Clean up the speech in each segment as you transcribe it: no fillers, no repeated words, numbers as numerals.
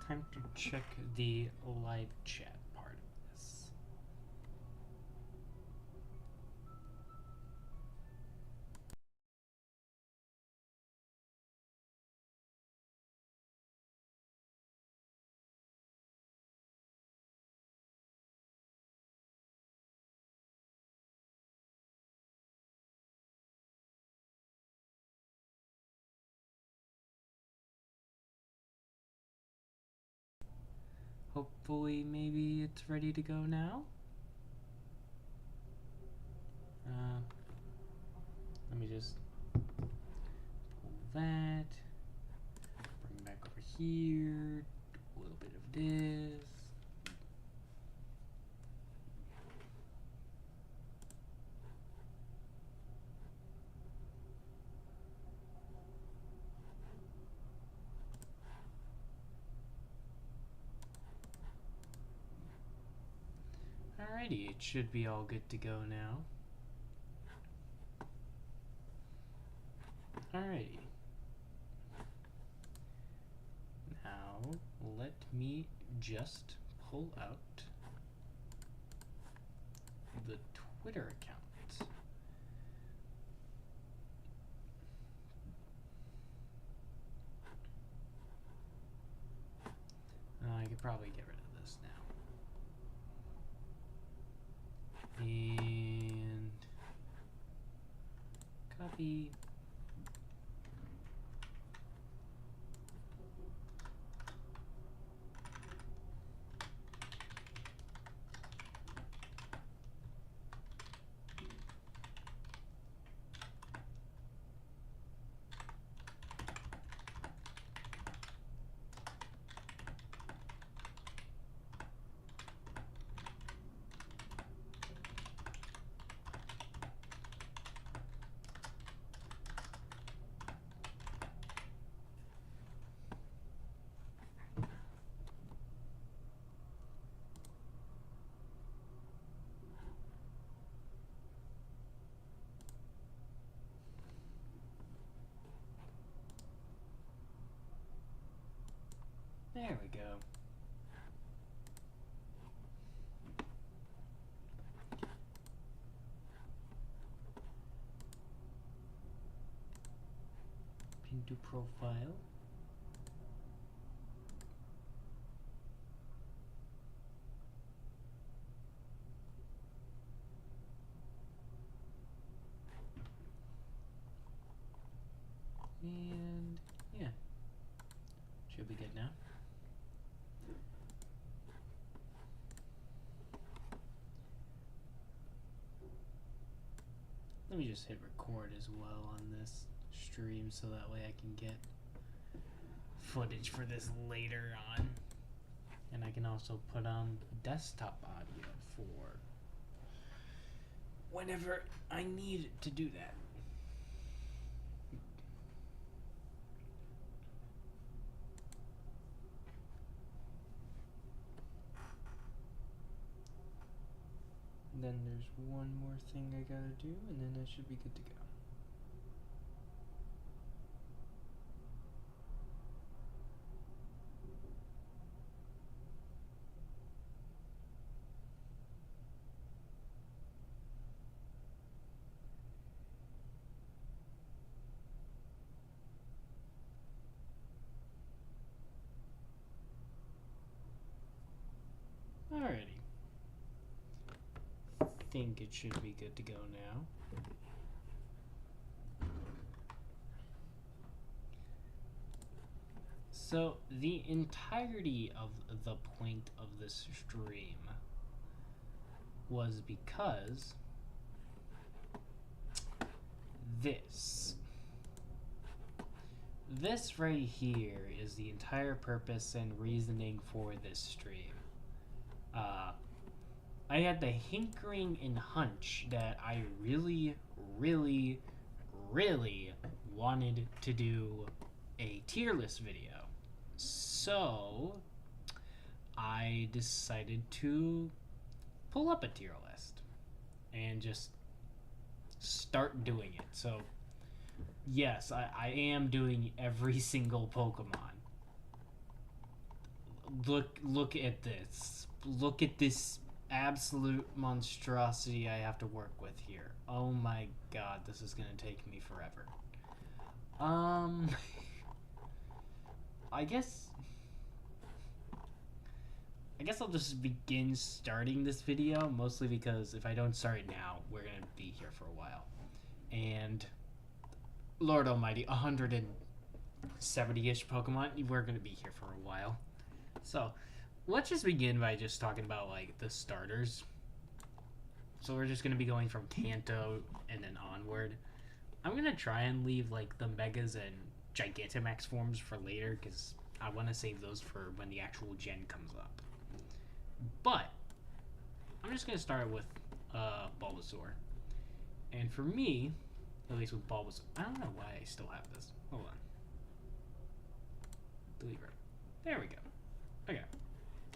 time to check the live chat part of this. Hopefully, maybe it's ready to go now. Let me just pull that, bring back over here, do a little bit of this. Alrighty, it should be all good to go now. Alrighty. Now, let me just pull out the Twitter account. I could probably get rid of this now. And copy. There we go. Pin to profile. And yeah, should be good now. Let me just hit record as well on this stream so that way I can get footage for this later on. And I can also put on desktop audio for whenever I need to do that. Then there's one more thing I gotta do, and then I should be good to go. Alrighty. Think it should be good to go now. So the entirety of the point of this stream was because this right here is the entire purpose and reasoning for this stream. I had the hinkering and hunch that I really, really, really wanted to do a tier list video. So I decided to pull up a tier list and just start doing it. So yes, I am doing every single Pokemon. Look at this. Look at this absolute monstrosity I have to work with here. Oh my god, this is gonna take me forever. I guess I'll just begin starting this video, mostly because if I don't start it now, we're gonna be here for a while. And Lord Almighty, 170-ish Pokemon, we're gonna be here for a while. So let's just begin by just talking about like the starters. So we're just gonna be going from Kanto and then onward. I'm gonna try and leave like the Megas and Gigantamax forms for later because I want to save those for when the actual gen comes up. But I'm just gonna start with Bulbasaur. And for me, at least with Bulbasaur, I don't know why I still have this. Hold on. Delete right. There we go. Okay.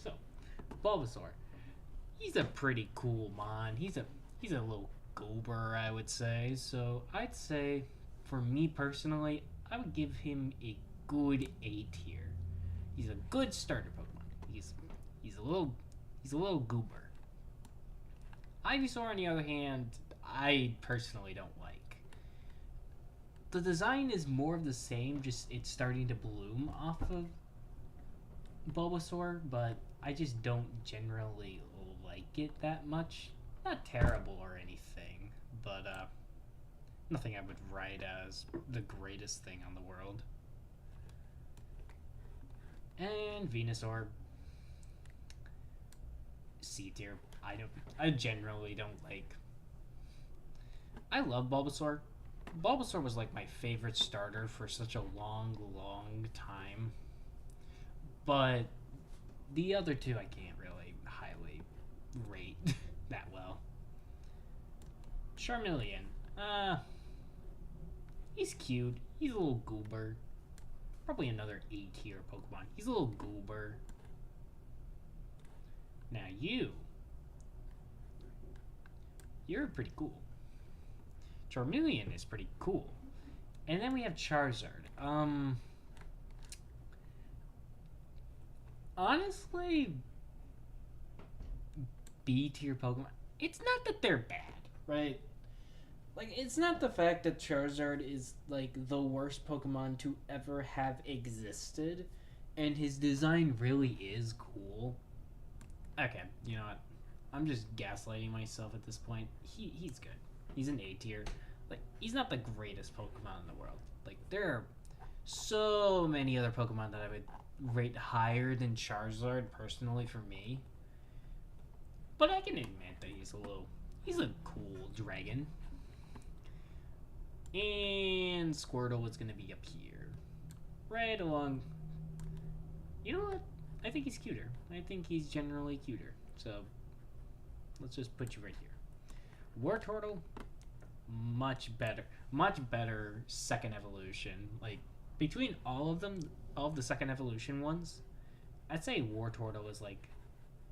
So, Bulbasaur. He's a pretty cool mon. He's a little goober, I would say. So, I'd say, for me personally, I would give him a good A tier. He's a good starter Pokemon. He's a little goober. Ivysaur, on the other hand, I personally don't like. The design is more of the same, just it's starting to bloom off of Bulbasaur, but I just don't generally like it that much. Not terrible or anything, but nothing I would write as the greatest thing on the world. And Venusaur, C tier. I generally don't like. I love Bulbasaur. Bulbasaur was like my favorite starter for such a long time. But the other two I can't really highly rate that well. Charmeleon. He's cute. He's a little goober. Probably another A tier Pokemon. He's a little goober. Now you're pretty cool. Charmeleon is pretty cool. And then we have Charizard. Honestly, B tier Pokemon. It's not that they're bad, right? Like, it's not the fact that Charizard is, like, the worst Pokemon to ever have existed, and his design really is cool. Okay, you know what? I'm just gaslighting myself at this point. He's good. He's an A tier. Like, he's not the greatest Pokemon in the world. Like, there are so many other Pokemon that I would rate higher than Charizard, personally, for me. But I can admit that he's a cool dragon. And Squirtle is going to be up here. Right along. You know what? I think he's cuter. I think he's generally cuter. So, let's just put you right here. Wartortle, much better. Much better second evolution. Like, between all of them, all of the second evolution ones, I'd say Wartortle is, like,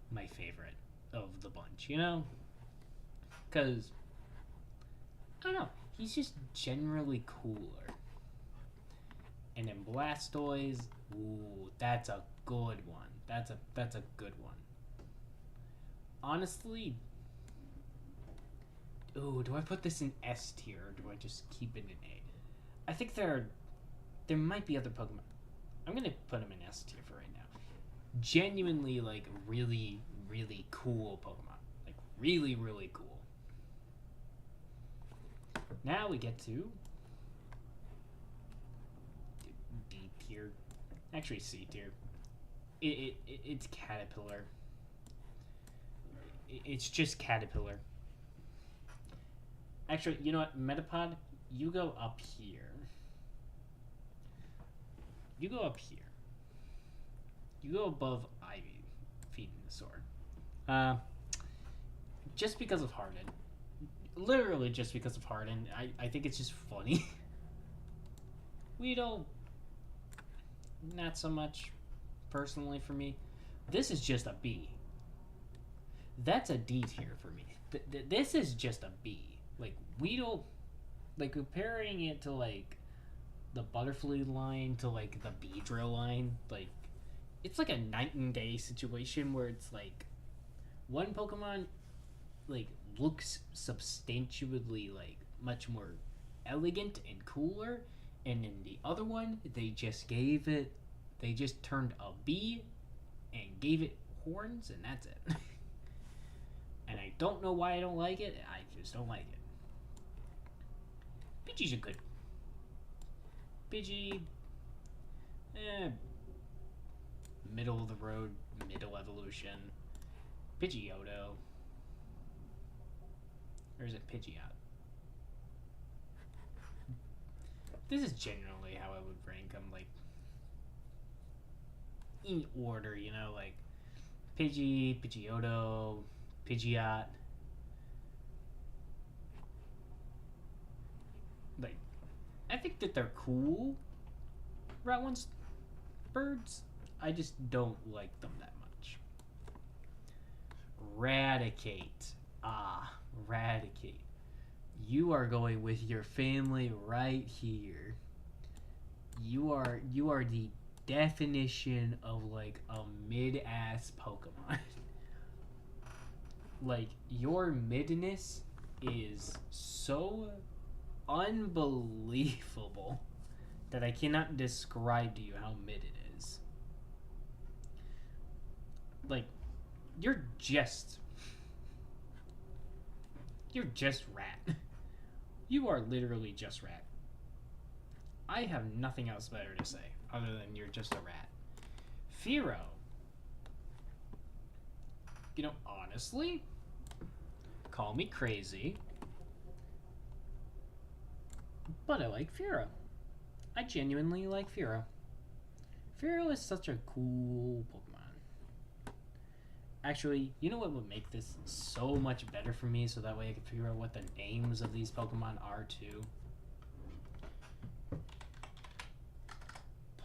my favorite of the bunch, you know? Because, I don't know. He's just generally cooler. And then Blastoise, ooh, that's a good one. That's a good one. Honestly, ooh, do I put this in S tier or do I just keep it in A? I think there might be other Pokemon. I'm gonna put them in S tier for right now. Genuinely, like, really cool Pokemon. Like, really cool. Now we get to D tier. Actually, C tier. It's Caterpillar. It's just Caterpillar. Actually, you know what? Metapod, you go up here. You go up here. You go above Ivy, Venusaur. Just because of Harden. Literally just because of Harden. I think it's just funny. Weedle, not so much, personally, for me. This is just a B. That's a D tier for me. This is just a B. Like, Weedle, like, comparing it to, like, the Butterfly line to, like, the Beedrill line, like, it's like a night and day situation where it's like one Pokemon like looks substantially like much more elegant and cooler, and in the other one they just turned a bee and gave it horns, and that's it. And I don't know why I don't like it. I just don't like it. Pidgey's a good. Pidgey, middle of the road, middle evolution. Pidgeotto. Or is it Pidgeot? This is generally how I would rank them, like, in order, you know, like Pidgey, Pidgeotto, Pidgeot. Like, I think that they're cool Route 1 birds. I just don't like them that much. Raticate. Ah, Raticate. You are going with your family right here. You are the definition of like a mid-ass Pokemon. Like, your midness is so unbelievable that I cannot describe to you how mid it is. Like, you're just rat. You are literally just rat. I have nothing else better to say other than you're just a rat. Fearow. You know, honestly, call me crazy, but I like Fearow. I genuinely like Fearow. Fearow is such a cool Pokemon. Actually, you know what would make this so much better for me, so that way I can figure out what the names of these Pokemon are too?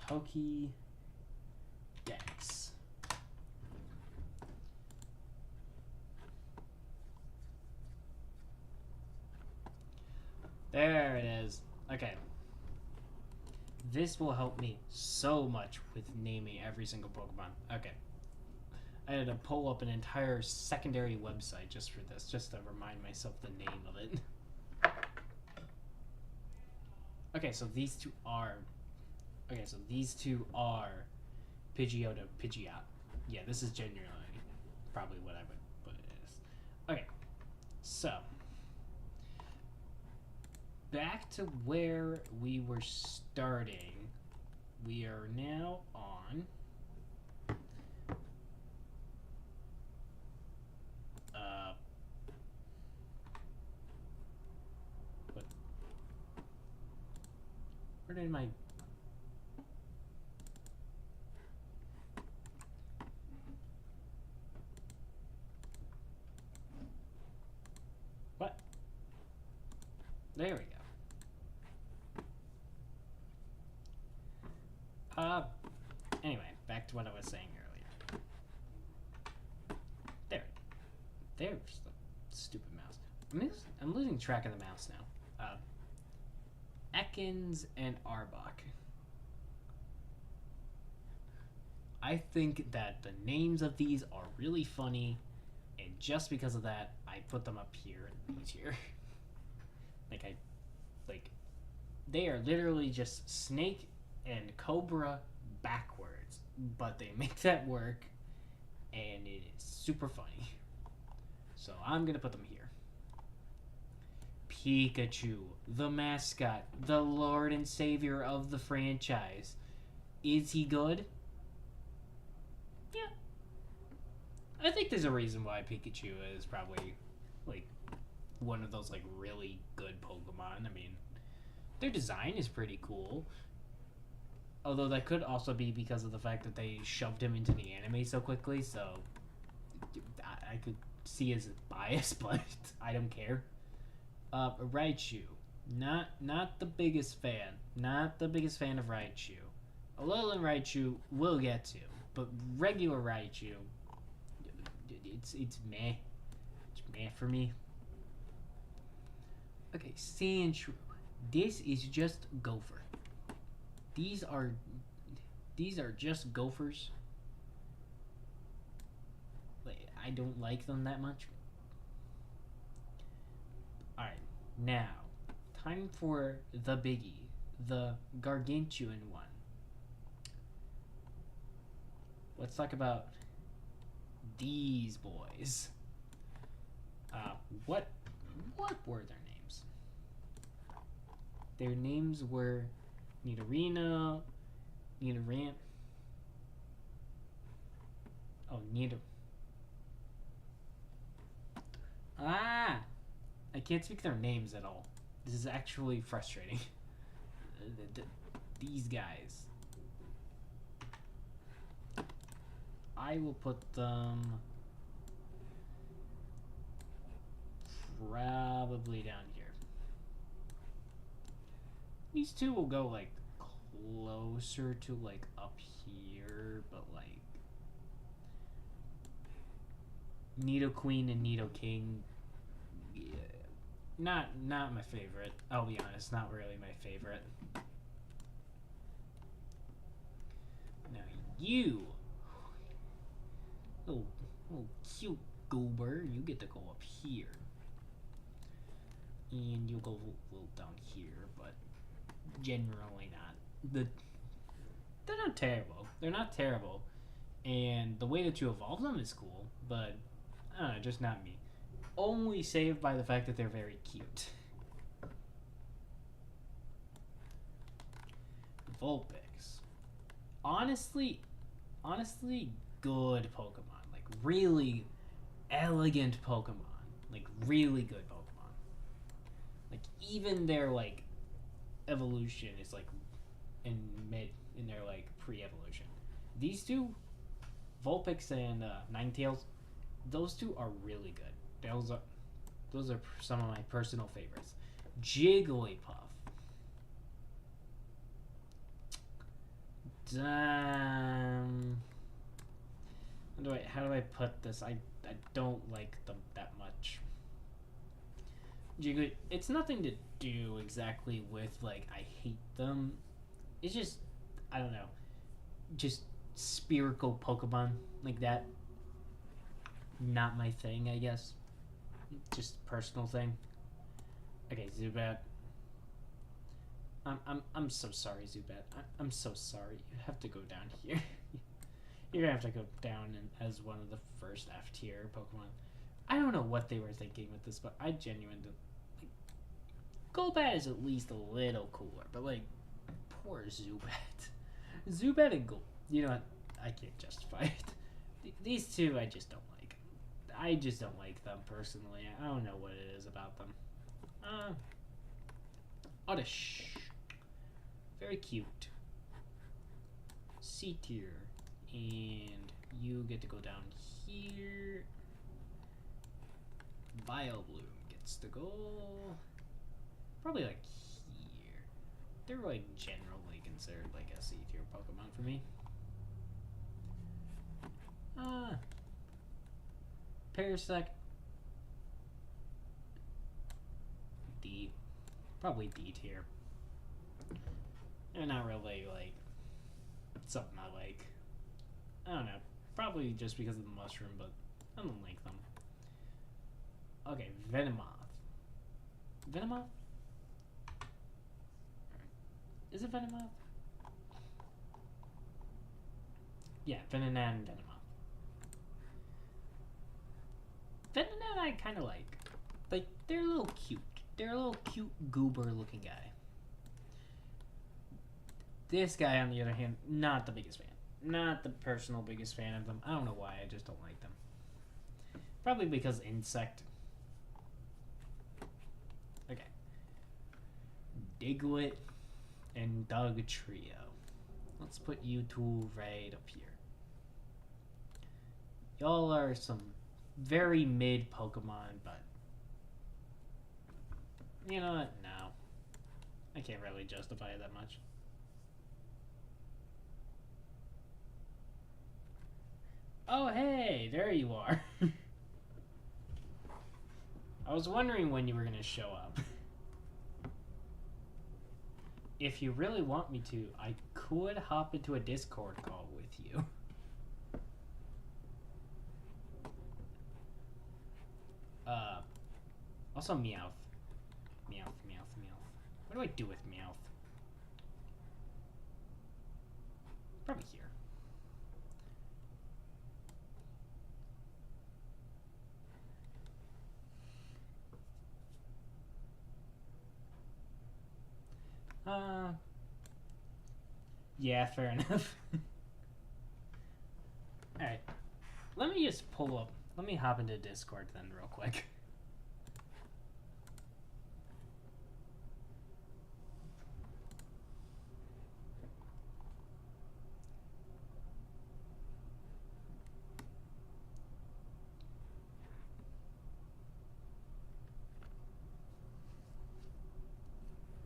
Pokédex. There it is. Okay. This will help me so much with naming every single Pokemon. Okay. I had to pull up an entire secondary website just for this, just to remind myself the name of it. Okay, so these two are... Okay, so these two are Pidgeotto, Pidgeot. Yeah, this is genuinely probably what I would put it as. Okay, so... Back to where we were starting. We are now on... Where did my... What? There we go. Anyway, back to what I was saying earlier. There's the stupid mouse. I'm losing track of the mouse now. Ekans and Arbok. I think that the names of these are really funny, and just because of that, I put them up here and these here. They are literally just snake and cobra backwards, but they make that work, and it is super funny. So I'm gonna put them here. Pikachu, the mascot, the lord and savior of the franchise. Is he good? Yeah. I think there's a reason why Pikachu is probably, like, one of those, like, really good Pokemon. I mean, their design is pretty cool. Although that could also be because of the fact that they shoved him into the anime so quickly, so I could see as a bias, but I don't care. Raichu. Not the biggest fan. Not the biggest fan of Raichu. Alolan Raichu we'll get to, but regular Raichu, it's meh. It's meh for me. Okay, Sandshrew. This is just Gopher. These are just Gophers. I don't like them that much. Alright, now, time for the biggie, the gargantuan one. Let's talk about these boys. What were their names? Their names were Nidorina, Nidorant. Oh, Ah! I can't speak their names at all. This is actually frustrating. These guys. I will put them probably down here. These two will go like closer to like up here, but like Nidoqueen and Nidoking, yeah, not my favorite. I'll be honest, not really my favorite. Now you, little cute goober, you get to go up here, and you'll go a little down here, but generally not. They're not terrible. They're not terrible, and the way that you evolve them is cool, but I don't know, just not me. Only saved by the fact that they're very cute. Vulpix. Honestly, good Pokemon. Like, really elegant Pokemon. Like, really good Pokemon. Like, even their, like, evolution is, like, in their, like, pre-evolution. These two, Vulpix and Ninetales, those two are really good. Those are some of my personal favorites. Jigglypuff. How do I put this? I don't like them that much. Jiggly, it's nothing to do exactly with like I hate them. It's just I don't know. Just spherical Pokemon like that. Not my thing, I guess. Just personal thing. Okay, Zubat. I'm so sorry, Zubat. I'm so sorry. You have to go down here. You're gonna have to go down as one of the first F tier Pokemon. I don't know what they were thinking with this, but I genuinely like. Golbat is at least a little cooler, but like, poor Zubat. Zubat and Gold. You know what? I can't justify it. These two, I just don't like. I just don't like them personally. I don't know what it is about them. Oddish. Very cute. C tier. And you get to go down here. Vileplume gets to go probably like here. They're like generally considered like a C tier Pokemon for me. Parasect. D. Probably D tier. They're not really like something I like. I don't know. Probably just because of the mushroom, but I don't like them. Okay, Venomoth. Venomoth? Is it Venomoth? Yeah, Venonat and Venomoth. Venonat I kind of like. Like, they're a little cute. They're a little cute goober looking guy. This guy, on the other hand, not the biggest fan. Not the personal biggest fan of them. I don't know why, I just don't like them. Probably because insect. Okay. Diglett and Doug Trio. Let's put you two right up here. Y'all are some very mid Pokemon, but you know what? No. I can't really justify it that much. Oh, hey, there you are. I was wondering when you were going to show up. If you really want me to, I could hop into a Discord call with you. Also, Meowth. Meowth, Meowth, Meowth. What do I do with Meowth? Probably here. Yeah, fair enough. Alright. Let me just pull up. Let me hop into Discord then, real quick.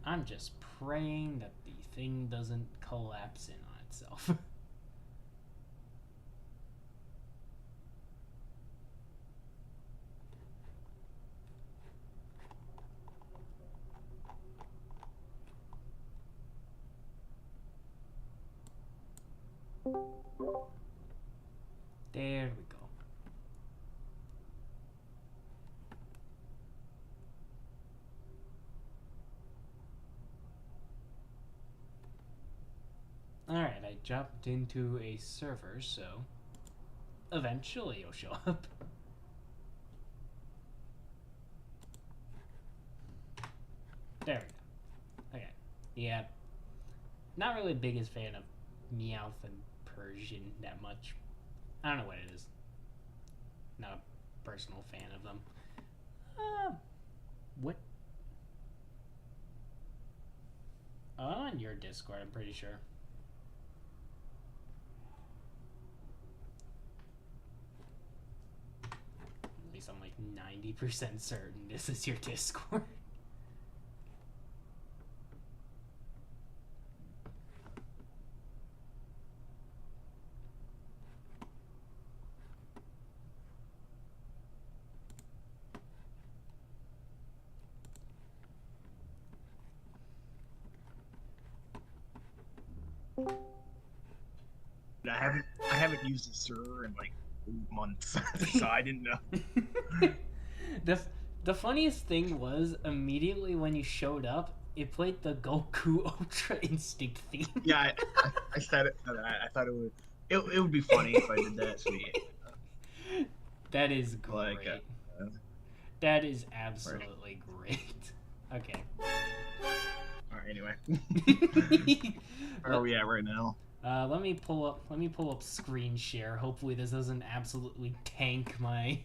I'm just praying that the thing doesn't collapse in on itself. There we go. Alright, I jumped into a server, so eventually it'll show up. There we go. Okay. Yeah. Not really the biggest fan of Meowth and Persian that much. I don't know what it is. Not a personal fan of them. What? On your Discord, I'm pretty sure. At least I'm like 90% certain this is your Discord. I haven't used the server in like months, so I didn't know. The funniest thing was immediately when you showed up, it played the Goku Ultra Instinct theme. Yeah, I said it. I thought it would be funny if I did that. So yeah. That is great. Like, that is absolutely great. Okay. All right. Anyway, where are we at right now? Let me pull up screen share. Hopefully this doesn't absolutely tank my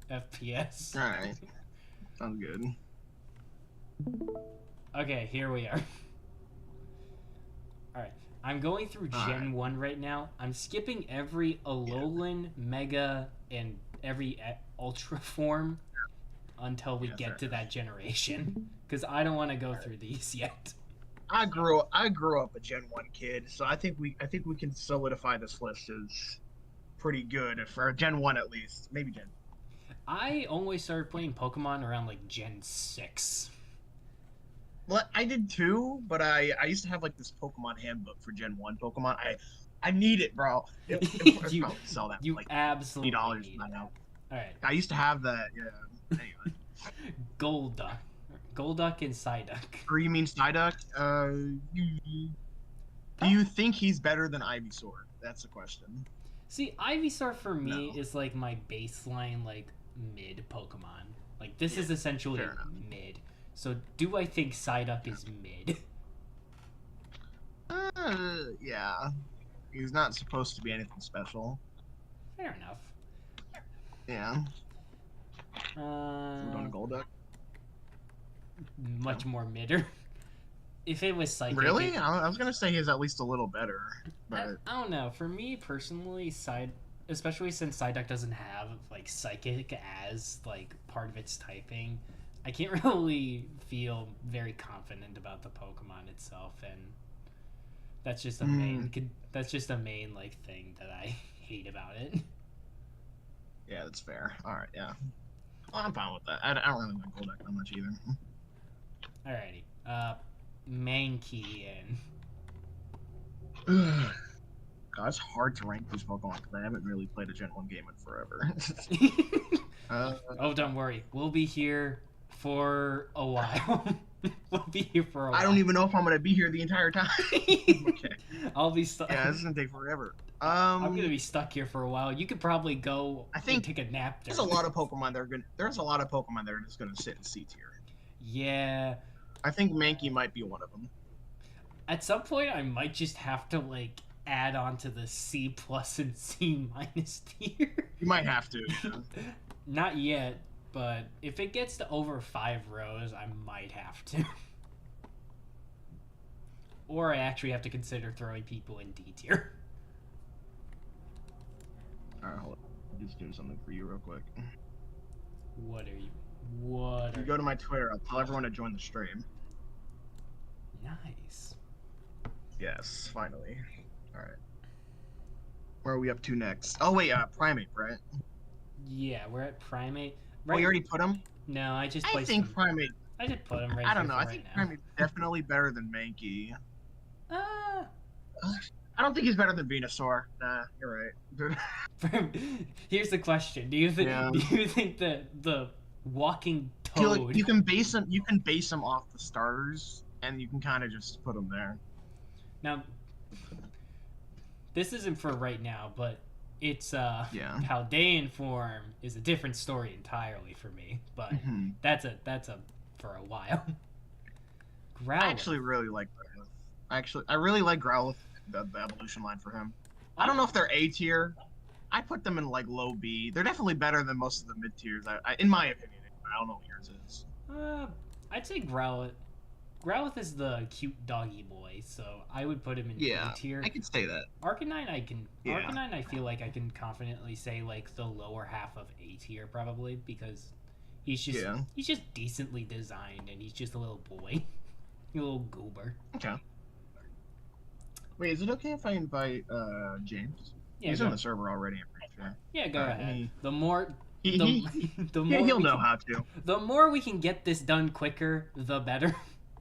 FPS. All right. Sounds good. Okay, here we are. Alright, I'm going through Gen 1 right now. I'm skipping every Alolan, Mega, and every Ultra form until we get to that generation. Because I don't want to go through these yet. I grew up a Gen 1 kid, so I think we can solidify this list as pretty good for Gen 1 at least. Maybe Gen 2. I only started playing Pokemon around like Gen 6. Well, I did too, but I used to have like this Pokemon handbook for Gen 1 Pokemon. I need it, bro. You sell that you for like absolutely $80 need by it. now. Alright. I used to have that, yeah. Anyway. Golduck. Golduck and Psyduck. Or you mean Psyduck? Do you think he's better than Ivysaur? That's the question. See, Ivysaur for me is like my baseline, like, mid Pokemon. Like, this is essentially mid. So, do I think Psyduck is mid? Yeah. He's not supposed to be anything special. Fair enough. Yeah. We're going to Golduck? Much more midder. If it was Psychic... Really? I was going to say he's at least a little better. But... I don't know. For me, personally, especially since Psyduck doesn't have, like, Psychic as, like, part of its typing, I can't really feel very confident about the Pokemon itself, and that's just a main like thing that I hate about it. Yeah, that's fair. All right, yeah. Well, I'm fine with that. I don't really like Golduck that much either. Alrighty. Mankey and God, it's hard to rank these Pokemon because I haven't really played a Gen 1 game in forever. Oh, don't worry. We'll be here For a while. We'll be here for a while. I don't even know if I'm gonna be here the entire time. Okay. I'll be stuck. Yeah, this is gonna take forever. I'm gonna be stuck here for a while. You could probably go I think and take a nap. there's a lot of Pokemon that are gonna. There's a lot of Pokemon that are just gonna sit in C tier. Yeah. I think Mankey might be one of them. At some point, I might just have to like add on to the C plus and C minus tier. You might have to. Yeah. Not yet, but if it gets to over 5 rows, I might have to. Or I actually have to consider throwing people in D tier. Alright, hold on. I'm just doing something for you real quick. What are you? What? If you go to my Twitter, I'll tell everyone to join the stream. Nice. Yes, finally. Alright. Where are we up to next? Oh wait, Primate, right? Yeah, we're at Primate. Oh, you already put him? No, I just I placed think him. Primate. I just put him right I don't here know. for I right think now. Primate's definitely better than Mankey. Uh, I don't think he's better than Venusaur. Nah, you're right. Here's the question: Do you think? Yeah. Do you think that the walking I feel toad? like you can base him. You can base him off the starters, and you can kind of just put him there. Now, this isn't for right now, but it's Yeah. Paldean form is a different story entirely for me. But Mhm. that's a for a while. Growlithe. I actually really like Growlithe. I really like Growlithe, the evolution line for him. I don't know if they're A tier. I put them in like low B. They're definitely better than most of the mid tiers. In my opinion, I don't know what yours is. I'd say Growlithe. Growlithe is the cute doggy boy, so I would put him in Yeah, B tier. I could say that. Arcanine, I can. Yeah. Arcanine, I feel like I can confidently say like the lower half of A tier probably because he's just decently designed and he's just a little boy, a little goober. Okay. Wait, is it okay if I invite James? Yeah, He's on the server already. I'm pretty sure. Yeah, go Alright, ahead. he- The more, He, the, he, the yeah, more he'll we know can, how to. the more we can get this done quicker, the better.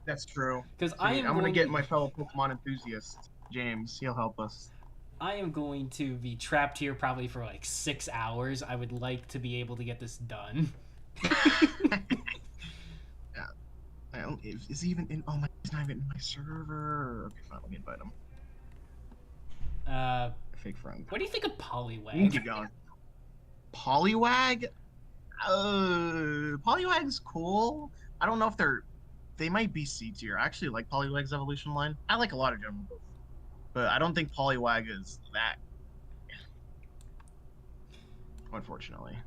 That's true. Because I'm gonna get my fellow Pokemon enthusiast, James. He'll help us. I am going to be trapped here probably for like 6 hours. I would like to be able to get this done. Yeah. Is he even in? Oh my! He's not even in my server. Okay, fine. Let me invite him. Fake friend. What do you think of We can Poliwag? keep going. Poliwag. Poliwag's cool. I don't know if they might be C tier. I actually like Poliwag's evolution line. I like a lot of general moves, but I don't think Poliwag is that. Unfortunately.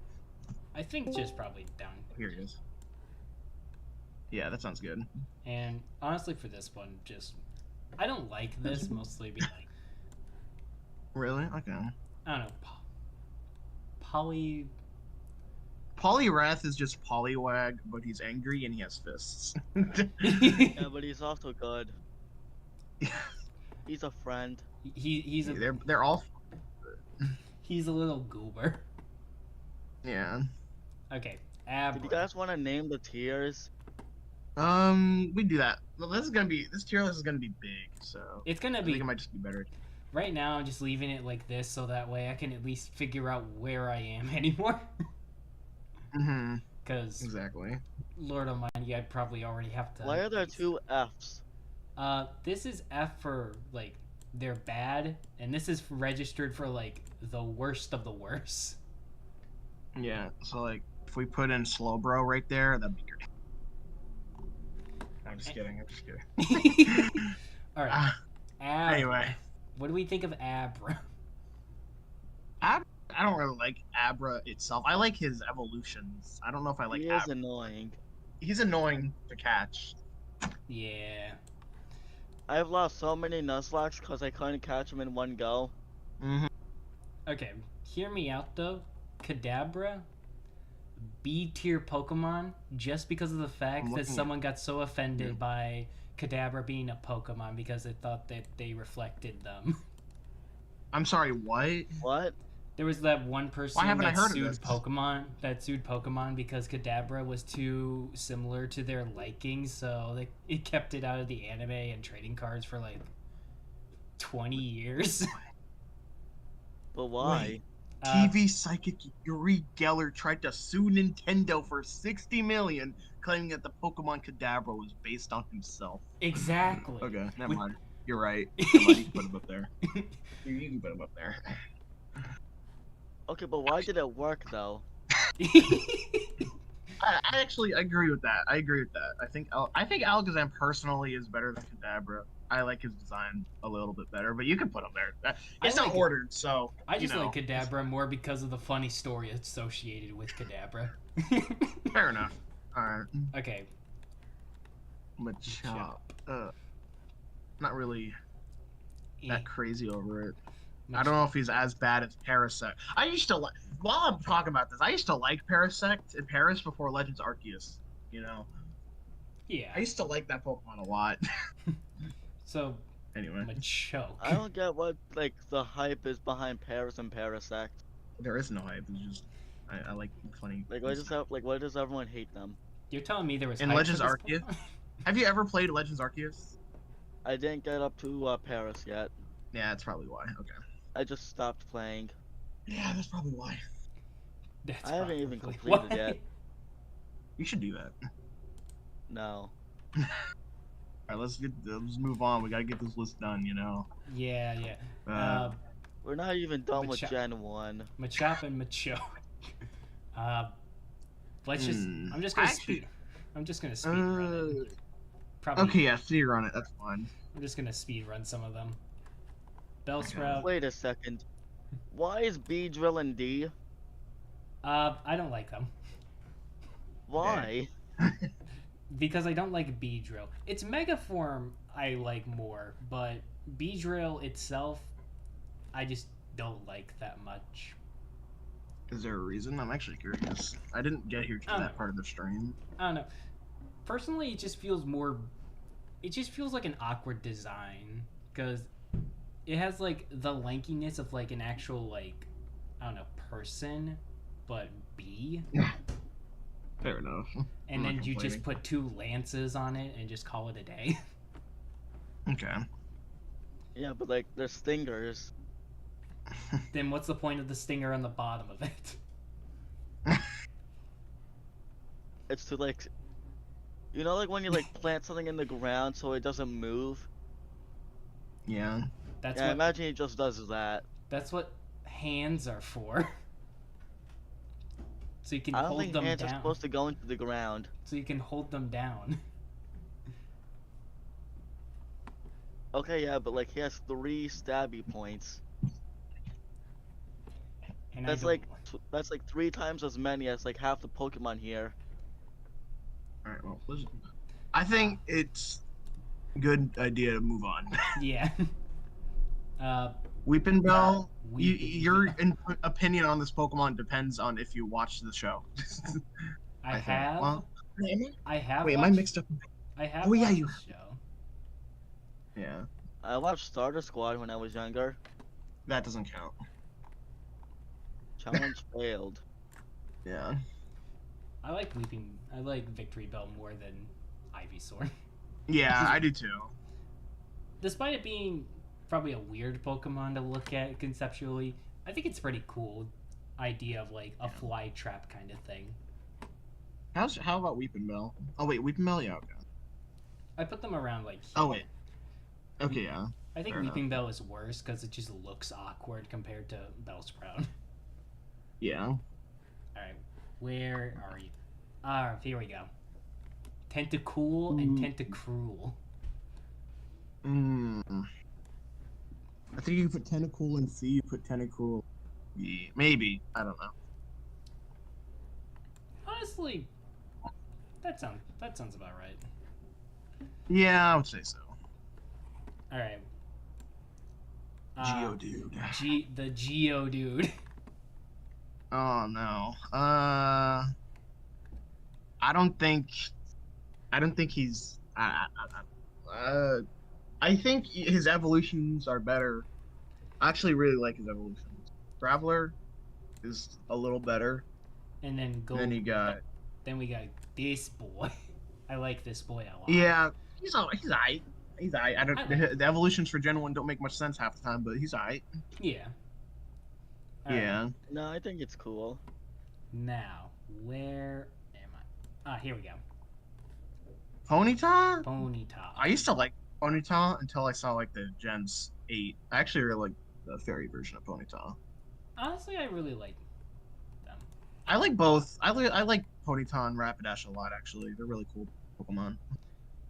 I think just probably down. Here he is. Yeah, that sounds good. And honestly, for this one, just I don't like this mostly because Really? Okay. I don't know. Poly. Poliwrath is just Poliwag, but he's angry and he has fists. Yeah, but he's also good. He's a friend. He's a they're all. he's a little goober. Yeah. Okay, Did Abra. you guys want to name the tiers? We do that. Well, this tier list is gonna be big, so It's gonna I think be it might just be better. right now. I'm just leaving it like this so that way I can at least figure out where I am anymore. Mm-hmm. Because Exactly. Lord Almighty, I'd probably already have to. Why are there two Fs? This is F for like they're bad, and this is registered for like the worst of the worst. Yeah. So like, if we put in Slowbro right there, that'd be great. I'm just kidding. I'm just kidding. All right. Ah, Abra. anyway, What do we think of Abra? I don't really like Abra itself. I like his evolutions. I don't know if I like He is Abra. annoying. He's annoying to catch. Yeah. I've lost so many Nuzlocke because I couldn't catch him in one go. Mm-hmm. Okay. Hear me out though. Kadabra, B tier Pokemon, just because of the fact that someone got so offended by Kadabra being a Pokemon because they thought that they reflected them. I'm sorry. What? What? There was that one person Why haven't I that heard of sued this? Pokemon because Kadabra was too similar to their liking, so it kept it out of the anime and trading cards for like 20 years. But why? Wait. TV psychic Yuri Geller tried to sue Nintendo for 60 million, claiming that the Pokemon Kadabra was based on himself. Exactly. Okay, never mind. You're right. Never mind, you can put him up there. You can put him up there. Okay, but why did it work though? I actually agree with that. I agree with that. I think Alakazam personally is better than Kadabra. I like his design a little bit better, but you can put him there. It's not like it. ordered, so I just you know. like Kadabra more because of the funny story associated with Kadabra. Fair enough. All right. Okay. Machop. Not really Eh. that crazy over it. I don't know if he's as bad as Parasect. I used to like. While I'm talking about this, I used to like Parasect in Paris before Legends Arceus. You know. Yeah. I used to like that Pokemon a lot. So Anyway, Machoke. I don't get what like the hype is behind Paris and Parasect. there is no hype. It's just I like funny. Like why does everyone hate them? You're telling me there was In hype Legends for this Arceus? Pokemon? Have you ever played Legends Arceus? I didn't get up to Paris yet. Yeah, that's probably why. Okay. I just stopped playing. Yeah, that's probably why. That's I haven't even probably completed why. yet. You should do that. No. All right, let's move on. We gotta get this list done. You know. Yeah, yeah. We're not even done with Macho- Gen 1. Machop and Machoke. Let's just. I'm just gonna speed. I'm just gonna speed run it. Probably. Okay, yeah, speed run it. That's fine. I'm just gonna speed run some of them. Bellsprout. Wait a second. Why is B drill in D? I don't like them Why? because I don't like Beedrill. Its Mega Form I like more, but Beedrill itself, I just don't like that much. Is there a reason? I'm actually curious. I didn't get here to that part of the stream. I don't know. Personally, it just feels more. It just feels like an awkward design because it has like the lankiness of like an actual like I don't know person, but bee. Fair enough. And then you just put 2 lances on it and just call it a day. Okay. Yeah, but like they're stingers. Then what's the point of the stinger on the bottom of it? It's to like, you know, like when you like plant something in the ground so it doesn't move. Yeah. That's Yeah, I what. imagine he just does that. That's what hands are for. So you can I don't hold think them hands are down. supposed to go into the ground. So you can hold them down. Okay, yeah, but like he has 3 stabby points. And That's like 3 times as many as like half the Pokemon here. All right. Well, I think it's a good idea to move on. Yeah. Weeping Bell. Weeping Your opinion on this Pokemon depends on if you watch the show. I think. have. Well, I have. wait, am I watched- mixed up? I have. Oh, yeah, watched you- the show. Yeah. I watched Starter Squad when I was younger. That doesn't count. Challenge failed. Yeah. I like Victory Bell more than Ivysaur. Yeah, I do too. Despite it being probably a weird Pokemon to look at conceptually, I think it's pretty cool idea of like a fly trap kind of thing. How about Weeping Bell? Oh wait, Weeping Bell. Yeah. Okay. I put them around like. Oh wait. Okay. Yeah. I think fair Weeping Bell is worse because it just looks awkward compared to Bellsprout. Yeah. All right, where are you? Here we go. Tentacool and Tentacruel. I think you put Tentacool in C. You put Tentacruel. B. Maybe. I don't know. Honestly, that sounds about right. Yeah, I would say so. All right. Geodude. The Geodude. Oh no. I don't think he's. I think his evolutions are better. I actually really like his evolutions. Traveler is a little better. And then Then you got. Then we got this boy. I like this boy a lot. Yeah, he's aight. He's aight. The evolutions for Gen 1 don't make much sense half the time, but he's aight. Yeah. All right, Yeah. No, I think it's cool. now, where am I? Ah, here we go. Ponyta? Ponyta. I used to like Ponyta until I saw like the Gens 8. I actually really like the fairy version of Ponyta. Honestly, I really like them. I like both. I like Ponyta and Rapidash a lot actually. They're really cool Pokemon.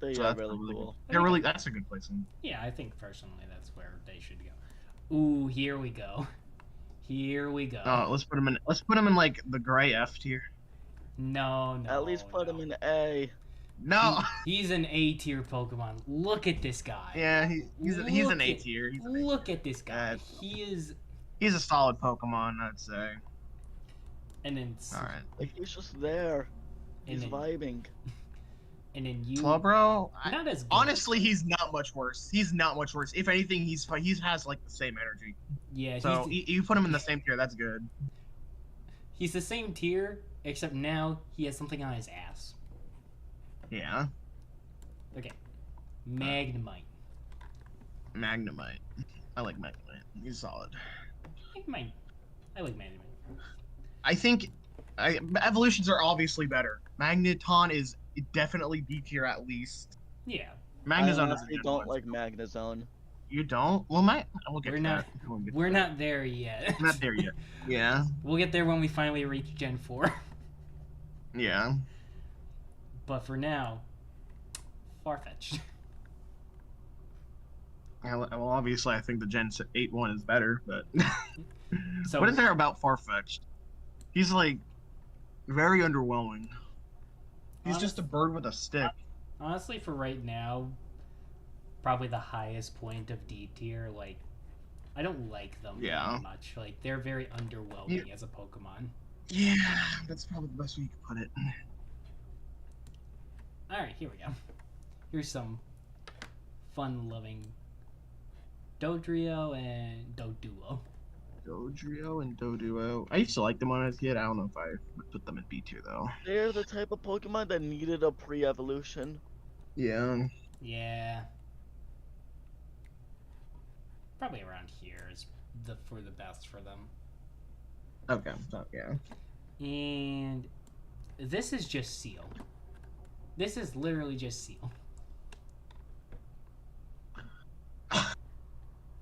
They So are that's really really cool. good. They're really that's a good placement. Yeah, I think personally that's where they should go. Ooh, here we go. Here we go. Let's put them in like the gray F tier. No, no. At least put no. him in A. No. He's an A tier Pokemon. Look at this guy. Yeah, he's an A tier. Look at this guy. He's a solid Pokemon, I'd say. And then. All right. Like he's just there. And He's then, vibing. And then you. Slowbro. Not as good. Honestly, he's not much worse. He's not much worse. If anything, he has like the same energy. Yeah. So you put him in the same tier. That's good. He's the same tier, except now he has something on his ass. Yeah. Okay. Magnemite. Magnemite. I like Magnemite. He's solid. I like Magnemite. I think evolutions are obviously better. Magneton is definitely B tier at least. Yeah. Magnezone I is a honestly good don't one. like Magnezone. You don't? Well, we'll get We're to not- that. We'll get to We're that. not there yet. We're not there yet. Yeah. We'll get there when we finally reach Gen 4. Yeah. But for now, Farfetch'd. Well, obviously, I think the Gen 8 one is better, but So what is there about Farfetch'd? He's like very underwhelming. He's just a bird with a stick. honestly, for right now, probably the highest point of D tier. Like, I don't like them very much. Like, they're very underwhelming as a Pokemon. Yeah, that's probably the best way you can put it. Alright, here we go. Here's some fun-loving Dodrio and Doduo. Dodrio and Doduo. I used to like them when I was a kid. I don't know if I would put them in B tier though. They're the type of Pokemon that needed a pre-evolution. Yeah. Yeah. Probably around here is for the best for them. Okay. So, yeah. And this is just Seal. This is literally just Seal.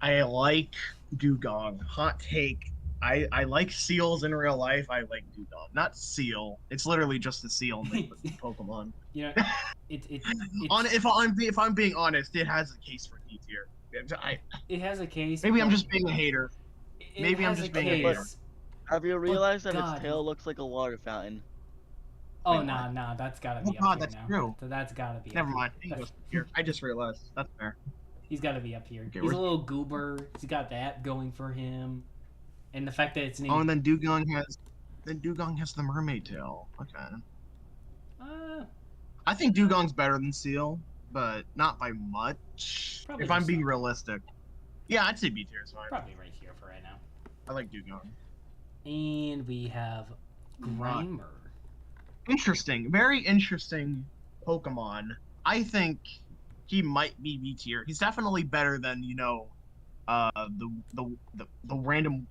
I like Dugong. Hot take. I like seals in real life. I like Dugong. Not seal. It's literally just a seal in the Pokemon. You know, it's If I'm being honest, it has a case for D tier. it has a case. Maybe I'm but just being a hater. it maybe I'm has just a being a case. hater. Have you realized that God. its tail looks like a water fountain? Oh Wait, no, no, that's gotta Oh be up God, here that's now. true. So that's gotta be. Never up mind. Here. He goes here. I just realized. That's fair. He's gotta be up here. Okay, He's a little goober. He's got that going for him, and the fact that it's named. Oh, and then Dugong has the mermaid tail. Okay. I think Dugong's better than Seal, but not by much. Probably If I'm just being so. realistic. Yeah, I'd say B tier is fine. Probably right here for right now. I like Dugong. And we have Grimer. Interesting. Very interesting Pokemon. I think he might be B tier. He's definitely better than, the random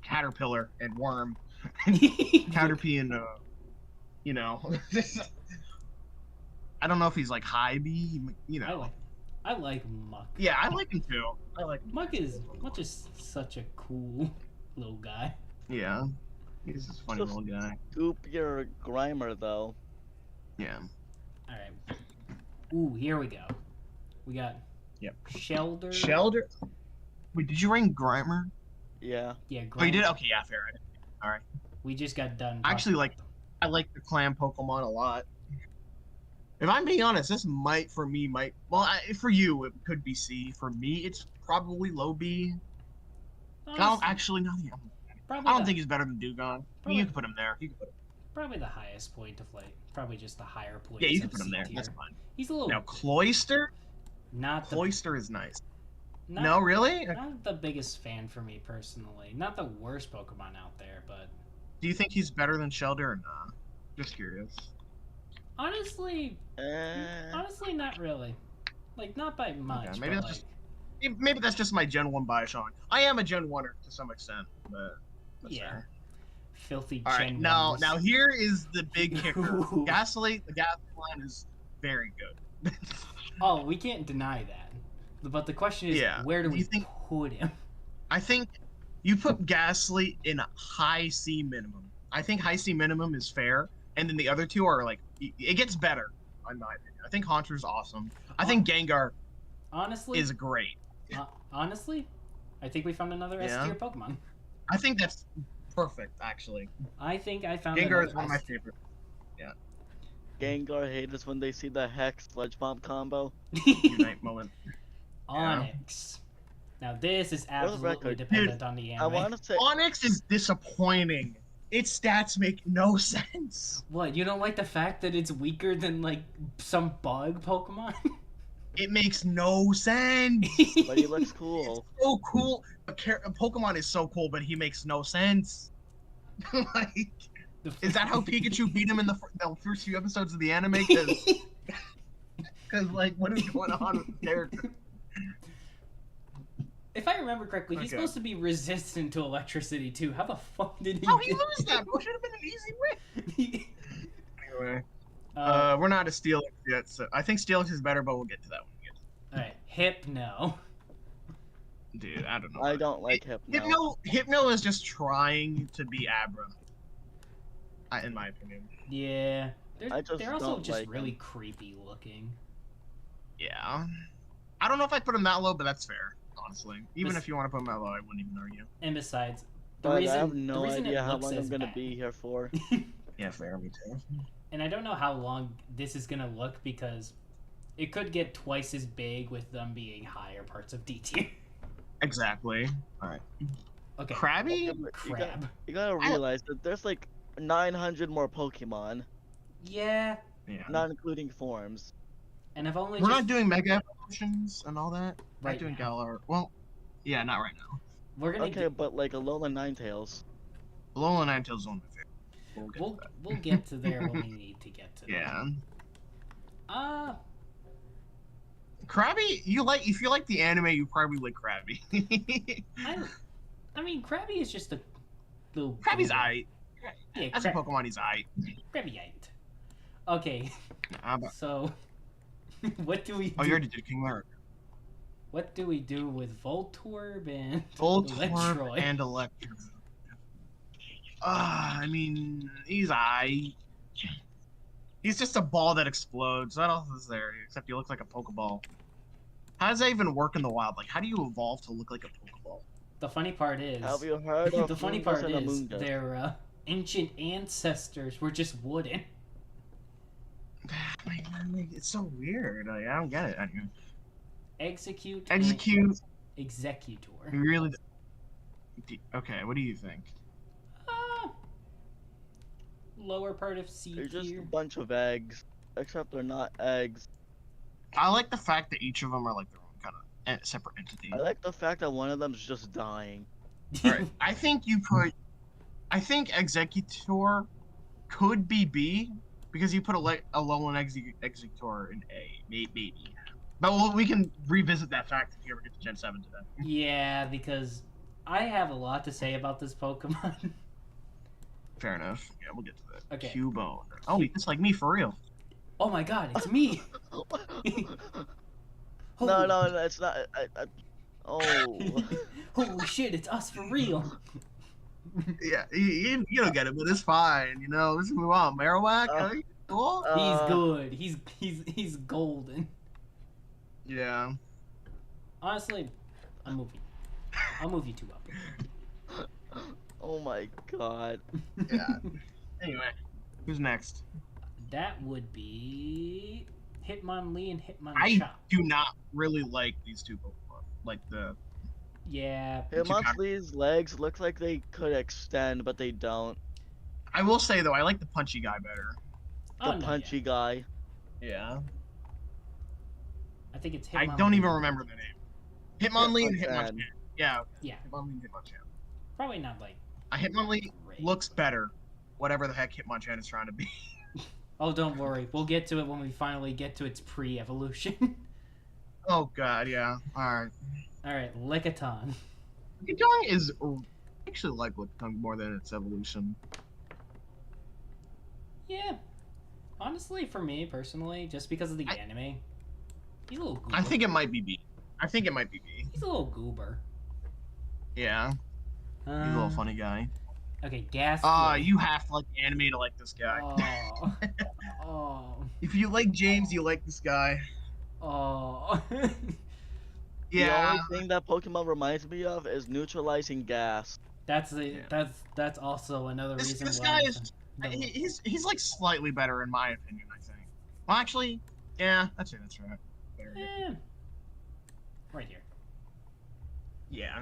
caterpillar and worm. Caterpie and I don't know if he's like high B, I like Muck. Yeah, I like him too. I like him. Muck is such a cool little guy. Yeah. He's a funny Just- little guy. Goop your Grimer though. Yeah. All right. Ooh, here we go. We got. Yep. Shelder. Shelder. Wait, did you rank Grimer? Yeah. Yeah, Grimer. Oh, you did? Okay, yeah, fair. Alright. We just got done. Actually, talking about I like the clam Pokemon a lot. If I'm being honest, this for you, it could be C. For me, it's probably low B. them. I don't actually know. Probably I don't think he's better than Dugong. Probably- You can put him there. probably the highest point of probably just the higher point. Yeah, you can put him there. That's fine. He's a little Now, Cloyster? not the Cloyster is nice. not, No, really? not the biggest fan for me personally. Not the worst Pokemon out there, but Do you think he's better than Shelder or not? Just curious. honestly, not really. Like not by much. maybe but that's maybe that's just my Gen 1 bias on. I am a Gen 1er to some extent, but That's Yeah. fair. Filthy All right, Gen now 1s. here is the big kicker. Ooh. Gaslight, the Gaslight line is very good. Oh, we can't deny that. But the question is, Yeah. where do Do we you think- put him? I think you put Gaslight in a high C minimum. I think high C minimum is fair, and then the other two are like it gets better, in my opinion. I think Haunter's awesome. I think Gengar Honestly, is great. honestly, I think we found another S Yeah. tier Pokemon. I think that's perfect, actually. I think I found Gengar another is one of my S tier. favorites. Gengar haters when they see the Hex Sludge Bomb combo. Unite moment. Onyx. Now this is absolutely record? dependent on the I anime. want to say Onyx is disappointing. Its stats make no sense. What, you don't like the fact that it's weaker than like some bug Pokemon? It makes no sense. but he looks cool. So cool. Pokemon is so cool, but he makes no sense. Like, is that how Pikachu beat him in the first few episodes of the anime? Because like, what is going on with the character? If I remember correctly, he's Okay. supposed to be resistant to electricity too. How the fuck did he? How he lose that? Bro, should have been an easy win. Anyway, we're not a Steelix yet, so I think Steelix is better, but we'll get to that one. Alright, Hypno. Dude, I don't know. I don't like Hypno. Hypno is just trying to be Abra. In my opinion. Yeah. I just They're also don't just like really him. creepy looking. Yeah. I don't know if I'd put him that low, but that's fair, honestly. Even This- if you want to put him that low, I wouldn't even argue. And besides, the But reason, I have the no reason idea it how looks long as I'm gonna bad- be here for. Yeah, fair, me too. And I don't know how long this is gonna look because it could get twice as big with them being higher parts of D tier. Exactly. Alright. Okay. Krabby? Okay, but Crab. You gotta realize that there's like 900 more Pokemon, Yeah. Yeah. not including forms. And I've only We're just not doing Mega Evolutions and all that. We're Right not doing now. Galar. Well, yeah, not right now. we're gonna Okay, but like Alola Ninetales. Alola Ninetales is one of my favorites. We'll get to that. we'll get to there when we need to get to Yeah. there. Krabby, if you like the anime, you probably like Krabby. I mean, Krabby is just a little. Krabby's booger. aight. Yeah, As a Pokemon, he's aight. Krabby-ite. Okay, But- so what do we do? oh, you already did King Larry. What do we do with Voltorb and Voltorb Electrode? and Electrode. I mean, he's aight. He's just a ball that explodes. What else is there? Except he looks like a Pokeball. How does that even work in the wild? Like, how do you evolve to look like a Pokeball? The funny part is, Have you heard of the funny Moongus part and is, Amoonguss? their ancient ancestors were just wooden. It's so weird. Like, I don't get it. Anyway. Execute. Execute. And Executor. You really. Okay, what do you think? Lower part of C They're just a tier. bunch of eggs, except they're not eggs. I like the fact that each of them are like their own kind of separate entity. I like the fact that one of them's just dying. Alright, I think you put. I think Executor could be B because you put a Alolan Executor in A, maybe. But we can revisit that fact if you ever get to Gen 7 today. Yeah, because I have a lot to say about this Pokemon. Fair enough. Yeah, we'll get to that. Okay. Cubone. Oh, it's like me for real. Oh my god, it's me! No, it's not. Oh. Holy shit, it's us for real! Yeah, you don't get it, but it's fine. You know, let's move on. Marowak, cool. He's good. He's golden. Yeah. Honestly, I'll move you two up. Oh my god. Yeah. Anyway, who's next? That would be Hitmonlee and I Hitmonchan. do not really like these two Pokemon. Like the. Yeah. Hitmonlee's legs look like they could extend, but they don't. I will say though, I like the punchy guy better. Oh, The no, punchy yeah. guy. Yeah. I think it's I Hitmonlee. don't even remember the name. Hitmonlee and Hitmonchan. Hitmonchan. Yeah. Yeah. Hitmonlee and Hitmonchan. Probably not like. Hitmonlee Great. looks better. Whatever the heck Hitmonchan is trying to be. Oh, don't worry. We'll get to it when we finally get to its pre-evolution. Oh god, yeah. Alright. All right, Lickitung. Lickitung is actually like Lickitung more than its evolution. Yeah. Honestly, for me personally, just because of the anime, he's a little goober. I think it might be B. He's He's a little goober. Yeah, he's a little funny guy. Okay, Ghastly. You have to like the anime to like this guy. Oh. Oh. If you like James, you like this guy. Oh. The only thing that Pokemon reminds me of is neutralizing gas. That's also another reason This why. guy is he's like slightly better in my opinion. I think. Well, actually, yeah, that's right. Right here. Yeah.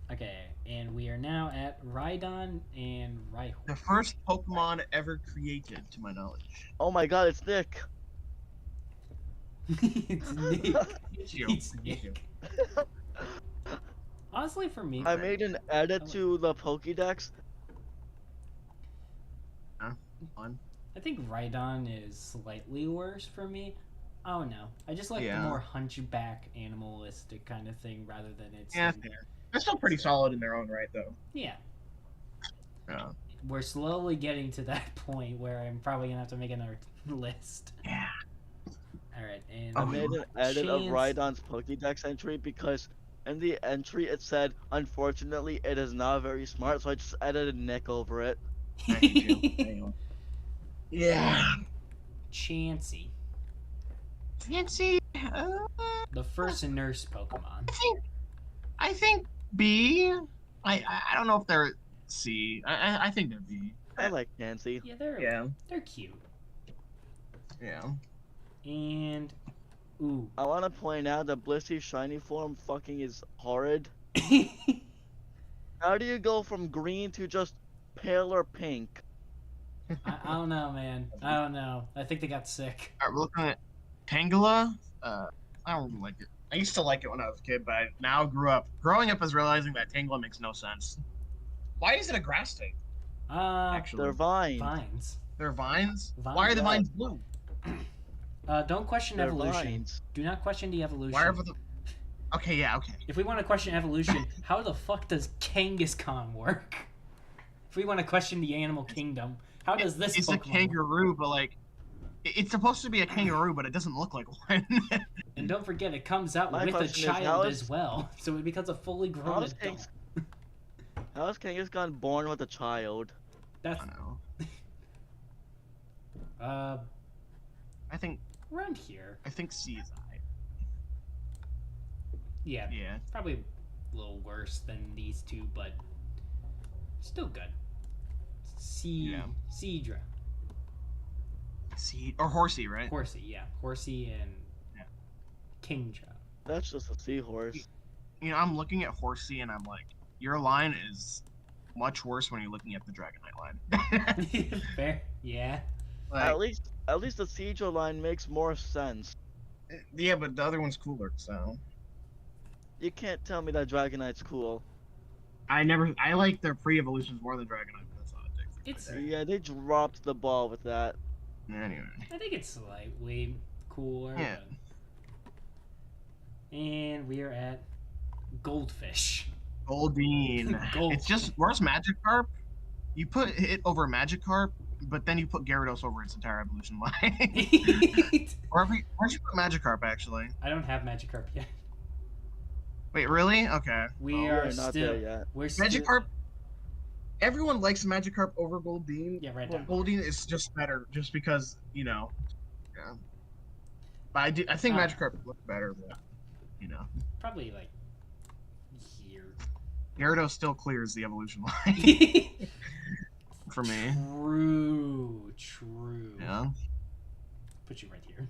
Okay, and we are now at Rhydon and Rhyhorn. The first Pokemon ever created, to my knowledge. Oh my god, it's Nick. It's Nick. It's you. It's Nick. Honestly, for me, I made an edit to the Pokédex. Fun. I think Rhydon is slightly worse for me. Oh no, I just like the more hunchback animalistic kind of thing rather than its. Yeah, they're still pretty solid in their own right, though. Yeah. Yeah. We're slowly getting to that point where I'm probably gonna have to make another list. Yeah. All right, and I made an edit of Rhydon's Pokédex entry because in the entry it said, "Unfortunately, it is not very smart," so I just edited Nick over it. Yeah. Chansey. Chansey. The first nurse Pokemon. I think B. I don't know if they're C. I think they're B. I like Chansey. Yeah, they're cute. Yeah. And ooh. I want to point out that Blissey's shiny form fucking is horrid. How do you go from green to just pale or pink? I don't know, man. I don't know. I think they got sick. Alright, we're looking at Tangela. I don't really like it. I used to like it when I was a kid, but I now growing up is realizing that Tangela makes no sense. Why is it a grass type? Actually, they're vines. Vines. They're vines? Why are the vines blue? Don't question evolution. Vines. Do not question the evolution. Why are the... Okay, yeah, okay. If we want to question evolution, how the fuck does Kangaskhan work? If we want to question the animal kingdom, how does this It's Pokemon a kangaroo, but like... It's supposed to be a kangaroo, but it doesn't look like one. And don't forget, it comes out with a child as well, so it becomes a fully grown adult. How is Kangaskhan born with a child? That's... I don't know. I think... Around here. I think C is I. Yeah. Yeah. Probably a little worse than these two, but still good. Seadra. Sea or Horsey, right? Horsey, yeah. Horsey and Kingdra. That's just a seahorse. You know, I'm looking at Horsey and I'm like, your line is much worse when you're looking at the Dragonite line. Fair, yeah. Like, at least the Seadra line makes more sense. Yeah, but the other one's cooler, so. You can't tell me that Dragonite's cool. I like their pre-evolutions more than Dragonite. That's all it takes. Yeah, they dropped the ball with that. Anyway. I think it's slightly cooler. Yeah. But... And we are at Goldfish. Goldeen. It's just, where's Magikarp? You put it over Magikarp, but then you put Gyarados over its entire evolution line. Where'd you put Magikarp, actually? I don't have Magikarp yet. Wait, really? Okay. We're not there yet. Magikarp. Everyone likes Magikarp over Goldeen. Yeah, right. Goldeen is just better, just because Yeah. But I think Magikarp looks better, but Probably like here. Gyarados still clears the evolution line for me. True. Yeah. Put you right here,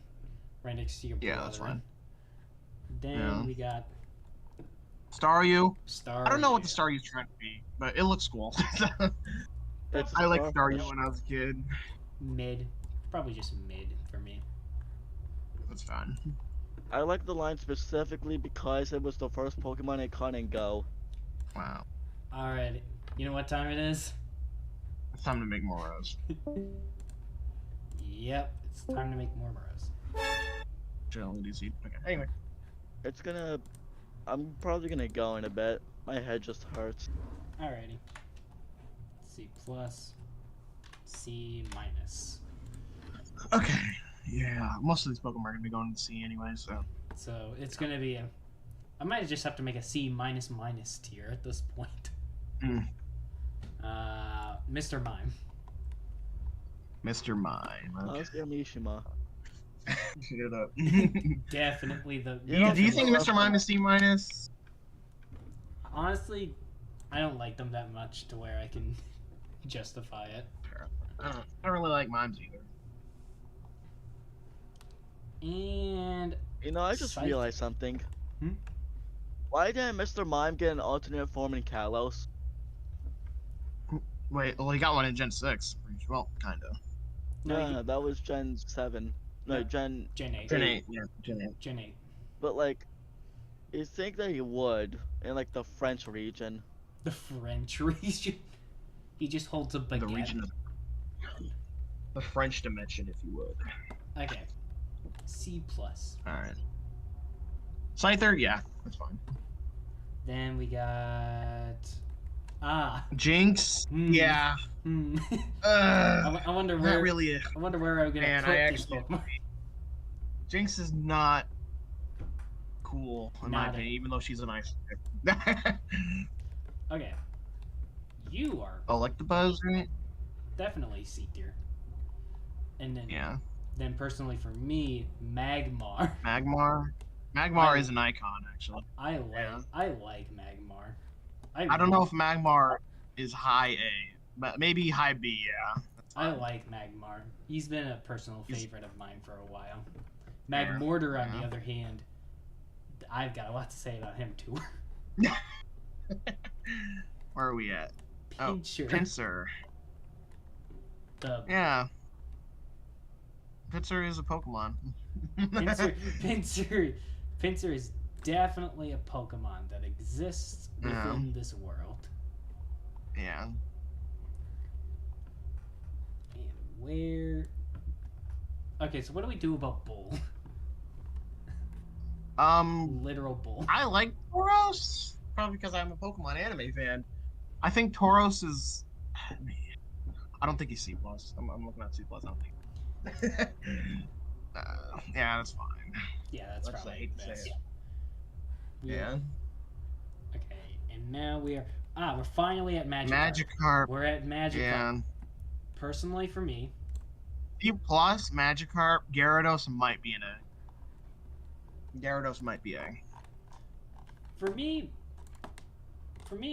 right next to your brother. Yeah, that's fine. Then we got Staryu. I don't know what the Staryu Staryu's trying to be, but it looks cool. It's I like Staryu when I was a kid. Mid, probably just mid for me. That's fine. I like the line specifically because it was the first Pokemon I caught in Go. Wow. Alright, you know what time it is? It's time to make more rows. Yep, it's time to make more rows. Okay. Anyway. I'm probably gonna go in a bit. My head just hurts. Alrighty. C plus, C minus. Okay. Yeah, most of these Pokemon are gonna be going to C anyway, so. So it's gonna be a. I might just have to make a C minus minus tier at this point. Mm. Mr. Mime. Mr. Mime. Okay. Oscar Mishima. Shut up. Definitely the. You know, Do you think Mr. Mr. Mime is C minus? Honestly, I don't like them that much to where I can justify it. I don't really like Mimes either. And You know, I just Scyther. realized something. Hmm? Why didn't Mr. Mime get an alternate form in Kalos? Wait, well, he got one in Gen 6. Well, kinda. No, No, that was Gen 7. No, No. Gen. Gen 8. Gen 8, yeah, Gen 8. Gen 8. But, like, you think that he would in, like, the French region. The French region. He just holds a baguette. The region of the French dimension, if you would. Okay. C plus. Alright. Scyther, yeah, that's fine. Then we got. Jinx, Hmm. yeah. I wonder Not where. really. I wonder where I'm gonna Man, put I this actually. Pokemon. Jinx is not cool, in my Not opinion, it. even though she's a nice. Okay. You are Electabuzz, right? definitely C tier. And then, Yeah. then personally for me, Magmar. Magmar. Magmar is an icon, actually. I like Yeah. I like Magmar. I don't know if Magmar is high A, but maybe high B, yeah. I like Magmar. He's been a personal He's- favorite of mine for a while. Yeah, Magmortar, on yeah. the other hand, I've got a lot to say about him too. Where are we at? Oh, Pinscher. Pinsir. The Yeah. Pinsir is a Pokemon. Pinscher is definitely a Pokemon that exists Yeah. within this world. Yeah. And where? Okay, so what do we do about Bull? Literal Bull. I like Tauros. Probably because I'm a Pokemon anime fan. I think Tauros is. I don't think he's C plus. I'm looking at C plus. I don't think. Yeah, that's fine. Yeah, that's Let's probably hate to say best. it. Yeah. Okay, and now we're finally at Magikarp. Magikarp. We're at Magikarp. Yeah. Personally, for me, C plus Magikarp. Gyarados might be an A. Gyarados might be A. for me,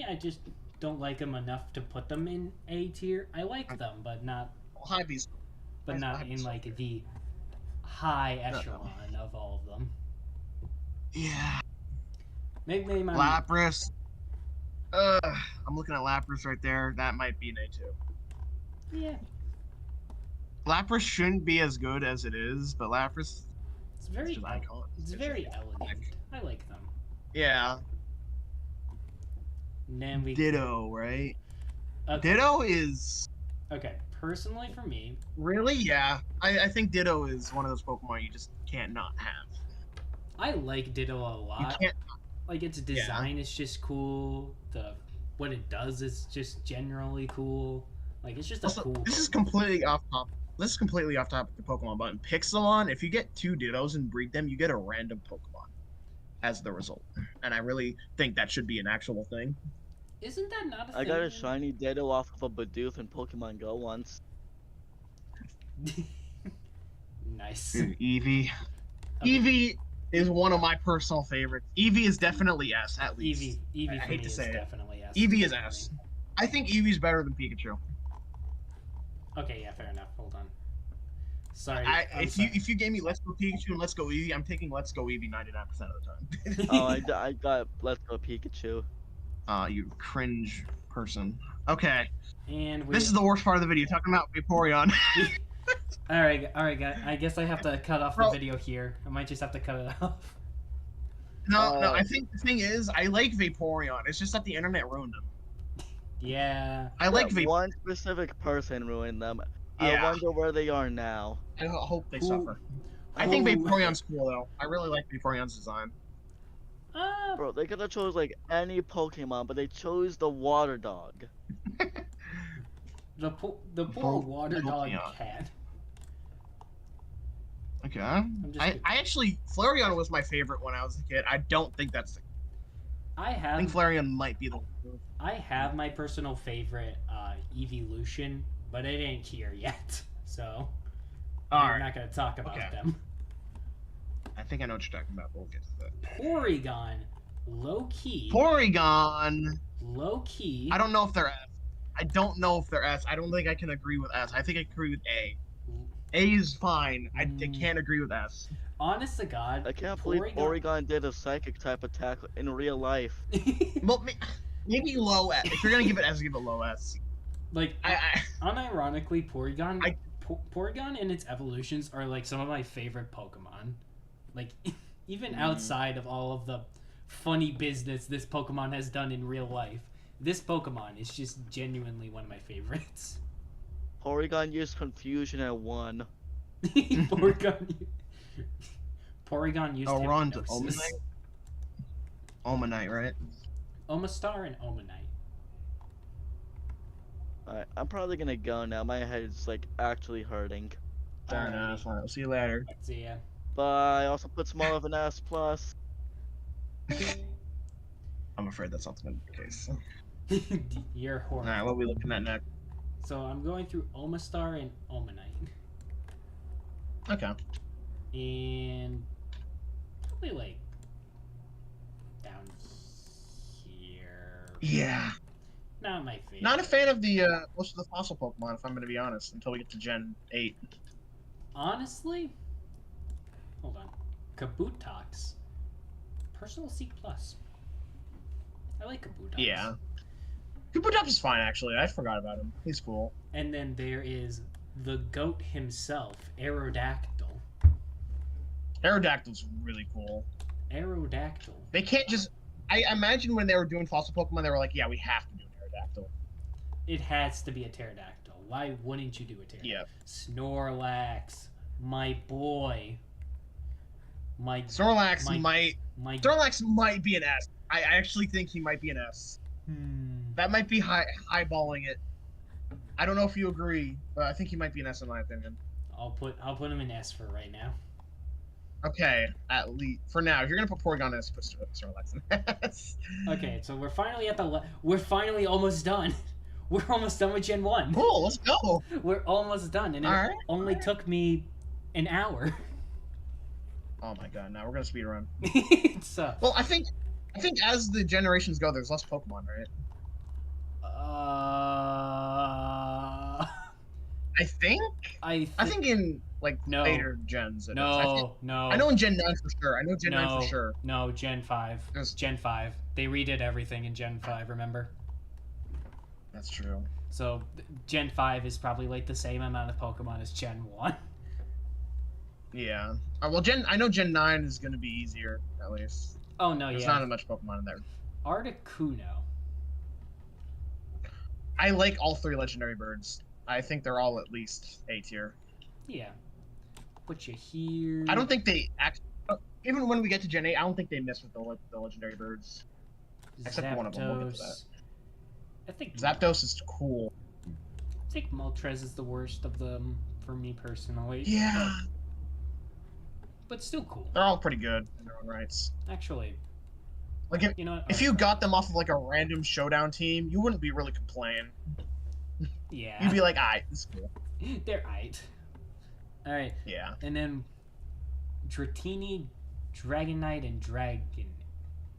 I just don't like them enough to put them in A tier. I like them, but not High B's. not I'd in say. like the high echelon of all of them. Yeah. Maybe my Lapras. I'm looking at Lapras right there. That might be an A too. yeah, Lapras shouldn't be as good as it is, but Lapras it's very is just icon. it's very elegant. I like them. Yeah. And then we Ditto, right? okay, Ditto is okay. Personally, for me, really, yeah. I think Ditto is one of those Pokemon you just can't not have. I like Ditto a You lot. can't. Like its design is just cool. What it does is just generally cool. Like it's just a Also, cool. this is completely off topic. This is completely off topic. The Pokemon button. Pixelon. If you get 2 Dittos and breed them, you get a random Pokemon as the result. And I really think that should be an actual thing. Isn't that not a I thing? got a shiny Ditto off of a Bidoof in Pokemon Go once. Nice. Dude, Eevee. Okay. Eevee is one of my personal favorites. Eevee is definitely S, at least. Eevee I for hate me to is say it. definitely S. Eevee is S. I think Eevee's better than Pikachu. Okay, yeah, fair enough. Hold on. Sorry. If you gave me Let's Go Pikachu and Let's Go Eevee, I'm taking Let's Go Eevee 99% of the time. Oh, I got Let's Go Pikachu. You cringe person. Okay, And we. this is the worst part of the video. Talking about Vaporeon. All right, guys. I guess I have to cut off the Bro. video here. I might just have to cut it off. No, I think the thing is, I like Vaporeon. It's just that the internet ruined them. Yeah. I like That Vaporeon. one specific person ruined them. Yeah. I wonder where they are now. I hope they Who- suffer. I think who- Vaporeon's cool though. I really like Vaporeon's design. Bro, they could have chose like any Pokemon, but they chose the water dog. The poor water dog Voltball. cat. Okay. just I actually Flareon was my favorite when I was a kid. I don't think that's. I think Flareon might be the. I have my personal favorite evolution, but it ain't here yet, so I'm not gonna talk about them. I think I know what you're talking about, but we'll get to that. Porygon, low key. Porygon. Low key. I don't know if they're S. I don't know if they're S. I don't think I can agree with S. I think I can agree with A. A is fine. I can't agree with S. Honest to God, I can't believe Porygon did a psychic type attack in real life. Well, maybe low S. If you're gonna give it S, give it low S. Like, unironically, Porygon and its evolutions are like some of my favorite Pokemon. Like, even outside of all of the funny business this Pokemon has done in real life, this Pokemon is just genuinely one of my favorites. Porygon used confusion and won. Porygon used we're on to hypnosis. Omanite, right? Omastar and Omanite. Alright, I'm probably gonna go now. My head's like actually hurting. Fair enough. Alright, we'll see you later. See ya. But I also put small of an S plus. I'm afraid that's not gonna be the case. You're horrible. Alright, what are we looking at next? So I'm going through Omastar and Omanite. Okay. And probably like down here. Yeah. Not my favorite. Not a fan of the most of the fossil Pokemon, if I'm gonna be honest, until we get to Gen 8. Honestly, hold on. Kabutox. Personal C+. I like Kabutox. Yeah. Kabutops is fine, actually. I forgot about him. He's cool. And then there is the goat himself, Aerodactyl. Aerodactyl's really cool. Aerodactyl. They can't just... I imagine when they were doing fossil Pokemon, they were like, yeah, we have to do an Aerodactyl. It has to be a pterodactyl. Why wouldn't you do a pterodactyl? Yeah. Snorlax, my boy. Snorlax might be an S. I actually think he might be an S. That might be highballing it. I don't know if you agree, but I think he might be an S in my opinion. I'll put him in S for right now. Okay, at least for now. If you're gonna put Porygon in S, put Snorlax in S. Okay, so we're finally we're finally almost done. We're almost done with Gen 1. Cool, let's go. We're almost done, and it only took me an hour. Oh my god, now we're gonna speedrun. So, well, I think as the generations go, there's less Pokemon, right? I think in like later gens. No. I know in Gen 9 for sure. I know Gen 9 for sure. No, Gen 5. Gen 5. They redid everything in Gen 5. Remember? That's true. So Gen 5 is probably like the same amount of Pokemon as Gen 1. Yeah. Well, I know Gen 9 is gonna be easier at least. Oh no, There's not as much Pokemon in there. Articuno. I like all 3 legendary birds. I think they're all at least A tier. Yeah. Put you here. I don't think they even when we get to Gen 8, I don't think they miss with the legendary birds. Except for one of them. We'll get to that. I think Zapdos is cool. I think Moltres is the worst of them for me personally. Yeah. But still cool. They're all pretty good in their own rights. Actually. Like if you got them off of like a random showdown team, you wouldn't be really complaining. Yeah. You'd be like, aight, this is cool. They're aight. Alright. Yeah. And then Dratini, Dragonite, and Dragon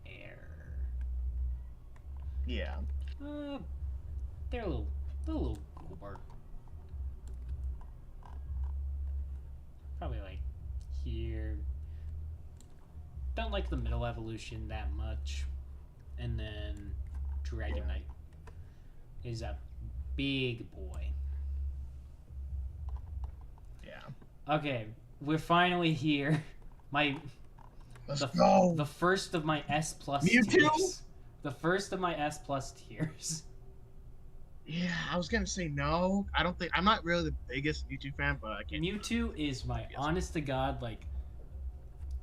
Air. Yeah. They're a little cooler. Probably like here. Don't like the middle evolution that much. And then Dragonite is a big boy. Yeah. Okay, we're finally here. Let's go. The first of my S plus Mewtwo? tiers. The first of my S plus tiers. Yeah, I was gonna say no. I'm not really the biggest Mewtwo fan, but I can't. Mewtwo is my honest to god, like,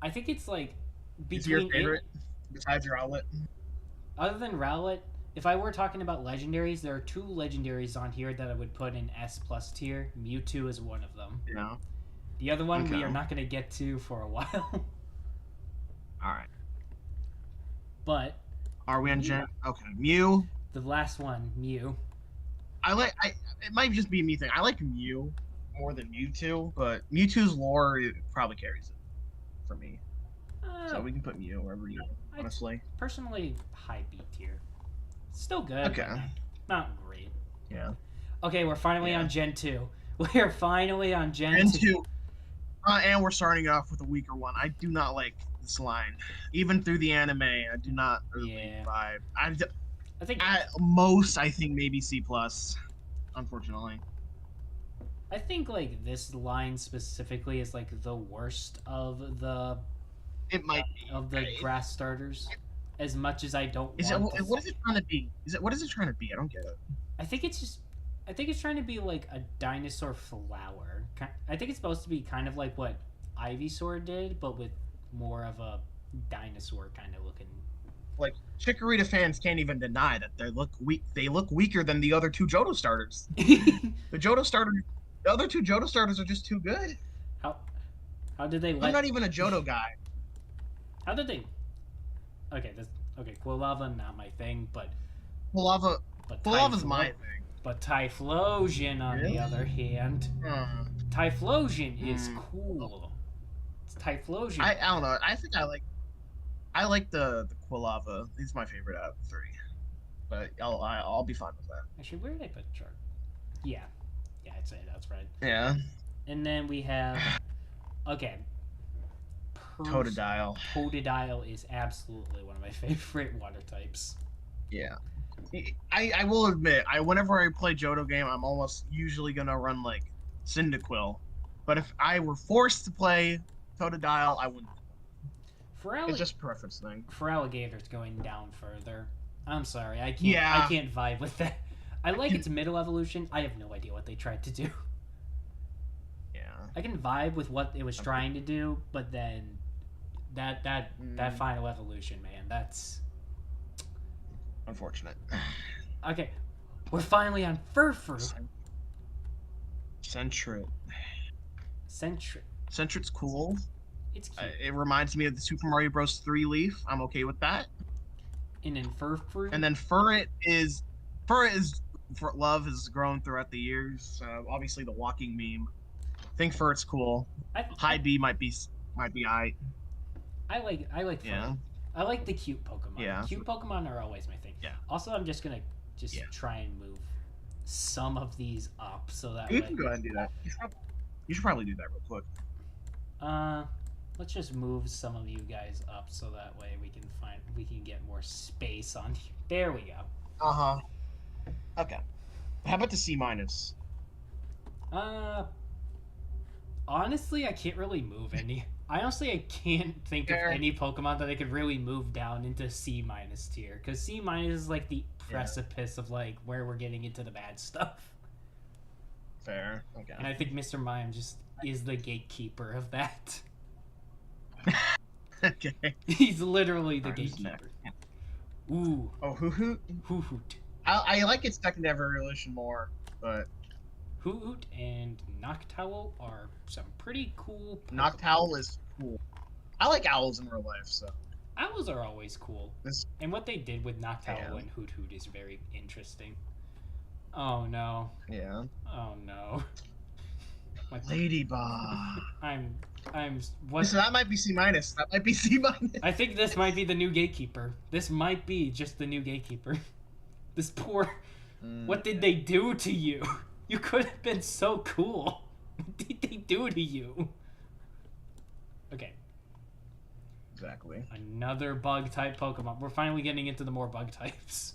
I think it's like Is your favorite? Besides your outlet. Other than Rowlet, if I were talking about legendaries, there are 2 legendaries on here that I would put in S+ tier. Mewtwo is one of them. Yeah. The other one we Okay. are not going to get to for a while. All right. But Are we on Gen? Okay. Mew. the last one, Mew. It might just be a me thing. I like Mew more than Mewtwo, but Mewtwo's lore probably carries it for me. So we can put Mew wherever you want, honestly. Personally, high B tier. Still good. Okay. But not great. Yeah. Okay, we're finally Yeah. on Gen 2. We're finally on Gen Gen 2. 2. And we're starting off with a weaker one. I do not like this line. Even through the anime, I do not really vibe. I think At most, I think maybe C+, unfortunately. I think like this line specifically is like the worst of the It might be. of the grass starters. As much as I don't What is it trying to be? What is it trying to be? I don't get it. I think it's trying to be like a dinosaur flower. I think it's supposed to be kind of like what Ivysaur did, but with more of a dinosaur kind of looking. Like Chikorita fans can't even deny that they look weak. They look weaker than the other 2 Johto starters. The other 2 Johto starters are just too good. How did they? I'm not even a Johto guy. How did they? Okay, Quilava not my thing, but Quilava's my thing. But Typhlosion, on the other hand, Typhlosion is cool. Typhlosion. I don't know. I think I like the Quilava. He's my favorite out of the 3. But I'll be fine with that. Actually, where did I put Chart? Yeah, I'd say that's right. Yeah. And then we have Totodile. Totodile is absolutely one of my favorite water types. Yeah. I will admit, whenever I play Johto game, I'm almost usually gonna run like Cyndaquil. But if I were forced to play Totodile, I wouldn't. It's just a preference thing. For Alligator's going down further. I'm sorry, I can't vibe with that. I like its middle evolution. I have no idea what they tried to do. Yeah. I can vibe with what it was trying to do, but then that final evolution, man, that's unfortunate. Okay, we're finally on Furfrou. Sentret. Sentret's cool. It's cute. It reminds me of the Super Mario Bros. 3 leaf. I'm okay with that. And then Furfrou. And then love has grown throughout the years. Obviously, the walking meme. I think Furret's cool. High B might be I. I like Furret. Yeah. I like the cute Pokemon. Yeah. Cute Pokemon are always my thing. Yeah. Also, I'm just gonna try and move some of these up so that you can go ahead and do that. You should probably do that real quick. Let's just move some of you guys up so that way we can get more space on here. There we go. Okay. How about the C-? Honestly, I can't really move any. Honestly, I can't think of any Pokemon that I could really move down into C- tier, because C- is like the precipice of like where we're getting into the bad stuff. Fair. Okay. And I think Mr. Mime just is the gatekeeper of that. Okay. He's literally the gatekeeper. Ooh. Oh, Hoot. Hoot. I like its second evolution more, but Hoot and Noctowl are some pretty cool Pokemon. Noctowl is cool. I like owls in real life, so. Owls are always cool. And what they did with Noctowl and Hoot is very interesting. Oh no. Yeah. Oh no. Ladybug. What? So that might be C-. That might be C-. I think this might be the new gatekeeper. This might be just the new gatekeeper. This poor. What did they do to you? You could have been so cool. What did they do to you? Okay. Exactly. Another bug type Pokemon. We're finally getting into the more bug types.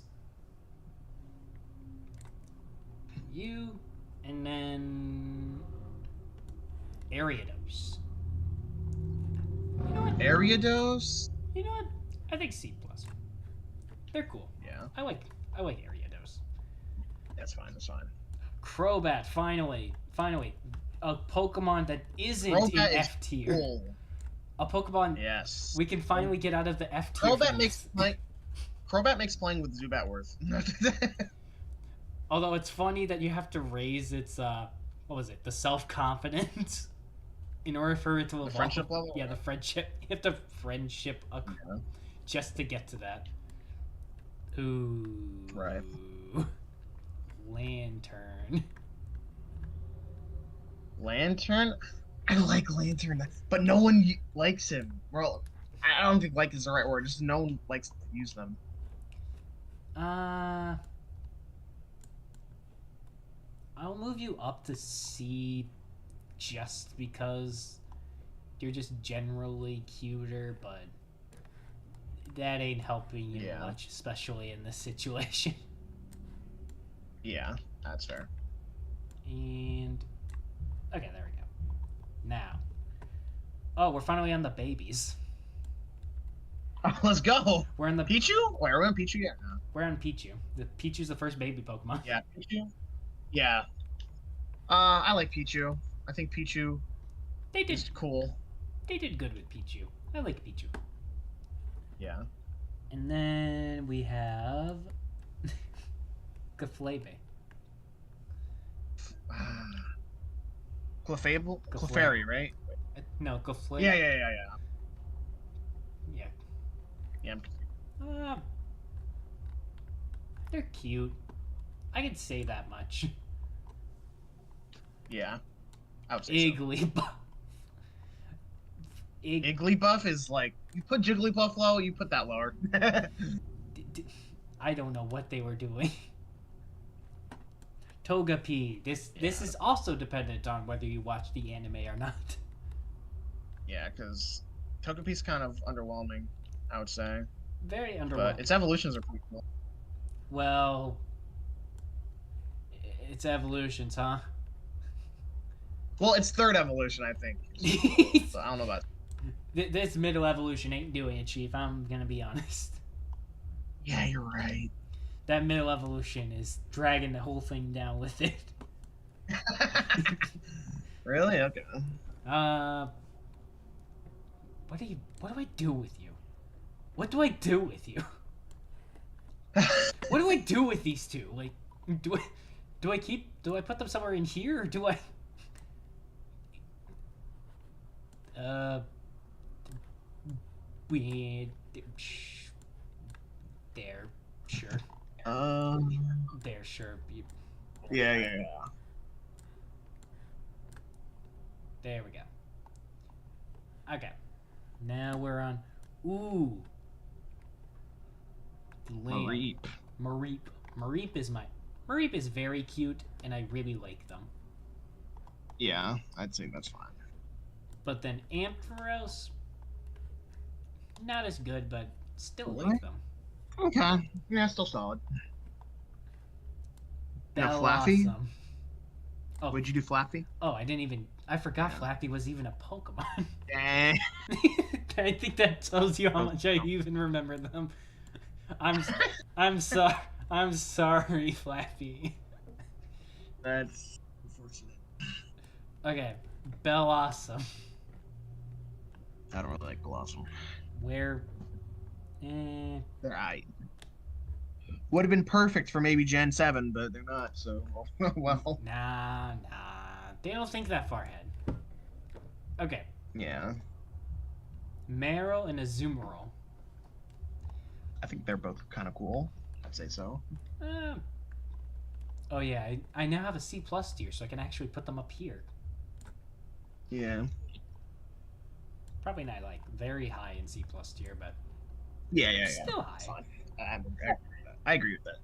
You, and then Ariados. You know what? Ariados? You know what? I think C+. They're cool. Yeah. I like Ariados. That's fine. Crobat, finally, a Pokemon that isn't in F tier. Cool. A Pokemon. Yes. We can finally get out of the F tier. Crobat makes playing with Zubat worth. Although it's funny that you have to raise its what was it? The self-confidence in order for it to evolve. The friendship level? Yeah, the friendship. You have to friendship Yeah. just to get to that. Ooh. Right. Lantern. Lantern? I like Lantern, but no one likes him. Well, I don't think like is the right word. Just no one likes to use them. I'll move you up to C just because you're just generally cuter, but that ain't helping you much, especially in this situation. Yeah, that's fair. And okay, there we go. Now, oh, we're finally on the babies. Let's go. We're on the Pichu? Wait, are we on Pichu yet? No. We're on Pichu. Pichu's the first baby Pokemon. Yeah, Pichu. Yeah. I like Pichu. I think Pichu is cool. They did good with Pichu. I like Pichu. Yeah. And then we have Clefable. Clefable? Clefairy, right? No, Clefable. Yeah. Yeah. Yeah. They're cute. I could say that much. Yeah. I would say Igglybuff. Igglybuff is like, you put Jigglypuff low, you put that lower. I don't know what they were doing. Togepi. This is also dependent on whether you watch the anime or not. Yeah, because Togepi's kind of underwhelming, I would say. Very underwhelming. But its evolutions are pretty cool. Well, it's evolutions, huh? Well, it's third evolution, I think. So I don't know about this middle evolution ain't doing it, Chief. I'm gonna be honest. Yeah, you're right. That middle evolution is dragging the whole thing down with it. Really? Okay. What do I do with you? What do I do with you? What do I do with these two? Like, do I put them somewhere in here, or do I? There, sure. There, sure. Yeah. There we go. Okay. Now we're on. Ooh. Mareep. Mareep is very cute, and I really like them. Yeah, I'd say that's fine. But then Ampharos, not as good, but still like them. Okay. Yeah, still solid. Now Flaffy? Flaffy? Oh. Would you do Flaffy? Oh, I forgot Flaffy was even a Pokemon. Dang. I think that tells you how much I even remember them. I'm sorry, Flaffy. That's unfortunate. Okay, Bellossom. I don't really like Blossom. Where? They're aight. Would have been perfect for maybe Gen 7, but they're not, so well. Nah. They don't think that far ahead. Okay. Yeah. Marill and Azumarill. I think they're both kind of cool. I'd say so. Oh yeah, I now have a C+ tier, so I can actually put them up here. Yeah. Probably not like very high in C+ tier, but yeah. Still high. Fine. I agree with that.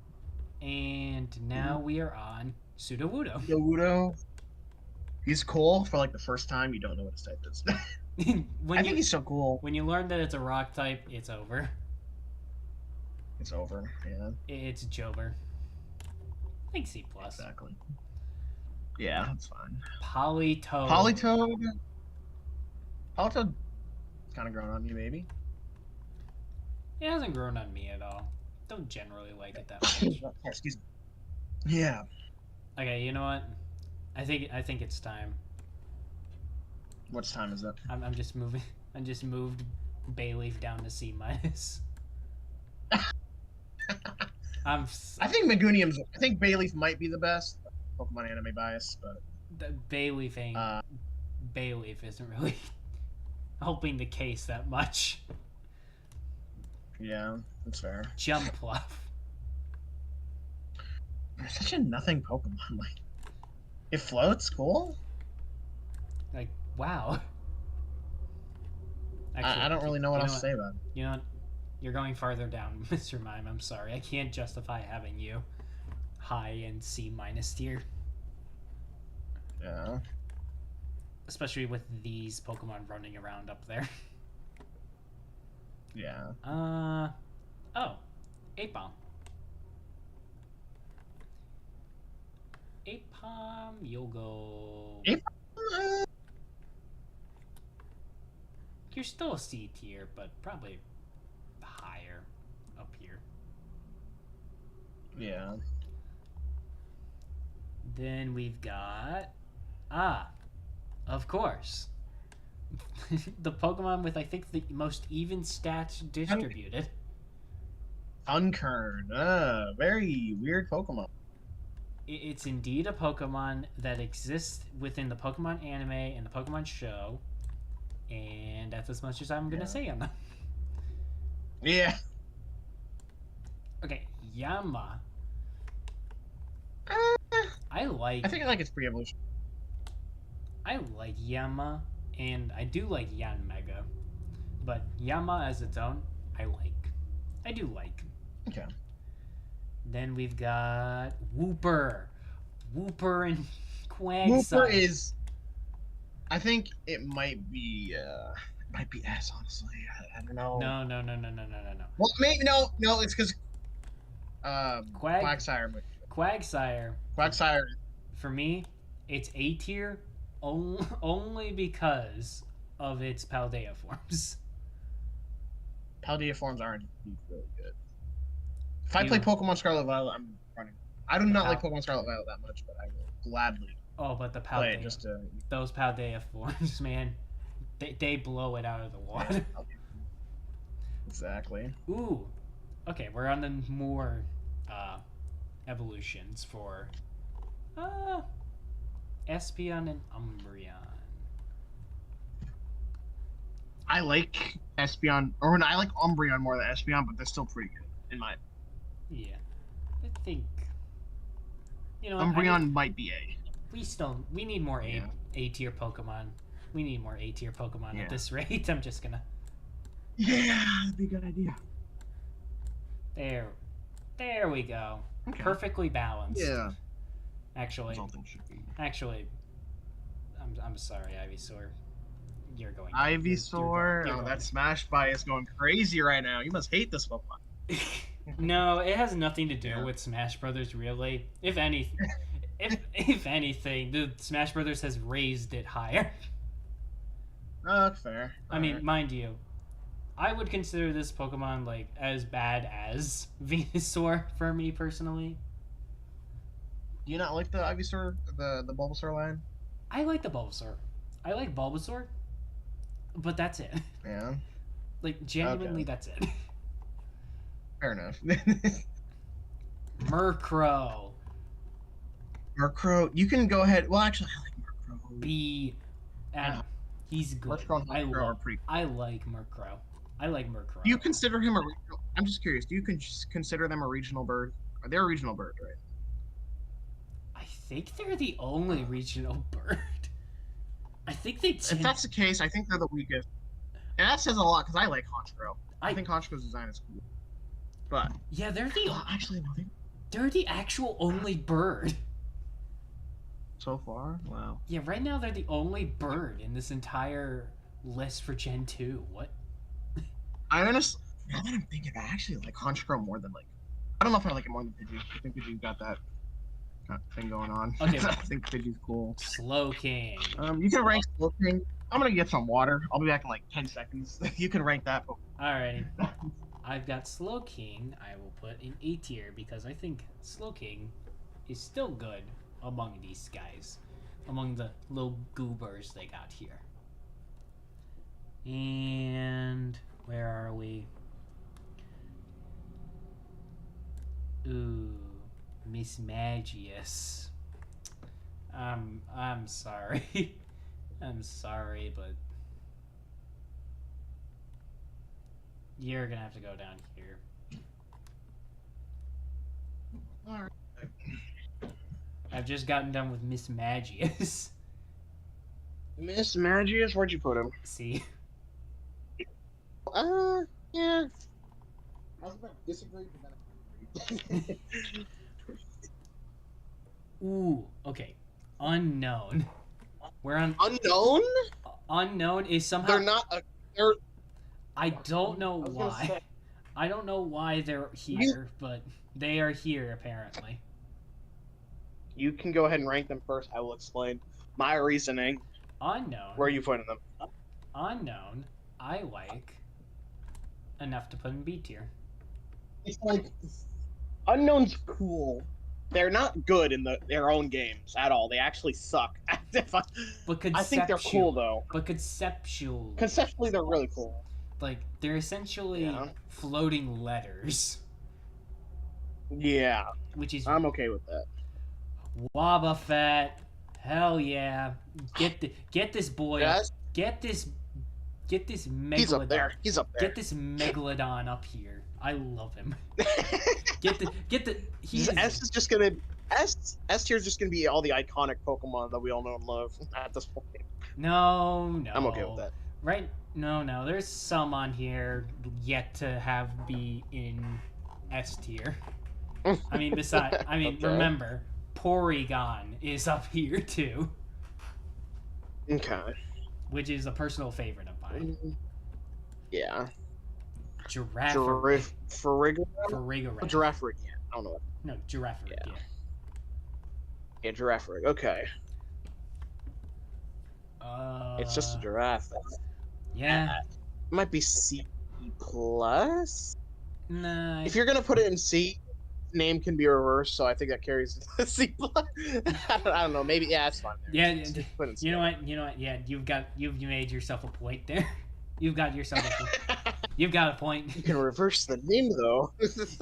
And now we are on Sudowoodo. Sudowoodo. He's cool for like the first time you don't know what his type is. I think he's so cool. When you learn that it's a rock type, it's over. It's over, yeah. It's Jover. I think C+. Exactly. Yeah, that's fine. Politoed. Politoed kind of grown on you, maybe. It hasn't grown on me at all. Don't generally like it that much. Excuse me. Yeah. Okay, you know what? I think it's time. What time is it? I'm just moving. and just moved Bayleaf down to C minus. I think Megunium's. I think Bayleaf might be the best. Pokemon anime bias, but Bayleaf ain't. Bayleaf isn't really helping the case that much. yeah, that's fair. Jumpluff. Such a nothing Pokemon. Like, it floats, cool. Like, wow. Actually, I don't really know what else to say about it. You know what? You're going farther down, Mr. Mime. I'm sorry. I can't justify having you high in C minus tier. Yeah. Especially with these Pokemon running around up there. Yeah. Oh. 8-Bomb. 8-Bomb, you'll go... 8-Bomb? You're still a C tier, but probably higher up here. Yeah. Then we've got... of course. The Pokemon with, I think, the most even stats distributed. Unkern. Very weird Pokemon. It's indeed a Pokemon that exists within the Pokemon anime and the Pokemon show. And that's as much as I'm going to say on them. Yeah. Okay, Yama. I think I like its pre-evolution. I like Yama, and I do like Yanmega. But Yama as its own, I do like. Okay. Then we've got Wooper. Wooper and Quagsire. Wooper is... I think it might be S, honestly. I don't know. No. Well, maybe no, it's because Quagsire. Quagsire. For me, it's A tier only because of its Paldea forms. Paldea forms aren't really good. If I play Pokemon Scarlet Violet, I'm running. I do not like Pokemon Scarlet Violet that much, but I will gladly. Oh, but the play Paldea, it just to... those Paldea forms, man, they blow it out of the water. Yeah, exactly. Ooh, okay, we're on the more evolutions for Espeon and Umbreon. I like Espeon, or I like Umbreon more than Espeon, but they're still pretty good in my. Yeah, I think. You know, Umbreon might be A. We need more A tier Pokemon. We need more A tier Pokemon at this rate. I'm just gonna. Yeah, that'd be a good idea. There we go. Okay. Perfectly balanced. Yeah. Actually, should be. I'm sorry, Ivysaur. You're going. Ivysaur. You're going. That Smash bias is going crazy right now. You must hate this Pokemon. No, it has nothing to do with Smash Brothers, really. If anything, if anything, the Smash Brothers has raised it higher. Fair. I mean, mind you, I would consider this Pokemon like as bad as Venusaur for me personally. Do you not like the Ivysaur, the Bulbasaur line? I like the Bulbasaur. I like Bulbasaur, but that's it. Yeah. Like genuinely, that's it. Fair enough. Murkrow. Murkrow, you can go ahead. Well, actually, I like Murkrow. He's good. Murkrow and Murkrow are pretty. I like Murkrow. Do you consider him a regional? I'm just curious. Do you consider them a regional bird? Are they a regional bird, right? I think they're the only regional bird. I think they. If that's the case, I think they're the weakest. And that says a lot because I like Honchkrow. I think Honchkrow's design is cool. But yeah, they're actually no, they're the actual only bird. So far, wow. Yeah, right now they're the only bird in this entire list for Gen 2. What? I honestly, now that I'm thinking, I actually like Honchkrow more than like. I don't know if I like it more than Pidgey. I think Pidgey's got that thing going on. Okay. I think Pidgey's cool. Slowking. You can rank Slowking. I'm gonna get some water. I'll be back in like 10 seconds. You can rank that. Alrighty. I've got Slowking. I will put in A tier because I think Slowking is still good among these guys, among the little goobers they got here. And where are we? Ooh, Miss Magius. I'm sorry. I'm sorry, but you're gonna have to go down here. Alright. I've just gotten done with Miss Magius. Miss Magius, where'd you put him? See? Yeah. I was about to disagree, but then Ooh, okay. Unknown. We're on Unknown? unknown is somehow They're not a. They're. I don't know I was gonna why. say- I don't know why they're here, but they are here apparently. You can go ahead and rank them first. I will explain my reasoning. Unknown. Where are you putting them? Unknown. I like enough to put in B tier. it's like Unknown's cool. They're not good in their own games at all. They actually suck. But I think they're cool though. But conceptual. Conceptually, they're really cool. Like they're essentially Yeah. floating letters, Yeah, which is I'm okay with that. Wobbuffet. Hell yeah! Get this boy. Yes, Get this megalodon. he's up there. He's up there. Get this megalodon up here. I love him. Get the. He's S is just gonna S tier is just gonna be all the iconic Pokemon that we all know and love at this point. no. I'm okay with that. Right? No. There's some on here yet to be in S tier. I mean, Okay. remember, Porygon is up here too, Okay. which is a personal favorite of mine. Yeah. Giraffaric. Farigiraf? Farigiraf. Giraffaric, yeah. I don't know what. No, Giraffaric. Yeah. Yeah. Yeah, Giraffaric. Okay. It's just a giraffe. Yeah. It might be C plus. Nah. If you're gonna put it in C, name can be reversed, so I think that carries C plus. I don't know. Maybe yeah, it's fine. There. Yeah. Just put it in C. You know what? Yeah. You've made yourself a point there. You've got yourself a point. You've got a point. You can reverse the name though.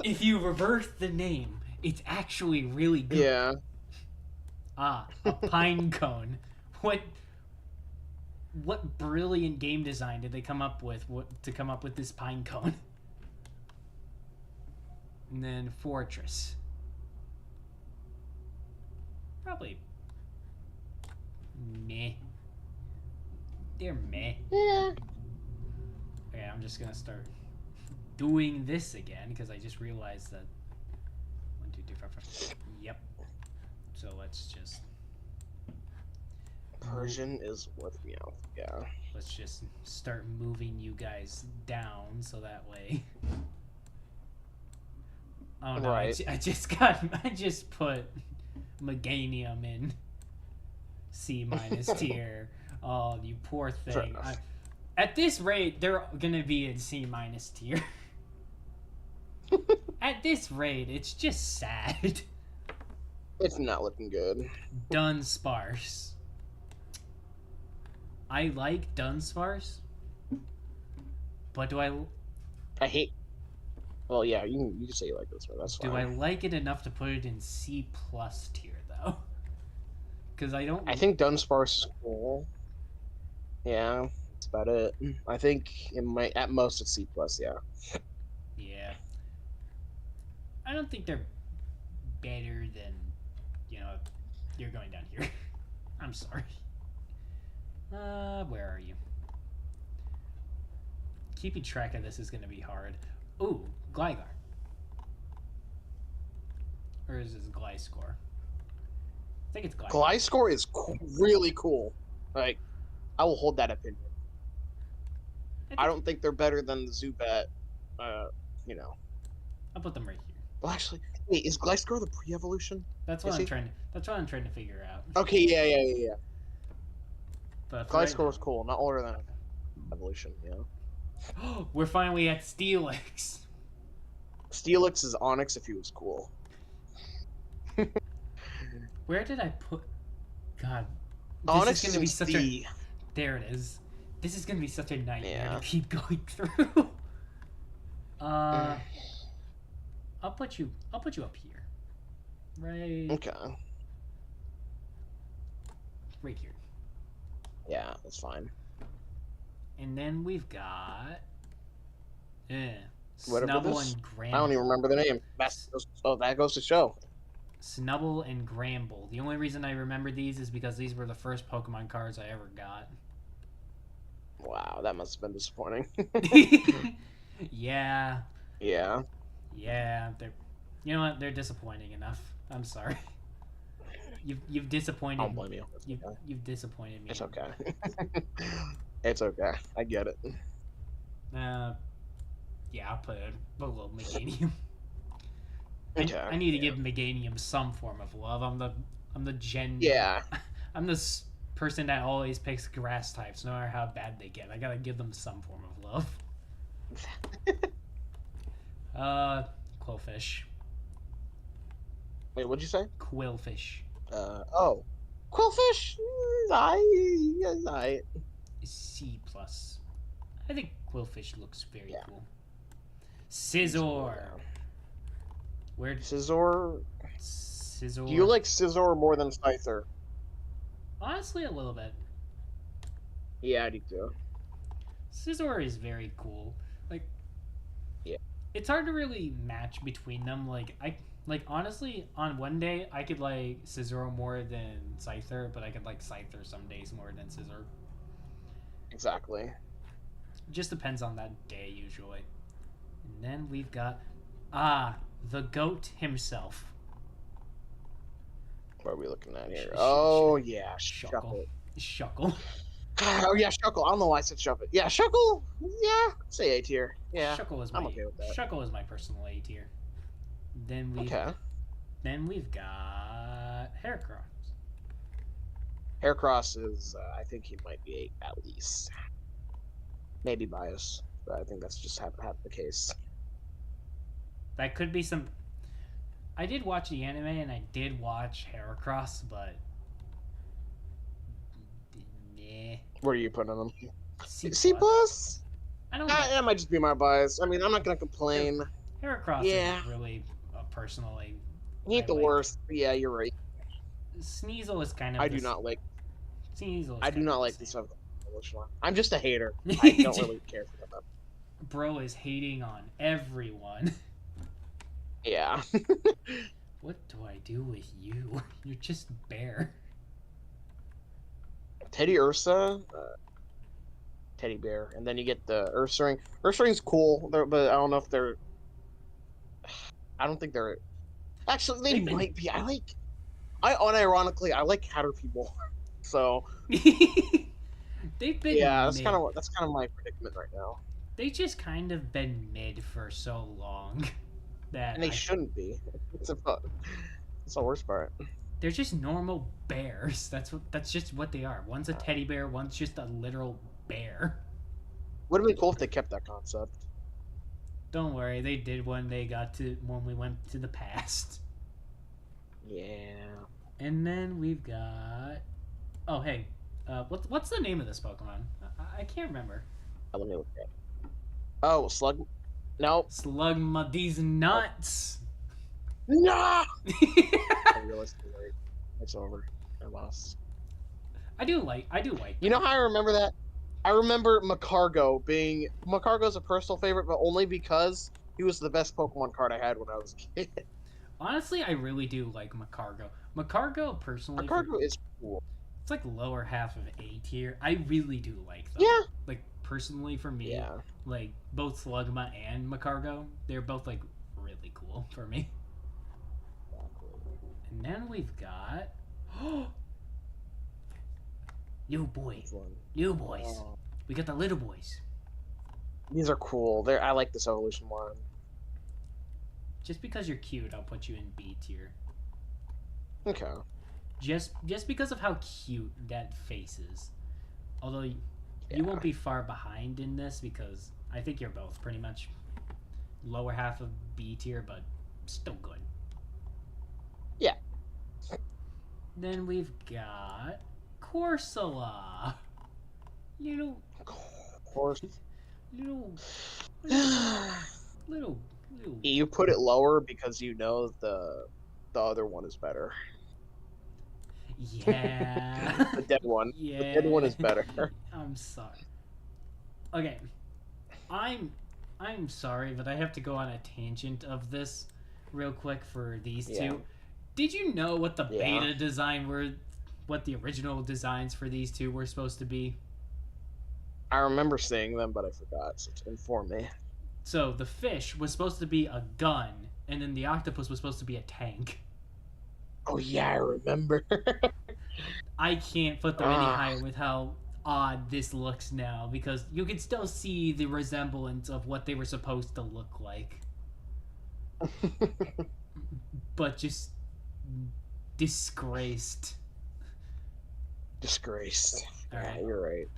If you reverse the name, it's actually really good. Yeah. Ah, a pine cone. What brilliant game design did they come up with to come up with this pine cone? And then fortress. Probably meh. They're meh. Yeah. Okay, I'm just gonna start doing this again because I just realized that 1, 2, 3, 4, 5. Yep. So let's just Persian is with me out. Yeah. let's just start moving you guys down so that way. Oh no! Right. I just put Meganium in C- tier. Oh, you poor Fair thing. enough. At this rate, they're gonna be in C- tier. At this rate, it's just sad. It's not looking good. Dunsparce. I like Dunsparce, but do I I hate. Well, yeah, you can say you like this one. That's fine. do I like it enough to put it in C+ tier though? Because I don't. I think Dunsparce is cool. Yeah, that's about it. I think it might at most it's C plus. Yeah. Yeah. I don't think they're better than, you're going down here. I'm sorry. Where are you? Keeping track of this is going to be hard. Ooh, Gligar. Or is this Gliscor? I think it's Gligar. Gliscor is really cool. Like, I will hold that opinion. I don't think they're better than the Zubat. I'll put them right here. Well, actually, wait, is Gliscor the pre-evolution? That's what Is I'm he? trying. That's what I'm trying to figure out. Okay, yeah. But for right Gliscor was cool, not older than evolution. Yeah. now- We're finally at Steelix. Steelix is Onyx if he was cool. Where did I put? God, this Onyx is gonna be in such C. a. There it is. This is gonna be such a nightmare Yeah. to keep going through. I'll put you up here. Right Okay. right here. Yeah, that's fine. And then we've got Whatever Snubble this. and Gramble. I don't even remember the name. That goes to show. Snubble and Gramble. The only reason I remember these is because these were the first Pokemon cards I ever got. Wow, that must have been disappointing. Yeah. Yeah. Yeah, you know what? They're disappointing enough. I'm sorry. You've disappointed. I don't blame you. You've disappointed me. It's okay. It's okay. I get it. Yeah, I'll put it below Meganium. Okay. I need to give Meganium some form of love. I'm the gen. Yeah. I'm the person that always picks grass types, no matter how bad they get. I gotta give them some form of love. Quillfish. Wait, what'd you say? Quillfish. Oh. Quillfish? I. C plus. I think Quillfish looks very Yeah. cool. Scizor. Where Scizor? Scizor? Do you like Scizor more than Scyther? Honestly, a little bit. Yeah, I do too. Scizor is very cool. Like, Yeah. it's hard to really match between them. Like honestly, on one day I could like Scizor more than Scyther, but I could like Scyther some days more than Scizor. Exactly. Just depends on that day usually. And then we've got the goat himself. What are we looking at here? Sh- sh- Oh, yeah. Shuckle. Shuckle. Shuckle. Oh, yeah, Shuckle. I don't know why I said Shuckle. Yeah, Shuckle. Yeah. Say A tier. Yeah. Shuckle is my I'm okay with that. Shuckle is my personal A tier. Then we've got Heracross. Heracross is, I think he might be 8 at least. Maybe bias, but I think that's just half the case. That could be some. I did watch the anime and I did watch Heracross, but meh. Where are you putting him? C+. C plus? I don't. That might just be my bias. I mean, I'm not gonna complain. Heracross Yeah. is really personally. He ain't the like. worst. But yeah, you're right. Sneasel is kind of. I do not like. Sneasel. I do not like this evolution one. I'm just a hater. I don't really care for them. Bro is hating on everyone. Yeah. What do I do with you? You're just bear. Teddy Ursa, teddy bear, and then you get the Ursaring. Ursaring's cool, but I don't know if they're. I don't think they're. Actually, they might be. I unironically like Caterpie more. So. They've been. Yeah, mid. that's kind of my predicament right now. They just kind of been mid for so long that And they shouldn't be. That's the worst part. they're just normal bears. That's just what they are. One's a teddy bear, one's just a literal bear. Would have been cool if they kept that concept. Don't worry, they did when we went to the past. Yeah. And then we've got. Oh hey, what's the name of this Pokemon? I can't remember. Let me look at it. Oh, Slug. No. Slugma, these nuts. No. I realized it's over. I lost. I do like. You know how I remember that? I remember Macargo being. Macargo's a personal favorite, but only because he was the best Pokemon card I had when I was a kid. Honestly, I really do like Macargo. Macargo, personally, Macargo is cool. it's like lower half of A tier. I really do like them. Yeah. Like personally, for me, Yeah. like both Slugma and Macargo, they're both like really cool for me. And then we've got new boys. New boys. Oh. We got the little boys. These are cool. I like this evolution one. Just because you're cute, I'll put you in B tier. Okay. Just because of how cute that face is. Although you Yeah. won't be far behind in this because I think you're both pretty much lower half of B tier, but still good. Yeah. Then we've got Corsola. Force. Little, little. You put it lower because you know the other one is better. Yeah. The dead one. Yeah. The dead one is better. I'm sorry. Okay. I'm sorry, but I have to go on a tangent of this real quick for these Yeah. two. Did you know what the Yeah. beta design were? What the original designs for these two were supposed to be? I remember seeing them, but I forgot. So inform me. So the fish was supposed to be a gun, and then the octopus was supposed to be a tank. Oh yeah, I remember. I can't put them any higher with how odd this looks now, because you can still see the resemblance of what they were supposed to look like, but just disgraced. Disgraced. All Yeah, right. you're right.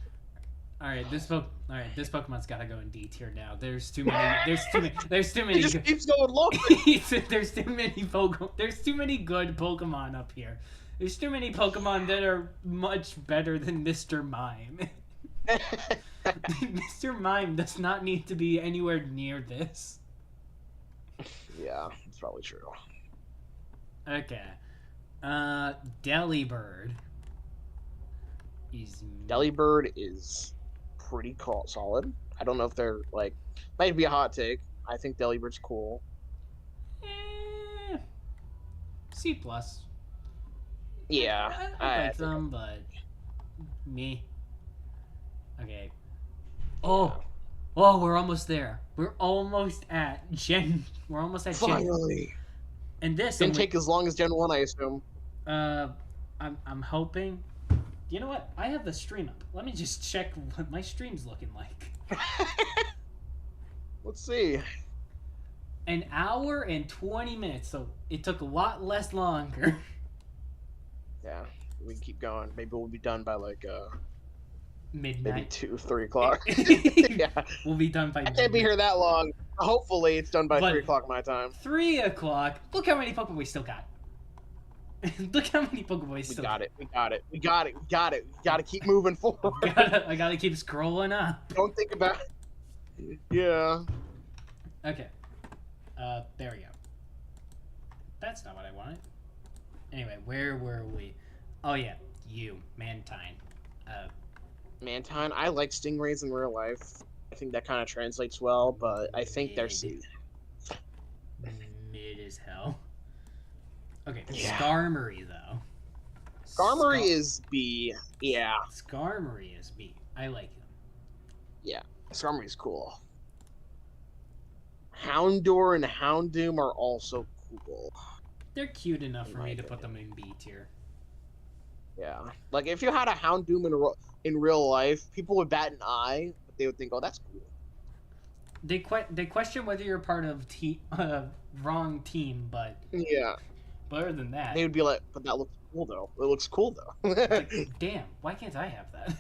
All right, this Pokemon's gotta go in D tier now. There's too many. There's too many. It just keeps going lower. There's too many Pokemon. There's too many good Pokemon up here. There's too many Pokemon that are much better than Mr. Mime. Mr. Mime does not need to be anywhere near this. Yeah, it's probably true. Okay. Delibird. Delibird is pretty solid. I don't know if they're like, might be a hot take. I think Delibird's cool. C plus. Yeah, I like them, but me. Okay. Oh, we're almost there. We're almost at Gen. We're almost at Gen. Finally. And this Didn't take as long as Gen 1, I assume. I'm hoping. You know what? I have the stream up. Let me just check what my stream's looking like. Let's see. An hour and 20 minutes, so it took a lot less longer. Yeah, we can keep going. Maybe we'll be done by like maybe Midnight. 2, 3 o'clock. Yeah, We'll be done by I can't be here that long. Hopefully, it's done by But- 3 o'clock my time. 3 o'clock. Look how many Pokemon we still got. Look how many Pokemon we We still got it. We got it. We got it. We got it. We got to keep moving forward. I gotta keep scrolling up. Don't think about it. Yeah. Okay. There we go. That's not what I wanted. Anyway, where were we? Oh yeah, you, Mantine. Mantine, I like stingrays in real life. I think that kind of translates well, but I think they're Mid as hell. Okay, Yeah. Skarmory though. Skarmory is B. Yeah, Skarmory is B. I like them. Skarmory's cool. Houndour and Houndoom are also cool. They're cute enough for In my me to put them in B tier. Yeah, like if you had a Houndoom in real life, people would bat an eye, but they would think, "Oh, that's cool." They question whether you're part of wrong team, but Yeah, other than that, they would be like, "But that looks cool, though. It looks cool, though." like, damn, why can't I have that?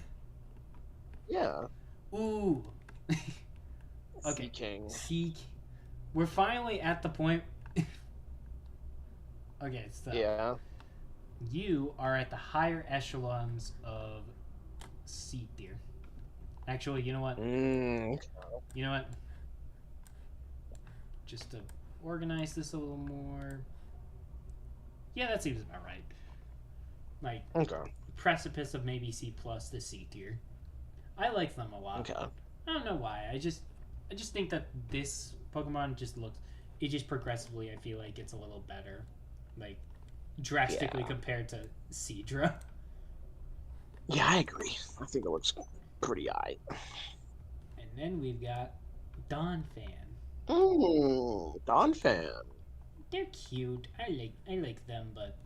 Yeah. Ooh. Okay. Sea King. We're finally at the point. Okay, so Yeah. you are at the higher echelons of C tier. Actually, you know what? Mm. You know what? Just to organize this a little more. Yeah, that seems about right. Like Okay. precipice of maybe C plus to C tier. I like them a lot. Okay. I don't know why. I just think that this Pokemon just looks. It just progressively, I feel like it's a little better, like drastically Yeah. compared to Seadra. Yeah, I agree. I think it looks pretty aight. And then we've got Donphan. Donphan. They're cute. I like them, but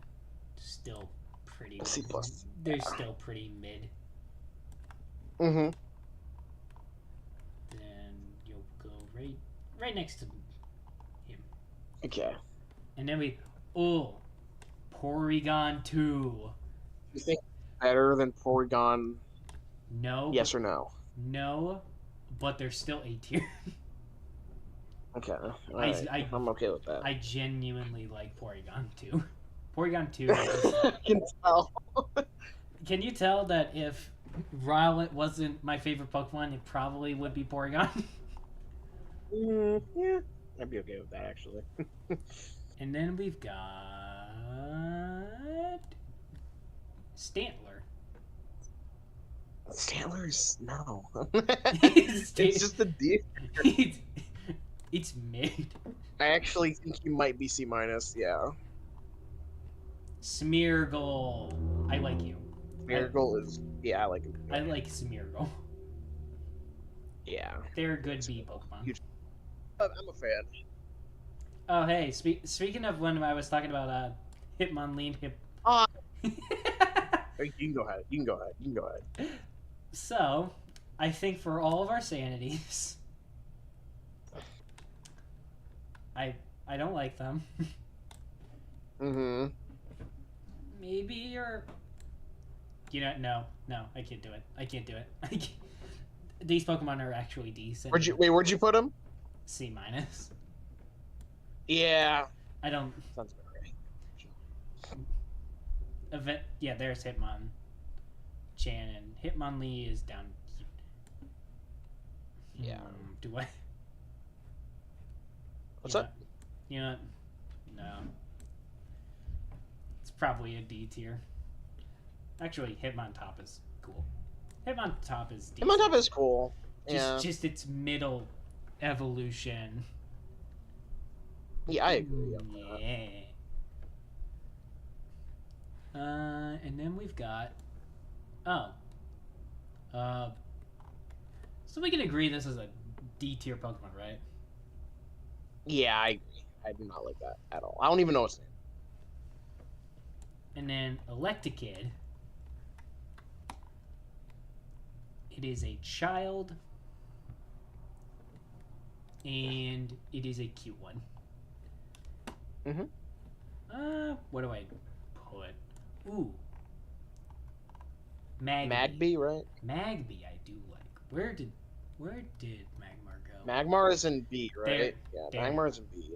still pretty. C plus. They're still pretty mid. Mm-hmm. Then you'll go right next to him. Okay. And then Porygon 2. You think better than Porygon? No. Yes or no? No, but they're still A tier. Okay. Alright. I'm okay with that. I genuinely like Porygon 2. Porygon 2 I can tell. Can you tell that if while it wasn't my favorite Pokemon, it probably would be Porygon. Yeah, I'd be okay with that actually. And then we've got Stantler. Stantler's no. it's, It's just a D. it's mid. I actually think he might be C minus. Yeah, Smeargle. I like you. Miracle is. Yeah, I like him. I like Smeargle. Yeah, They're a good bee Pokemon. Huge. I'm a fan. Oh, hey, speaking of when I was talking about Hitmonlee Hip. Ah. You can go ahead. You can go ahead. You can go ahead. So, I think for all of our sanities, I don't like them. Mm-hmm. Maybe you're. No, I can't do it. I can't do it. These Pokemon are actually decent. Where'd you put him? C minus. Yeah. I don't. Sounds about right. Yeah, there's Hitmonchan, and Hitmonlee is down. Yeah. Do I? What's You up? know- You know what? No. It's probably a D tier. Actually, Hitmontop is cool. Hitmontop is decent. Hitmontop is cool. Just its middle evolution. Yeah, I agree. on that. Yeah. And then we've got. So we can agree this is a D tier Pokemon, right? Yeah, I agree. I do not like that at all. I don't even know its name. And then Electakid. It is a child. And it is a cute one. What do I put? Ooh. Magby. Magby, right? Magby I do like. Where did Magmar go? Magmar is in B, right? There. Magmar is in B.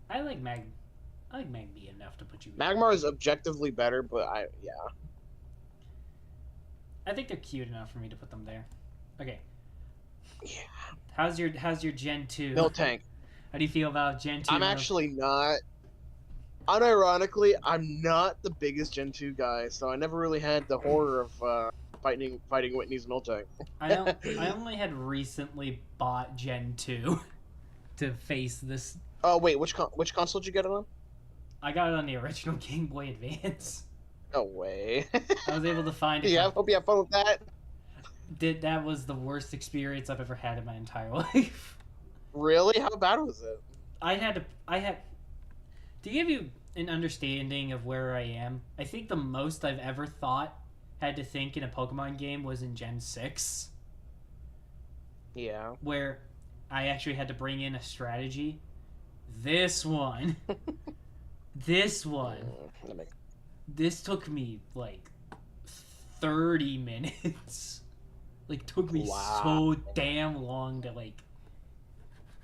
I like Magby enough to put you. Magmar is objectively better, but I think they're cute enough for me to put them there. Okay. Yeah. How's your Gen 2? Miltank. How do you feel about Gen 2? I'm actually not. Unironically, I'm not the biggest Gen 2 guy, so I never really had the horror of fighting Whitney's Miltank. I only had recently bought Gen 2 to face this. Oh wait, which console did you get it on? I got it on the original Game Boy Advance. No way. I was able to find it. Yeah, I hope you have fun with that. That was the worst experience I've ever had in my entire life. Really? How bad was it? I had to give you an understanding of where I am. I think the most I've ever had to think in a Pokemon game was in Gen 6, Yeah. where I actually had to bring in a strategy. This one, this took me like 30 minutes. Like, took me so damn long to like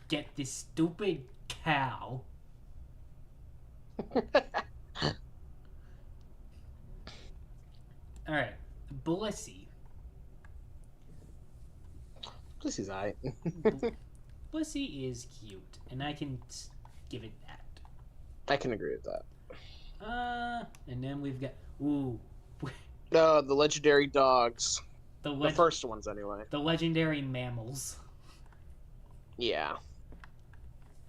get this stupid cow. Alright, Blissey. Blissey's alright. Blissey is cute, and I can give it that. I can agree with that. And then we've got the legendary dogs. The first ones, anyway. The legendary mammals. Yeah.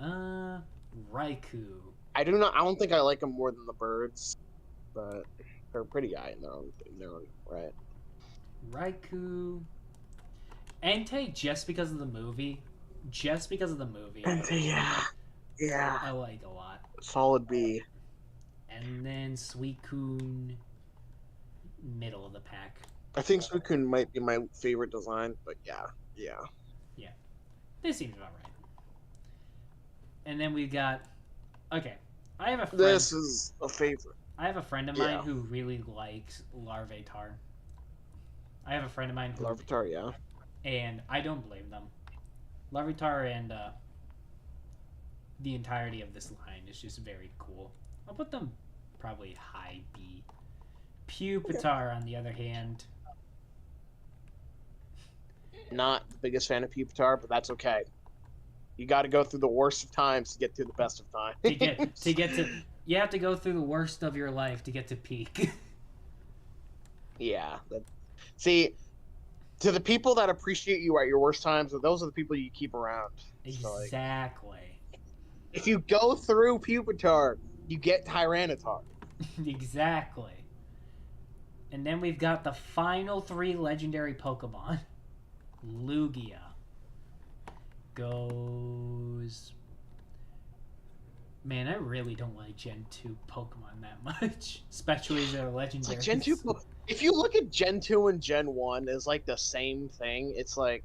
Raikou. I don't think I like them more than the birds, but they're pretty high in their own right. Raikou. Entei, just because of the movie. Entei, yeah. I like a lot. Solid B. And then Suicune, middle of the pack. I think Suicune might be my favorite design, but yeah. This seems about right. And then we got. Okay, I have a friend. This is a favorite. I have a friend of mine who really likes Larvitar. I have a friend of mine who. Larvitar, yeah. And I don't blame them. Larvitar and the entirety of this line is just very cool. I'll put them probably high B. Pupitar, on the other hand, not the biggest fan of Pupitar, but that's okay. You got to go through the worst of times to get to the best of times. You have to go through the worst of your life to get to peak. Yeah. See, to the people that appreciate you at your worst times, those are the people you keep around. So, like, Exactly. if you go through Pupitar, you get Tyranitar. Exactly. And then we've got the final 3 legendary Pokemon. Lugia goes. Man, I really don't like Gen 2 Pokemon that much, especially their legendaries. It's like Gen 2. If you look at Gen 2 and Gen 1 as like the same thing, it's like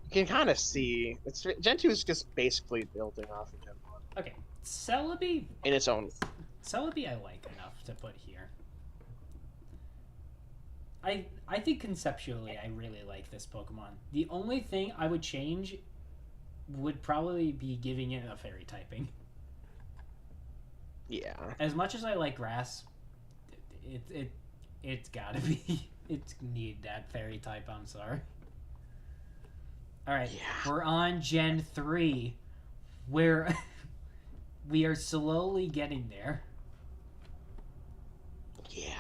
you can kind of see it's Gen 2 is just basically building off of Gen 1 Okay, Celebi. in its own. Celebi, I like enough to put here. I think conceptually, I really like this Pokemon. The only thing I would change would probably be giving it a fairy typing. Yeah. As much as I like grass, it's gotta be. It's need that fairy type. I'm sorry. All right, Yeah. we're on Gen 3, where we are slowly getting there. Yeah.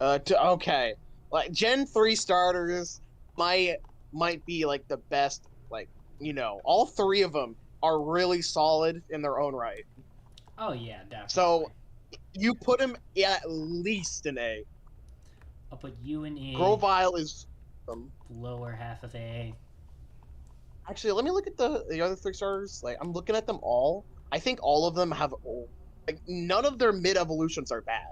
Okay, like Gen 3 starters might be like the best. Like, all 3 of them are really solid in their own right. Oh yeah, definitely. So you put them at least an A. I'll put you in A. Grovyle is Lower half of A. actually. Let me look at the other 3 starters. Like, I'm looking at them all. I think all of them have like none of their mid evolutions are bad.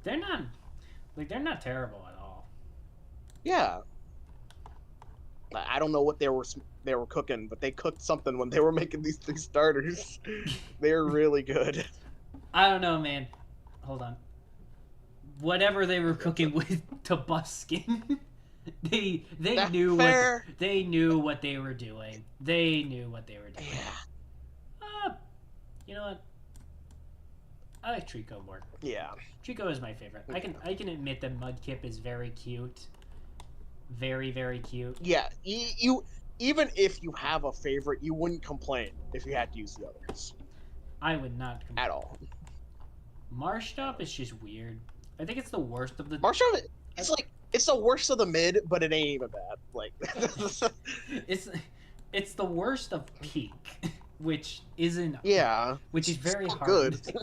They're not terrible at all. Yeah. I don't know what they were cooking, but they cooked something when they were making these 3 starters. They're really good. I don't know, man. Hold on. Whatever they were cooking with Tobuskin, they That's knew fair. they knew what they were doing. They knew what they were doing. Yeah. You know what? I like Trico more. Yeah. Trico is my favorite. I can admit that Mudkip is very cute. Very, very cute. Yeah. You even if you have a favorite, you wouldn't complain if you had to use the others. I would not complain. At all. Marshtomp is just weird. I think it's the worst of the. Marshall, it's the worst of the mid, but it ain't even bad. Like, it's the worst of peak, which isn't. yeah. Which is very Still hard. good.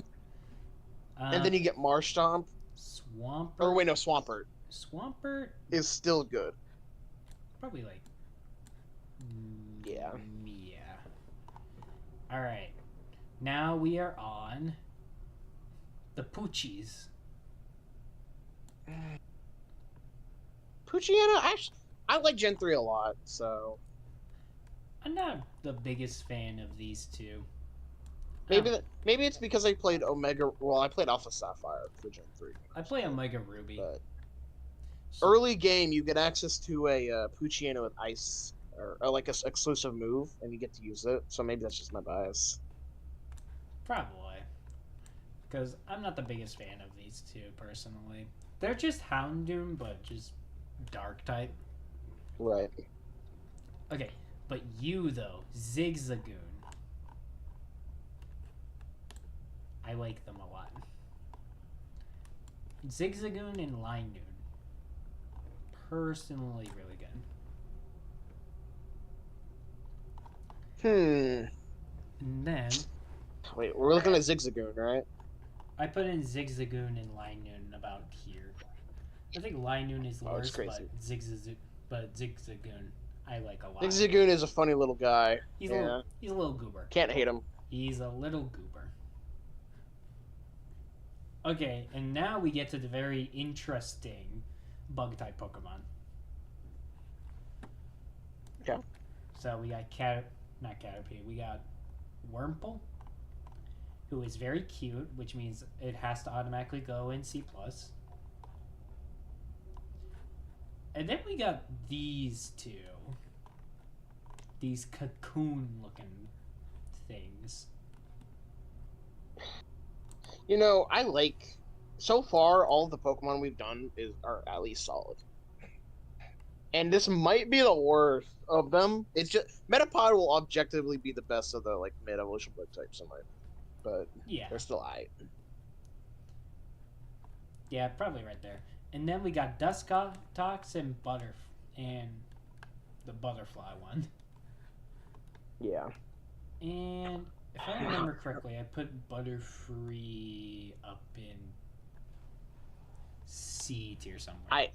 And then you get Marshtomp. Swampert. Or wait, no, Swampert. Swampert Is still good. probably like. Yeah. Yeah. All right. Now we are on the Poochies. Poochyena, actually, I like Gen 3 a lot, so I'm not the biggest fan of these two. maybe it's because I played Omega. Well, I played Alpha Sapphire for Gen 3. I play Omega Ruby. But So- early game, you get access to a Poochyena with Ice, or like a exclusive move, and you get to use it. So maybe that's just my bias. Probably. Because I'm not the biggest fan of these two, personally. They're just Houndoom, but just Dark type. Right. Okay, but you, though, Zigzagoon. I like them a lot. Zigzagoon and Linoon. Personally, really good. And then Wait, we're looking at Zigzagoon, right? I put in Zigzagoon and Linoon about here. I think Linoon is the Oh, it's worst, crazy. but Zigzagoon I like a lot. Zigzagoon is a funny little guy. He's a little goober. Can't hate him. He's a little goober. Okay, and now we get to the very interesting bug type Pokemon. Okay. So we got not Caterpie, we got Wurmple, who is very cute, which means it has to automatically go in C+. And then we got these two. These cocoon-looking things. I like. So far, all the Pokemon we've done are at least solid. and this might be the worst of them. It's just Metapod will objectively be the best of the like mid evolution bug types in my but Yeah. they're still aight. Yeah, probably right there. And then we got Dustox and and the butterfly one. Yeah. And if I remember correctly, I put Butterfree up in C tier somewhere.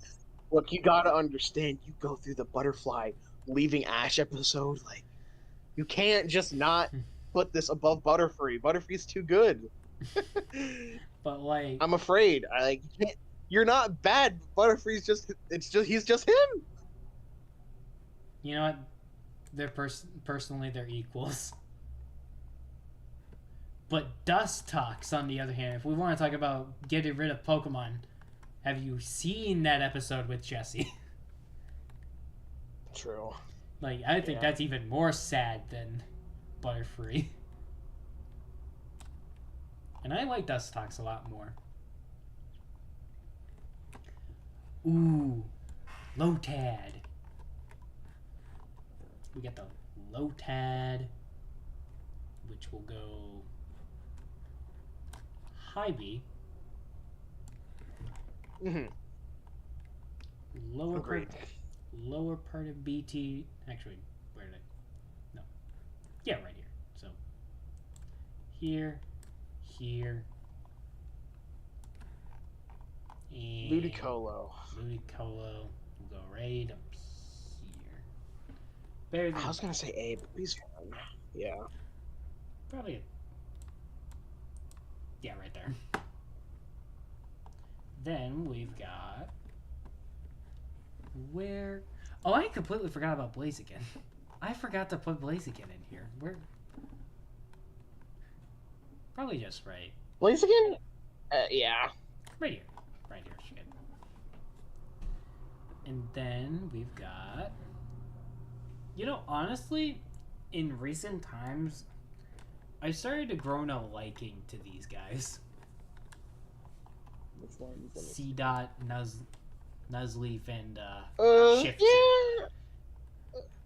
Look, you gotta understand. You go through the butterfly leaving Ash episode, like you can't just not put this above Butterfree. Butterfree's too good. But like, I'm afraid. You're not bad. Butterfree's he's just him. you know what? They're personally they're equals. But Dustox, on the other hand, if we want to talk about getting rid of Pokemon, have you seen that episode with Jessie? True. Like, I think that's even more sad than Butterfree. And I like Dustox a lot more. Ooh, Lotad. We got the Lotad, which will go high B. Mm-hmm. Lower part of BT. Actually, where did I? No. Yeah, right here. So here, and Ludicolo will go right up here. Better than I was gonna say A, but he's fine. Yeah. probably. Yeah, right there. Then we've got where. Oh, I completely forgot about Blaziken. I forgot to put Blaziken in here. Where? Probably just right. Blaziken? Yeah. Right here. Right here. Shit. And then we've got. You know, honestly, in recent times, I started to grow a liking to these guys. Which one? C. Dot, Nuzleaf, and Shift. Yeah.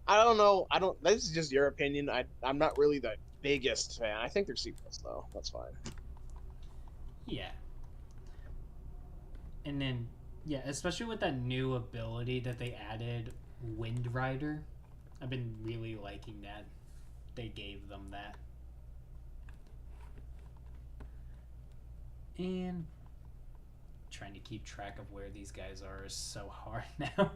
I don't know. This is just your opinion. I'm not really the biggest fan. I think they're C+ though. That's fine. Yeah. And then, yeah, especially with that new ability that they added, Wind Rider. I've been really liking that. They gave them that. And trying to keep track of where these guys are is so hard now.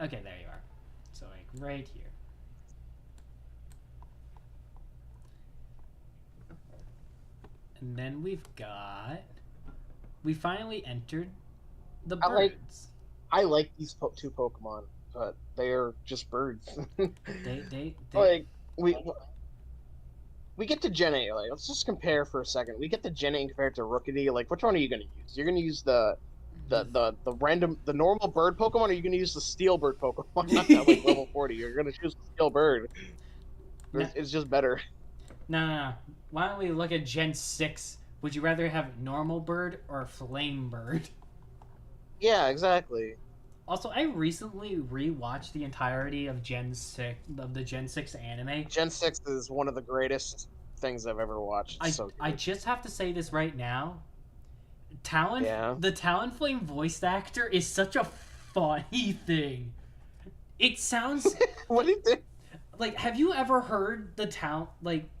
Okay, there you are. So, like, right here. And then we've got... We finally entered the birds. I like these two Pokemon, but they're just birds. They like we get to Gen 8. Like, let's just compare for a second. We get to Gen 8 and compare it to Rookidee. Like, which one are you gonna use? You're gonna use the normal bird Pokemon, or are you gonna use the steel bird Pokemon? Not that like level 40. You're gonna choose the steel bird. It's just better. No. Why don't we look at Gen 6? Would you rather have normal bird or flame bird? Yeah, exactly. Also, I recently rewatched the entirety of the Gen 6 anime. Gen 6 is one of the greatest things I've ever watched. I just have to say this right now. The Talonflame voice actor is such a funny thing. It sounds... What do you think? Like, have you ever heard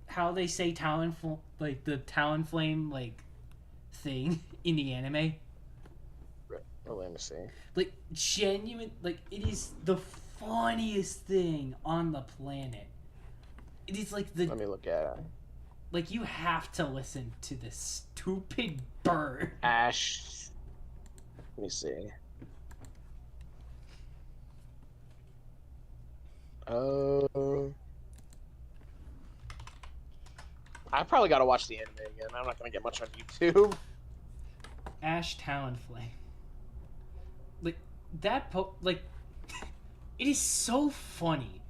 how they say the Talonflame, like, thing in the anime? Oh, let me see. Like, genuine, like, it is the funniest thing on the planet. It is like Let me look at it. Like, you have to listen to this stupid bird. Ash. Let me see. I probably gotta watch the anime again. I'm not gonna get much on YouTube. Ash Talonflame. Like, it is so funny.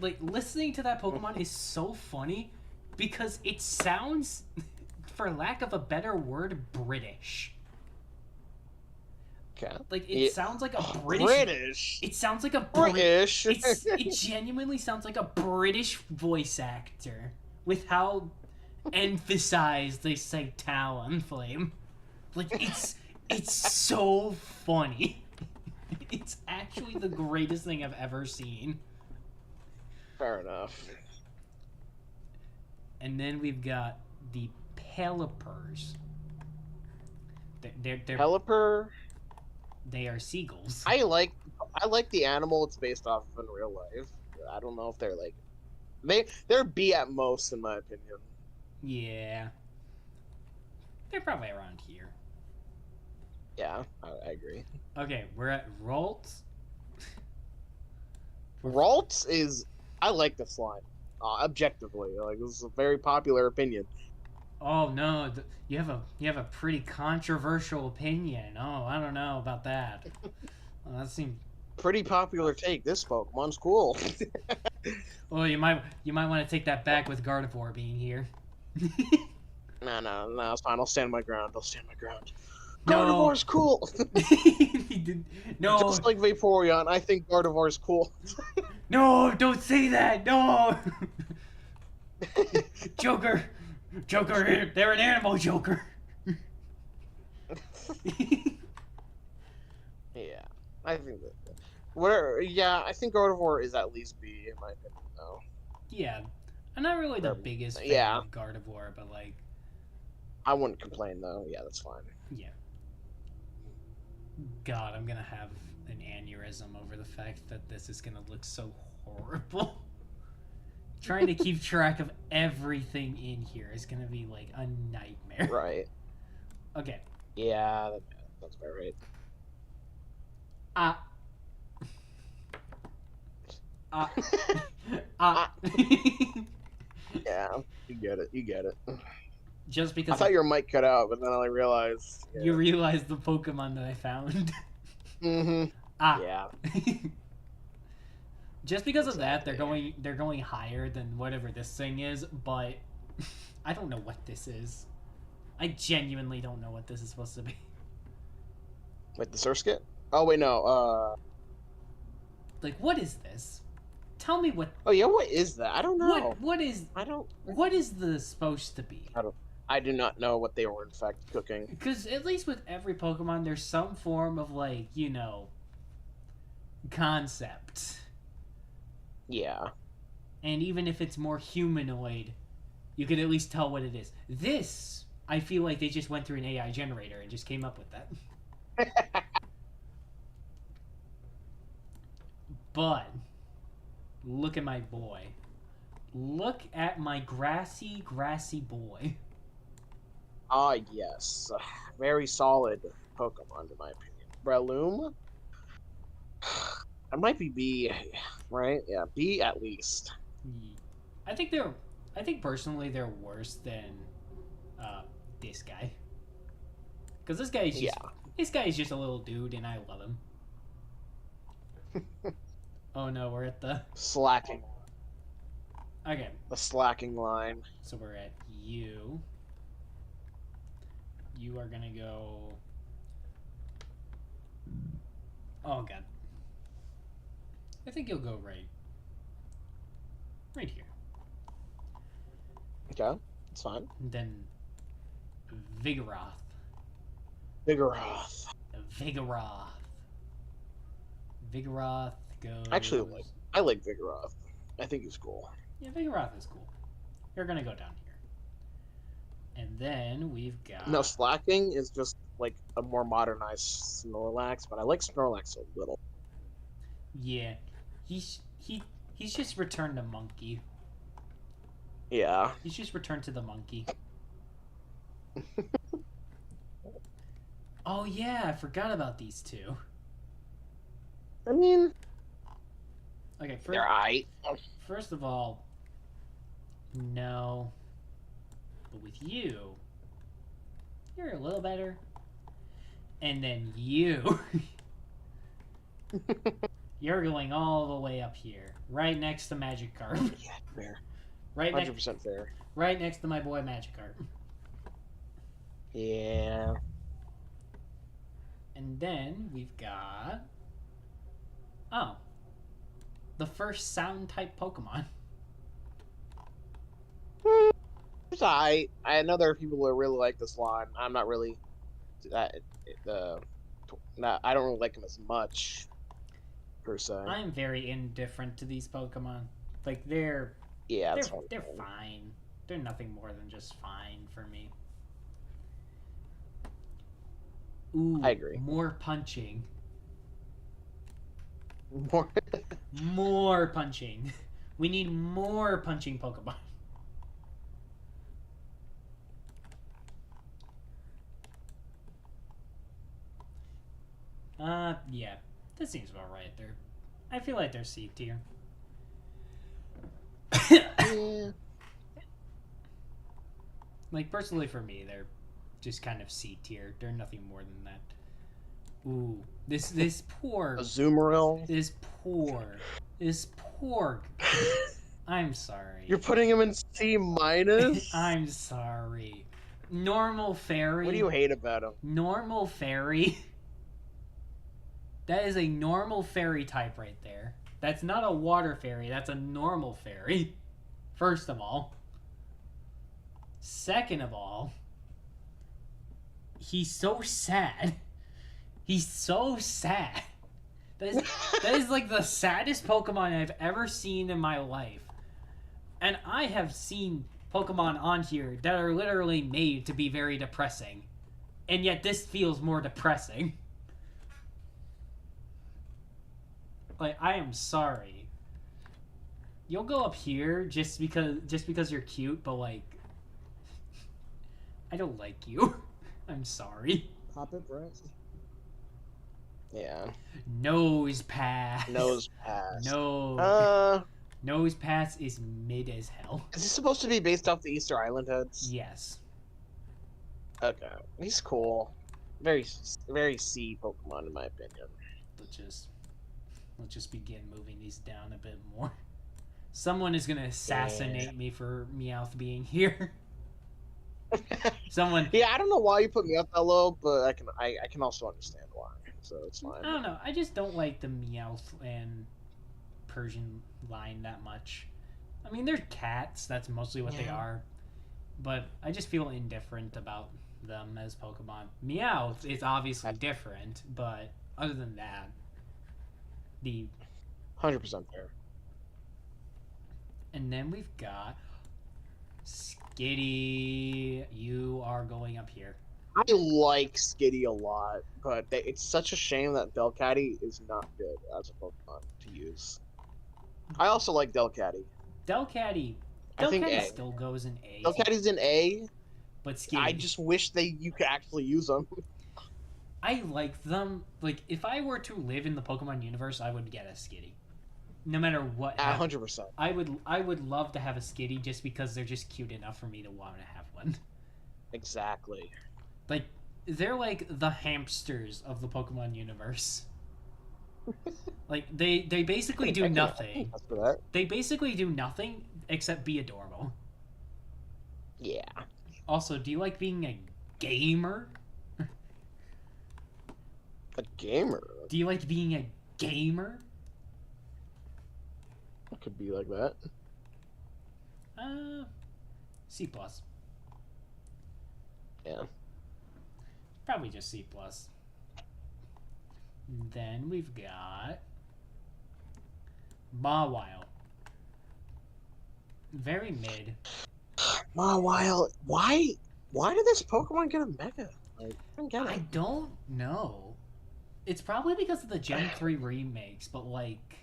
Like, listening to that Pokemon is so funny because it sounds, for lack of a better word, British. Okay. Like Yeah. it sounds like a Oh, British. British. It sounds like a British. it genuinely sounds like a British voice actor with how emphasized they say Talonflame. Like it's so funny. It's actually the greatest thing I've ever seen. Fair enough. And then we've got the Pelipers. They're Pelipper. they are seagulls. I like the animal it's based off of in real life. I don't know if they're like they're B at most in my opinion. Yeah. They're probably around here. Yeah, I agree. Okay, we're at Ralts. Ralts is I like this line. Objectively, like this is a very popular opinion. Oh no, you have a pretty controversial opinion. Oh, I don't know about that. Well, that seems. Pretty popular take. This Pokemon's cool. Well, you might want to take that back with Gardevoir being here. No, it's fine. I'll stand my ground. No. Gardevoir's cool. He did, no, Just like Vaporeon, I think Gardevoir's cool. no, don't say that. No, Joker, they're an animal, Joker. Yeah, I think that. Yeah, I think Gardevoir is at least B in my opinion, though. Yeah, I'm not really the biggest fan Yeah. of Gardevoir, but like, I wouldn't complain though. Yeah, that's fine. yeah. God, I'm gonna have an aneurysm over the fact that this is gonna look so horrible. Trying to keep track of everything in here is gonna be like a nightmare. Right. Okay. Yeah, that's about right. Ah. Ah. Ah. Yeah, you get it. Just I because thought your mic cut out, but then I realized. Yeah. you realize the Pokemon that I found. Mm-hmm. Ah. Yeah. Just because of that, they're going higher than whatever this thing is, but I don't know what this is. I genuinely don't know what this is supposed to be. Wait, the Surskit? Oh wait, no. Like, what is this? Tell me what. Oh yeah, what is that? I don't know. What is? I don't. What is this supposed to be? I do not know what they were in fact cooking. Because at least with every Pokemon, there's some form of like concept, Yeah. and even if it's more humanoid, you can at least tell what it is. This, I feel like they just went through an AI generator and just came up with that. But look at my boy. Look at my grassy boy. Ah, yes. Very solid Pokemon, in my opinion. Breloom? I might be B, right? Yeah, B at least. I think personally they're worse than this guy. Because this guy is just a little dude, and I love him. Oh no, we're at the Slacking. okay. The slacking line. So we're at you. You are gonna go. Oh god. I think you'll go right here. Okay, it's fine. And then Vigoroth. Vigoroth. Vigoroth goes. Actually, I like Vigoroth. I think he's cool. Yeah, Vigoroth is cool. You're gonna go down here. And then we've got. No, slacking is just like a more modernized Snorlax, but I like Snorlax a little. Yeah, he's just returned to monkey. Yeah. He's just returned to the monkey. Oh yeah, I forgot about these two. I mean, Okay, they're aight. first of all, no. But with you, you're a little better. And then you. You're going all the way up here, right next to Magikarp. Yeah, fair. Right 100% fair. right next to my boy Magikarp. Yeah. And then we've got... Oh. The first sound type Pokemon. I know there are people who really like this line. I'm not really that I don't really like them as much per se. I'm very indifferent to these Pokemon. Like they're Yeah, that's they're fine. fine. They're nothing more than just fine for me. Ooh, I agree. more punching. More. More punching. We need more punching Pokemon. Yeah. That seems about right there. I feel like they're C tier. Yeah. Like, personally for me, they're just kind of C tier. They're nothing more than that. Ooh. This poor... Azumarill. This poor... I'm sorry. You're putting him in C minus. I'm sorry. Normal fairy. What do you hate about him? Normal fairy. That is a normal fairy type right there. That's not a water fairy. That's a normal fairy. First of all. Second of all. He's so sad. He's so sad. That is like the saddest Pokemon I've ever seen in my life. And I have seen Pokemon on here that are literally made to be very depressing. And yet this feels more depressing. Like, I am sorry. You'll go up here just because you're cute, but like I don't like you. I'm sorry. Pop it, Brett. Yeah. Nose pass. Nose pass. No. Nose pass is mid as hell. Is this supposed to be based off the Easter Island heads? Yes. Okay. He's cool. Very, very C Pokemon in my opinion. Let's just begin moving these down a bit more. Someone is gonna assassinate me for Meowth being here. Someone. Yeah, I don't know why you put me up that low, but I can also understand why. So it's fine. I don't know. I just don't like the Meowth and Persian line that much. I mean, they're cats. That's mostly what they are. But I just feel indifferent about them as Pokemon. Meowth is obviously different, but other than that, the 100% fair. And then we've got Skitty. You are going up here. I like Skitty a lot, but it's such a shame that Delcatty is not good as a Pokemon to use. I also like Delcatty. Delcatty I think A. still goes in A. Delcatty's in A. But Skitty. I just wish you could actually use them. I like them. Like, if I were to live in the Pokemon universe, I would get a Skitty. No matter what. 100%. I would love to have a Skitty just because they're just cute enough for me to want to have one. Exactly. Like, they're like the hamsters of the Pokemon universe. Like, they basically do nothing. They basically do nothing except be adorable. Yeah. Also, do you like being a gamer? A gamer? Do you like being a gamer? It could be like that. C plus. Yeah. Probably just C plus. Then we've got Mawile. Very mid. Mawile, why did this Pokemon get a Mega? Like, I don't get it. I don't know. It's probably because of the Gen 3 remakes, but like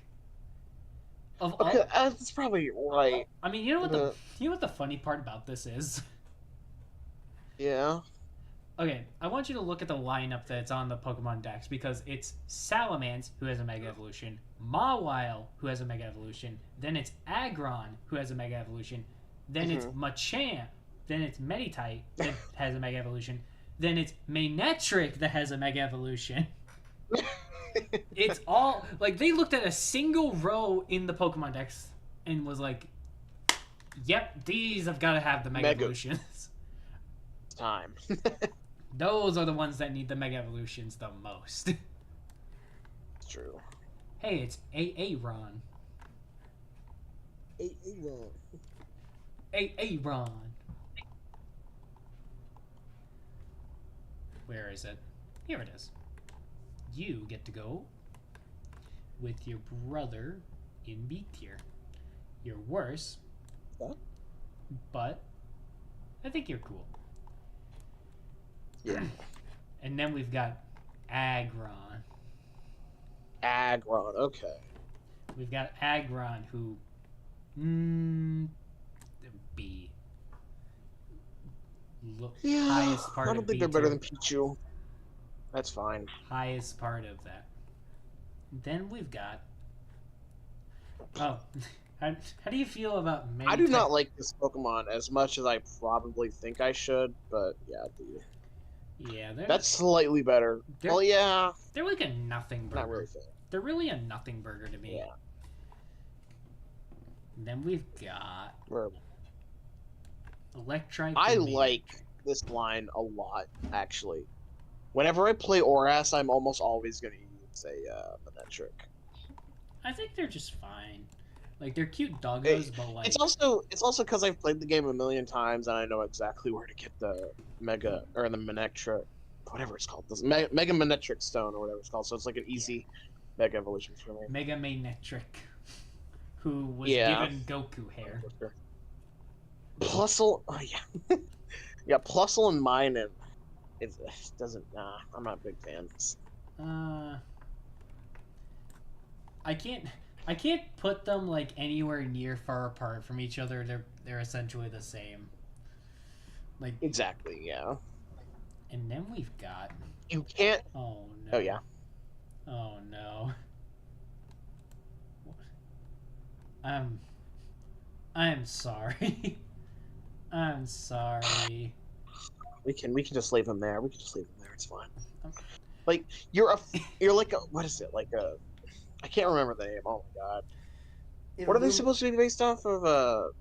Okay, that's probably right. I mean, you know what the funny part about this is? Yeah. Okay, I want you to look at the lineup that's on the Pokemon Dex because it's Salamence, who has a Mega Evolution, Mawile, who has a Mega Evolution, then it's Aggron, who has a Mega Evolution, then it's Machamp, then it's Meditite, that has a Mega Evolution, then it's Manectric, that has a Mega Evolution. It's all, like, they looked at a single row in the Pokemon Dex and was like, yep, these have got to have the Mega Evolutions. Time. Those are the ones that need the Mega Evolutions the most. It's true. Hey, it's Aaron. Aaron. Where is it? Here it is. You get to go with your brother in B tier. You're worse, What? but I think you're cool. Yeah. And then we've got Agron. Agron. Okay. We've got Agron who, B. Yeah. Highest part I of don't think B they're better tier. than Pichu. That's fine. Highest part of that. Then we've got. Oh, how do you feel about I do not like this Pokemon as much as I probably think I should, but yeah, dude. Yeah, That's slightly better. they're- Well, yeah, they're like a nothing burger. not really fair. They're really a nothing burger to me. Yeah. Then we've got Where- Electrike. I and Mii. like this line a lot, actually. Whenever I play Oras, I'm almost always going to use a Manectric. I think they're just fine. Like they're cute doggos, but like It's also because I've played the game a million times and I know exactly where to get the Mega or the Manectric, whatever it's called, this Mega Manectric Stone or whatever it's called. So it's like an easy Mega Evolution for me. Mega Manectric, who was Yeah. given Goku hair. Plusle, oh yeah, yeah, Plusle and Minun. It doesn't. Nah, I'm not big fans. I can't put them like anywhere near far apart from each other. They're essentially the same. Like Exactly. Yeah. and then we've got You can't. oh no. Oh yeah. Oh no. I'm sorry. I'm sorry. We can just leave him there. We can just leave him there. It's fine. Like you're like a, what is it, like a, I can't remember the name. Oh my god. What are they supposed to be based off of?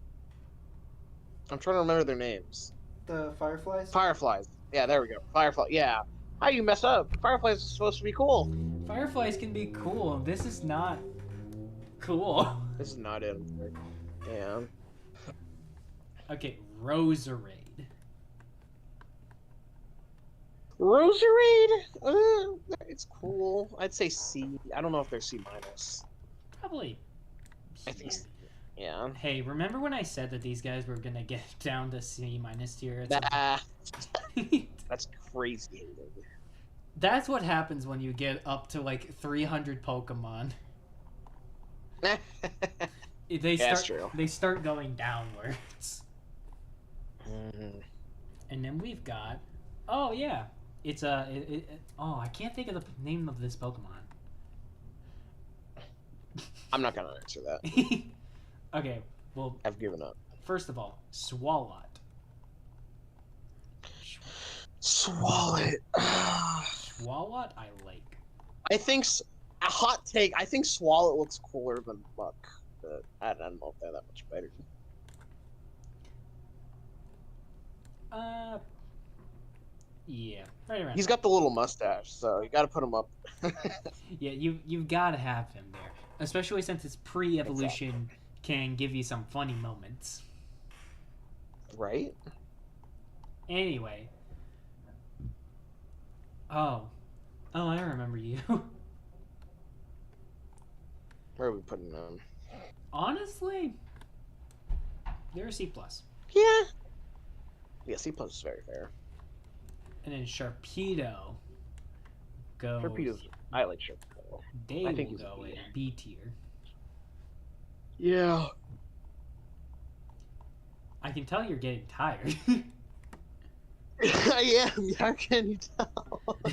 I'm trying to remember their names. The Fireflies? Fireflies. Yeah, there we go. Firefly. Yeah. How you mess up? Fireflies are supposed to be cool. Fireflies can be cool. This is not cool. This is not it. Yeah. Okay, Roserade. Roserade. It's cool. I'd say C. I don't know if they're C minus. Probably. I think. Yeah. Hey, remember when I said that these guys were gonna get down to C minus tier? at some Nah, point? that's crazy. That's what happens when you get up to like 300 Pokemon. That's true. They start going downwards. Mhm. And then we've got, oh yeah, it's a, oh I can't think of the name of this Pokemon. I'm not gonna answer that. Okay, well, I've given up. first of all, Swalot. Swallow it. Swalot I like. I think a hot take. I think Swallow looks cooler than Buck, but I don't know if they're that much better. Yeah, right around. He's got the little mustache, so you got to put him up. Yeah, you've got to have him there, especially since his pre-evolution can give you some funny moments. Right? Anyway. Oh, I remember you. Where are we putting them? Honestly, you're a C plus, Yeah. Yeah, C plus is very fair. and then Sharpedo goes. Sharpedo's. I like Sharpedo. They I think will he's a go B. in B tier. Yeah. I can tell you're getting tired. I am. How can you tell? I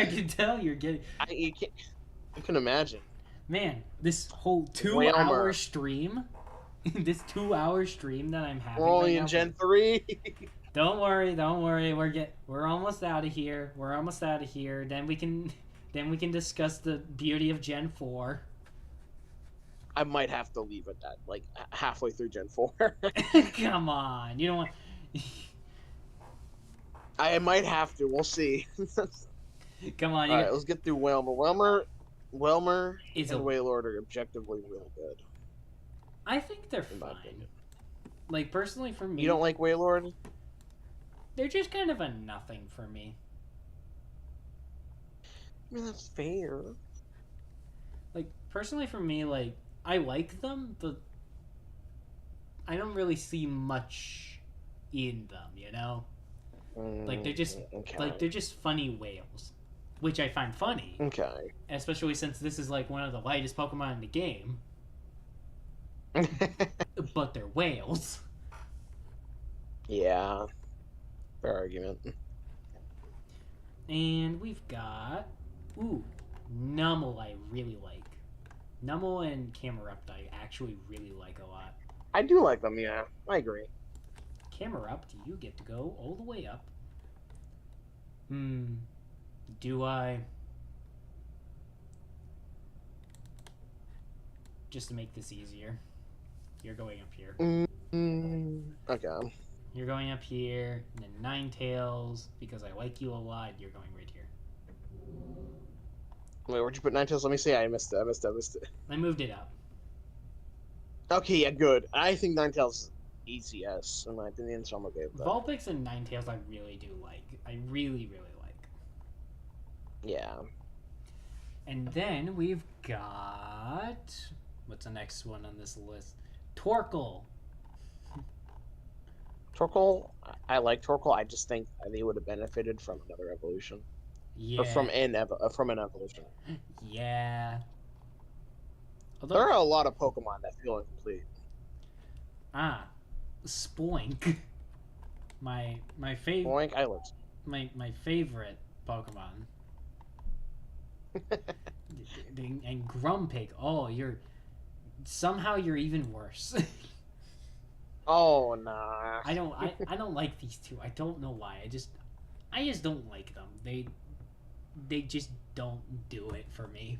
can tell you're getting. You can't. I can imagine. Man, this whole 2 Whalmer. hour stream, this 2 hour stream that I'm having. We're only right in now, Gen 3. Don't worry. We're almost out of here. Then we can discuss the beauty of Gen 4. I might have to leave at that, like halfway through Gen 4. Come on, you don't want. I might have to. We'll see. Come on, All right, let's get through Whelmer. Whelmer It's and a. Wailord are objectively really good. I think they're In my fine. opinion. Like personally, for me, You don't like Wailord? they're just kind of a nothing for me. I mean, that's fair. Like personally, for me, like I like them, but I don't really see much in them. You know, like they're just Okay. they're just funny whales, which I find funny, Okay. especially since this is like one of the lightest Pokemon in the game. But they're whales. Yeah. Fair argument. And we've got Numel. I really like Numel and Camerupt. I actually really like a lot. I do like them, yeah. I agree. Camerupt, you get to go all the way up. Do I? Just to make this easier, you're going up here. Okay. You're going up here, and then Ninetales, because I like you a lot, you're going right here. Wait, where'd you put Ninetales? Let me see. I missed it. I moved it up. Okay, yeah, good. I think Ninetales is ECS, in my opinion, so I'm okay with that. Vulpix and Ninetales I really do like. I really, really like. Yeah. And then we've got... What's the next one on this list? Torkoal. Torkoal, I like Torkoal. I just think they would have benefited from another evolution. Yeah. Or from an evolution. Yeah. Although, There are a lot of Pokemon that feel incomplete. Spoink. My favorite. Boink, I like. My favorite Pokemon. And Grumpig. Oh, you're even worse. Oh nah. I don't like these two. I don't know why. I just don't like them. They just don't do it for me.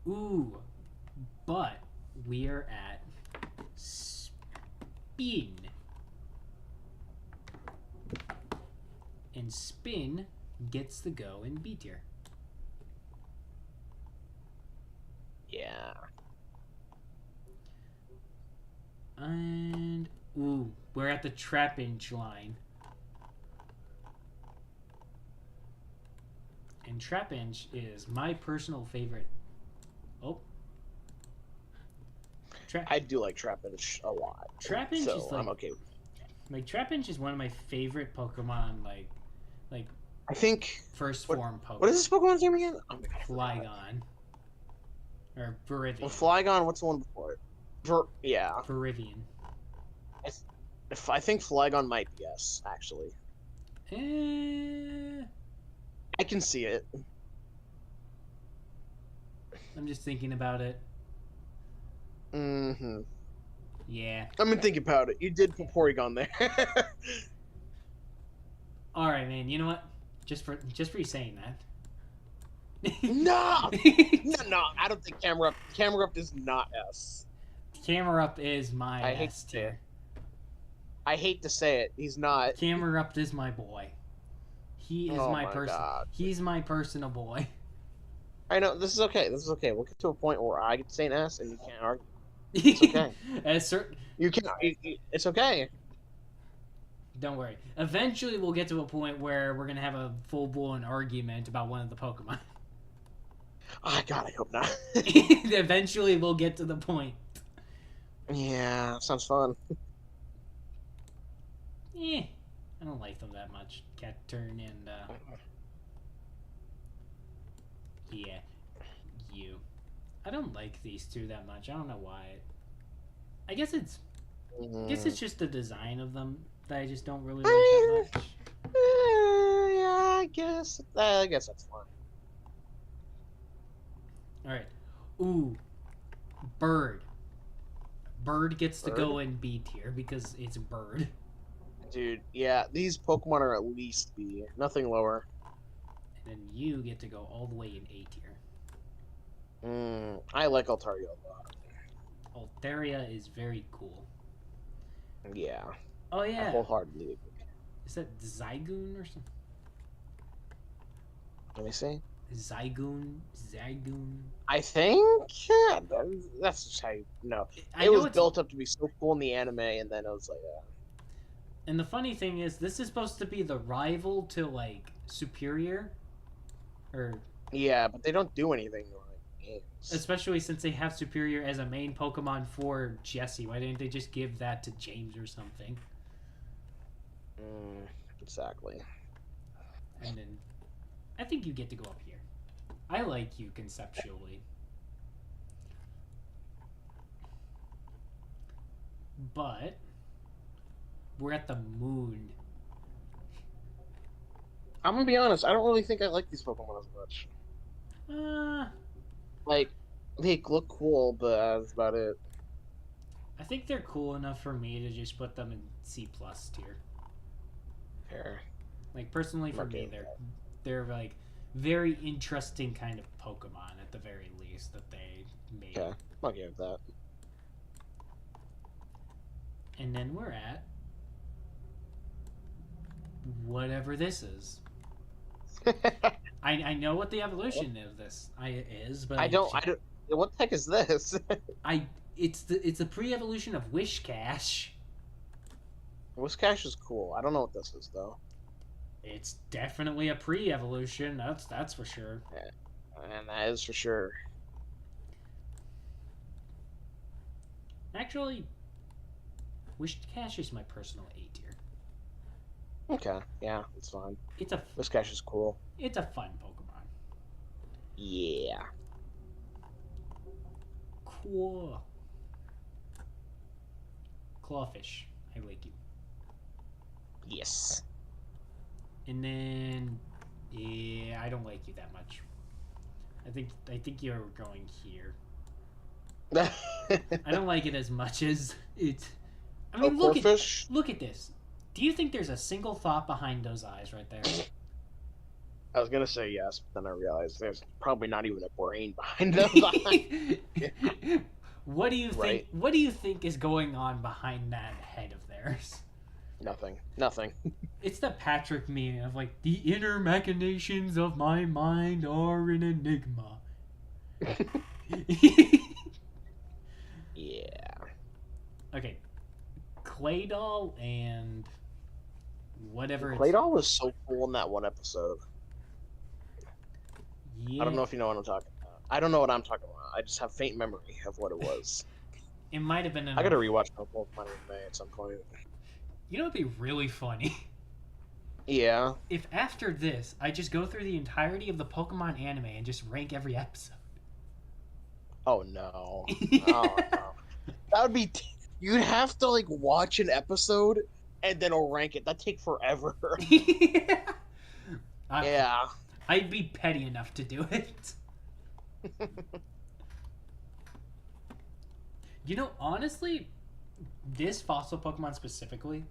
Ooh, but we're at Spin. And Spin gets to go in B tier. Yeah. And we're at the Trapinch line. And Trapinch is my personal favorite. Oh. I do like Trapinch a lot. Trapinch so is like, I'm okay. Like Trapinch is one of my favorite Pokemon, like I think first form Pokemon. What is this Pokemon's name again? Oh my god. Flygon. Or Viridian. Well, Flygon, what's the one before it? Yeah. Viridian. I think Flygon might be yes, actually. I can see it. I'm just thinking about it. Mm-hmm. Yeah. I'm gonna think about it. You did put Porygon there. All right, man. You know what? Just for you saying that. No! No, I don't think Camerupt is not S. Camerupt is my I hate S tier. I hate to say it, he's not. Camerupt is my boy. He is my person. He's my personal boy. I know, this is okay. We'll get to a point where I get to say an S and you can't argue. It's okay. You can. It's okay. Don't worry. Eventually, we'll get to a point where we're gonna have a full-blown argument about one of the Pokemon. Oh God, I hope not. Eventually, we'll get to the point. Yeah, sounds fun. I don't like them that much. Catturn and yeah, you. I don't like these two that much. I don't know why. I guess it's just the design of them that I just don't really like that much. Yeah, I guess that's fine. All right. Ooh, Bird. Bird gets to go in B tier because it's Bird. Dude, yeah, these Pokemon are at least B, nothing lower. And then you get to go all the way in A tier. I like Altaria a lot. Altaria is very cool. Yeah. Oh I yeah. wholeheartedly agree. Is that Zygoon or something? Let me see. Zygoon. I think that's just how you know. I It know was it's. built up to be so cool in the anime, and then it was like, And the funny thing is, this is supposed to be the rival to like Superior, or yeah, but they don't do anything in like games. especially since they have Superior as a main Pokemon for Jesse. Why didn't they just give that to James or something? Exactly. And then I think you get to go up here. I like you conceptually. But we're at the moon. I'm gonna be honest. I don't really think I like these Pokemon as much. Uh, Like, they look cool, but that's about it. I think they're cool enough for me to just put them in C plus tier. Fair. Like personally for Okay. me, they're like very interesting kind of Pokemon at the very least that they made. Okay, I'm okay with that. And then we're at whatever this is. I know what the evolution of this is, but I don't. What the heck is this? It's the pre-evolution of Wishcash. Whiscash is cool. I don't know what this is though. It's definitely a pre-evolution. That's for sure. And that is for sure. Actually, Wishcash is my personal A tier. Okay, yeah, it's fine. It's a Whiscash is cool. it's a fun Pokemon. Yeah. Cool. Clawfish, I like you. Yes. And then, yeah, I don't like you that much. I think you're going here. I don't like it as much as it. I mean, look at this. Do you think there's a single thought behind those eyes right there? I was gonna say yes, but then I realized there's probably not even a brain behind those eyes. What do you think? Right. What do you think is going on behind that head of theirs? Nothing. It's the Patrick meme of like the inner machinations of my mind are an enigma. Yeah. Okay, Claydol and whatever. Claydol was so cool in that one episode. Yeah, I don't know if you know what I'm talking about. I don't know what I'm talking about. I just have faint memory of what it was. it might have been. I gotta rewatch Pokemon anime at some point. You know, it'd be really funny Yeah. if after this I just go through the entirety of the Pokemon anime and just rank every episode. Oh no. Oh no. That would be. You'd have to like watch an episode and then rank it. That'd take forever. Yeah. I'd be petty enough to do it. You know, honestly, this fossil Pokemon specifically,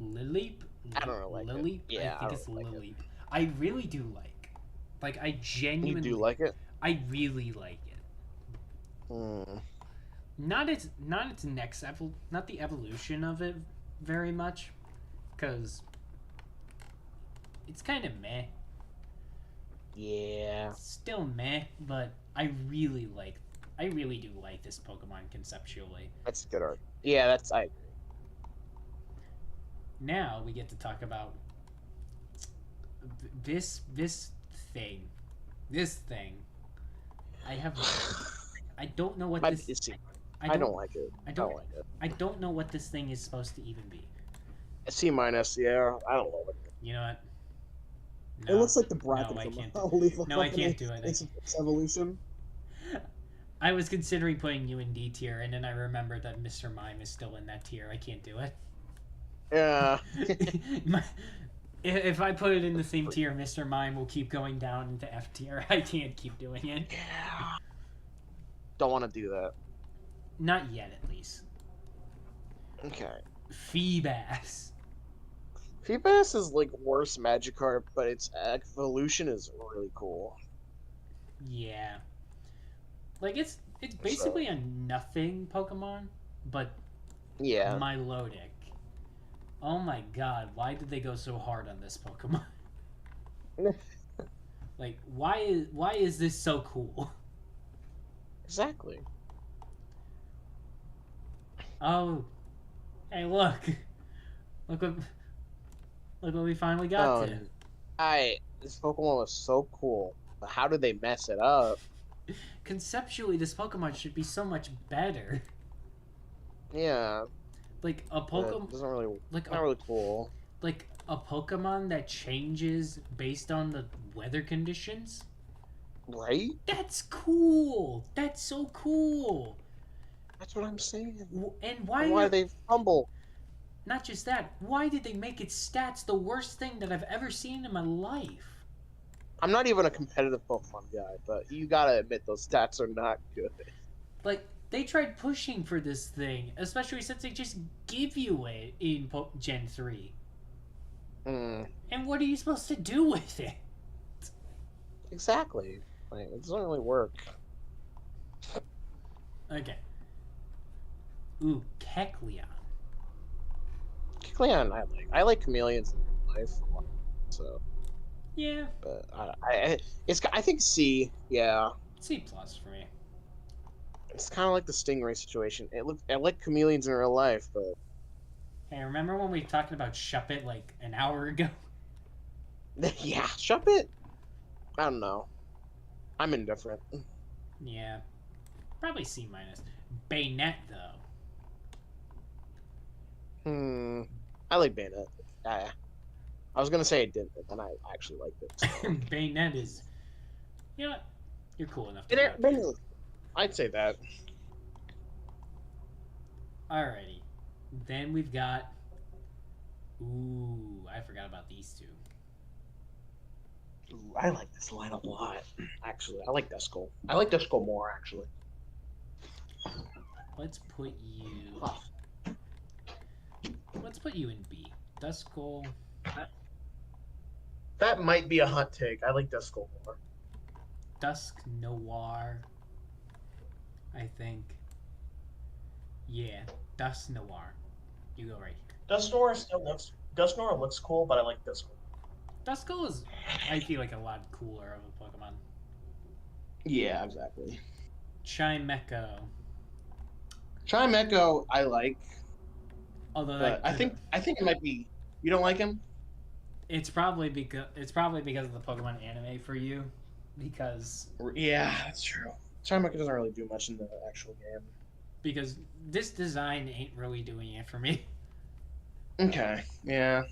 Lileep? I don't know, like it. Lileep? Yeah, I think I it's don't like it. Lileep. I really do like. Like, I You genuinely... do like it? I really like it. Hmm. Not its next not the evolution of it very much, because it's kind of meh. Yeah. Still meh, but I really do like this Pokemon conceptually. That's a good art. Yeah, that's I agree. Now we get to talk about this thing. This thing. I don't know what My this. PC. I don't like it. I don't know what this thing is supposed to even be. A C minus. Yeah, I don't know. You know what? It looks like the bracket no, I from can't. Lethal No, I Company. can't do it. It's evolution. I was considering putting you in D tier, and then I remembered that Mr. Mime is still in that tier. I can't do it. Yeah. If I put it in the same tier, Mr. Mime will keep going down into F tier. I can't keep doing it. Yeah. Don't want to do that. Not yet, at least. Okay. Feebas. Feebas is like worse Magikarp, but its evolution is really cool. Yeah. Like, it's basically a nothing Pokemon, but Yeah. Milotic. Oh my god, why did they go so hard on this Pokemon? Like, why is this so cool? Exactly. Oh, hey, look, look what we finally got Oh, to. this Pokemon was so cool, but how did they mess it up? Conceptually, this Pokemon should be so much better. Yeah, Like a but it Pokemon, doesn't really, like not a really cool. like a Pokemon that changes based on the weather conditions. Right? That's cool. That's so cool. That's what I'm saying. And And why? why they fumble? Not just that. Why did they make its stats the worst thing that I've ever seen in my life? I'm not even a competitive Pokemon guy, but you gotta admit those stats are not good. Like they tried pushing for this thing, especially since they just give you it in Gen 3. Hmm. And what are you supposed to do with it? Exactly. Like, it doesn't really work. Okay. Ooh, Kecleon. Kecleon, I like chameleons in real life, so. Yeah, But I think C. Yeah, C plus for me. it's kind of like the Stingray situation. I like chameleons in real life, but Hey, remember when we were talking about Shuppet like an hour ago? yeah, Shuppet. I don't know. I'm indifferent. Yeah, probably C minus. Bayonet though. I like Bayonet. I was gonna say I didn't, but then I actually liked it. So. Bayonet is, you know what? You're cool enough to Bayonet, do it. Bayonet. I'd say that. Alrighty. Then we've got. Ooh, I forgot about these two. Ooh, I like this line a lot. Actually, I like Duskull. I like Duskull more actually. Let's put you. Let's put you in B. Duskull. That might be a hot take. I like Duskull more. Dusk Noir. I think. Yeah, Dusk Noir. You go right here. Dusknoir looks cool, but I like Duskull. Duskull is, I feel like, a lot cooler of a Pokemon. Yeah, exactly. Chimecho. Chimecho, I like, Although but I think it might be. You don't like him? it's probably because of the Pokemon anime for you, because Yeah, that's true. Chimecho doesn't really do much in the actual game. because this design ain't really doing it for me. Okay, yeah.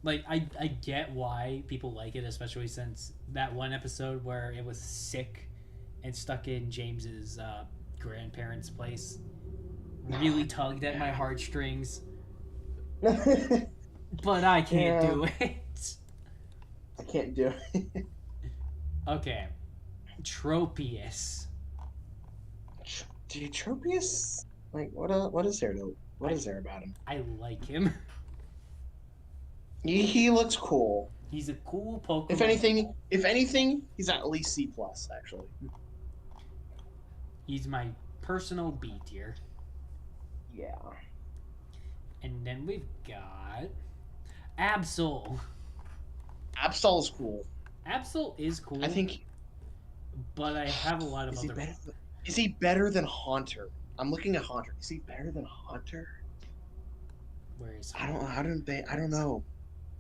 Like I get why people like it, especially since that one episode where it was sick and stuck in James's grandparents' place really tugged at my heartstrings. But I can't do it. I can't do it. Okay. Tropius. Dude, Tropius? Like, what is there about him? I like him. He looks cool. He's a cool Pokemon. If anything, he's at least C plus actually. He's my personal B tier. Yeah. And then we've got Absol. Absol is cool. Absol is cool. I think. But I have a lot of Is other. is he better than Haunter? I'm looking at Haunter. Is he better than Haunter? Where is he? I don't know.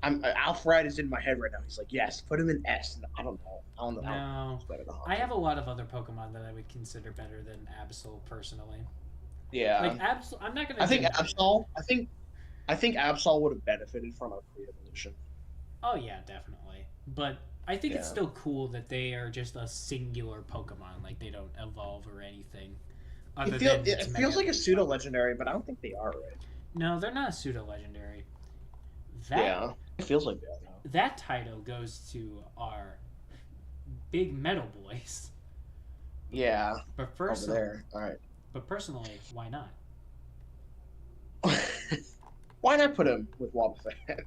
Alfred is in my head right now. He's like, yes, put him in S. I don't know. No. Who's better than Haunter. I have a lot of other Pokemon that I would consider better than Absol personally. Yeah. Like Absol, I'm not gonna. I think Absol would have benefited from a pre-evolution. Oh yeah, definitely. But I think it's Yeah. still cool that they are just a singular Pokemon. Like they don't evolve or anything. It feels like a pseudo legendary, but I don't think they are, right? No, they're not a pseudo legendary. Yeah, it feels like that. Now. That title goes to our big metal boys. Yeah, But over personally, there. All right. but personally, why not? Why not put him with Wobbuffet?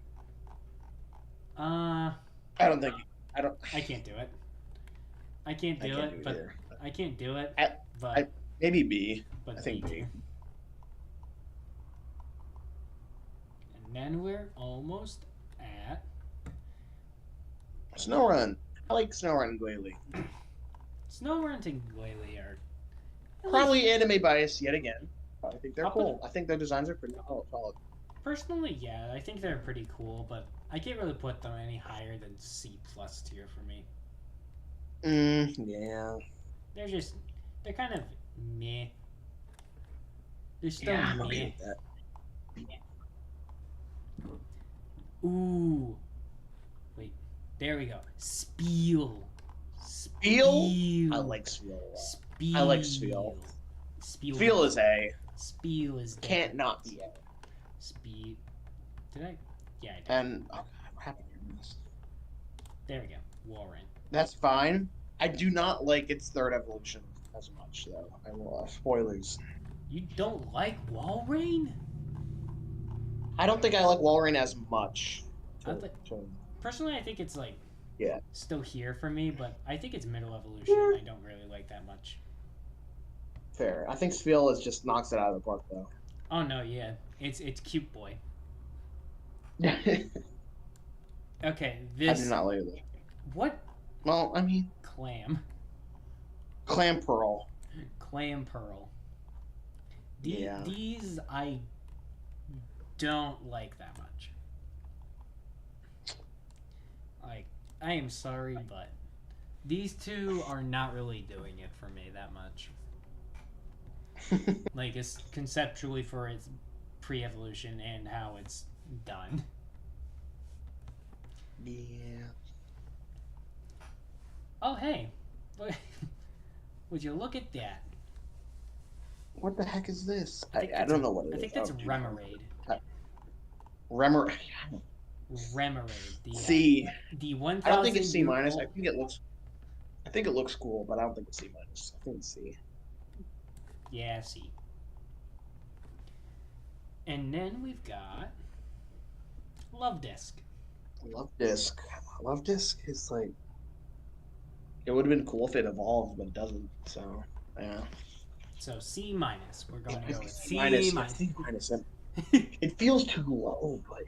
Uh, I don't think. I don't. I can't do it. I can't do it, but either. I can't do it. I- But Maybe B. but I think B B. tier. And we're almost at Snowrun. I like Snowrun and Glalie. Snowrun and Glalie are Probably anime bias yet again. I think they're I'll put- cool. I think their designs are pretty solid. personally, yeah, I think they're pretty cool, but I can't really put them any higher than C plus tier for me. Yeah. They're kind of meh. They're still Yeah, I'm meh. okay with that. Ooh. Wait, there we go. Spiel. Spiel? I like Spiel a lot. Spiel. I like Spiel. Spiel is A. Spiel is Can't not be A. Speed. Did I? Yeah, I did. And what happened to this? There we go. Warren. That's fine. I do not like its third evolution as much, though. I will spoilers. You don't like Walrein? I don't think I like Walrein as much. Personally, I think it's like Yeah. still here for me, but I think it's middle evolution. And I don't really like that much. Fair. I think Spiel just knocks it out of the park, though. Oh no, yeah, it's cute boy. I Okay, do this not like it. what Well, I mean, clam Clamperl. clam pearl. Yeah. These I don't like that much. Like, I am sorry, but these two are not really doing it for me that much. Like, it's conceptually for its pre-evolution and how it's done. Yeah. Oh, hey. Would you look at that? What the heck is this? I think I that's don't know what it is. I think that's Oh, Remoraid. Remoraid. Remoraid. C. The 1000. I don't think it's C minus. I think it looks cool, but I don't think it's C minus. I think it's C. Yeah, C. And then we've got Love Disc. Love Disc is like. It would have been cool if it evolved, but it doesn't. So yeah. So C minus. We're going to go with C minus. minus. C minus. It feels too low, but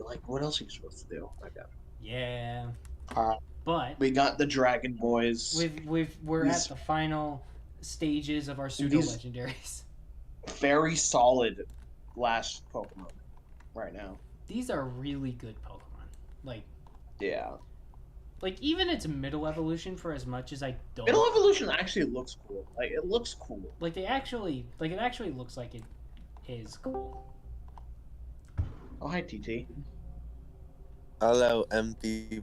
like what else are you supposed to do? Okay. Yeah. Uh, But we got the Dragon Boys. we're at the final stages of our pseudo legendaries. Very solid last Pokemon right now. These are really good Pokemon. Yeah. Like even its middle evolution, for as much as I don't Middle evolution actually looks cool. Like it looks cool. like it actually looks like it is cool. Oh hi TT. Hello, MTT.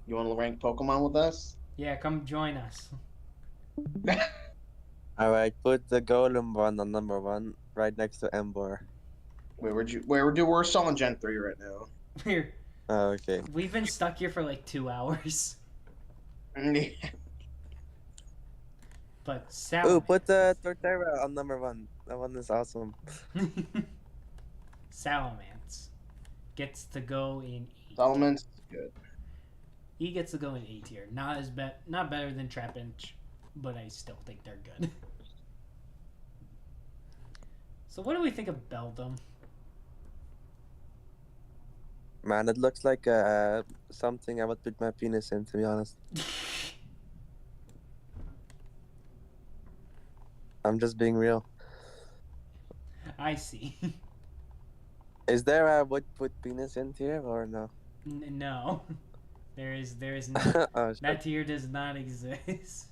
You want to rank Pokemon with us? Yeah, come join us. Alright, put the Golem one on number 1, right next to Ember. Wait, we're still on Gen 3 right now. Okay. We've been stuck here for like 2 hours. But Ooh, put the Torterra on number 1. That one is awesome. Salamence gets to go in 8. Solomon's good. He gets to go in A tier. Not better than Trapinch, but I still think they're good. So what do we think of Beldum? Man, it looks like something I would put my penis in, to be honest. I'm just being real. I see. Is there a would put penis in here or no? No. There is no. Oh, That tier does not exist.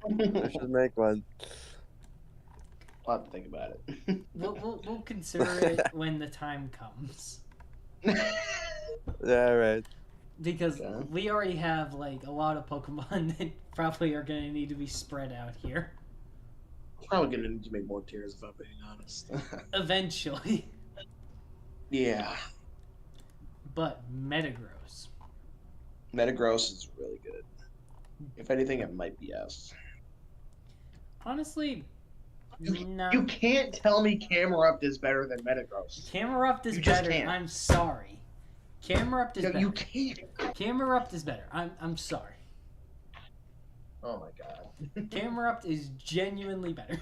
I should make one. I'll have to think about it. We'll consider it when the time comes. Yeah, right. Because Okay. we already have like a lot of Pokemon that probably are gonna need to be spread out here. Probably gonna need to make more tiers if I'm being honest. Eventually. Yeah. But Metagross. Metagross is really good. If anything, it might be S. Honestly, no. You can't tell me Camerupt is better than Metagross. Camerupt is You just better. can't. I'm sorry. Camerupt is No, better. you can't. Camerupt is better. I'm sorry. Oh my god. Camerupt is genuinely better.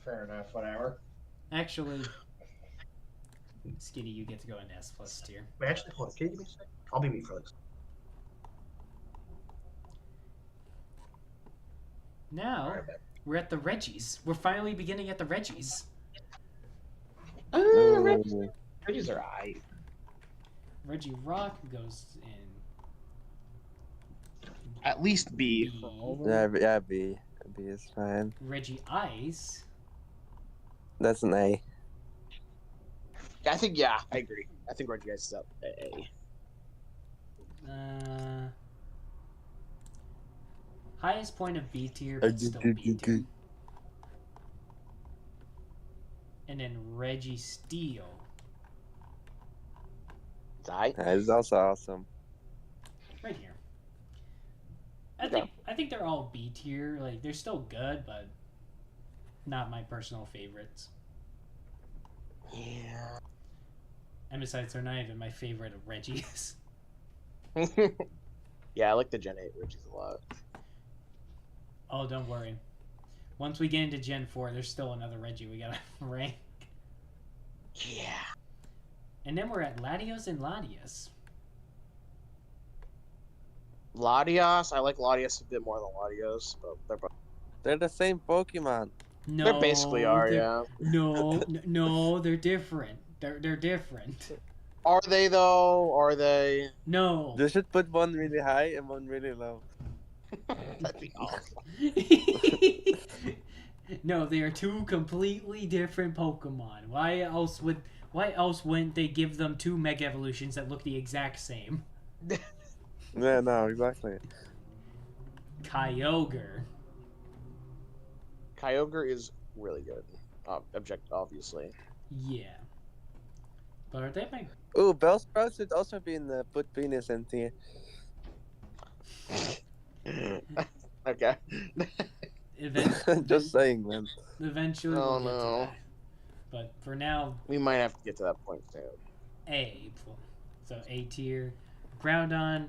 Fair enough, whatever. Actually, Skitty, you get to go in S plus tier. Wait, actually, hold on. Can you give me a sec? I'll be mute for like. Now Alright, bet. we're at the Reggies. We're finally beginning at the Reggies. Ooh. Reggies are aight. Reggie Rock goes in At least B. B. Yeah, B. B is fine. Reggie Ice. That's an A. I think, yeah, I agree. I think Reggie Ice is up A. Highest point of B tier, but still B tier. And then Reggie Steele. It's aight. That is also awesome. Right here. I think they're all B tier. Like, they're still good, but not my personal favorites. Yeah. And besides, they're not even my favorite of Reggie's. Yeah, I like the Gen 8 Reggies a lot. Oh, don't worry. Once we get into Gen 4, there's still another Reggie we gotta rank. Yeah. And then we're at Latios and Latias. Latias, I like Latias a bit more than Latios, but They're the same Pokemon. No, they basically are, they're- yeah. No, they're different. They're different. Are they though? Are they? No. They should put one really high and one really low. That'd be awesome. No, they are two completely different Pokemon. Why else wouldn't they give them two Mega Evolutions that look the exact same? Yeah, no, exactly. Kyogre. Kyogre is really good. Obviously. Yeah. But are they my... Ooh, Bellsprout should also be in the put penis in tier. Okay. Just saying, man. Eventually Oh, we'll get to no. that. But for now, We might have to get to that point soon. A. So A tier. Groudon.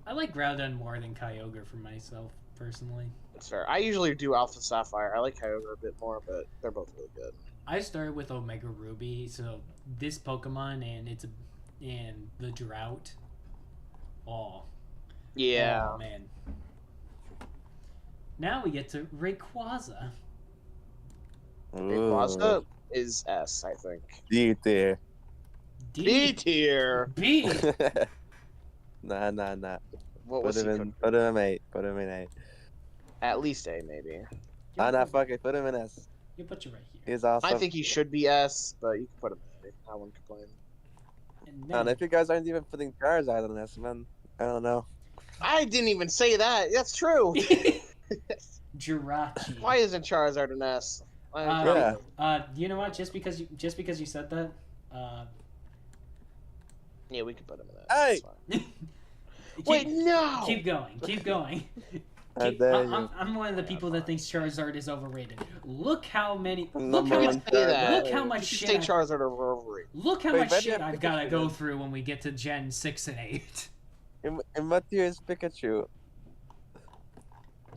I like Groudon more than Kyogre for myself, personally. That's fair. I usually do Alpha Sapphire. I like Kyogre a bit more, but they're both really good. I started with Omega Ruby, so this Pokemon and the Drought. Oh. Yeah. Oh, man. Now we get to Rayquaza. Rayquaza is S, I think. D tier. B tier. B. Nah. What Put was he? him in 8. Put him in 8. At least A, maybe. Nah, fuck it. Put him in S. You put you right here. He's awesome. I think he should be S, but you can put him in A. I wouldn't complain. And Man, then, if you guys aren't even putting Charizard on S, man, I don't know. I didn't even say that. That's true. Jirachi. Why isn't Charizard an S? Yeah. You know what? Just because you said that, Yeah, we could put him in that. Hey! That's fine. keep, Wait, no! keep going. Keep going. How dare you. I'm one of the people that thinks Charizard is overrated. Look how many. Number Look how You one much. can say that. Look how much You shit. can say Charizard over overrated. Look how Wait, much when shit you have I've got to Pikachu go then? through when we get to Gen 6 and 8. In what tier is Pikachu?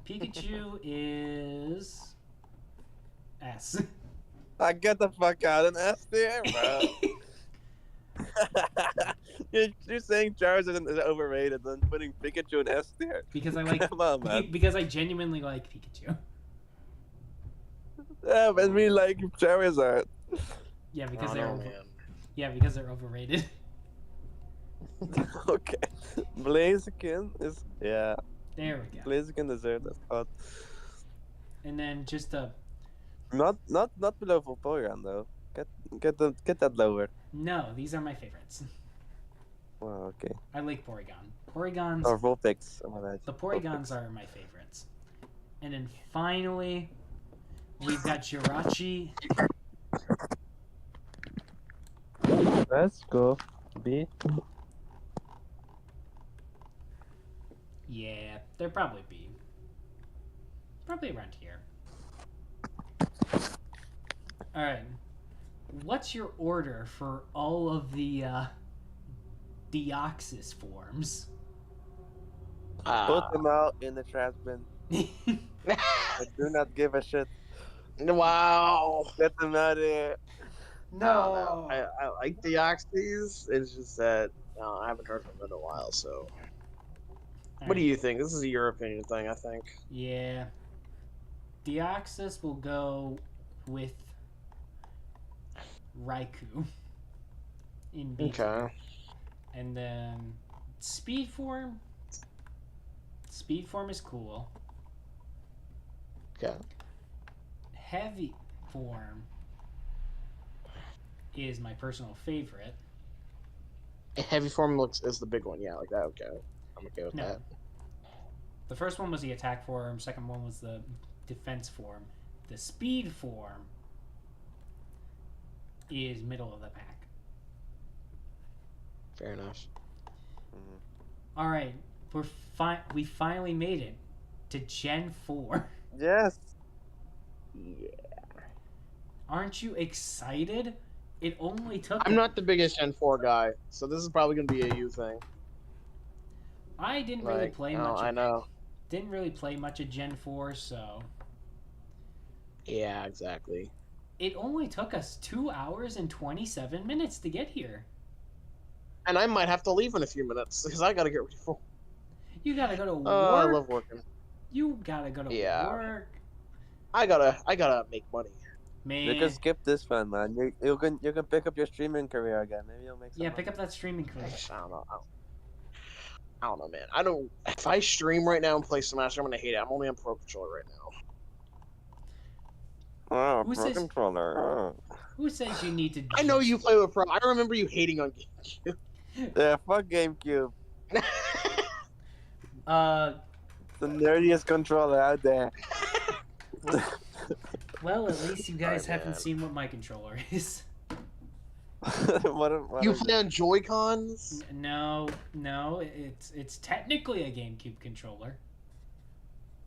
Pikachu is S. Get the fuck out of S tier, bro. You're saying Charizard is overrated, then putting Pikachu in S tier? because I like. Come on, man. Because I genuinely like Pikachu. Yeah, but we like Charizard. Yeah, because Oh, they're no, over, man. yeah, because they're overrated. Okay. Blaziken is There we go. Blaziken deserves that spot. And then just Not below Vaporeon though. Get that lower. no, these are my favorites. Wow, okay. I like Porygon. Porygons. Or Vulpix. Oh my bad. The Porygons are my favorites. And then finally, we've got Jirachi. Let's go. B. Yeah, they're probably B. Probably around here. Alright. What's your order for all of the Deoxys forms? Put them out in the trash bin. I do not give a shit. Wow. Get them out of here. I don't know. I like Deoxys. It's just that I haven't heard from him in a while. So, what do Alright. you think? This is a European thing, I think. Yeah. Deoxys will go with Raikou in B tier. Okay. And then Speed Form. Speed Form is cool. Okay. Heavy Form is my personal favorite. Heavy form is the big one. Yeah, like that. Okay. I'm okay with No. that. The first one was the attack form, second one was the defense form. The speed form is middle of the pack. Fair enough. All right, we finally made it to Gen 4. Yes. Yeah. Aren't you excited? It only took I'm not the biggest Gen 4 guy, so this is probably gonna be a you thing. I didn't really play no, much. I know. Didn't really play much of Gen 4, so Yeah, exactly. it only took us 2 hours and 27 minutes to get here. And I might have to leave in a few minutes because I gotta get ready for. You gotta go to work. Oh, I love working. You gotta go to work. I gotta make money. Man. You can skip this one, man. You can pick up your streaming career again. Maybe you'll make some Yeah, money. pick up that streaming career. I don't know. I don't know, man. I don't. If I stream right now and play Smash, I'm gonna hate it. I'm only on Pro Controller right now. Oh, Who Pro says- Controller. Oh. Who says you need to? I know you play with Pro. I remember you hating on GameCube. Yeah, fuck GameCube. The nerdiest controller out there. Well, at least you guys Sorry, haven't man. seen what my controller is. what You is play on Joy Cons? No, it's technically a GameCube controller.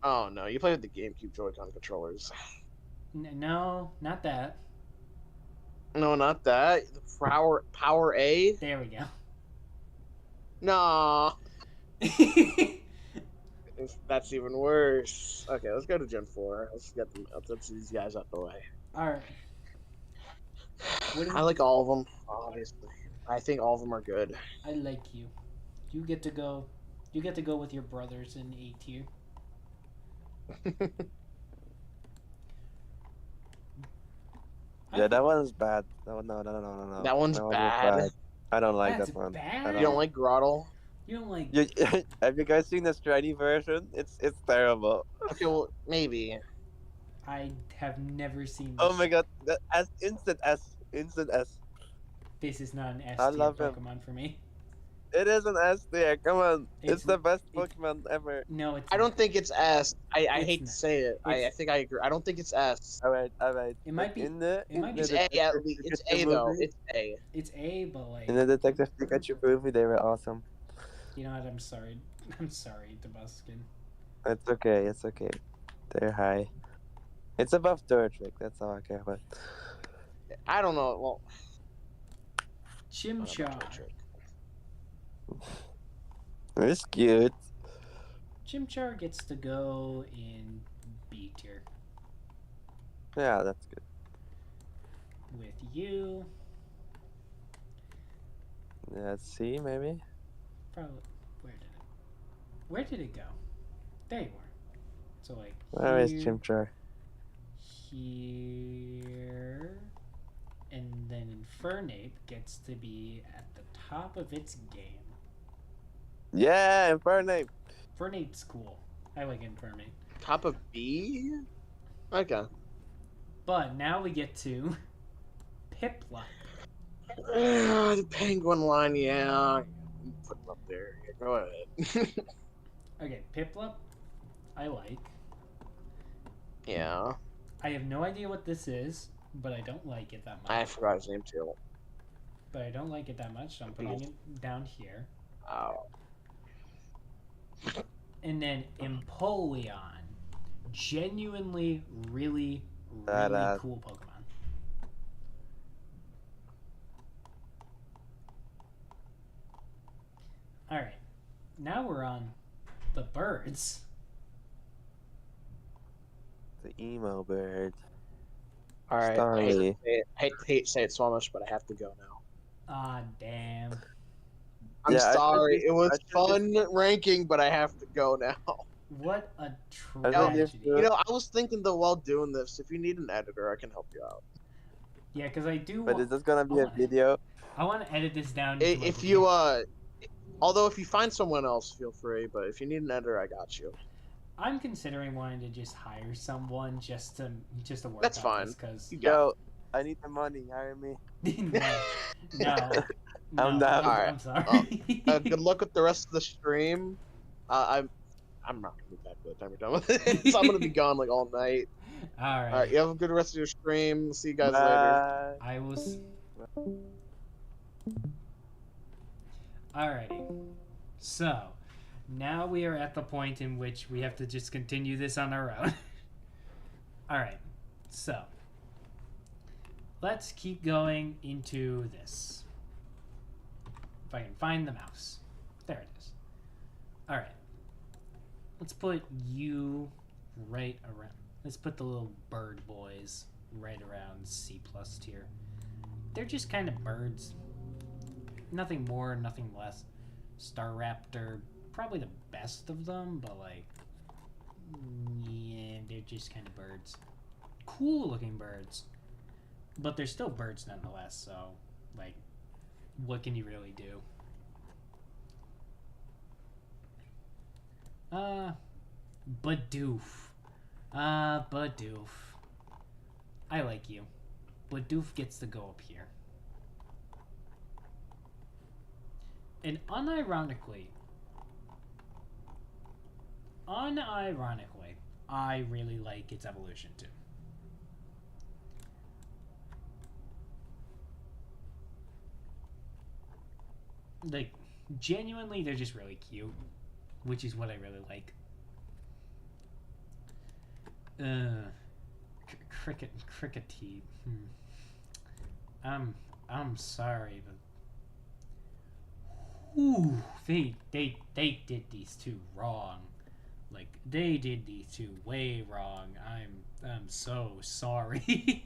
Oh no, you play with the GameCube Joy-Con controllers. No, not that. No, not that. The Power A. There we go. Nah, that's even worse. Okay, let's go to Gen 4. Let's these guys out the way. All right. What do I like all of them, obviously. I think all of them are good. I like you. You get to go. You get to go with your brothers in A tier. Yeah, that one's bad. No. That one's was bad. I don't like That's that one. bad? You don't like Grottle? You don't like. You, have you guys seen the shiny version? It's terrible. Okay, well, maybe. I have never seen. Oh this. my god, instant S. This is not an S I tier love him. Pokemon for me. It is an S tier. Come on, It's- it's the best it's- Pokemon ever. No, it's. I don't think it's S. I It's hate to not. say it. I It's- think I agree. I don't think it's S. All right. It might be- In the it might be- It's the A. Yeah, Detective it's Pikachu A though. movie- It's A. It's A, but like. In the Detective Pikachu movie, they were awesome. You know what? I'm sorry. I'm sorry, Debuskin. It's okay. It's okay. They're high. It's above Turtwig. That's all I care about. I don't know. Well, Chimchar. It's cute. Chimchar gets to go in B tier Yeah, that's good. with you. Let's see, maybe. Probably. Where did it go? There you were. So like. Where is here, Chimchar? Here. And then Infernape gets to be at the top of its game. Yeah, Infernape. Infernape's cool. I like Infernape. top of B. Okay. But now we get to Piplup. The Penguin line, yeah. You put him up there. Yeah, go ahead. Okay, Piplup, I like. Yeah. I have no idea what this is, but I don't like it that much. I forgot his name too. But I don't like it that much, so I'm putting it down here. Oh. And then Empoleon. Genuinely, really Badass. cool Pokemon. Alright. Now we're on the birds. The emo bird. All right. Sorry. I hate to say it so much, but I have to go now. Ah, damn. I'm Yeah, sorry. It was I should fun ranking, but I have to go now. What a I think you tragedy. You know, I was thinking though while doing this, if you need an editor, I can help you out. Yeah, because I do. But is this gonna be I a want- video? I want to edit this down into a If video. you although if you find someone else, feel free. But if you need an editor, I got you. I'm considering wanting to just hire someone just to work That's on fine. this because You got Yo, I need the money. Hire me. no, I'm no, down. Alright, I'm sorry. good luck with the rest of the stream. I'm not gonna be back by the time you're done with it, so I'm gonna be gone like all night. All All right. right, you have a good rest of your stream. See you guys later. Bye. I will. Alrighty. So, now we are at the point in which we have to just continue this on our own. Alright. So, let's keep going into this. If I can find the mouse. There it is. Alright. Let's put you right around. Let's put the little bird boys right around C+ tier. They're just kind of birds. Nothing more, nothing less. Staraptor, probably the best of them, but like, yeah, they're just kind of birds. Cool looking birds. But they're still birds nonetheless, so, like, what can you really do? Bidoof. Bidoof. I like you. Bidoof gets to go up here. And unironically, I really like its evolution too. Like, genuinely, they're just really cute, which is what I really like. Crickety. I'm sorry, but ooh, they did these two wrong. Like, they did these two way wrong. I'm so sorry.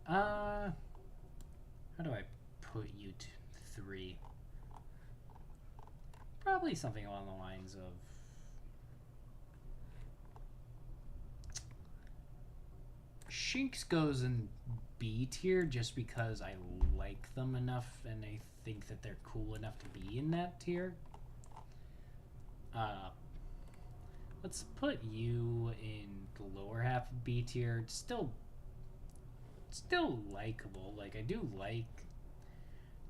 How do I put you to 3? Probably something along the lines of Shinx goes in B tier just because I like them enough and I think that they're cool enough to be in that tier. Let's put you in the lower half of B tier. It's still likable. Like, I do like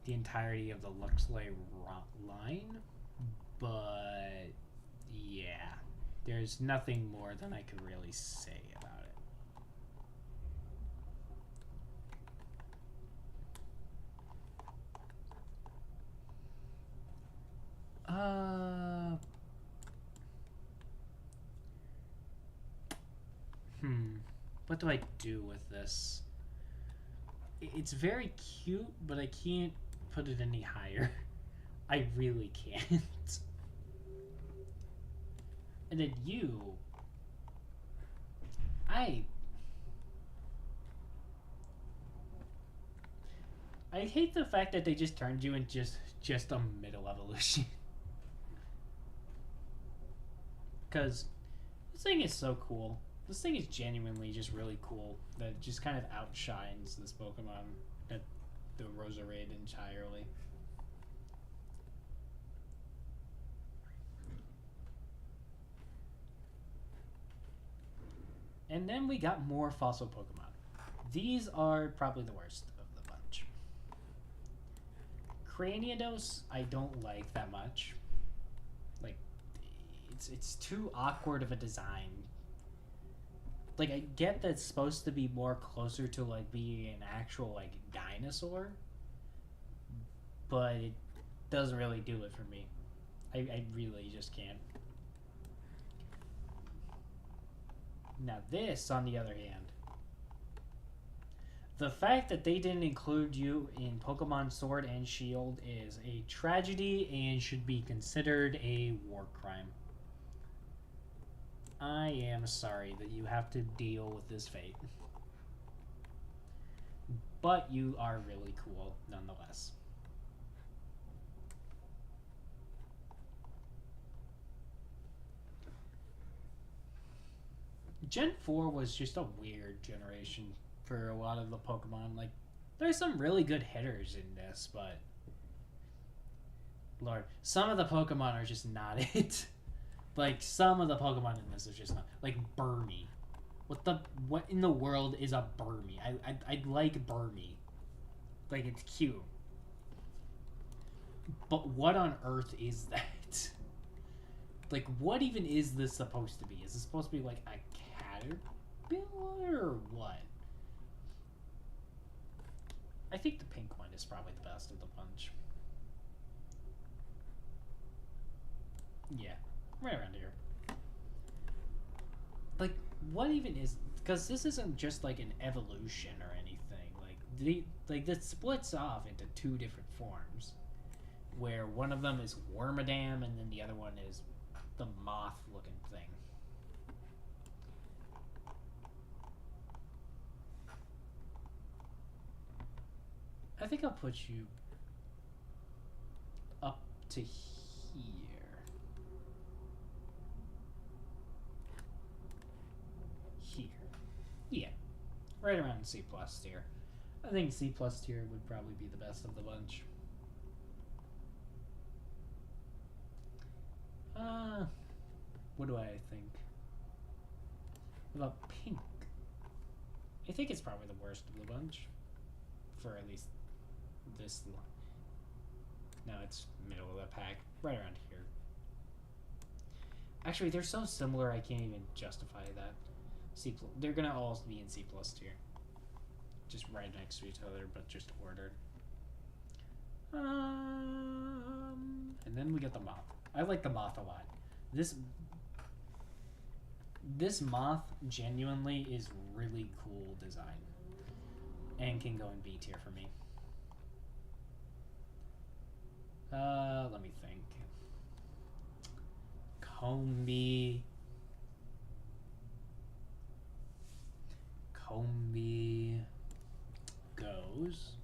the entirety of the Luxley line, but yeah, there's nothing more than I could really say about it. What do I do with this? It's very cute, but I can't put it any higher. I really can't. And then you... I hate the fact that they just turned you into just a middle evolution. Because this thing is so cool. This thing is genuinely just really cool. That just kind of outshines this Pokemon at the Roserade entirely. And then we got more fossil Pokemon. These are probably the worst of the bunch. Cranidos, I don't like that much. Like, it's too awkward of a design. Like, I get that it's supposed to be more closer to, like, being an actual, like, dinosaur. But it doesn't really do it for me. I really just can't. Now this, on the other hand. The fact that they didn't include you in Pokemon Sword and Shield is a tragedy and should be considered a war crime. I am sorry that you have to deal with this fate. But you are really cool, nonetheless. Gen 4 was just a weird generation for a lot of the Pokemon. Like, there's some really good hitters in this, but... Lord, some of the Pokemon are just not it. Like, some of the Pokemon in this are just not... Like, Burmy. What in the world is a Burmy? I like Burmy. Like, it's cute. But what on earth is that? Like, what even is this supposed to be? Is this supposed to be, like, a caterpillar or what? I think the pink one is probably the best of the bunch. Yeah, right around here. Like, what even is... Because this isn't just, like, an evolution or anything. Like, this splits off into two different forms. Where one of them is Wormadam, and then the other one is the moth-looking thing. I think I'll put you up to here. Here. Yeah. Right around C+ tier. I think C+ tier would probably be the best of the bunch. What do I think? What about pink? I think it's probably the worst of the bunch. For at least this line. No, it's middle of the pack. Right around here. Actually, they're so similar I can't even justify that. They're gonna all be in C+ tier. Just right next to each other, but just ordered. And then we get the moth. I like the moth a lot. This moth genuinely is really cool design. And can go in B tier for me. Let me think. Combi goes.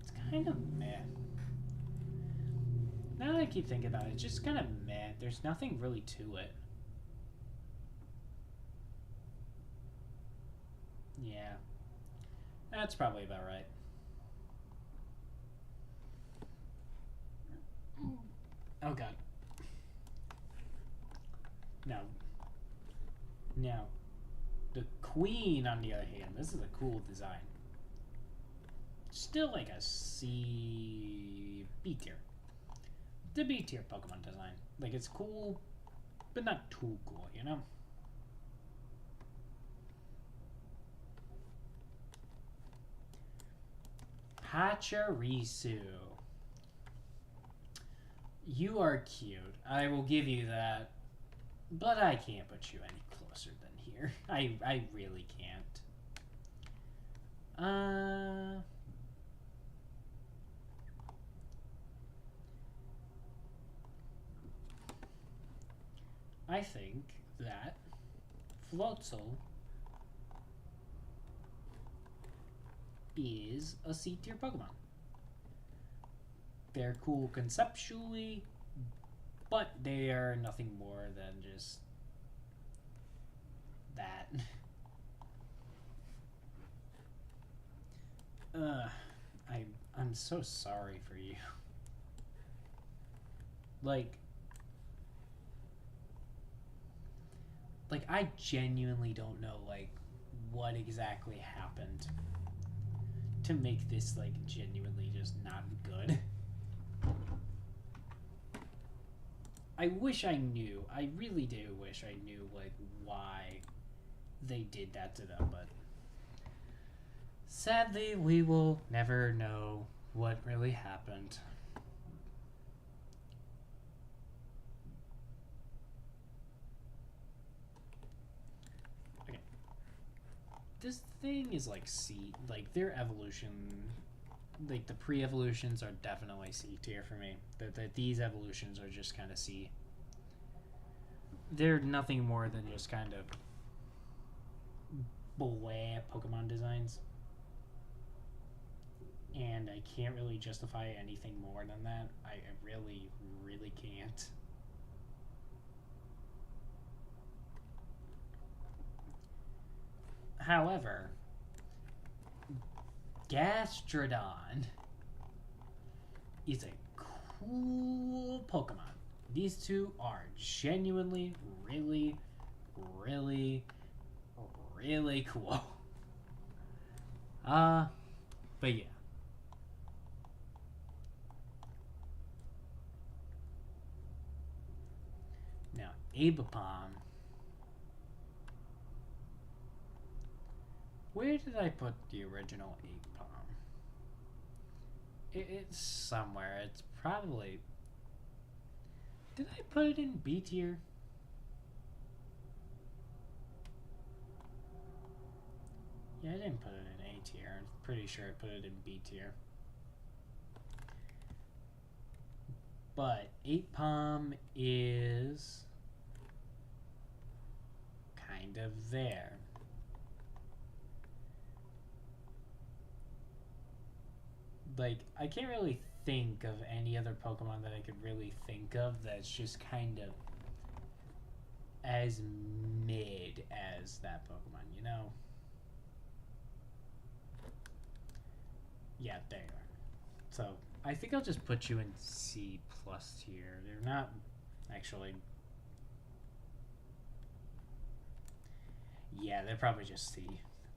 It's kind of meh. Now that I keep thinking about it, it's just kind of meh. There's nothing really to it. Yeah. That's probably about right. Oh god. Now, the queen, on the other hand, this is a cool design. Still like a B tier. The B tier Pokemon design. Like, it's cool, but not too cool, you know? Pachirisu. You are cute. I will give you that. But I can't put you any closer than here. I really can't. I think that Floatzel is a C tier Pokemon. They're cool conceptually, but they are nothing more than just that. I'm so sorry for you. Like I genuinely don't know, like, what exactly happened to make this, like, genuinely just not good. I wish I knew. I really do wish I knew, like, why they did that to them, but sadly, we will never know what really happened. This thing is like C, like their evolution like the pre-evolutions are definitely C tier for me. That these evolutions are just kind of C. They're nothing more than just kind of bleh Pokemon designs. And I can't really justify anything more than that. I really, really can't. However, Gastrodon is a cool Pokemon. These two are genuinely really, really, really cool. But yeah. Now, Abapom. Where did I put the original Abapom? It's somewhere. It's probably... Did I put it in B tier? Yeah, I didn't put it in A tier. I'm pretty sure I put it in B tier. But 8-Palm is kind of there. Like, I can't really think of any other Pokemon that I could really think of that's just kind of as mid as that Pokemon, you know? Yeah, there you are. So, I think I'll just put you in C plus tier. They're not actually... Yeah, they're probably just C.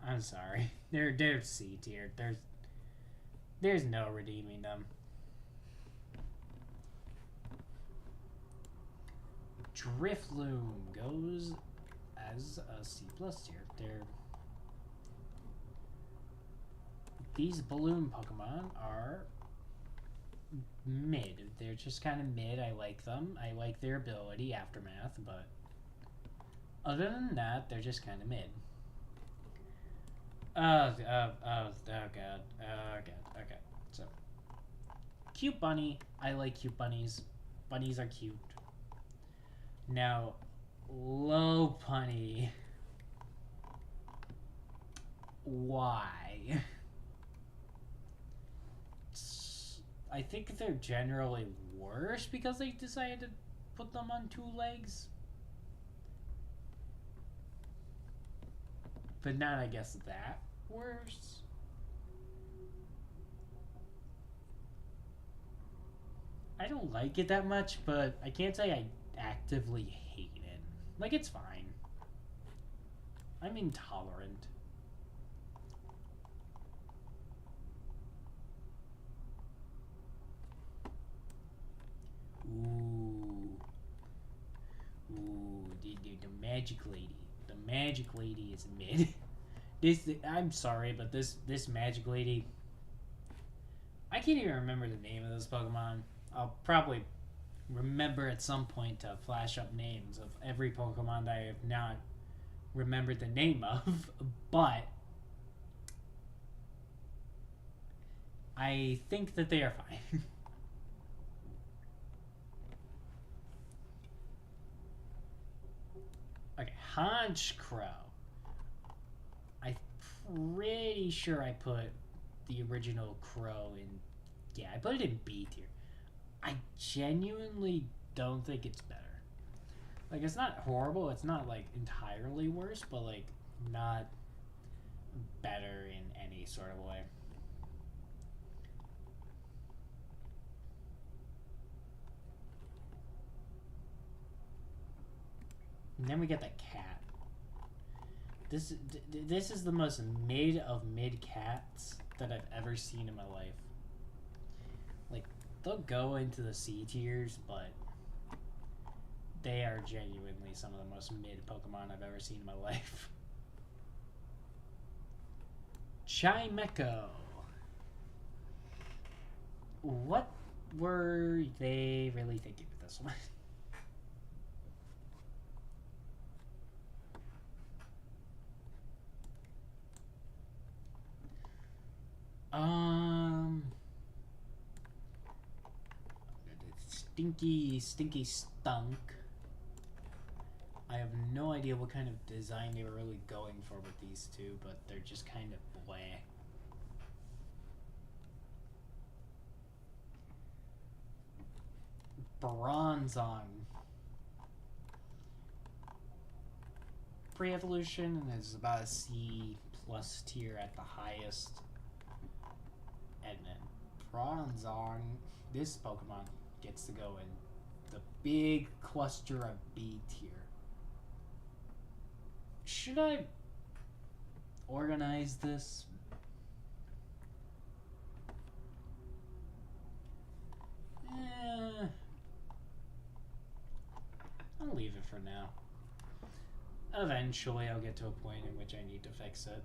I'm sorry. They're C tier. There's no redeeming them. Drifloon goes as a C plus tier. These balloon Pokemon are mid. They're just kind of mid. I like them. I like their ability, Aftermath, but other than that, they're just kind of mid. Oh god. Okay. So, cute bunny. I like cute bunnies. Bunnies are cute. Now, Lopunny. Why? I think they're generally worse because they decided to put them on 2 legs. But not, I guess, that worse. I don't like it that much, but I can't say I actively hate it. Like, it's fine. I'm intolerant. Ooh, the magic lady. The magic lady is mid. I'm sorry, but this magic lady. I can't even remember the name of this Pokemon. I'll probably remember at some point to flash up names of every Pokemon that I have not remembered the name of, but I think that they are fine. Okay, Honchkrow. I'm pretty sure I put the original Crow in... Yeah, I put it in B tier. I genuinely don't think it's better. Like, it's not horrible. It's not, like, entirely worse, but, like, not better in any sort of way. And then we get the cat. This is the most mid of mid cats that I've ever seen in my life. Like, they'll go into the C tiers, but they are genuinely some of the most mid Pokemon I've ever seen in my life. Chimecho. What were they really thinking with this one? stinky, stinky stunk. I have no idea what kind of design they were really going for with these two, but they're just kind of bleh. Bronzong. Pre-evolution is about a C+ tier at the highest. And then Bronzong, this Pokemon gets to go in the big cluster of B tier. Should I organize this? I'll leave it for now. Eventually I'll get to a point in which I need to fix it.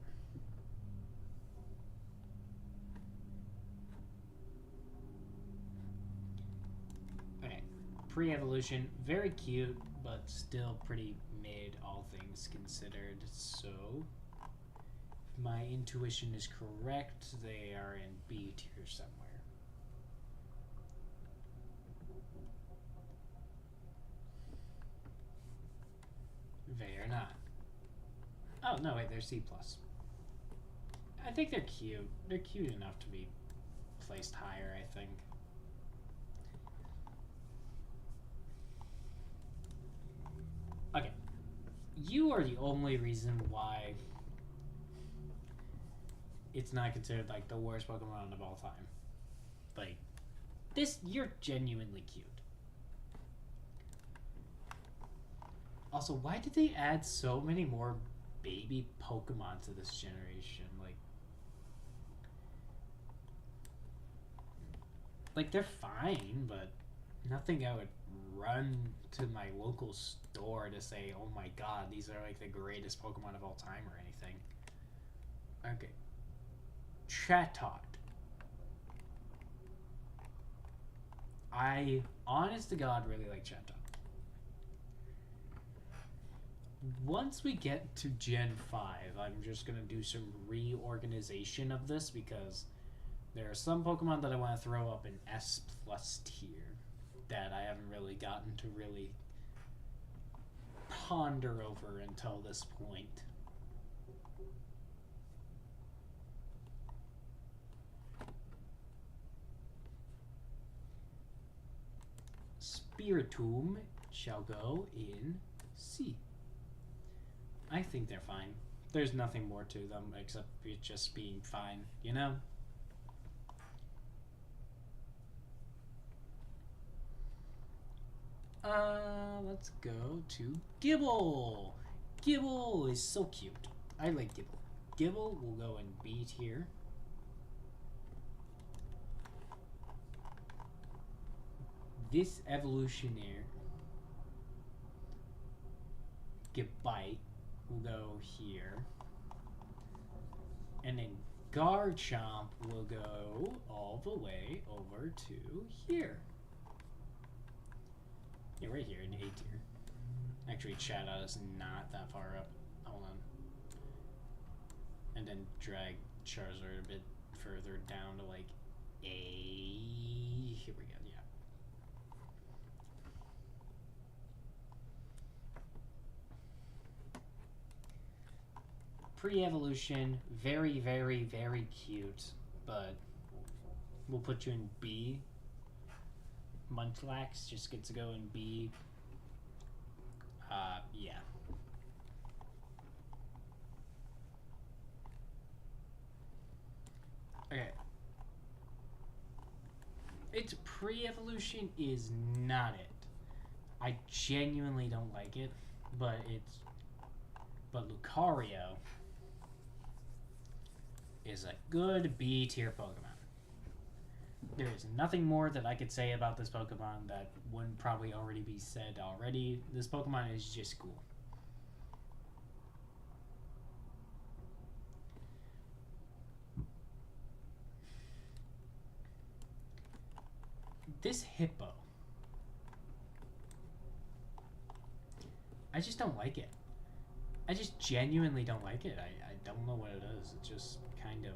Okay, pre-evolution, very cute, but still pretty mid, all things considered. So, if my intuition is correct, they are in B tier somewhere. They are not. Oh, no, wait, they're C+. I think they're cute. They're cute enough to be placed higher, I think. Okay. You are the only reason why it's not considered, like, the worst Pokemon of all time. Like, this, you're genuinely cute. Also, why did they add so many more baby Pokemon to this generation? Like they're fine, but nothing I would run to my local store to say, oh my god, these are like the greatest Pokemon of all time or anything. Okay. Chatot. I, honest to god, really like Chatot. Once we get to Gen 5, I'm just going to do some reorganization of this because there are some Pokemon that I want to throw up in S+ tier that I haven't really gotten to really ponder over until this point. Spiritomb shall go in C. I think they're fine. There's nothing more to them except it just being fine, you know? Let's go to Gibble. Gibble is so cute. I like Gibble. Gibble will go in B tier. This evolutionary Gibite will go here. And then Garchomp will go all the way over to here. Yeah, right here in A tier. Actually, Chatot is not that far up. Hold on. And then drag Charizard a bit further down to like A. Here we go, yeah. Pre-evolution, very, very, very cute, but we'll put you in B. Munchlax just gets to go in B. Yeah. Okay. Its pre-evolution is not it. I genuinely don't like it, but Lucario is a good B tier Pokemon. There is nothing more that I could say about this Pokemon that wouldn't probably already be said already. This Pokemon is just cool. This Hippo. I just don't like it. I just genuinely don't like it. I don't know what it is. It's just kind of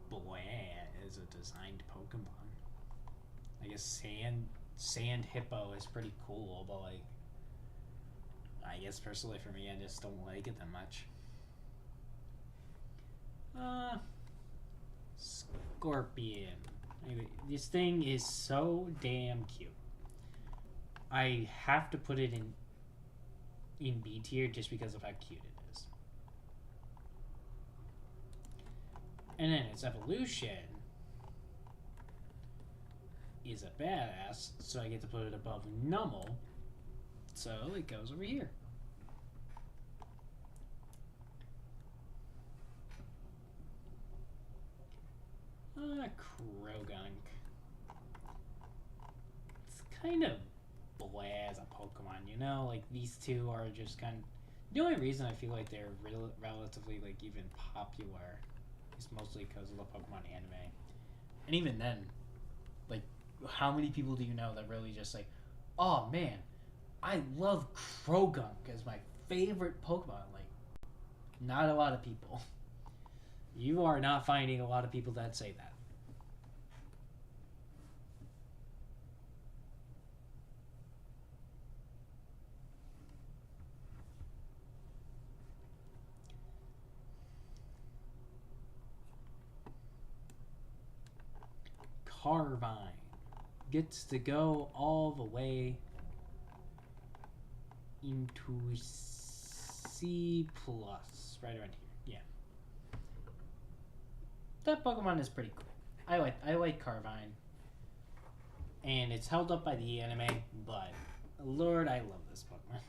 bland as a designed Pokemon. I guess sand Sand Hippo is pretty cool, but like, I guess personally for me, I just don't like it that much. Scorpion. Anyway, this thing is so damn cute. I have to put it in B tier just because of how cute it is. And then its evolution is a badass, so I get to put it above Nummel. So it goes over here. Krogunk. It's kind of blah as a Pokemon, you know? Like, these two are just kind of... The only reason I feel like they're relatively, like, even popular is mostly because of the Pokemon anime. And even then, like, how many people do you know that really just say, oh, man, I love Krogunk as my favorite Pokemon? Like, not a lot of people. You are not finding a lot of people that say that. Carvine gets to go all the way into C+, right around here. Yeah. That Pokemon is pretty cool. I like Carvine. And it's held up by the anime, but Lord, I love this Pokemon.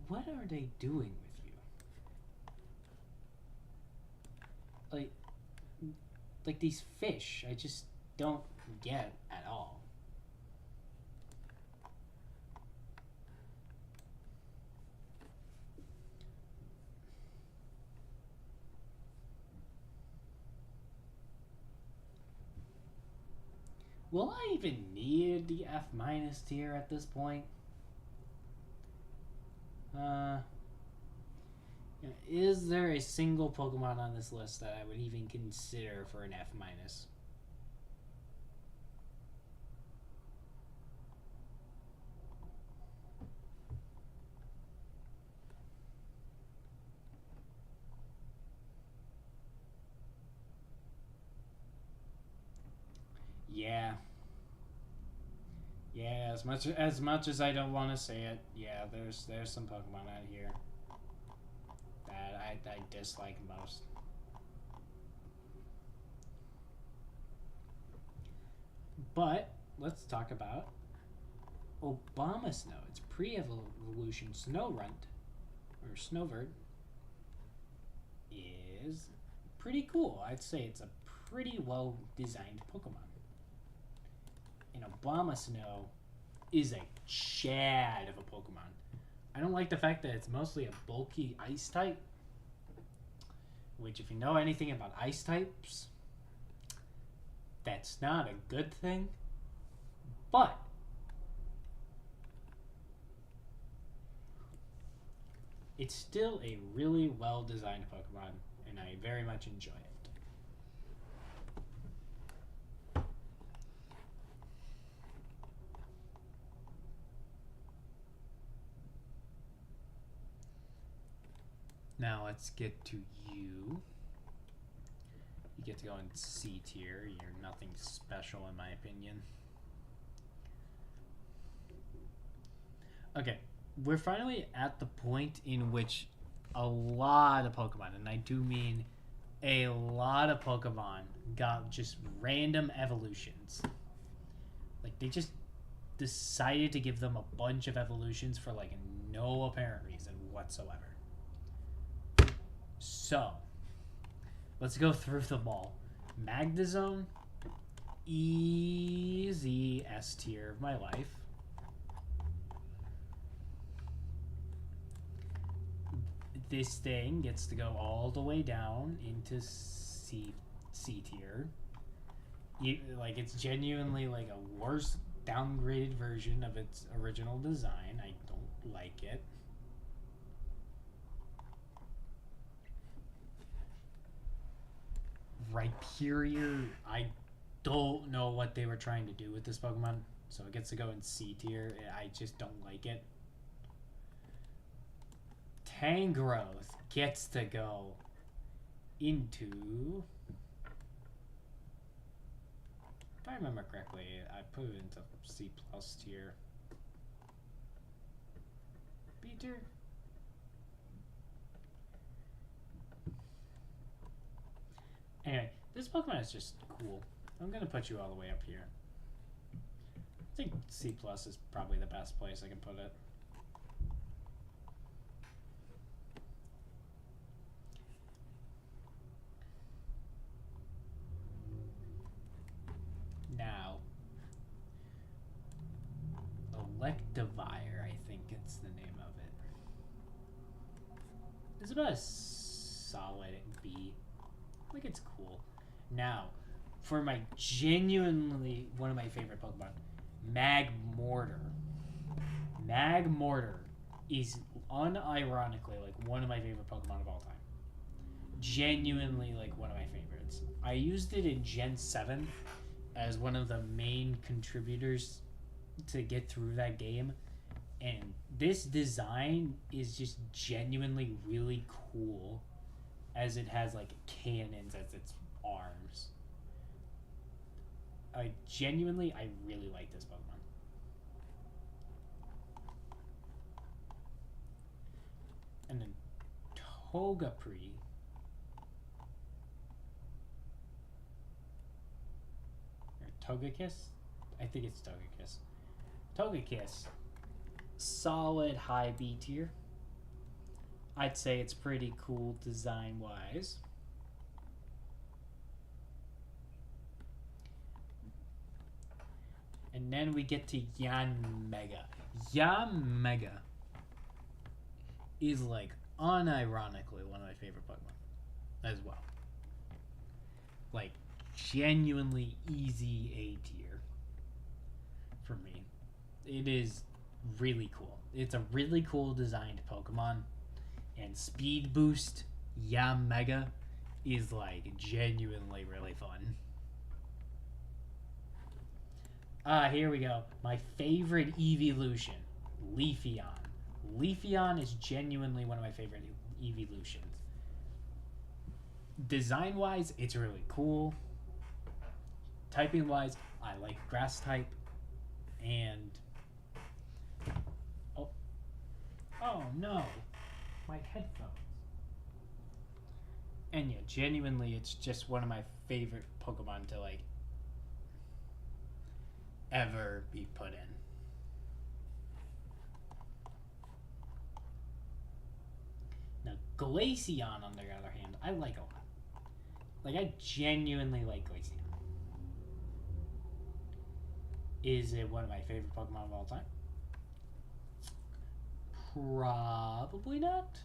What are they doing with you? Like these fish, I just don't get at all. Will I even need the F- tier at this point? Is there a single Pokemon on this list that I would even consider for an F-? Yeah. Yeah, as much as I don't want to say it, yeah, there's some Pokemon out here that I dislike most. But let's talk about Obama Snow. It's pre-evolution Snowrunt or Snowvert is pretty cool. I'd say it's a pretty well designed Pokemon. And Obama Snow is a Chad of a Pokemon. I don't like the fact that it's mostly a bulky ice type, which if you know anything about ice types, that's not a good thing. But it's still a really well designed Pokemon, and I very much enjoy it. Now let's get to you. You get to go in C tier. You're nothing special in my opinion. Okay, we're finally at the point in which a lot of Pokemon, and I do mean a lot of Pokemon, got just random evolutions. Like, they just decided to give them a bunch of evolutions for, like, no apparent reason whatsoever. So, let's go through them all. Magnezone, easy S tier of my life. This thing gets to go all the way down into C tier. Like, it's genuinely like a worse downgraded version of its original design. I don't like it. Rhyperior, I don't know what they were trying to do with this Pokemon, so it gets to go in C tier. I just don't like it. Tangrowth gets to go into... If I remember correctly, I put it into C plus tier. B tier? Anyway, this Pokemon is just cool. I'm gonna put you all the way up here. I think C plus is probably the best place I can put it. Now, Electivire, I think it's the name of it. It's about a solid B. Like, it's cool. Now, for my genuinely one of my favorite Pokemon, Magmortar. Magmortar is unironically like one of my favorite Pokemon of all time. Genuinely like one of my favorites. I used it in Gen 7 as one of the main contributors to get through that game. And this design is just genuinely really cool, as it has like cannons as its arms. I really like this Pokemon. And then Togepi. Or Togekiss? I think it's Togekiss. Togekiss. Solid high B tier. I'd say it's pretty cool design-wise. And then we get to Yanmega. Yanmega is like unironically one of my favorite Pokemon as well. Like genuinely easy A tier for me. It is really cool. It's a really cool designed Pokemon, and Speed Boost Yanmega is like genuinely really fun. Here we go. My favorite evolution, Leafeon. Leafeon is genuinely one of my favorite evolutions. Design-wise, it's really cool. Typing-wise, I like Grass type. And... Oh no! My headphones. And yeah, genuinely, it's just one of my favorite Pokemon to, like, ever be put in. Now, Glaceon, on the other hand, I like a lot. Like, I genuinely like Glaceon. Is it one of my favorite Pokemon of all time? Probably not.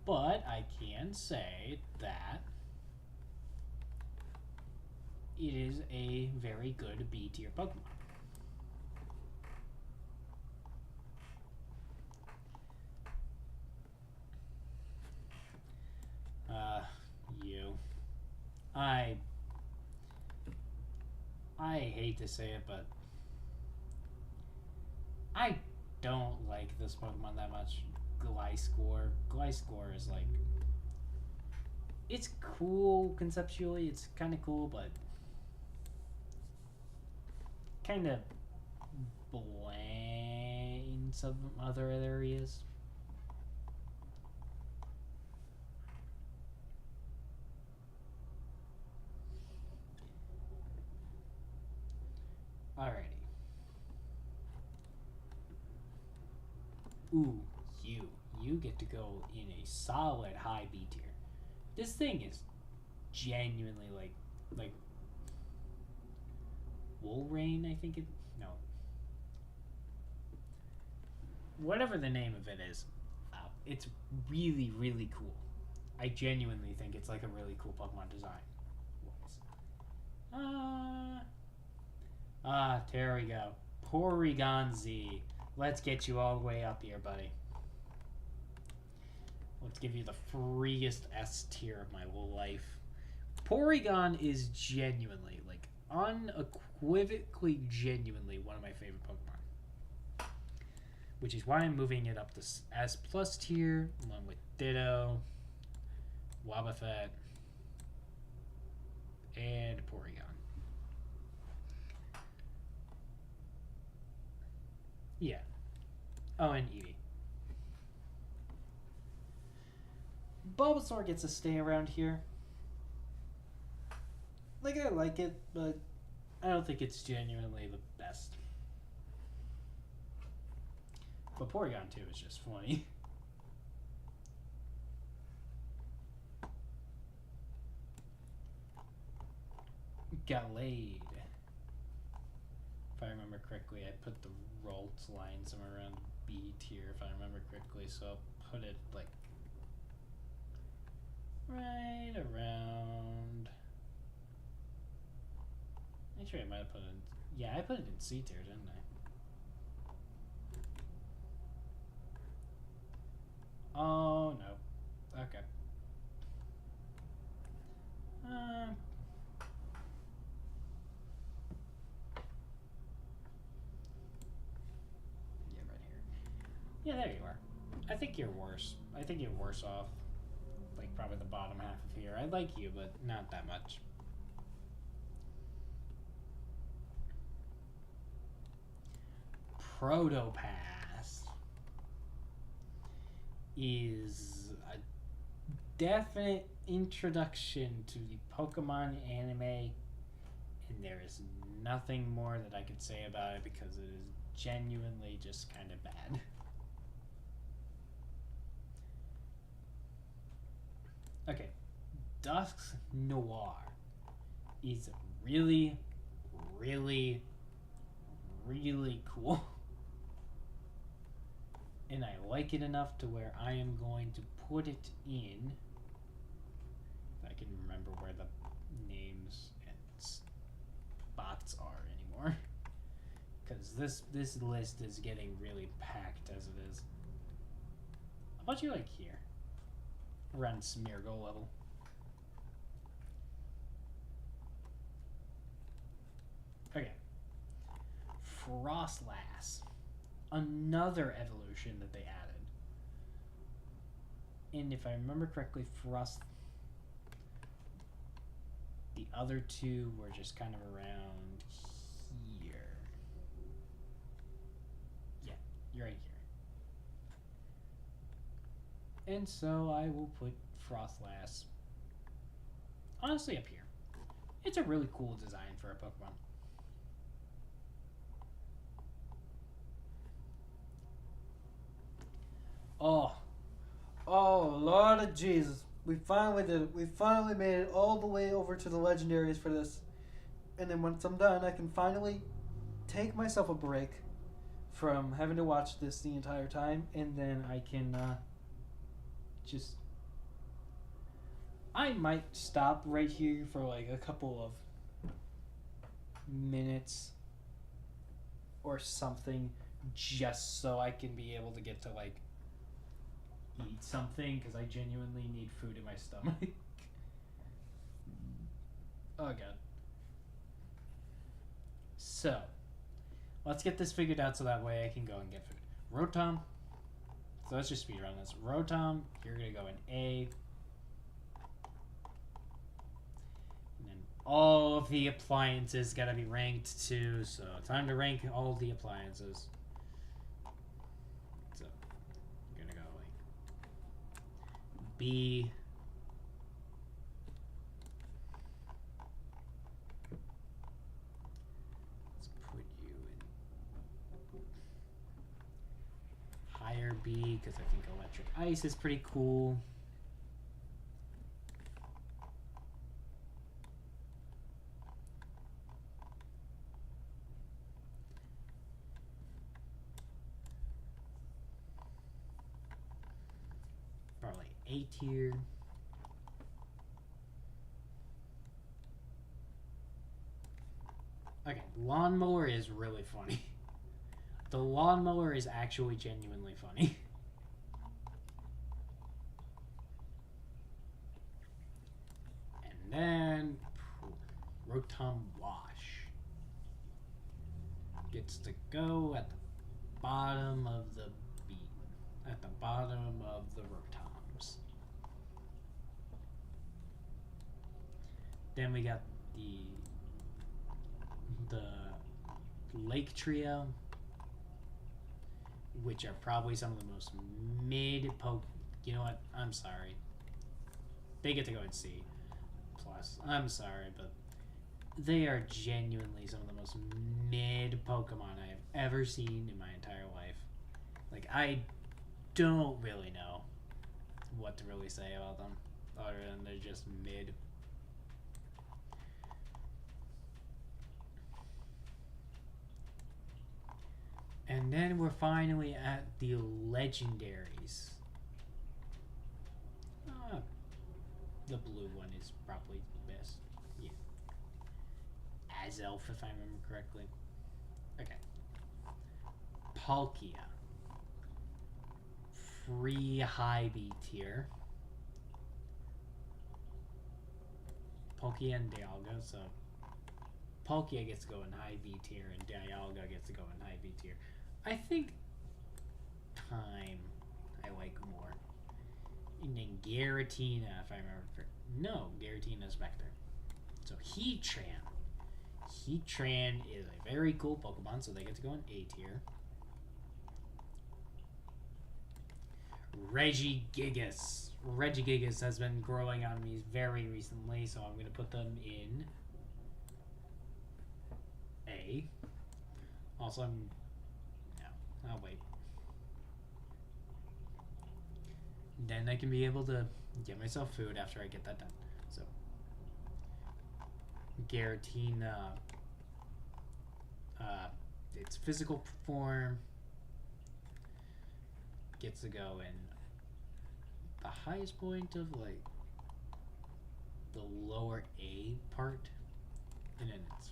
But I can say that it is a very good B tier Pokemon. You. I hate to say it, but I don't like this Pokemon that much. Gliscor. Gliscor is like... It's cool conceptually, it's kind of cool, but... kind of bland in some other areas. Alrighty. Ooh, you get to go in a solid high B tier. This thing is genuinely like Woolrain, I think it, no. Whatever the name of it is, it's really, really cool. I genuinely think it's like a really cool Pokemon design. There we go. Porygon Z. Let's get you all the way up here, buddy. Let's give you the freest S tier of my life. Porygon is genuinely, like, unequivocally genuinely one of my favorite Pokemon. Which is why I'm moving it up to S plus tier, along with Ditto, Wobbuffet, and Porygon. Yeah. Oh, and Eevee. Bulbasaur gets to stay around here. Like, I like it, but I don't think it's genuinely the best. But Porygon 2 is just funny. Gallade. If I remember correctly, I put the Rolts line somewhere around B tier, if I remember correctly, so I'll put it, like, right around... Actually, I might have put it in... Yeah, I put it in C tier, didn't I? Oh, no. Okay. Yeah, right here. Yeah, there you are. I think you're worse. I think you're worse off. Like, probably the bottom half of here. I like you, but not that much. Protopass is a definite introduction to the Pokemon anime, and there is nothing more that I could say about it because it is genuinely just kind of bad. Okay, Dusk Noir is really, really, really cool. And I like it enough to where I am going to put it in, if I can remember where the names and spots are anymore, because this list is getting really packed as it is. How about you, like, here, around Smeargle level? Okay, Frostlass, another evolution that they added. And if I remember correctly, the other two were just kind of around here. Yeah, you're right here. And so I will put Frostlass honestly up here. It's a really cool design for a Pokemon. Oh, Lord of Jesus. We finally did it. We finally made it all the way over to the legendaries for this. And then once I'm done, I can finally take myself a break from having to watch this the entire time. And then I can just... I might stop right here for like a couple of minutes or something just so I can be able to get to like eat something, because I genuinely need food in my stomach. Oh god. So, let's get this figured out so that way I can go and get food. Rotom. So let's just speedrun this. Rotom, you're going to go in A. And then all of the appliances got to be ranked too, so time to rank all the appliances. So, you're going to go like B. Let's put you in higher B because I think electric ice is pretty cool. Probably A tier. Okay, lawnmower is really funny. The lawnmower is actually genuinely funny. Rotom Wash. Gets to go at the bottom of the beat. At the bottom of the Rotoms. Then we got the Lake Trio, which are probably some of the most mid-poke. You know what? I'm sorry. They get to go in C+. I'm sorry, but they are genuinely some of the most mid Pokemon I have ever seen in my entire life. Like, I don't really know what to really say about them, other than they're just mid. And then we're finally at the legendaries. The blue one is probably the best. Yeah. Azelf, if I remember correctly. Okay. Palkia. Free high B tier. Palkia and Dialga, so Palkia gets to go in high B tier and Dialga gets to go in high B tier. I think Time I like more. And then Giratina, if I remember correctly. No, Giratina's Vector. So Heatran. Heatran is a very cool Pokemon, so they get to go in A tier. Regigigas. Regigigas has been growing on me very recently, so I'm going to put them in A. Also, I'll wait. Then I can be able to get myself food after I get that done. So, Giratina, its physical form gets to go in the highest point of like the lower A part, and then its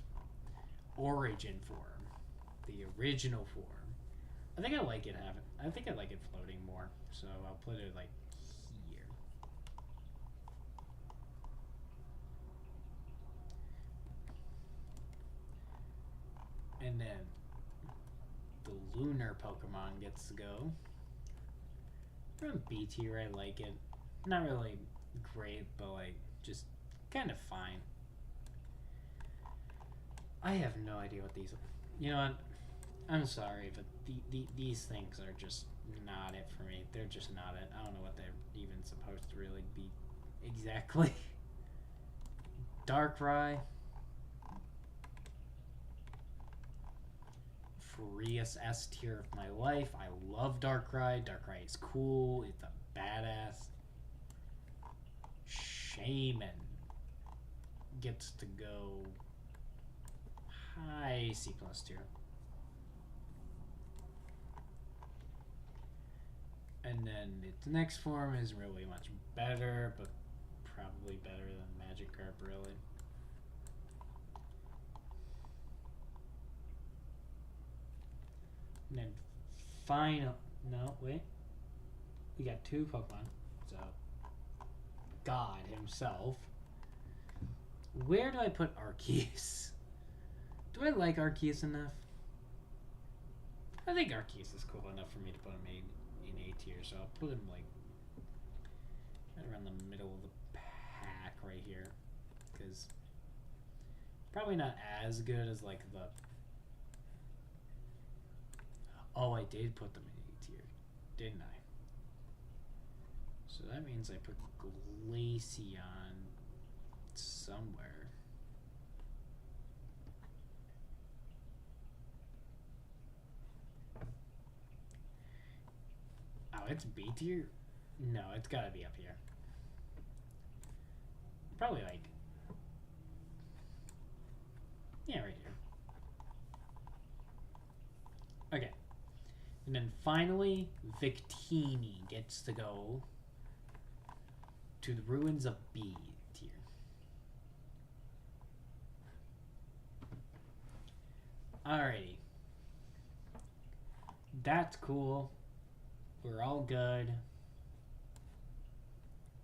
origin form, the original form. I think I like it floating more, so I'll put it like here. And then the lunar Pokemon gets to go. From B tier, I like it. Not really great, but like just kind of fine. I have no idea what these are. You know what? I'm sorry, but these things are just not it for me. They're just not it. I don't know what they're even supposed to really be exactly. Darkrai. Freest S tier of my life. I love Darkrai. Darkrai is cool. It's a badass. Shaman gets to go high C+ tier. And then its next form is really much better, but probably better than Magikarp, really. And then no, wait. We got two Pokemon. So, God himself. Where do I put Arceus? Do I like Arceus enough? I think Arceus is cool enough for me to put him in A tier, so I'll put him like right around the middle of the pack right here, because probably not as good as like the. Oh, I did put them in A tier, didn't I? So that means I put Glaceon somewhere. Oh, it's B tier? No, it's gotta be up here. Probably like... yeah, right here. Okay. And then finally, Victini gets to go to the ruins of B tier. Alrighty. That's cool. We're all good.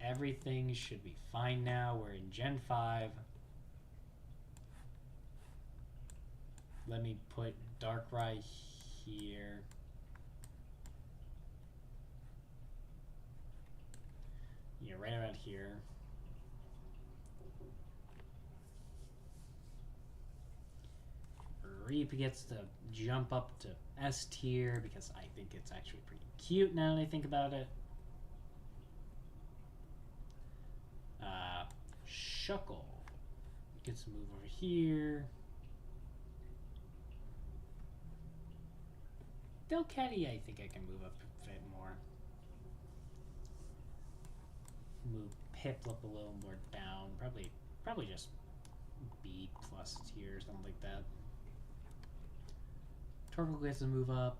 Everything should be fine now. We're in Gen 5. Let me put Darkrai here. Yeah, right around here. Reap gets to jump up to S tier because I think it's actually pretty cute now that I think about it. Shuckle gets to move over here. Delcatty, I think I can move up a bit more. Move Piplup a little more down. Probably just B plus tier or something like that. Torkoal gets to move up.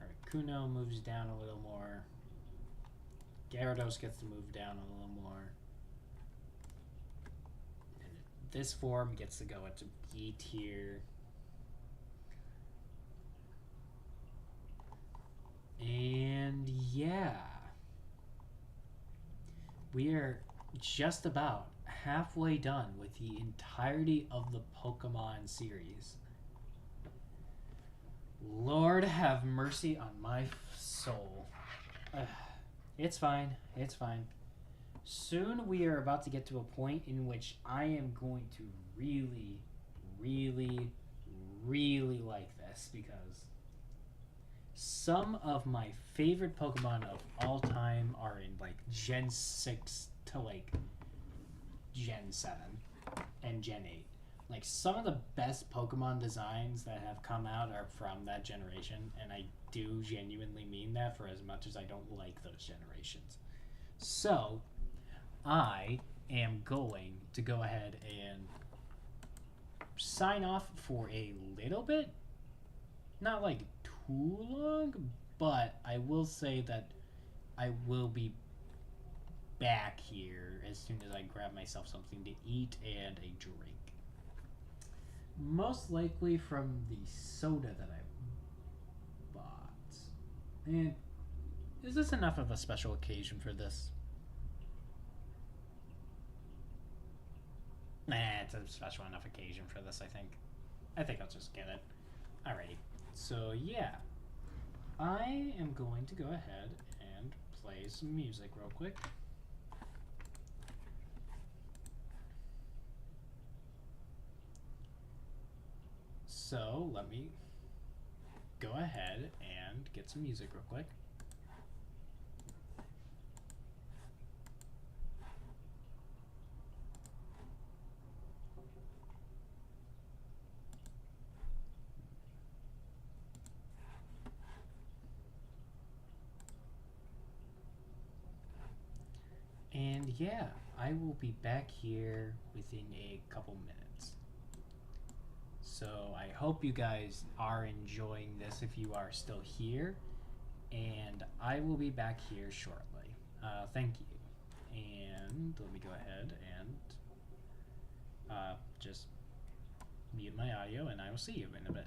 Articuno moves down a little more. Gyarados gets to move down a little more. And this form gets to go into B tier. And yeah. We are just about halfway done with the entirety of the Pokemon series. Lord have mercy on my soul. It's fine. It's fine. Soon we are about to get to a point in which I am going to really, really, really like this because some of my favorite Pokemon of all time are in like Gen 6 to like Gen 7 and Gen 8. Like some of the best Pokemon designs that have come out are from that generation, and I do genuinely mean that for as much as I don't like those generations. So I am going to go ahead and sign off for a little bit. Not like too long, but I will say that I will be back here as soon as I grab myself something to eat and a drink. Most likely from the soda that I bought. And is this enough of a special occasion for this? Nah, it's a special enough occasion for this, I think. I think I'll just get it. Alrighty. So, yeah. I am going to go ahead and play some music real quick. So, let me go ahead and get some music real quick. And yeah, I will be back here within a couple minutes. So I hope you guys are enjoying this if you are still here. And I will be back here shortly. Thank you. And let me go ahead and just mute my audio, and I will see you in a bit.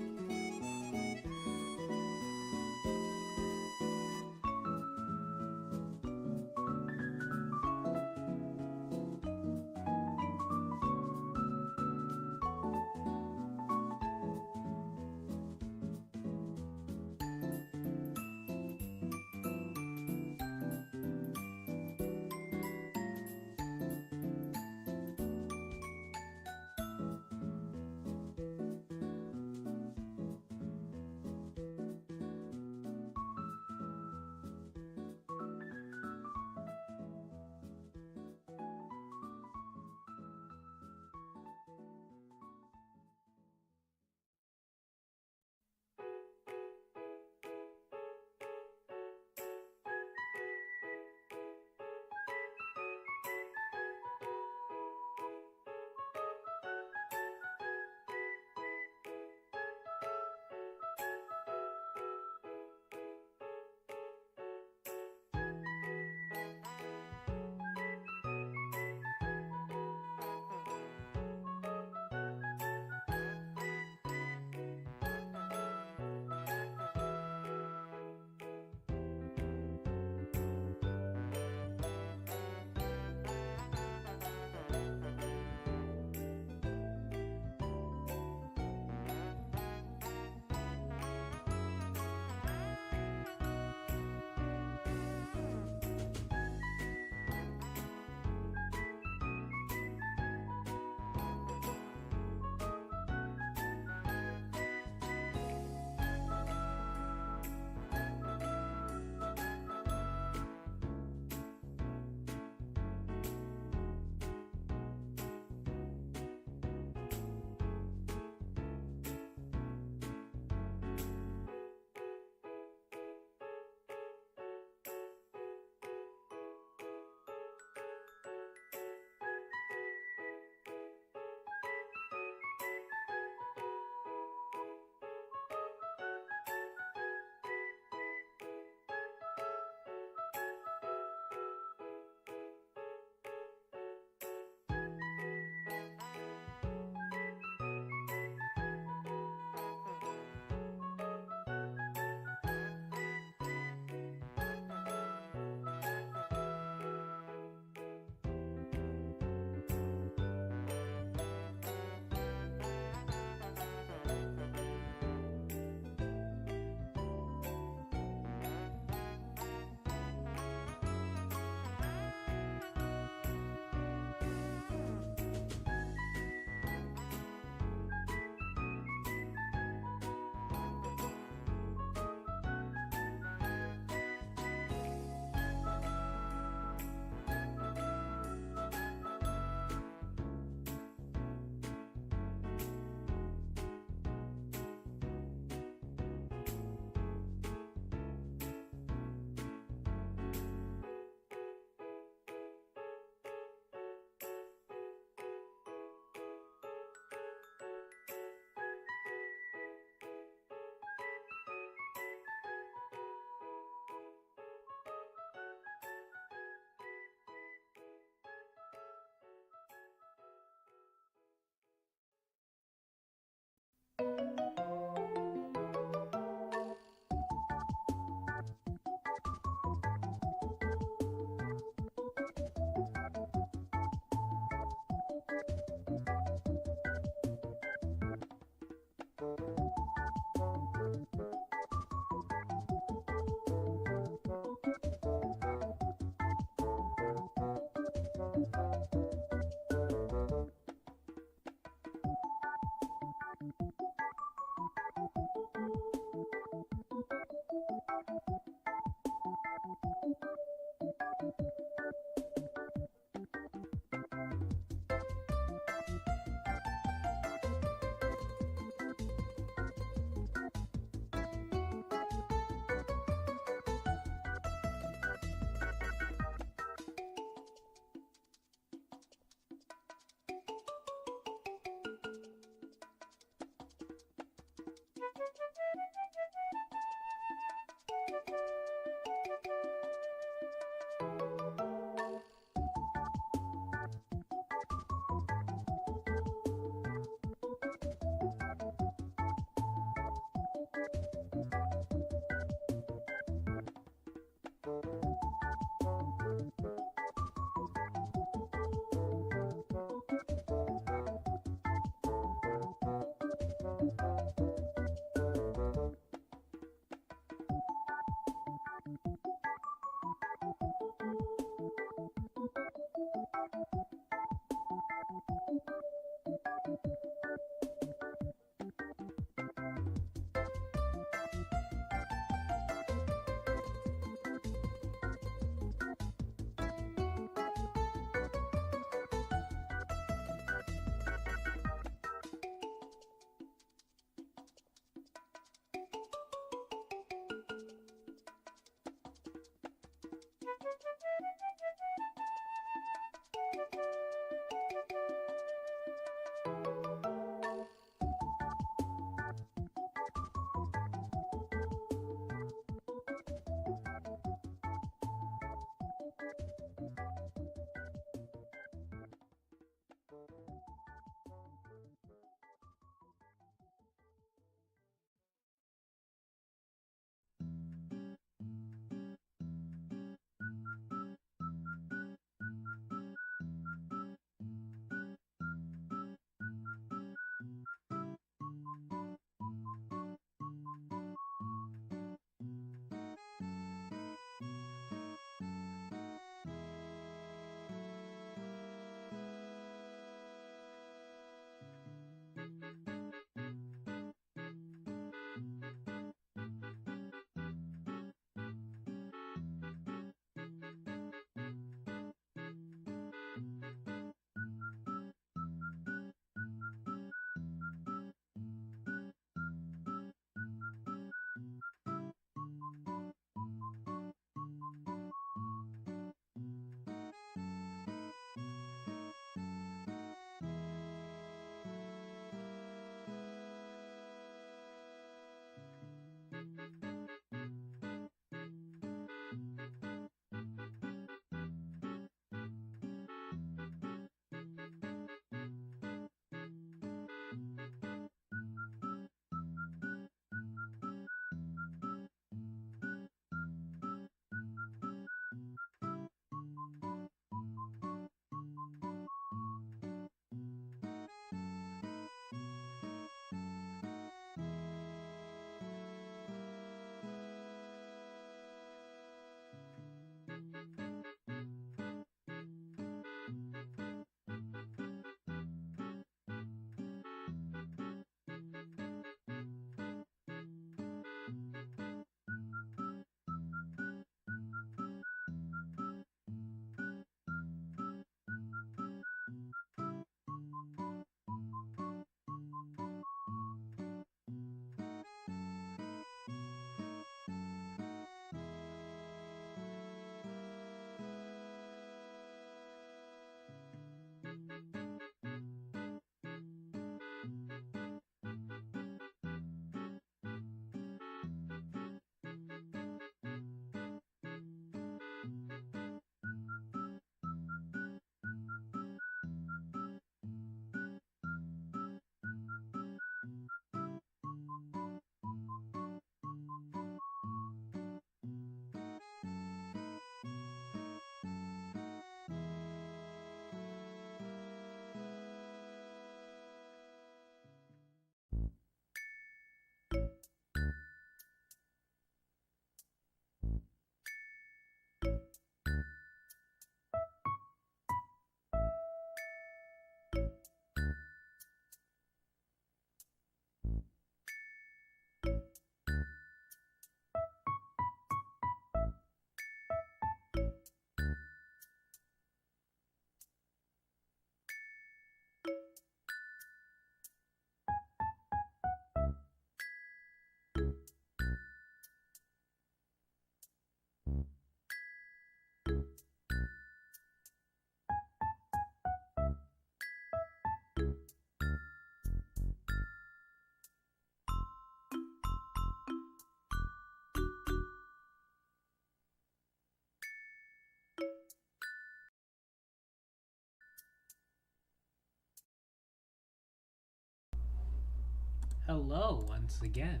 Hello once again.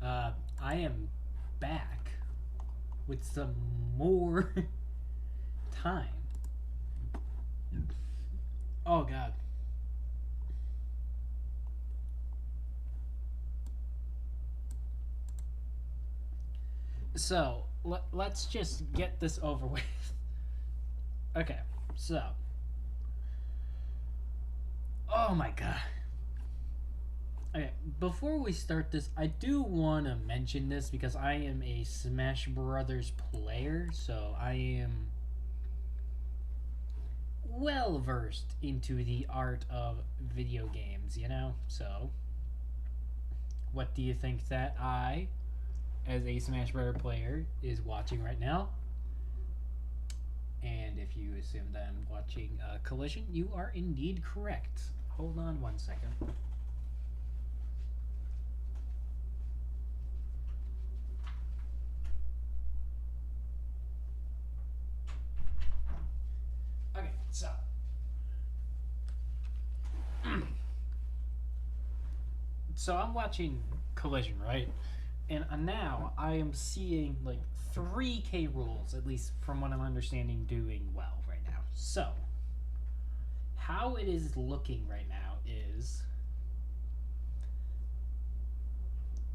I am back with some more time. Oh god. So, let's just get this over with. Okay, so. Oh my god. Okay, before we start this, I do want to mention this because I am a Smash Brothers player, so I am well versed into the art of video games, you know? So, what do you think that I, as a Smash Brother player, is watching right now? And if you assume that I'm watching Collision, you are indeed correct. Hold on one second. Okay, so. So I'm watching Collision, right? And now I am seeing like 3K rules, at least from what I'm understanding, doing well right now. So, how it is looking right now is.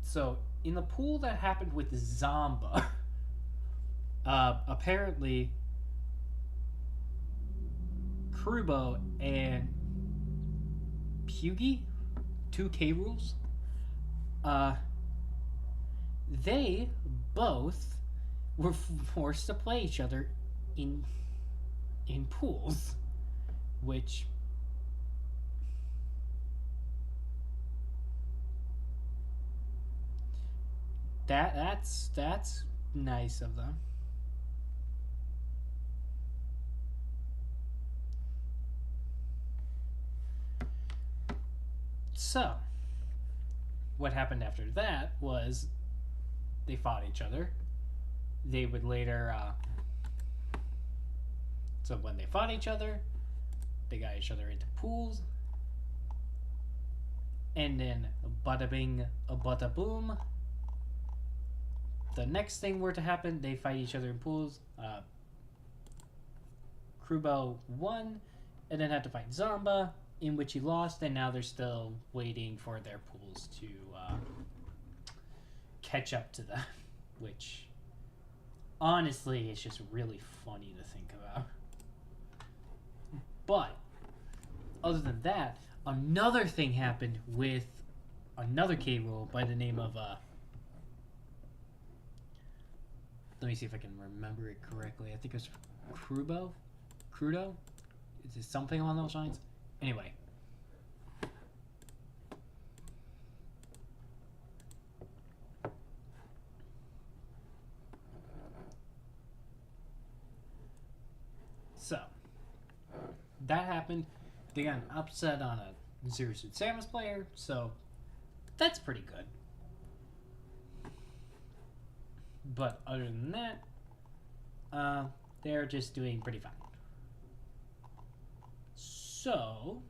So, in the pool that happened with Zomba, apparently Krubo and Pugi, 2K rules, they both were forced to play each other in pools, which that's nice of them. So, what happened after that was they fought each other. They would later, so when they fought each other, they got each other into pools. And then, bada bing, bada boom. The next thing were to happen, they fight each other in pools. Krubo won, and then had to fight Zomba, in which he lost, and now they're still waiting for their pools to catch up to them, which honestly is just really funny to think about. But other than that, another thing happened with another K rule by the name of let me see if I can remember it correctly. I think it was Crudo? Is it something along those lines? Anyway. So, that happened. They got an upset on a Zero Suit Samus player, so that's pretty good. But other than that, they're just doing pretty fine. So,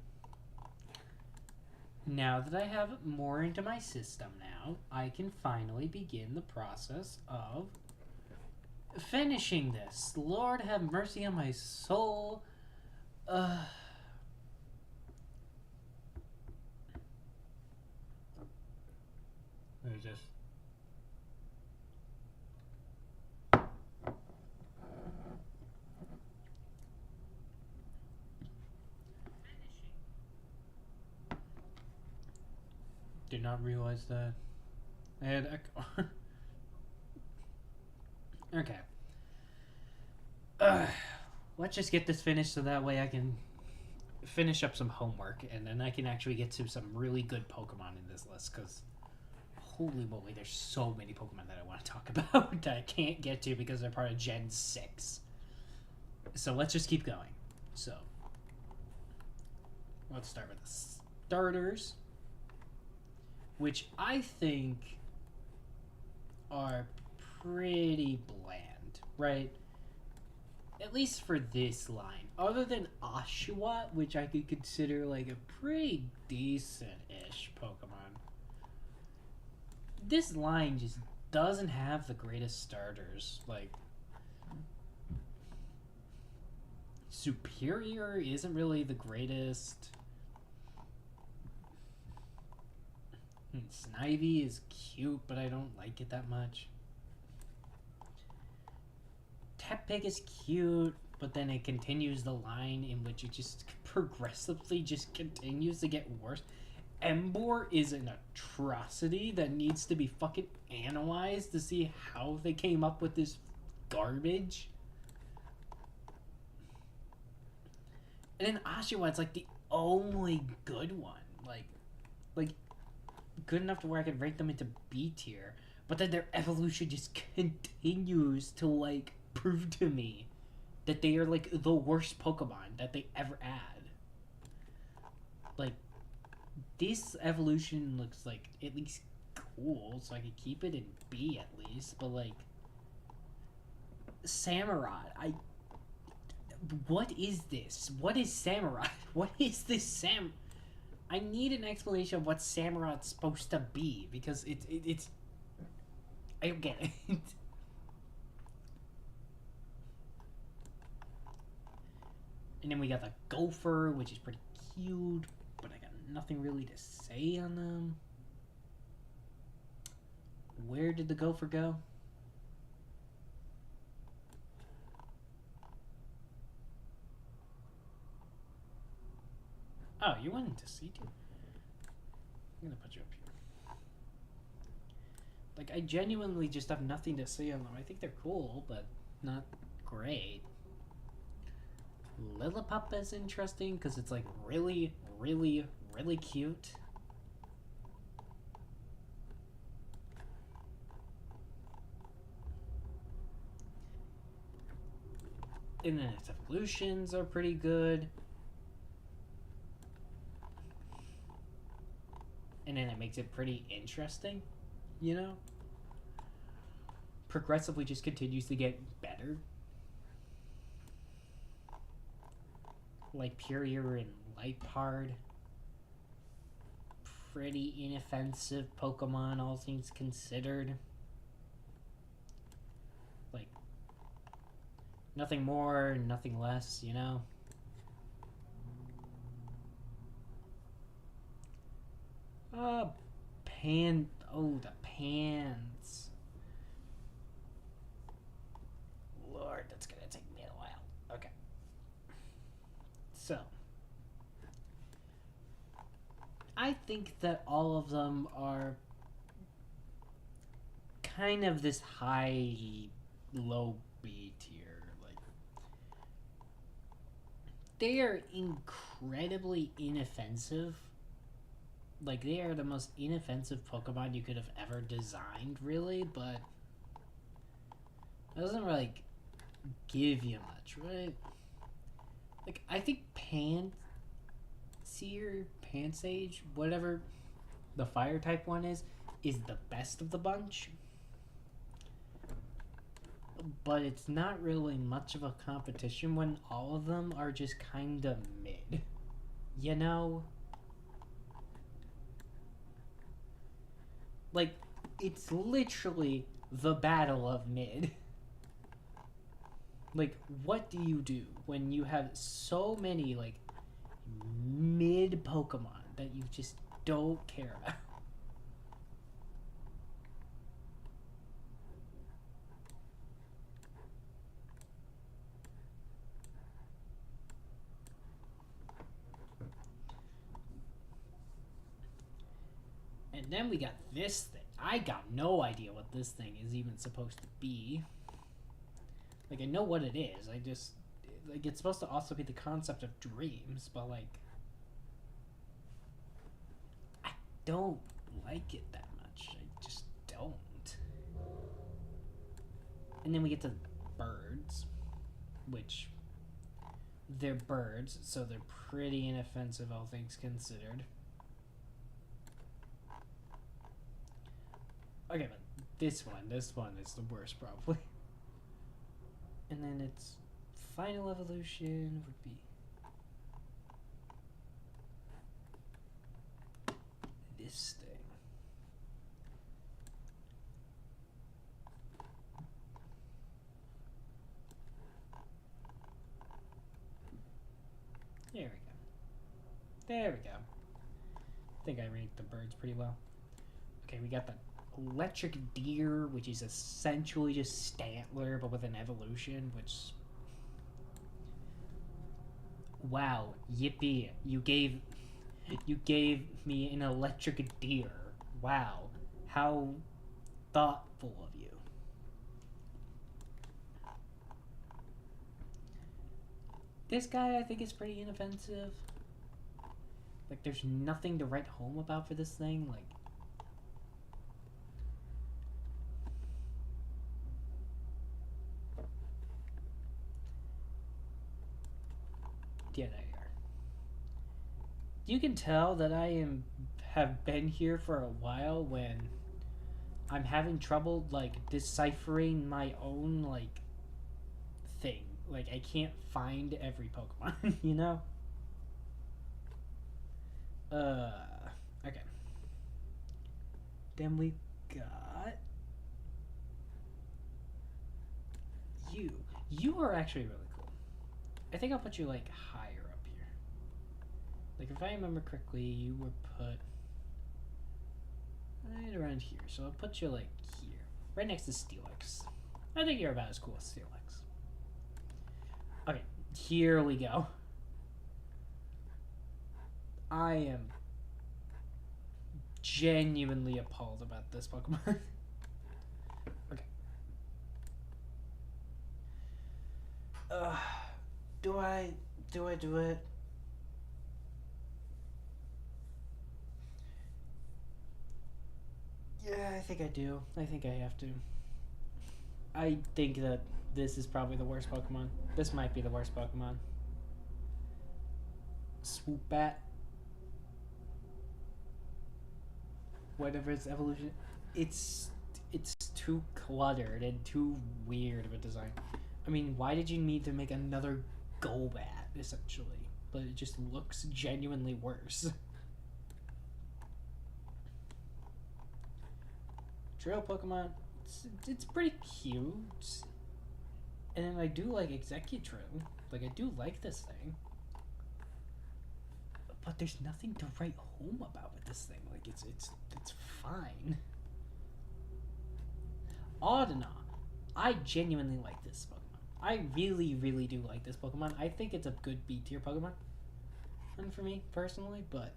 now that I have more into my system now, I can finally begin the process of finishing this. Lord have mercy on my soul. There's this. Did not realize that. I had echo. Okay. Let's just get this finished so that way I can finish up some homework and then I can actually get to some really good Pokemon in this list because holy moly, there's so many Pokemon that I want to talk about that I can't get to because they're part of Gen 6. So let's just keep going. So, let's start with the starters, which I think are pretty bland, right? At least for this line. Other than Oshawott, which I could consider like a pretty decent-ish Pokemon. This line just doesn't have the greatest starters. Like, Superior isn't really the greatest. Snivy is cute, but I don't like it that much. Tepig is cute, but then it continues the line in which it just progressively just continues to get worse. Embor is an atrocity that needs to be fucking analyzed to see how they came up with this garbage. And then Oshawa's like the only good one. Like good enough to where I could rank them into B tier. But then their evolution just continues to like prove to me that they are like the worst Pokemon that they ever add. Like, this evolution looks like at least cool, so I could keep it in B at least, but like Samurott, what is this? What is Samurott? What is this I need an explanation of what Samurot's supposed to be, because it's I don't get it. And then we got the Gopher, which is pretty cute, but I got nothing really to say on them. Where did the Gopher go? Oh, you went into C2? I'm gonna put you up here. Like, I genuinely just have nothing to say on them. I think they're cool, but not great. Lillipup is interesting because it's like really, really, really cute. And then its evolutions are pretty good. And then it makes it pretty interesting, you know? Progressively just continues to get better. Like Purier and Lighthard. Pretty inoffensive Pokemon, all things considered. Like, nothing more, nothing less, you know? Oh, the pants. Lord, that's gonna take me a while. Okay. So, I think that all of them are kind of this high, low B tier. Like, they are incredibly inoffensive. Like, they are the most inoffensive Pokemon you could have ever designed, really, but it doesn't, like, give you much, right? Like, I think Pansage, whatever the Fire-type one is the best of the bunch. But it's not really much of a competition when all of them are just kind of mid. You know? Like, it's literally the battle of mid. Like, what do you do when you have so many, like, mid Pokemon that you just don't care about? And then we got this thing. I got no idea what this thing is even supposed to be. Like, I know what it is. I just... Like, it's supposed to also be the concept of dreams, but, like... I don't like it that much. I just don't. And then we get to birds, which... They're birds, so they're pretty inoffensive, all things considered. Okay, but this one is the worst, probably. And then its final evolution would be this thing. There we go. I think I ranked the birds pretty well. Okay, we got the electric deer, which is essentially just Stantler, but with an evolution, which... Wow, yippee. You gave me an electric deer. Wow. How thoughtful of you. This guy, I think, is pretty inoffensive. Like, there's nothing to write home about for this thing. Like, yeah, there you are. You can tell that I have been here for a while when I'm having trouble, like, deciphering my own, like, thing. Like, I can't find every Pokemon, you know? Okay. Then we got... You. You are actually really cool. I think I'll put you, like, higher up here. Like, if I remember correctly, you were put right around here. So I'll put you, like, here. Right next to Steelix. I think you're about as cool as Steelix. Okay, here we go. I am genuinely appalled about this Pokemon. Okay. Do I do it? Yeah, I think I do. I think I have to. I think that this is probably the worst Pokemon. This might be the worst Pokemon. Swoop Bat. Whatever its evolution, it's too cluttered and too weird of a design. I mean, why did you need to make another Golbat, essentially? But it just looks genuinely worse. Trail Pokemon, it's pretty cute. And I do like Executrue. Like, I do like this thing. But there's nothing to write home about with this thing. Like, it's fine. Audina. I genuinely like this Pokemon. I really, really do like this Pokemon. I think it's a good B tier Pokemon. And for me, personally, but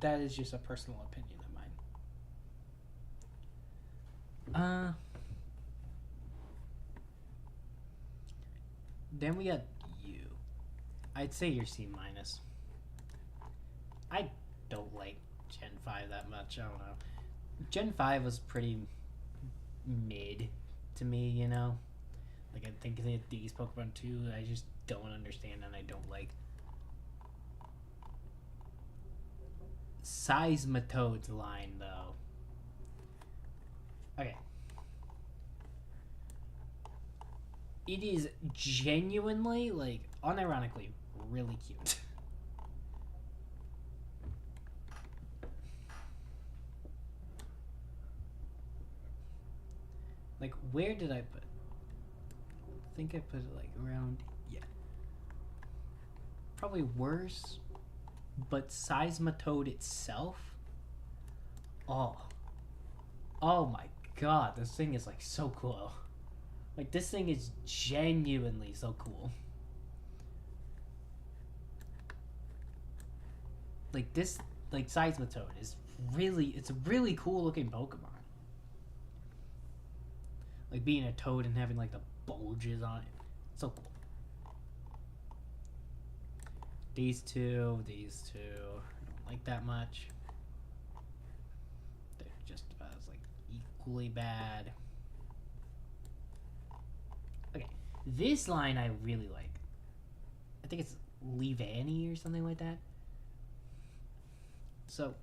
that is just a personal opinion of mine. Then we got you. I'd say you're C-. I don't like Gen 5 that much. I don't know. Gen 5 was pretty mid to me, you know? Like, I think that these Pokemon too, I just don't understand and I don't like. Seismitoad's line, though. Okay. It is genuinely, like, unironically, really cute. Like, where did I put? I think I put it, like, around, yeah. Probably worse, but Seismitoad itself, oh my god, this thing is, like, so cool. Like, this thing is genuinely so cool. Like, this, like, Seismitoad is really, it's a really cool looking Pokemon. Like, being a toad and having, like, the bulges on it. So cool. These two, I don't like that much. They're just about as, like, equally bad. Okay, this line I really like. I think it's Leavanny or something like that. So,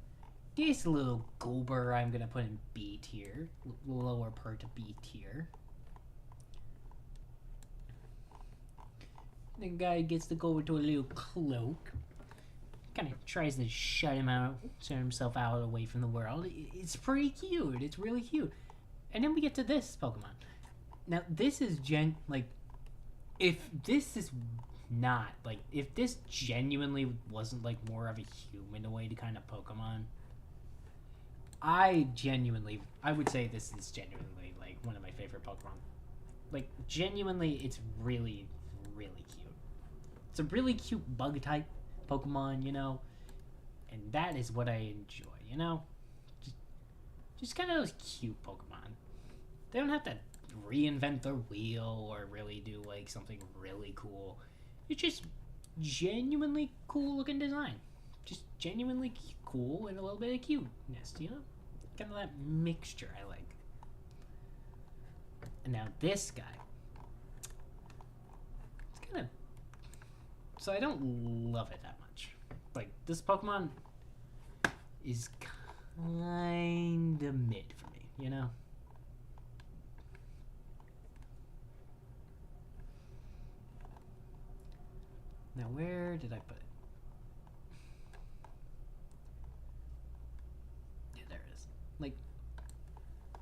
this little goober I'm gonna put in B tier, lower part of B tier. The guy gets to go into a little cloak. Kind of tries to shut himself out away from the world. It's pretty cute. It's really cute. And then we get to this Pokemon. Now, this is if this is not like if this genuinely wasn't like more of a humanoid kind of Pokemon, I would say this is genuinely like one of my favorite Pokemon. Like genuinely, it's really really cute. It's a really cute bug type Pokemon, you know, and that is what I enjoy, you know. Just kind of those cute Pokemon. They don't have to reinvent the wheel or really do like something really cool. It's just genuinely cool looking design. Just genuinely cool and a little bit of cuteness, you know? Kind of that mixture I like. And now this guy. It's kind of... So I don't love it that much. Like, this Pokemon is kind of mid for me, you know? Now, where did I put it? Yeah, there it is. Like,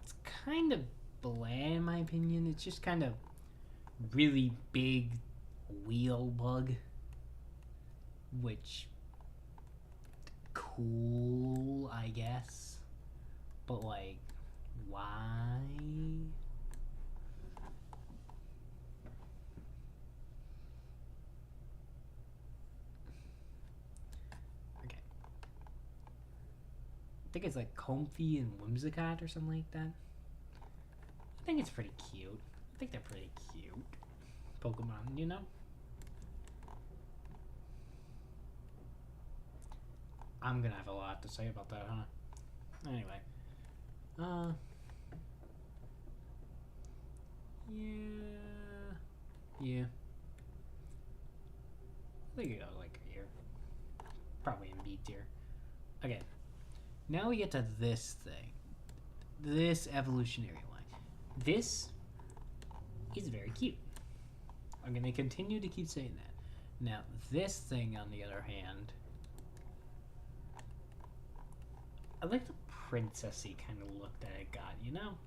it's kind of bland in my opinion. It's just kind of really big wheel bug. Which, cool, I guess. But, like, why? I think it's like Comfy and Whimsicott or something like that. I think it's pretty cute. I think they're pretty cute Pokemon, you know? I'm gonna have a lot to say about that, huh? Anyway. Yeah. I think it goes like here. Probably in B tier. Okay. Now we get to this thing. This evolutionary line. This is very cute. I'm going to continue to keep saying that. Now, this thing, on the other hand, I like the princessy kind of look that it got, you know?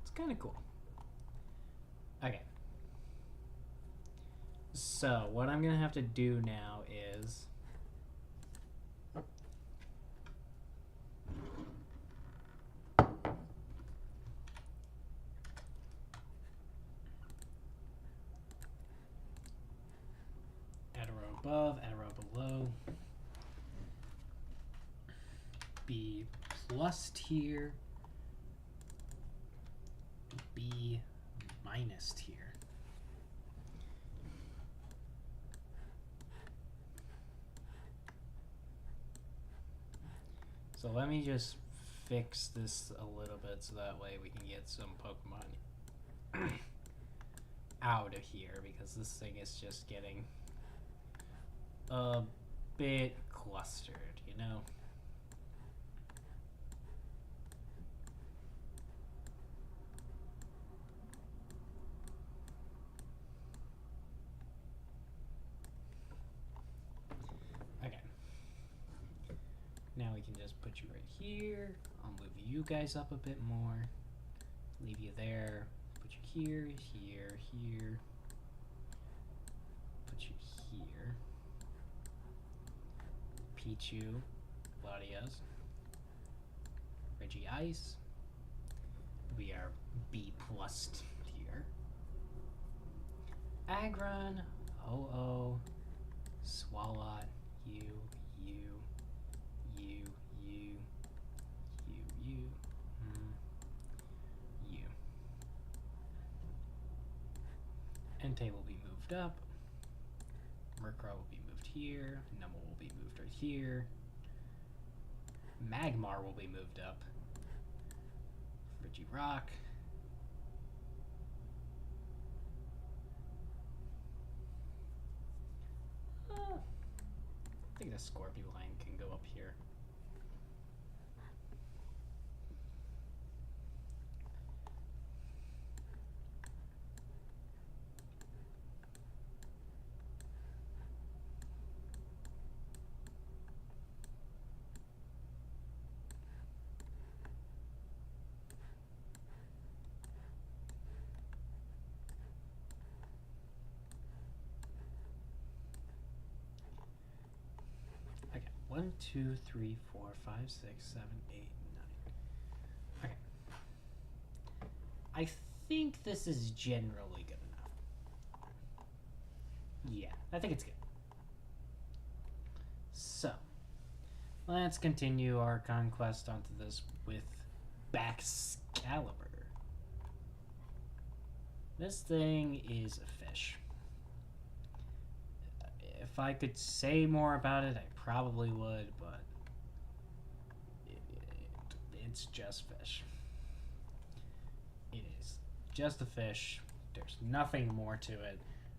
It's kind of cool. Okay. So, what I'm going to have to do now is... add a row above, add a row below. B plus tier. B minus tier. So let me just fix this a little bit so that way we can get some Pokemon out of here, because this thing is just getting a bit clustered, you know? Okay. Now we can just put you right here. I'll move you guys up a bit more. Leave you there. Put you here, here, here. Put you here. Pichu, Latias, Reggie Ice. We are B plus tier. Aggron, Ho-Oh, Swalot, you, Entei will be moved up. Murkrow will be moved here. Numel will be moved right here. Magmar will be moved up. Regirock. I think the Scorpioline can go up here. 2, 3, 4, 5, 6, 7, 8, 9. Okay. I think this is generally good enough. Yeah, I think it's good. So, let's continue our conquest onto this with Baxcalibur. This thing is a fish. If I could say more about it, I probably would, but it's just fish. It is just a fish. There's nothing more to it.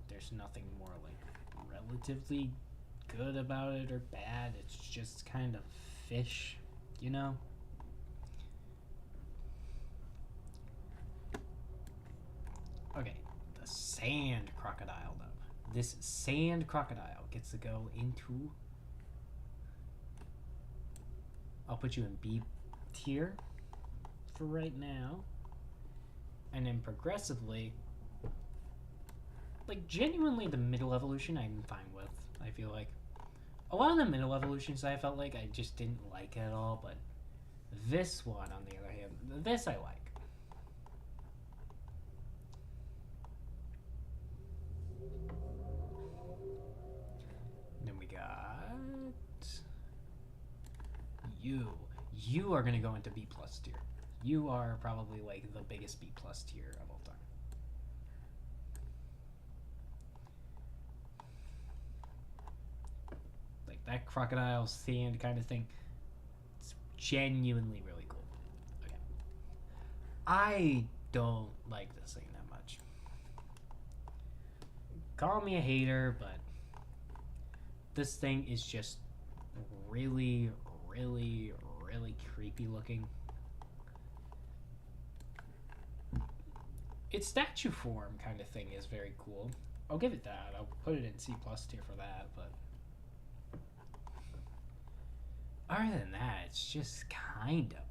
There's nothing more, like, relatively good about it or bad. It's just kind of fish, you know? Okay, the sand crocodile, though. This sand crocodile gets to go into... I'll put you in B tier for right now. And then progressively... Like, genuinely, the middle evolution I'm fine with, I feel like. A lot of the middle evolutions I felt like I just didn't like at all, but this one, on the other hand, this I like. Then we got you. You are gonna go into B plus tier. You are probably like the biggest B plus tier of all time. Like that crocodile sand kind of thing. It's genuinely really cool. Okay. I don't like this thing that much. Call me a hater, but this thing is just really, really, really creepy looking. Its statue form kind of thing is very cool. I'll give it that. I'll put it in C plus tier for that, but other than that, it's just kind of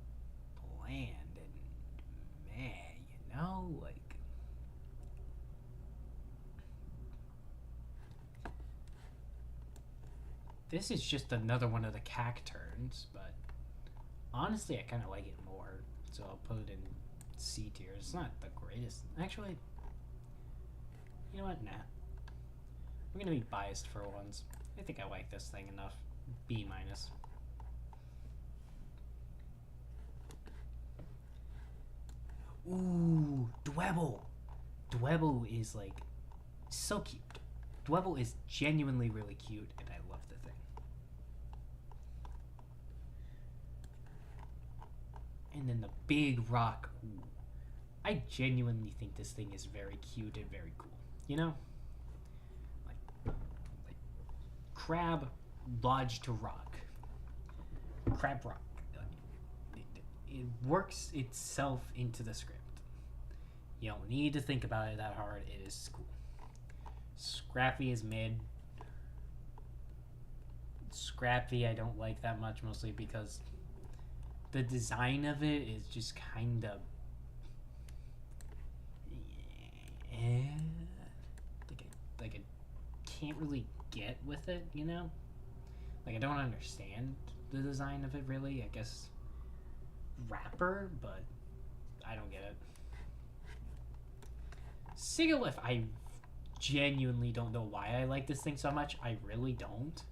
bland and meh, you know? Like, this is just another one of the cacturns, but honestly, I kind of like it more, so I'll put it in C tier. It's not the greatest. Actually, you know what? Nah. I'm gonna be biased for once. I think I like this thing enough. B minus. Ooh, Dwebble. Dwebble is like so cute. Dwebble is genuinely really cute, and I love the thing. And then the big rock. Ooh. I genuinely think this thing is very cute and very cool. You know? Like crab lodged to rock. Crab rock. It works itself into the script. You don't need to think about it that hard. It is cool. Scrappy is mid. Scrappy I don't like that much, mostly because the design of it is just kind of like I can't really get with it, you know? Like I don't understand the design of it really. I guess rapper, but I don't get it. Sigalith, I genuinely don't know why I like this thing so much. I really don't.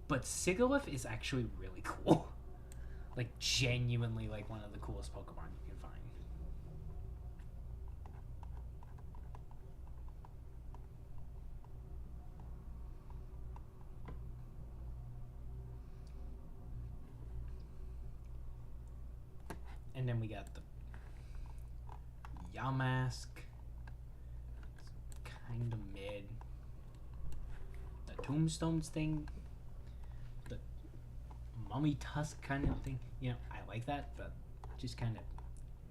But Sigalith is actually really cool. Like genuinely like one of the coolest Pokemon you can find. And then we got the Yamask. It's kind of mid. The Tombstones thing. The Mummy Tusk kind of thing. You know, I like that, but just kind of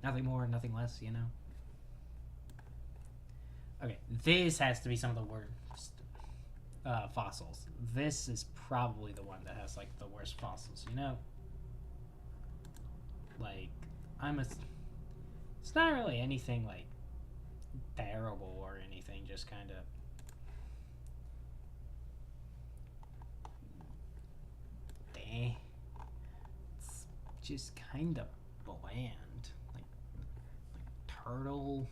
nothing more, nothing less, you know? Okay, this has to be some of the worst fossils. This is probably the one that has, like, the worst fossils, you know? Like, it's not really anything, like, terrible or anything, just kind of meh. It's just kind of bland. Like Turtle,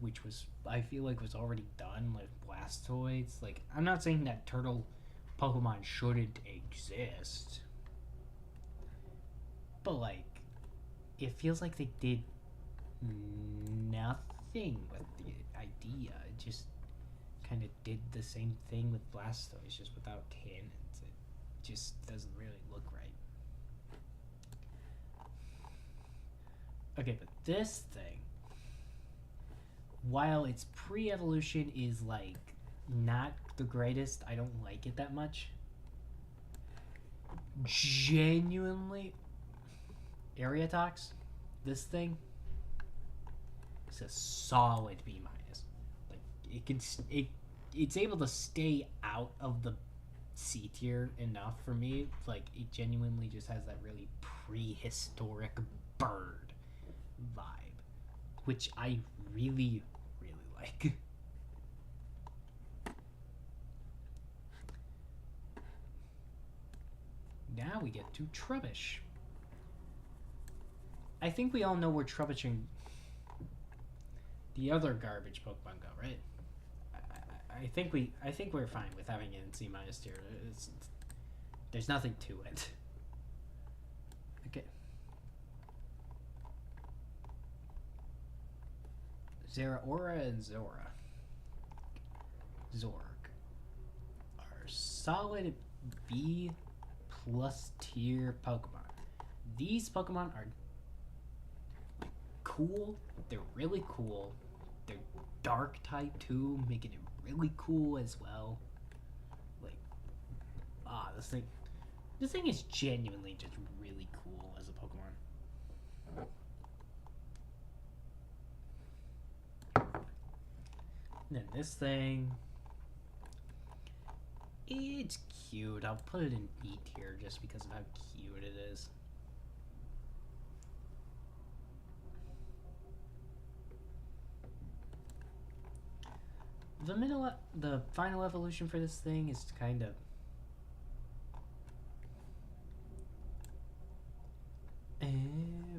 which was, I feel like, was already done with Blastoise. Like, I'm not saying that Turtle Pokemon shouldn't exist, but like, it feels like they did nothing with the idea. It just kind of did the same thing with Blastoise, just without cannons. It just doesn't really look right. Okay, but this thing, while its pre-evolution is like not the greatest, I don't like it that much. Genuinely, Ariatox, this thing, it's a solid B minus. Like it's able to stay out of the C tier enough for me. Like, it genuinely just has that really prehistoric bird vibe, which I really, really like. Now we get to Trubbish. I think we all know where Trubbish and the other garbage Pokemon go, right? I think we're fine with having it in C minus tier. There's nothing to it. Okay. Zeraora and Zork are solid B plus tier Pokemon. These Pokemon are cool. They're really cool. They're dark type too, making it really cool as well. Like, this thing is genuinely just really cool as a Pokemon. And then this thing, it's cute. I'll put it in E tier just because of how cute it is. The final evolution for this thing is kind of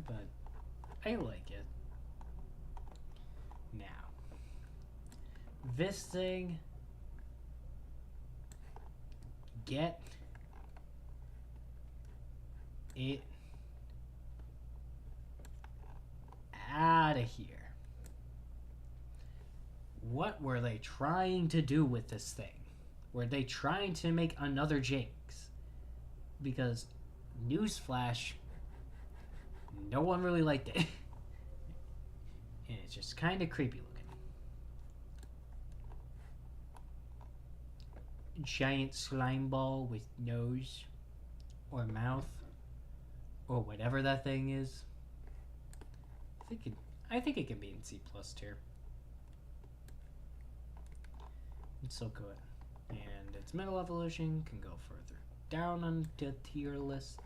but I like it. Now, this thing, get it out of here. What were they trying to do with this thing? Were they trying to make another Jinx? Because, newsflash, no one really liked it. And it's just kind of creepy looking. Giant slime ball with nose or mouth or whatever that thing is. I think it can be in C plus tier. It's so good. And its middle evolution can go further down on the tier list.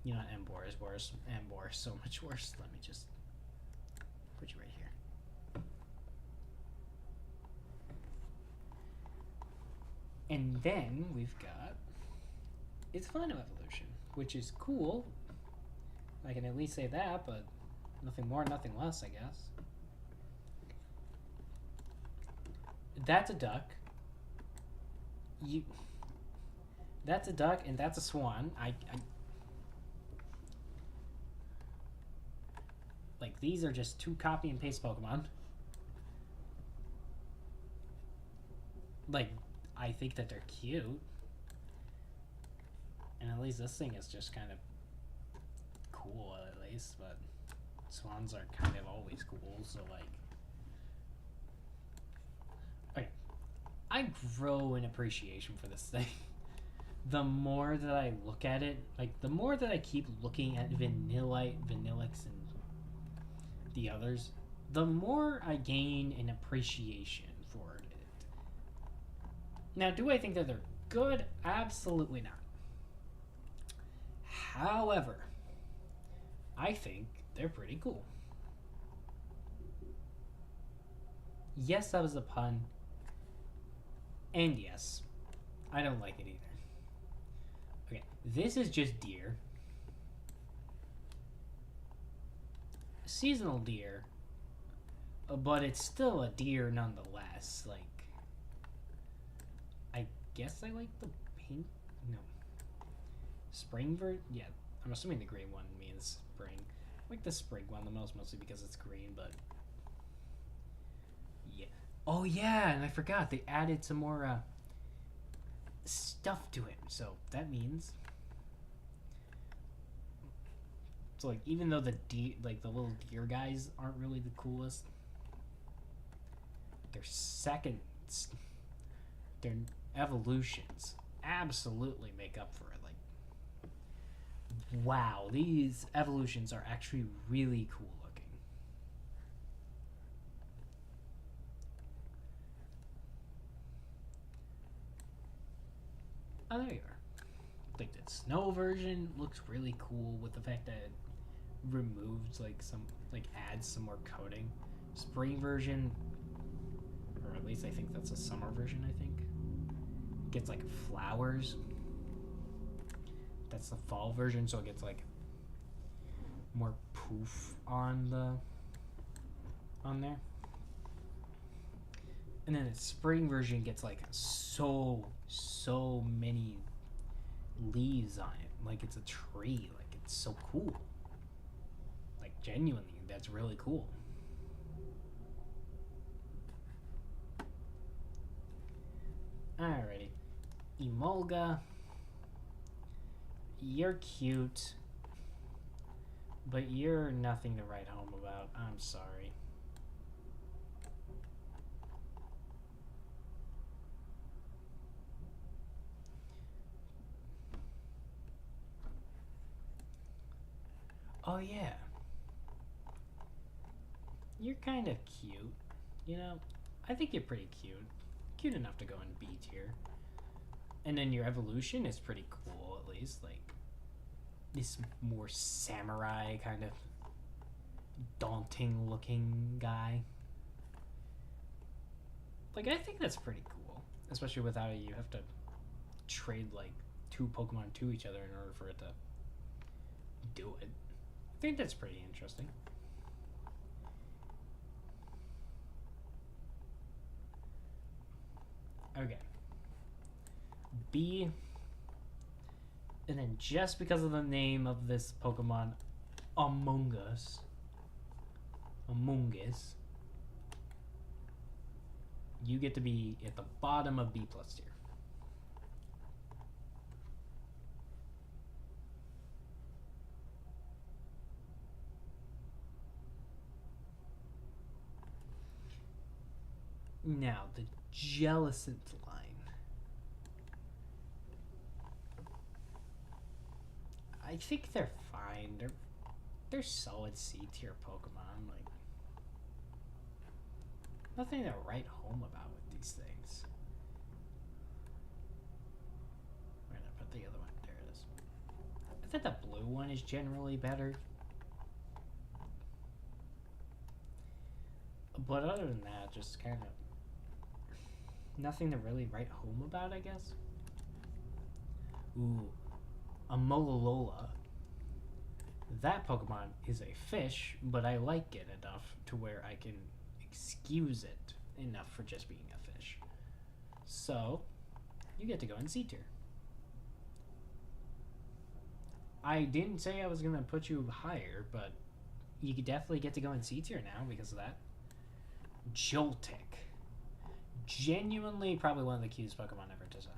You know, Embor is worse. Embor is so much worse. Let me just put you right here. And then we've got its final evolution, which is cool. I can at least say that, but nothing more, nothing less, I guess. That's a duck. That's a duck, and that's a swan. Like, these are just two copy and paste Pokemon. Like, I think that they're cute. And at least this thing is just kind of cool, at least, but swans are kind of always cool, so like... Okay. I grow an appreciation for this thing. The more that I look at it, like, the more that I keep looking at Vanillite, Vanillix, and the others, the more I gain an appreciation for it. Now, do I think that they're good? Absolutely not. However, I think they're pretty cool. Yes, that was a pun. And yes, I don't like it either. This is just deer. Seasonal deer, but it's still a deer nonetheless. Like, I guess I like the pink. No, spring yeah, I'm assuming the green one means spring. I like the spring one the most, mostly because it's green. But yeah, oh yeah, and I forgot they added some more stuff to him. So that means. So like, even though the the little deer guys aren't really the coolest, their their evolutions absolutely make up for it. Like, wow, these evolutions are actually really cool looking. Oh, there you are. Like, the snow version looks really cool with the fact that it removes adds some more coating. Spring version, or at least I think that's a summer version, I think, gets like flowers. That's the fall version, so it gets like more poof on there. And then its spring version gets like so many leaves on it, like it's a tree. Like, it's so cool. Like, genuinely, that's really cool. Alrighty. Emolga. You're cute. But you're nothing to write home about. I'm sorry. Oh yeah. You're kind of cute. You know, I think you're pretty cute. Cute enough to go in B tier. And then your evolution is pretty cool, at least. Like, this more samurai kind of daunting looking guy. Like, I think that's pretty cool. Especially without it, you have to trade like 2 Pokemon to each other in order for it to do it. I think that's pretty interesting. Okay. B. And then just because of the name of this Pokemon, Among Us, you get to be at the bottom of B+ tier. Now, the Jellicent line. I think they're fine. They're solid C tier Pokemon. Like, nothing to write home about with these things. Where did I put the other one? There it is. I think the blue one is generally better. But other than that, just kind of nothing to really write home about, I guess. Ooh, a Mololola. That Pokemon is a fish, but I like it enough to where I can excuse it enough for just being a fish. So, you get to go in C tier. I didn't say I was going to put you higher, but you could definitely get to go in C tier now because of that. Joltik. Genuinely probably one of the cutest Pokemon ever designed.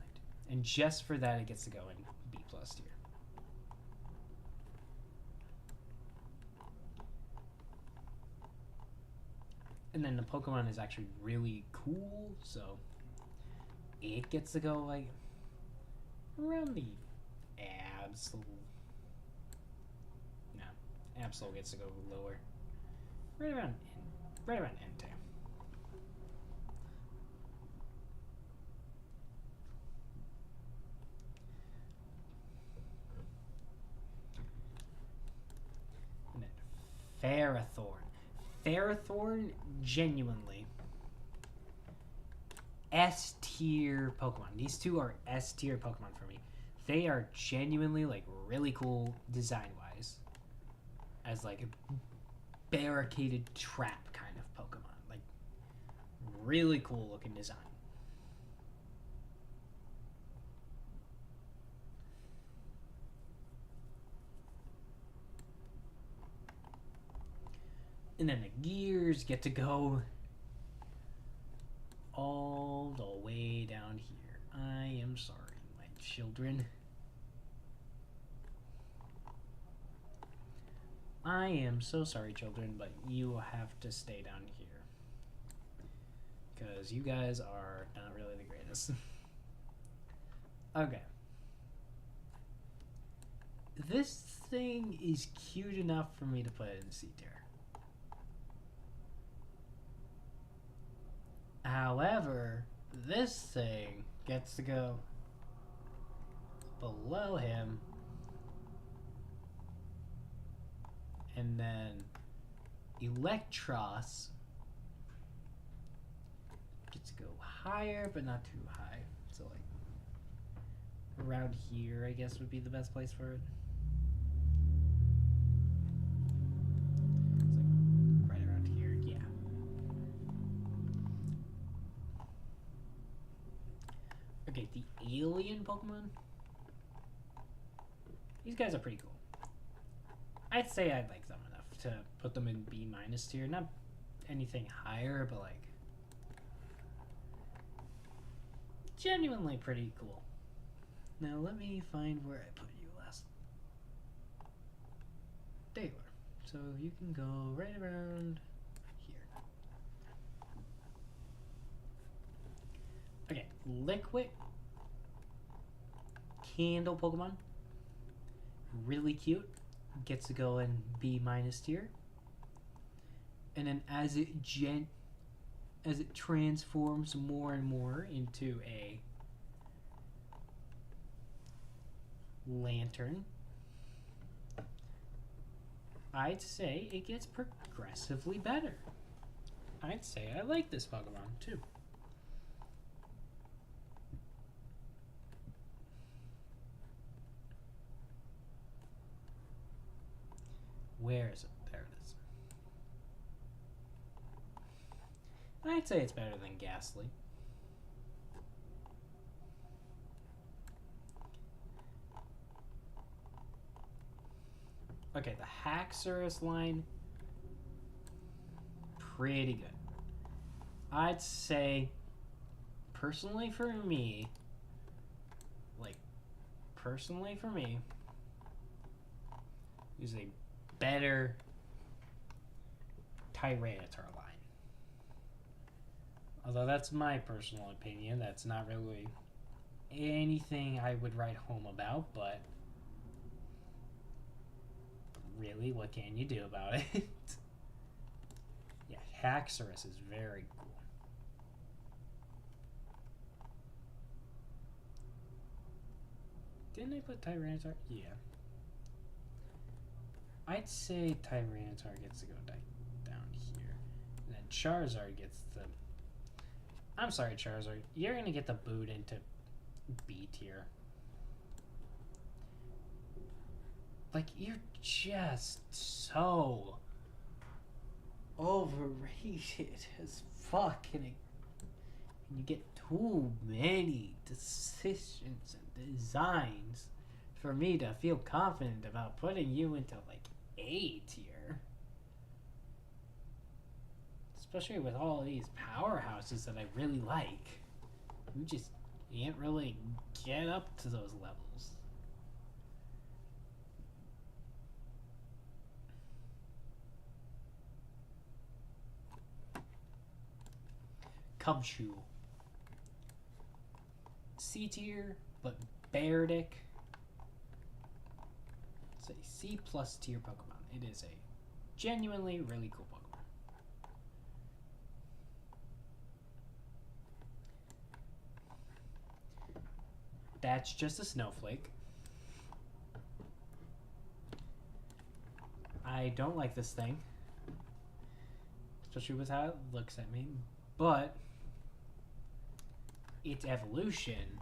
And just for that, it gets to go in B+ tier. And then the Pokemon is actually really cool, so it gets to go like around the Absol. No, Absol gets to go lower. Right around Entei. And then Ferrothorn. Ferrothorn, genuinely S tier Pokemon. These two are S tier Pokemon for me. they are genuinely like really cool design wise, as like a barricaded trap kind of Pokemon. Like really cool looking design. And then the gears get to go all the way down here. I am sorry, my children. I am so sorry, children, but you have to stay down here. Because you guys are not really the greatest. Okay. This thing is cute enough for me to put it in C tier. However, this thing gets to go below him, and then Electros gets to go higher, but not too high. So like around here, I guess would be the best place for it. It's like right around here, yeah. Okay, the alien Pokemon. These guys are pretty cool. I'd say I like them enough to put them in B- tier. Not anything higher, but like genuinely pretty cool. Now let me find where I put you last. There you are. So you can go right around here. Okay, Liquid Candle Pokemon. Really cute. Gets to go in B- tier. And then as it transforms more and more into a Lantern, I'd say it gets progressively better. I'd say I like this Pokemon too. Where is it? There it is. I'd say it's better than Ghastly. Okay, the Haxorus line, pretty good. I'd say, personally for me, is a better Tyranitar line. Although that's my personal opinion, that's not really anything I would write home about, but really, what can you do about it? Yeah, Haxorus is very cool. Didn't I put Tyranitar? Yeah. I'd say Tyranitar gets to go down here. And then Charizard gets the... I'm sorry, Charizard. You're going to get the boot into B tier. Like, you're just so overrated as fuck. And you get too many decisions and designs for me to feel confident about putting you into, like, A tier. Especially with all these powerhouses that I really like. You just can't really get up to those levels. Cubchoo. C tier, but Beardick. It's a C+ tier Pokemon. It is a genuinely really cool Pokemon. That's just a snowflake. I don't like this thing. Especially with how it looks at me. But its evolution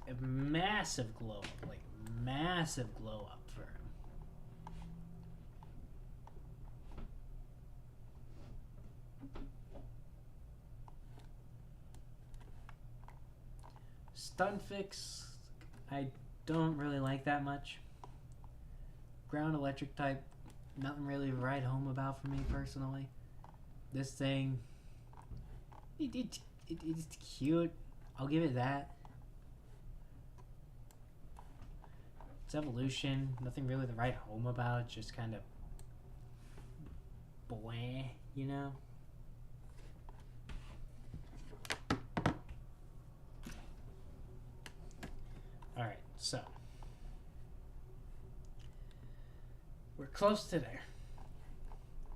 a massive glow up, like massive glow up for him. Stunfix, I don't really like that much. Ground electric type, nothing really to write home about for me personally. This thing, it's cute. I'll give it that. Its evolution, nothing really to write home about. Just kind of blah, you know? Alright, so. We're close to there.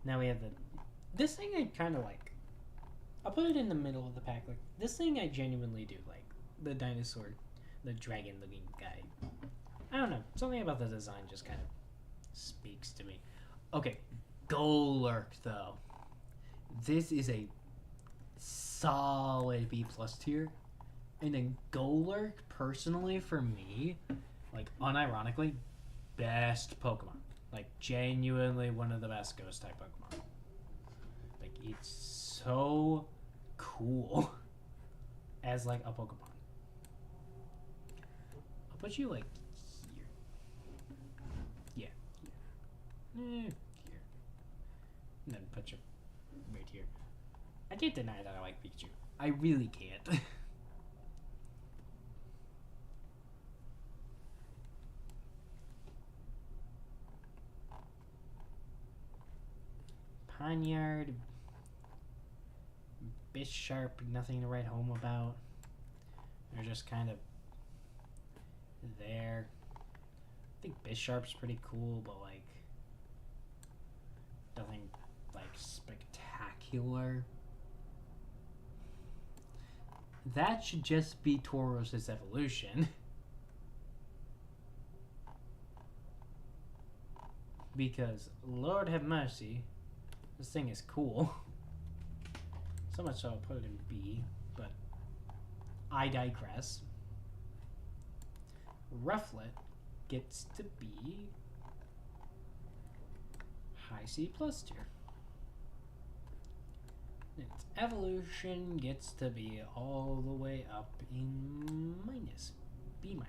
Now we have the... This thing I kind of like. I'll put it in the middle of the pack. Like, this thing I genuinely do like. The dinosaur, the dragon-looking guy. I don't know. Something about the design just kind of speaks to me. Okay, Golurk, though. This is a solid B+ tier. And then Golurk, personally, for me, like, unironically, best Pokemon. Like, genuinely one of the best ghost-type Pokemon. Like, it's so cool as, like, a Pokemon. I'll put you, like, here. Yeah. Here. And then put you right here. I can't deny that I like Pikachu. I really can't. Ponyard, Bisharp, nothing to write home about. They're just kind of there. I think Bisharp's pretty cool, but like nothing like spectacular. That should just be Tauros' evolution. Because, Lord have mercy, this thing is cool. So much so I'll put it in B, but I digress. Rufflet gets to be high C+ tier. Its evolution gets to be all the way up in minus, B-.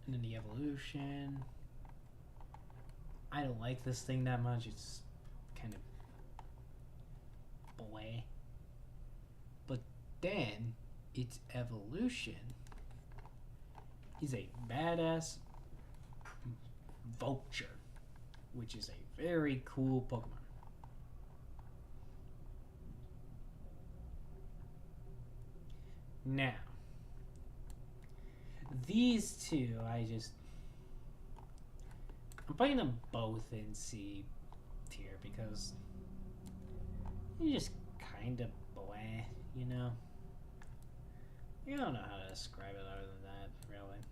And then the evolution, I don't like this thing that much. It's kind of blah. But then its evolution is a badass vulture, which is a very cool Pokemon. Now, these two, I'm putting them both in C tier because they're just kind of blah, you know? I don't know how to describe it other than that, really.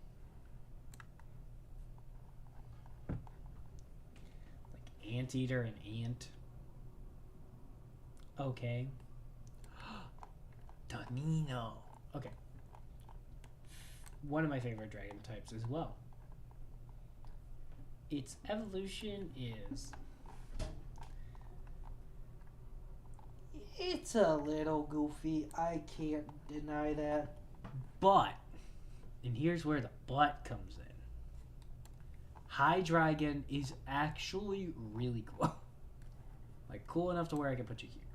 Like Anteater and Ant. Okay. Donino. Okay. One of my favorite dragon types as well. Its evolution is... It's a little goofy. I can't deny that. But, and here's where the but comes in. Hydreigon is actually really cool. Like, cool enough to where I can put you here.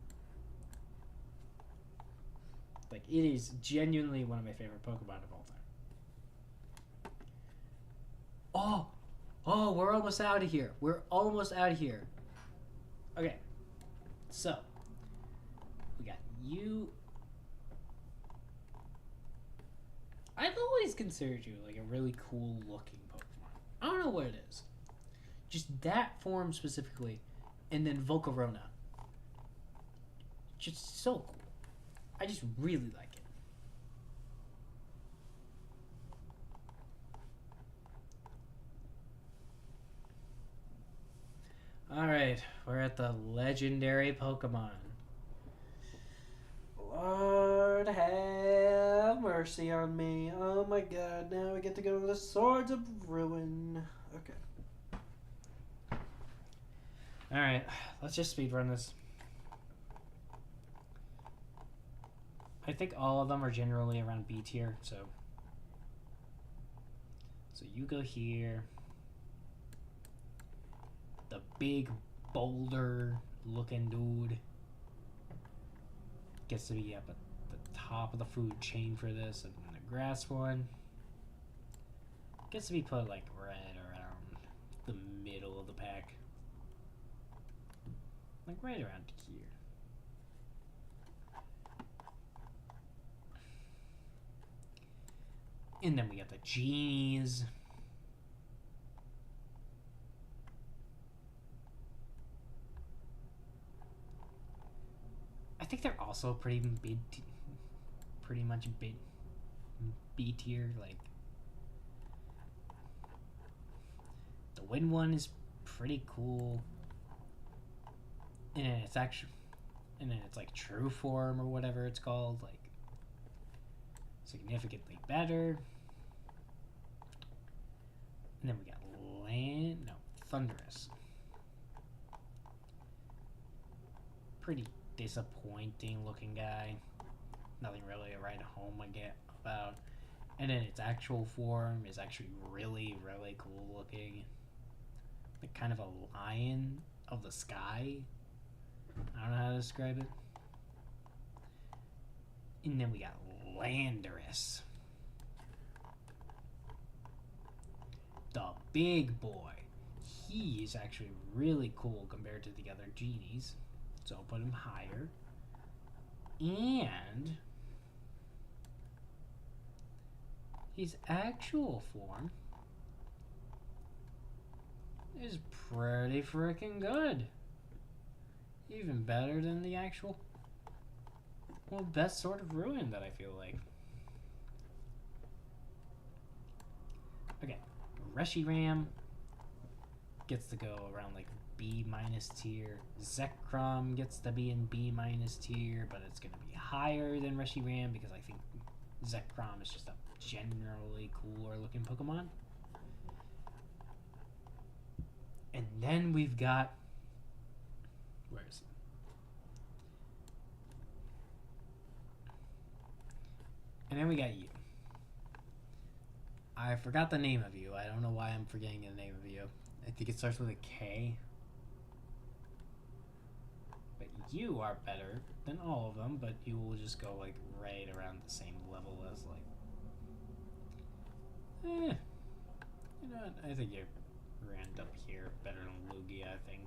Like, it is genuinely one of my favorite Pokemon of all time. Oh, we're almost out of here. We're almost out of here. Okay. So, we got you. I've always considered you like a really cool looking Pokemon. I don't know what it is. Just that form specifically, and then Volcarona. Just so cool. I just really like it. Alright, we're at the legendary Pokemon. mercy on me. Oh my god, now I get to go to the Swords of Ruin. Okay. Alright, let's just speedrun this. I think all of them are generally around B tier, so you go here. The big boulder looking dude gets to be up at the top of the food chain for this, and then the grass one gets to be put like right around the middle of the pack. Like right around here. And then we got the genies. I think they're also pretty much B tier. Like the wind one is pretty cool, and then it's like true form or whatever it's called, like significantly better. And then we got thunderous. Pretty disappointing looking guy. Nothing really to write home about. And then its actual form is actually really, really cool looking. Like kind of a lion of the sky. I don't know how to describe it. And then we got Landorus. The big boy. He is actually really cool compared to the other genies. So I'll put him higher. And his actual form is pretty freaking good. Even better than the actual, well, best sort of ruin that I feel like. Okay, Reshiram gets to go around like B- tier. Zekrom gets to be in B- tier, but it's going to be higher than Reshiram because I think Zekrom is just a generally cooler looking Pokemon. And then we've got, where is it? And then we got you. I forgot the name of you. I don't know why I'm forgetting the name of you. I think it starts with a K. But you are better than all of them, but you will just go like right around the same level as like... you know what? I think you end up here better than Lugia, I think.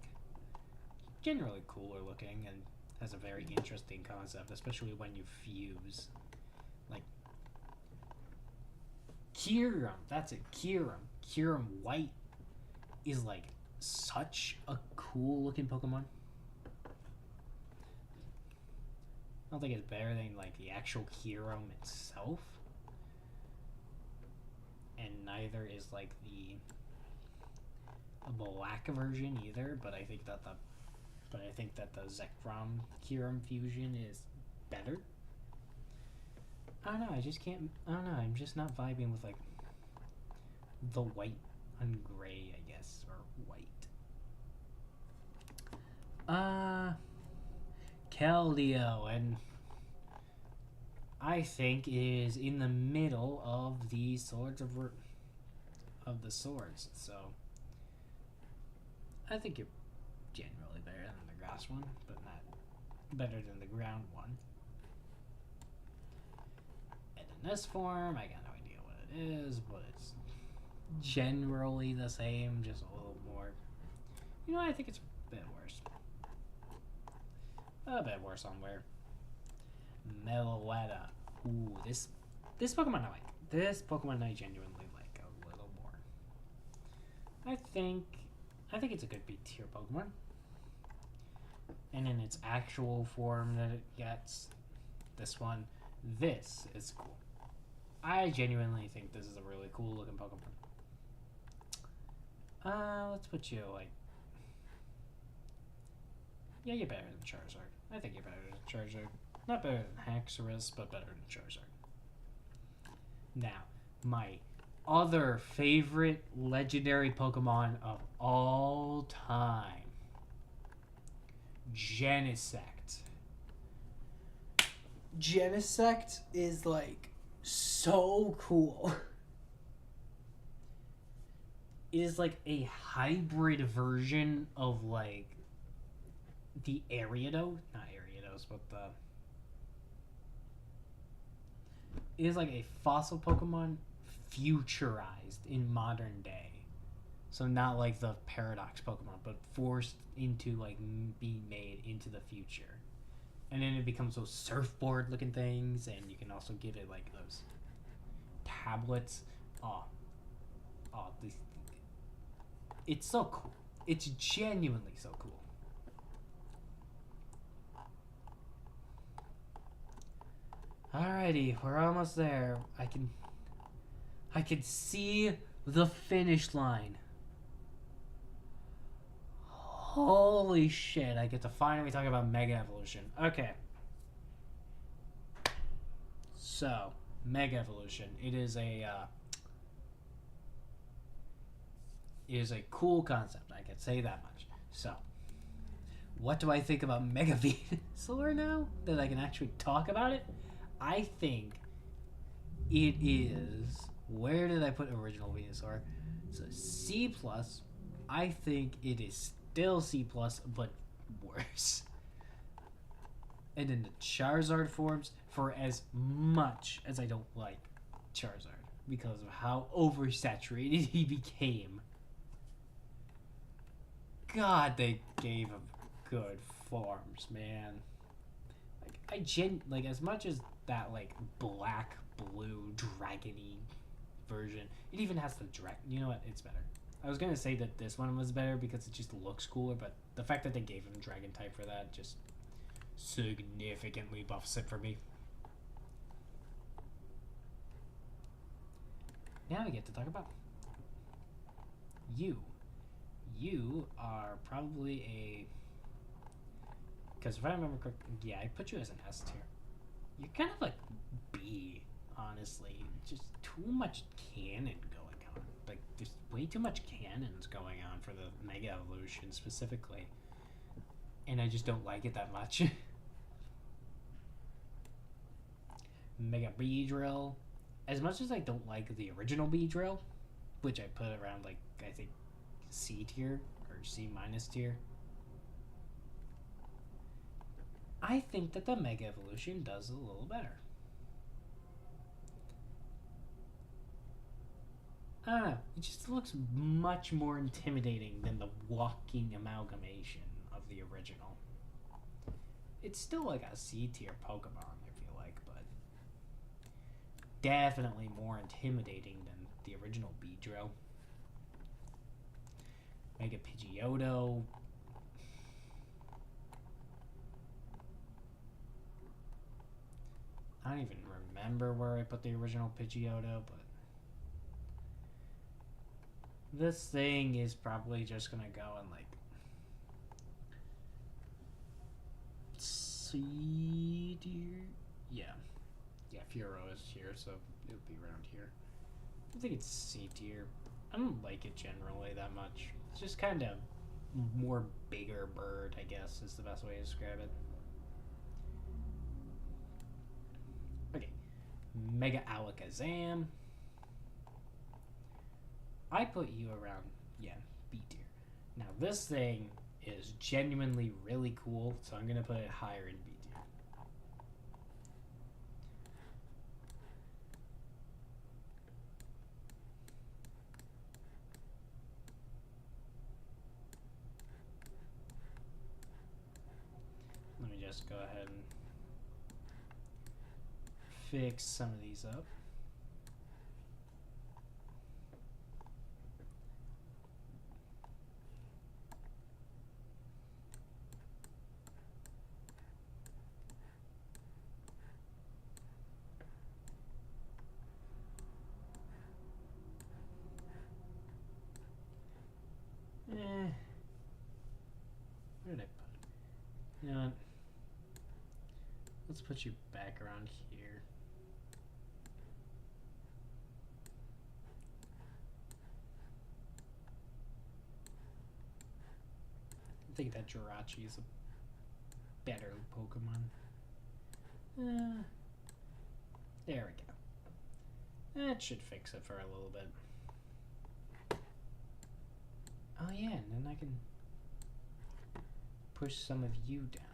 Generally cooler looking and has a very interesting concept, especially when you fuse. Like, Kyurem, that's it, Kyurem. Kyurem White is like such a cool looking Pokemon. I don't think it's better than like the actual Kyurem itself. And neither is like the black version either, but I think that the Zekrom Kyurem fusion is better. I don't know, I'm just not vibing with like the white and gray, I guess, or white. Keldeo, and I think is in the middle of the swords of the swords, so I think you're generally better than the grass one, but not better than the ground one. And in this form, I got no idea what it is, but it's generally the same, just a little more. You know, I think it's a bit worse. A bit worse on where. Meloetta. Ooh, this Pokemon I like. This Pokemon I genuinely like a little more. I think it's a good B tier Pokemon. And in its actual form that it gets, this is cool. I genuinely think this is a really cool looking Pokemon. Let's put you like, yeah, you're better than Charizard. I think you're better than Charizard. Not better than Haxorus, but better than Charizard. Now, my other favorite legendary Pokemon of all time, Genesect. Genesect is like so cool. It is like a hybrid version of like the Ariados, not Ariados, but the. It is like a fossil Pokemon futurized in modern day. So not like the Paradox Pokemon, but forced into like being made into the future. And then it becomes those surfboard looking things, and you can also give it like those tablets. This, it's so cool. It's genuinely so cool. Alrighty, we're almost there. I can see the finish line. Holy shit, I get to finally talk about Mega Evolution. Okay. So, Mega Evolution. It is a cool concept, I can say that much. So, what do I think about Mega Venusaur now that I can actually talk about it? I think it is. Where did I put original Venusaur? So C+. I think it is still C+, but worse. And then the Charizard forms, for as much as I don't like Charizard because of how oversaturated he became. God, they gave him good forms, man. Like as much as that like black blue dragony version, it even has the dragon. You know what? It's better. I was gonna say that this one was better because it just looks cooler, but the fact that they gave him dragon type for that just significantly buffs it for me. Now we get to talk about you. You are probably a. Because if I remember correctly, yeah, I put you as an S tier. You're kind of like B, honestly. Just too much canon going on. Like, there's way too much canons going on for the Mega Evolution specifically. And I just don't like it that much. Mega Beedrill. As much as I don't like the original Beedrill, which I put around, like, I think C tier or C minus tier, I think that the Mega Evolution does a little better. I don't know. It just looks much more intimidating than the walking amalgamation of the original. It's still like a C tier Pokemon, I feel like, but definitely more intimidating than the original Beedrill. Mega Pidgeotto. I don't even remember where I put the original Pidgeotto, but this thing is probably just gonna go in like C tier. Yeah, Furo is here, so it'll be around here. I think it's C tier. I don't like it generally that much. It's just kind of more bigger bird, I guess, is the best way to describe it. Okay, Mega Alakazam. I put you around, yeah, B tier. Now this thing is genuinely really cool, so I'm gonna put it higher in B tier. Let me just go ahead and fix some of these up. Where did I put it? You know what? Let's put you back around here. I think that Jirachi is a better Pokemon. There we go. That should fix it for a little bit. Oh yeah, and then I can push some of you down.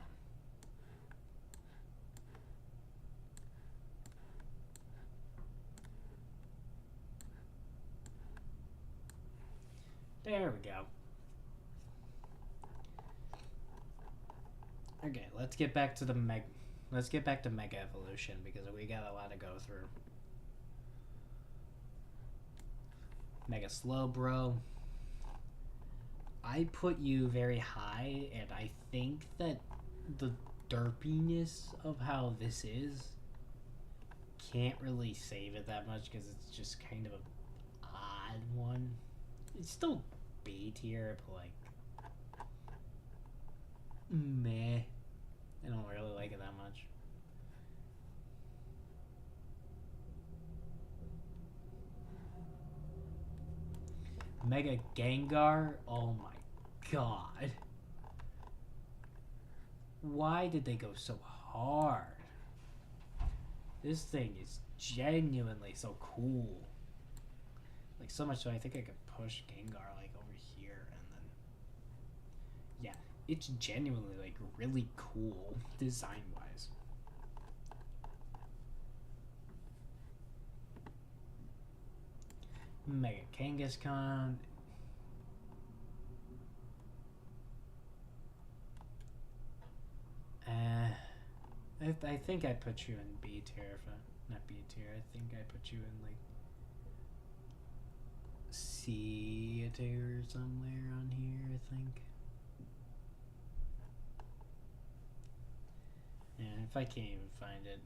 There we go. Okay, let's get back to the Mega Evolution because we got a lot to go through. Mega Slowbro. I put you very high, and I think that the derpiness of how this is can't really save it that much because it's just kind of an odd one. It's still B tier, but like, meh. I don't really like it that much. Mega Gengar? Oh my god. Why did they go so hard? This thing is genuinely so cool. Like, so much so I think I could push Gengar, like, over here, and then... Yeah, it's genuinely, like, really cool, design-wise. Mega Kangaskhan. I think I put you in B tier, not B tier, I think I put you in, like, C tier somewhere on here, I think. Yeah, if I can't even find it.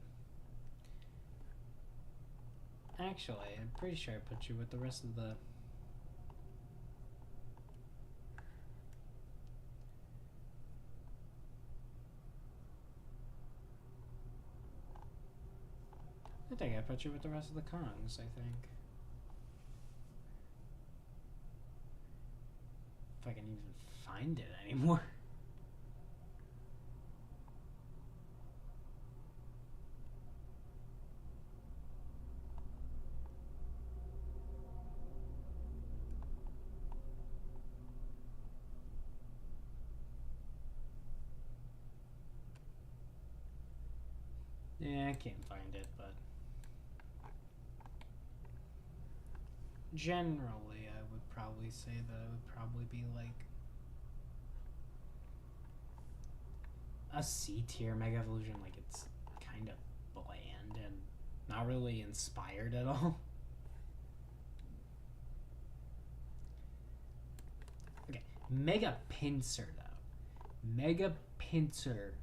Actually, I'm pretty sure I put you with the rest of the... I think I put you with the rest of the Kongs, I think. If I can even find it anymore. Yeah, I can't find it, but generally I would probably say that it would probably be like a C tier Mega Evolution. Like, it's kind of bland and not really inspired at all. Okay, Mega Pinsir though. Mega Pinsir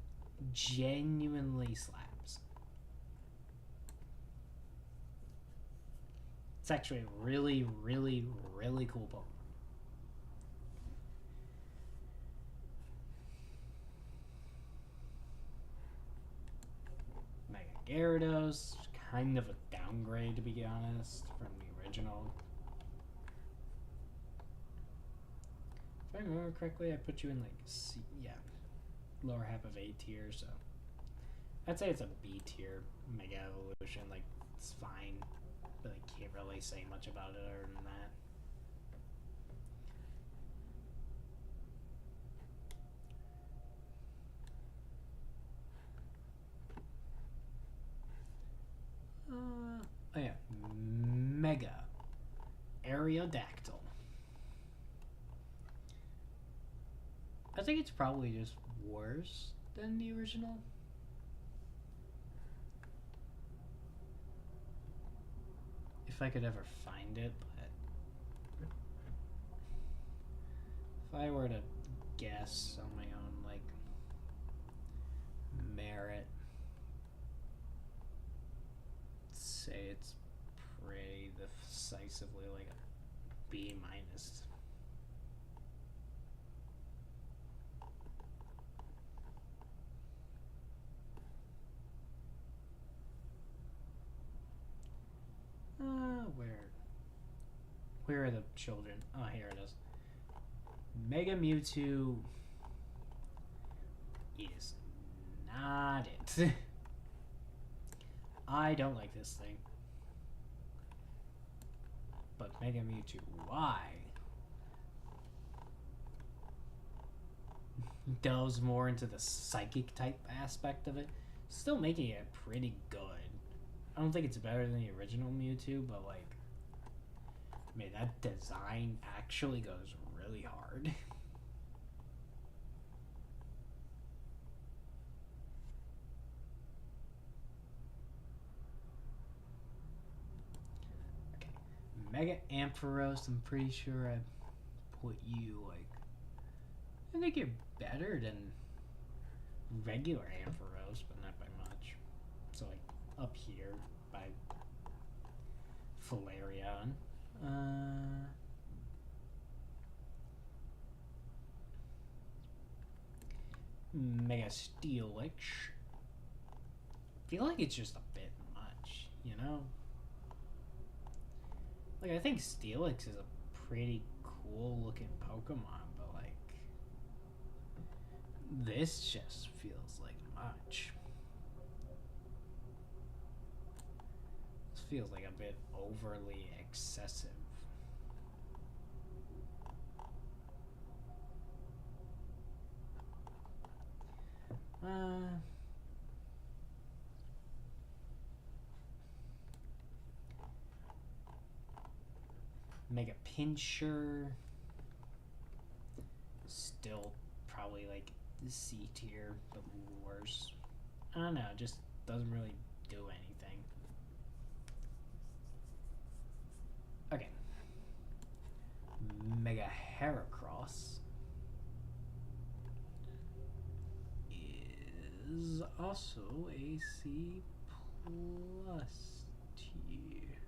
genuinely slaps. It's actually a really, really, really cool Pokemon. Mega Gyarados, kind of a downgrade to be honest from the original. If I remember correctly, I put you in like C, yeah, lower half of A tier, so I'd say it's a B tier Mega Evolution. Like, it's fine, but I can't really say much about it other than that. Oh yeah, Mega Aerodactyl. I think it's probably just worse than the original. If I could ever find it, but if I were to guess on my own, like, merit, say it's pretty decisively like a B minus. Where are the children? Oh, here it is. Mega Mewtwo is not it. I don't like this thing. But Mega Mewtwo Y delves more into the psychic type aspect of it, still making it pretty good. I don't think it's better than the original Mewtwo, but like, man, that design actually goes really hard. Okay, Mega Ampharos, I'm pretty sure I put you like, I think you're better than regular Ampharos, but not by much. So like up here by Flareon. Mega Steelix. Feel like it's just a bit much, you know? Like, I think Steelix is a pretty cool looking Pokemon, but like, this just feels like much. This feels like a bit overly excessive. Mega Pinscher. Still probably like the C tier, but worse. I don't know, it just doesn't really do anything. Okay. Mega Heracross is also a C plus tier.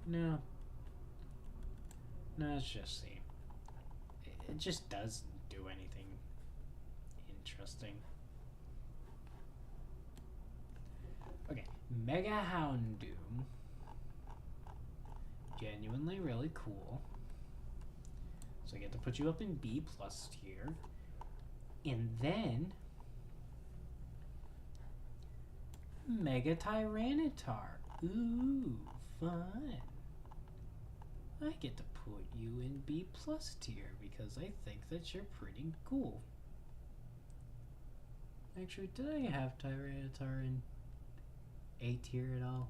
No. No, it's just C. It just doesn't do anything interesting. Okay, Mega Houndoom. Genuinely really cool. So I get to put you up in B plus tier. And then Mega Tyranitar. Ooh, fun. I get to put you in B plus tier because I think that you're pretty cool. Actually, did I have Tyranitar in A tier at all?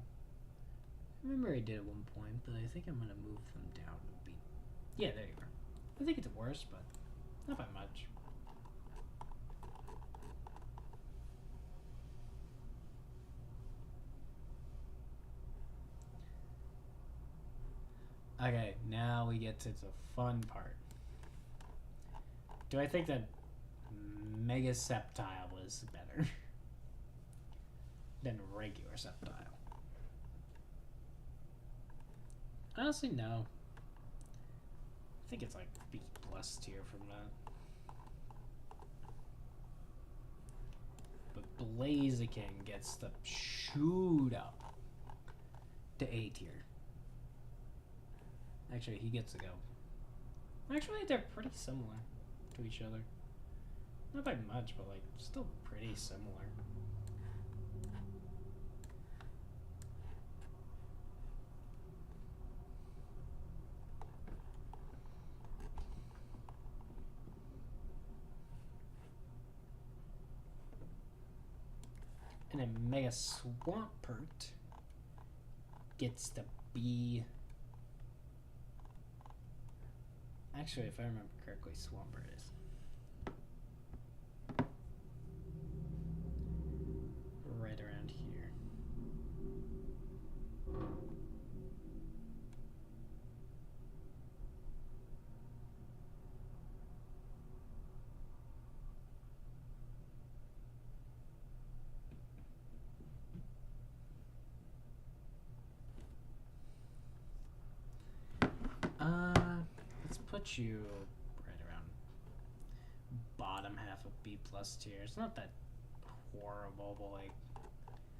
I remember I did at one point, but I think I'm gonna move them down to B. Yeah, there you are. I think it's worse, but not by much. Okay, now we get to the fun part. Do I think that Mega Sceptile is better than regular Sceptile? Honestly, no. I think it's like B plus tier from that. But Blaziken gets the shoot up to A tier. Actually, he gets to go. Actually, they're pretty similar to each other. Not by much, but like still pretty similar. And then Mega Swampert gets to be. Actually, if I remember correctly, Swampert is right around here. Let's put you right around bottom half of B plus tier. It's not that horrible, but like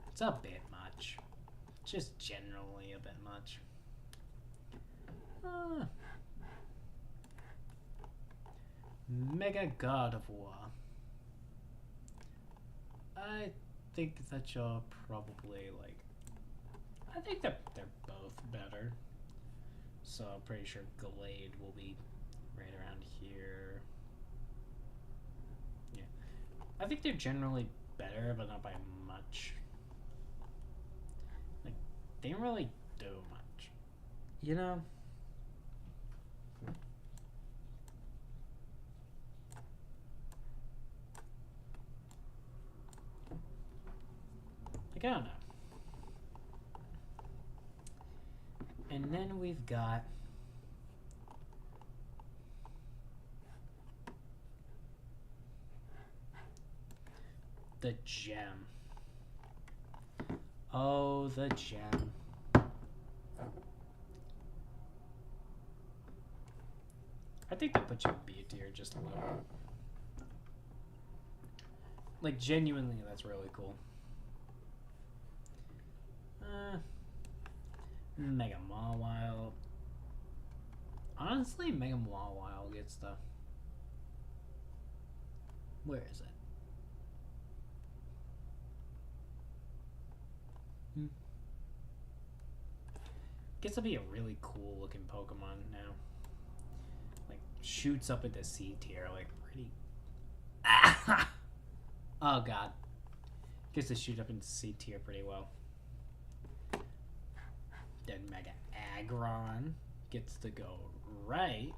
it's a bit much. Just generally a bit much. Mega God of War. I think that you'll probably like. I think that they're both better. So I'm pretty sure Glade will be right around here. Yeah. I think they're generally better, but not by much. Like, they don't really do much. You know? Like, I don't know. And then we've got the gem. Oh, the gem. I think that puts you in B tier just a little. Like, genuinely, that's really cool. Mega Mawile. Honestly, Mega Mawile gets the. Where is it? Gets to be a really cool looking Pokemon now. Like, shoots up into C tier, like, pretty. Oh god. Gets to shoot up into C tier pretty well. Then Mega Aggron gets to go right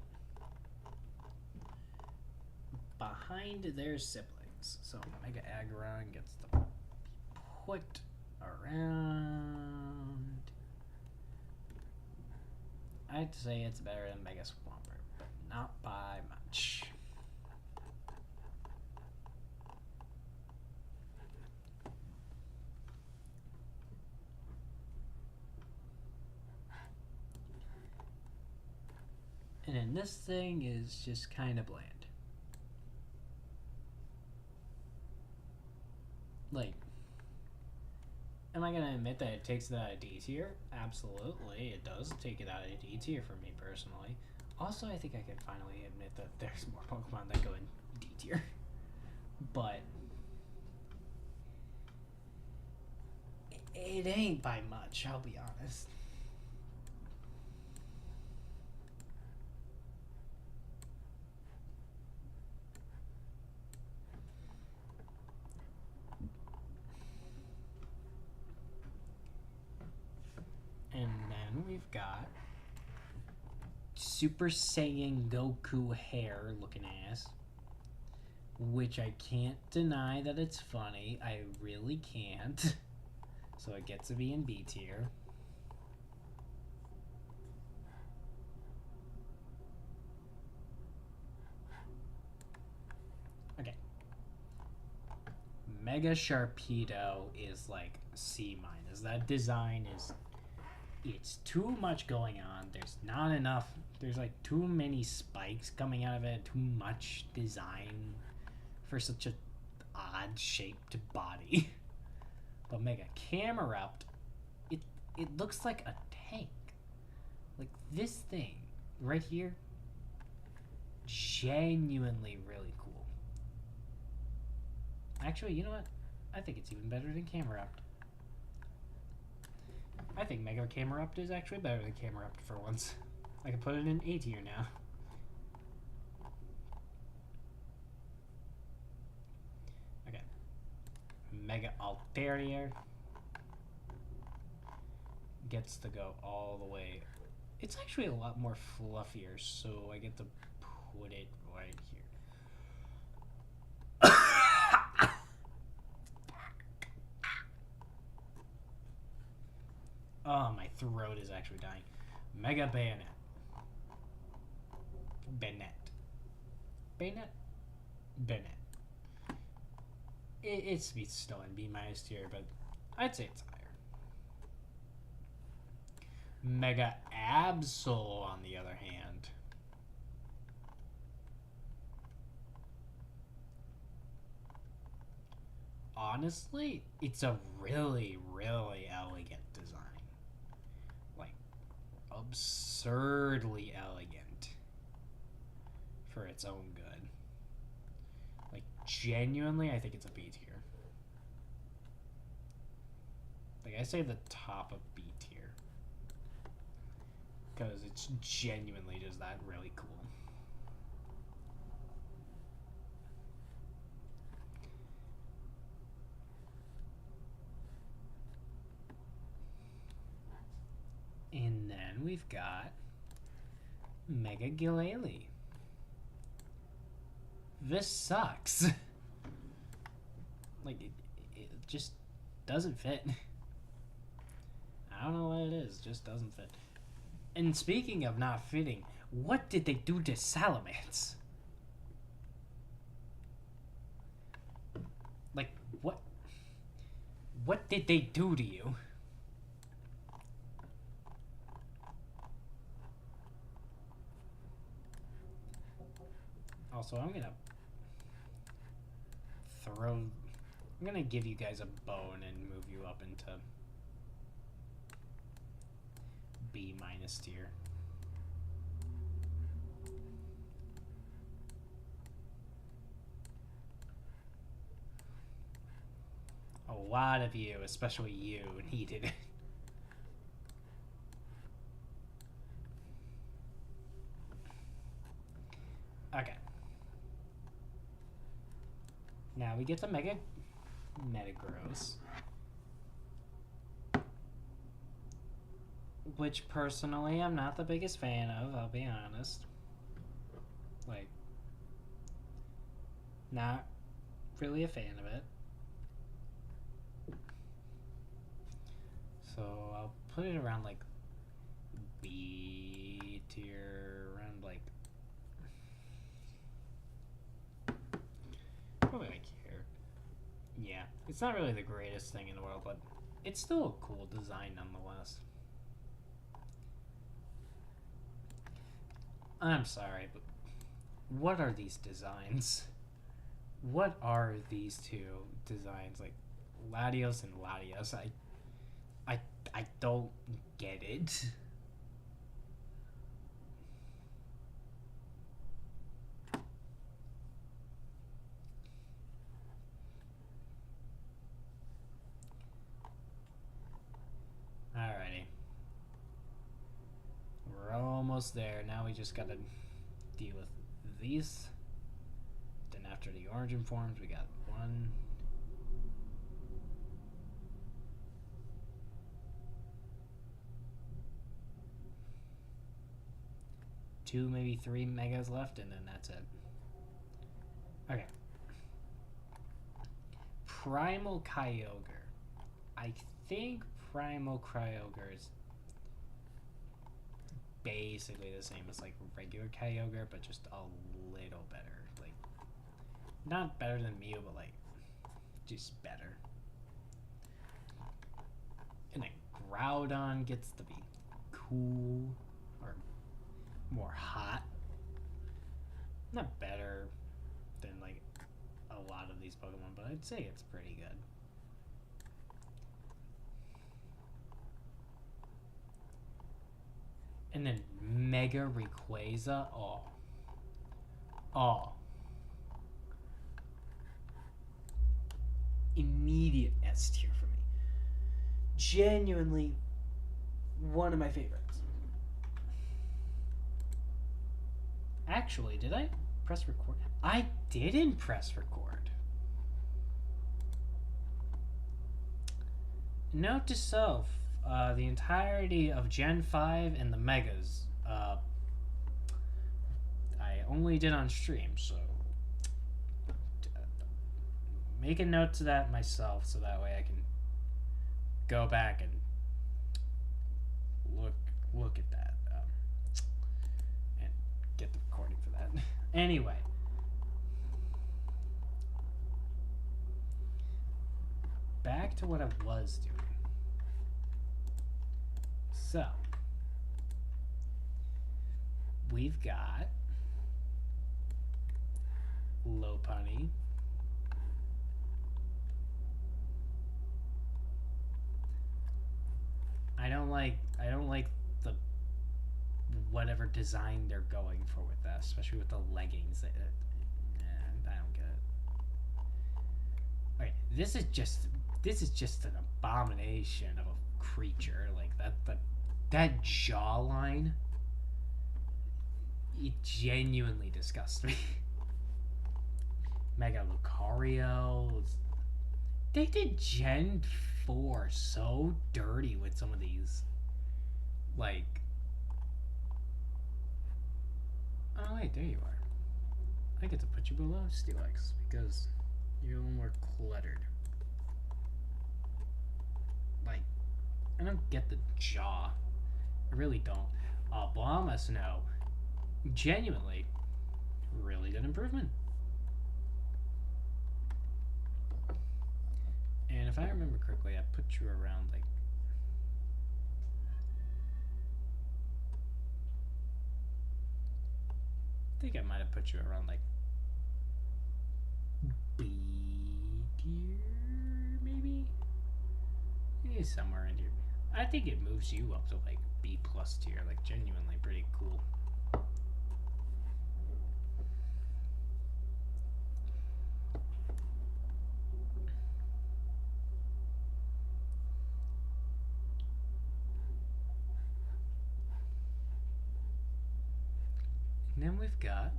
behind their siblings. So Mega Aggron gets to be put around. I'd say it's better than Mega Swampert, but not by much. And then this thing is just kind of bland. Like, am I gonna admit that it takes it out of D tier? Absolutely, it does take it out of D tier for me personally. Also, I think I can finally admit that there's more Pokemon that go in D tier. But it ain't by much, I'll be honest. And then we've got Super Saiyan Goku hair looking ass. Which I can't deny that it's funny. I really can't. So it gets to be in B tier. Okay. Mega Sharpedo is like C minus. That design is. It's too much going on. There's not enough. There's like too many spikes coming out of it. Too much design for such a odd shaped body. But Mega Camerupt, it looks like a tank. Like this thing right here, genuinely really cool. Actually, you know what? I think it's even better than Camerupt. I think Mega Camerupt is actually better than Camerupt for once. I can put it in A tier now. Okay. Mega Altaria gets to go all the way. It's actually a lot more fluffier, so I get to put it right here. Oh, my throat is actually dying. Mega Bayonet. Bayonet? It's still in B minus tier, but I'd say it's higher. Mega Absol, on the other hand. Honestly, it's a really, really elegant design. Like, absurdly elegant for its own good. Like, genuinely, I think it's a B tier. Like, I say the top of B tier. Because it's genuinely just that really cool. And then we've got Mega Gilele. This sucks. Like, it just doesn't fit. I don't know what it is, it just doesn't fit. And speaking of not fitting, what did they do to Salamence? Like, what did they do to you? Also, I'm gonna give you guys a bone and move you up into B- tier. A lot of you, especially you, needed it. Okay. Now we get to Metagross. Which, personally, I'm not the biggest fan of, I'll be honest. Like, not really a fan of it. So, I'll put it around, like, B tier, around, like, probably, like, here. Yeah, it's not really the greatest thing in the world, but it's still a cool design nonetheless. I'm sorry, but what are these designs? What are these two designs? Like, Latios and Latios. I don't get it. Alrighty. We're almost there. Now we just gotta deal with these. Then after the origin forms, we got 1, 2, maybe 3 megas left, and then that's it. Okay. Primal Kyogre. I think Primal Kyogre is basically the same as like regular Kyogre, but just a little better. Like, not better than Mew, but like just better. And then Groudon gets to be cool or more hot. Not better than like a lot of these Pokemon, but I'd say it's pretty good. And then Mega Rayquaza. Oh. Immediate S tier for me. Genuinely one of my favorites. Actually, did I press record? I didn't press record. Note to self, the entirety of Gen 5 and the Megas, I only did on stream, so make a note to that myself, so that way I can go back and look at that, and get the recording for that. Anyway. Back to what I was doing. So, we've got Lopunny. I don't like the whatever design they're going for with that, especially with the leggings. I don't get it. Okay, this is just this is just an abomination of a creature. Like that jawline, it genuinely disgusts me. Mega Lucario. They did Gen 4 so dirty with some of these. Like, oh wait, there you are. I get to put you below Steelix because you're a little more cluttered. Like, I don't get the jaw. I really don't. Obama Snow, genuinely, really good improvement. And if I remember correctly, I put you around like. I think I might have put you around like B tier, maybe? Yeah, somewhere in here. I think it moves you up to like B plus tier, like genuinely pretty cool. And then we've got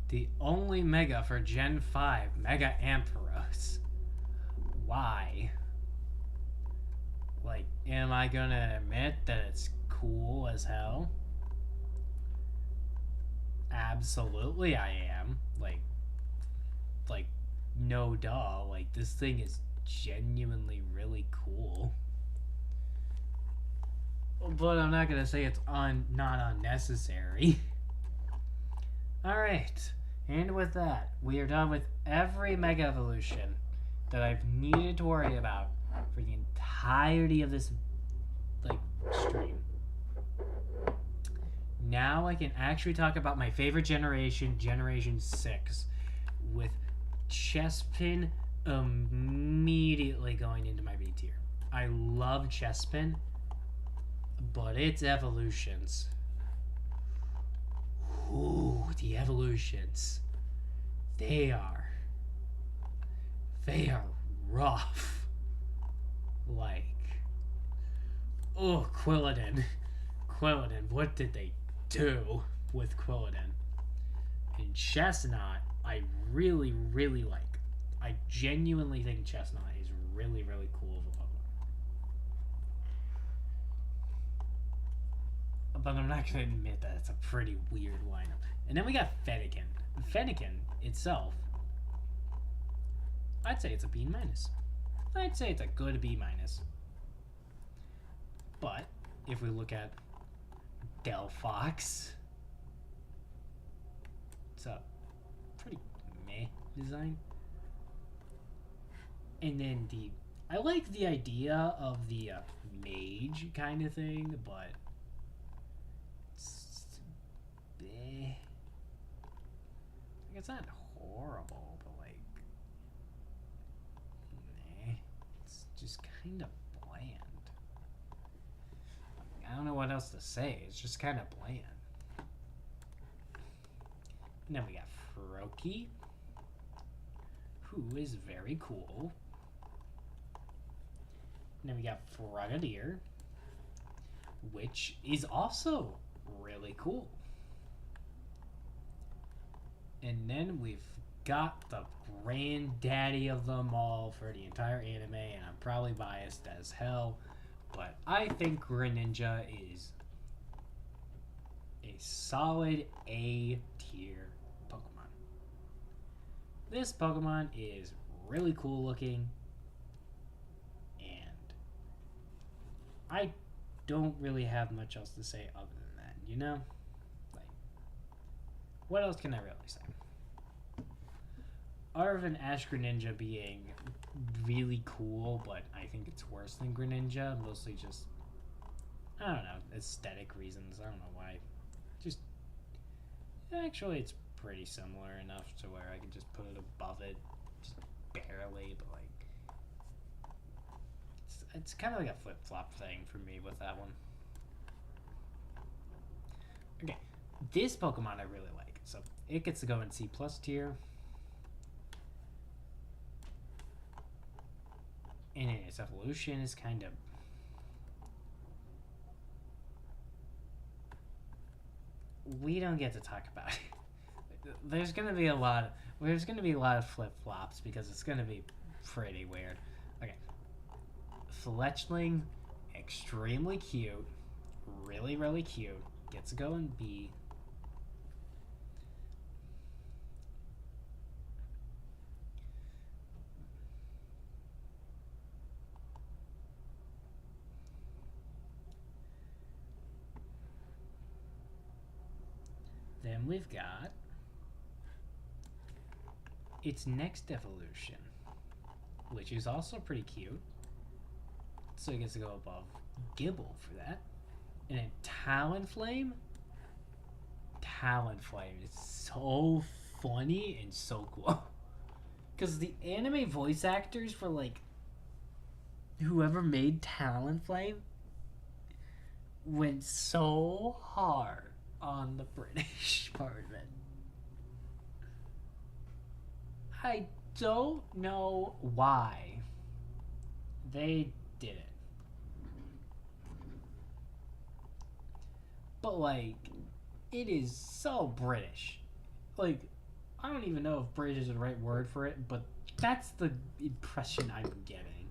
the only Mega for Gen 5, Mega Ampharos. Why? Like, am I gonna admit that it's cool as hell? Absolutely I am. Like, no duh. Like, this thing is genuinely really cool. But I'm not gonna say it's not unnecessary. Alright, and with that, we are done with every Mega Evolution that I've needed to worry about for the entirety of this, like, stream. Now I can actually talk about my favorite generation, Generation 6, with Chespin immediately going into my B tier. I love Chespin, but its evolutions. Ooh, the evolutions. They are rough. Like, oh, Quilladin, what did they do with Quilladin? And Chestnut, I really, really like. I genuinely think Chestnut is really, really cool of a Pokemon. But I'm not going to admit that it's a pretty weird lineup. And then we got Fennekin. Fennekin itself, I'd say it's a B-. I'd say it's a good B-. But if we look at Delphox, it's a pretty meh design. And then I like the idea of the mage kind of thing, but it's not horrible, but like, meh. It's just kind of bland. I don't know what else to say. It's just kind of bland. And then we got Froakie, who is very cool. And then we got Frogadier, which is also really cool. And then we've got the granddaddy of them all for the entire anime, and I'm probably biased as hell, but I think Greninja is a solid A tier Pokemon. This Pokemon is really cool looking, and I don't really have much else to say other than that, you know? Like, what else can I really say? Other than Ash Greninja being really cool, but I think it's worse than Greninja, mostly just, I don't know, aesthetic reasons. I don't know why. Just, actually, it's pretty similar enough to where I can just put it above it, just barely, but like, it's kind of like a flip-flop thing for me with that one. Okay, this Pokemon I really like, so it gets to go in C+ tier. its evolution is kind of... We don't get to talk about it. There's gonna be a lot of flip-flops because it's gonna be pretty weird. Okay. Fletchling, extremely cute. Really, really cute. Gets to go in B. Then we've got its next evolution, which is also pretty cute. So it gets to go above Gibble for that. And then Talonflame. Talonflame is so funny and so cool. Because the anime voice actors for, like, whoever made Talonflame went so hard on the British part of it. I don't know why they did it. But, like, it is so British. Like, I don't even know if British is the right word for it, but that's the impression I'm getting.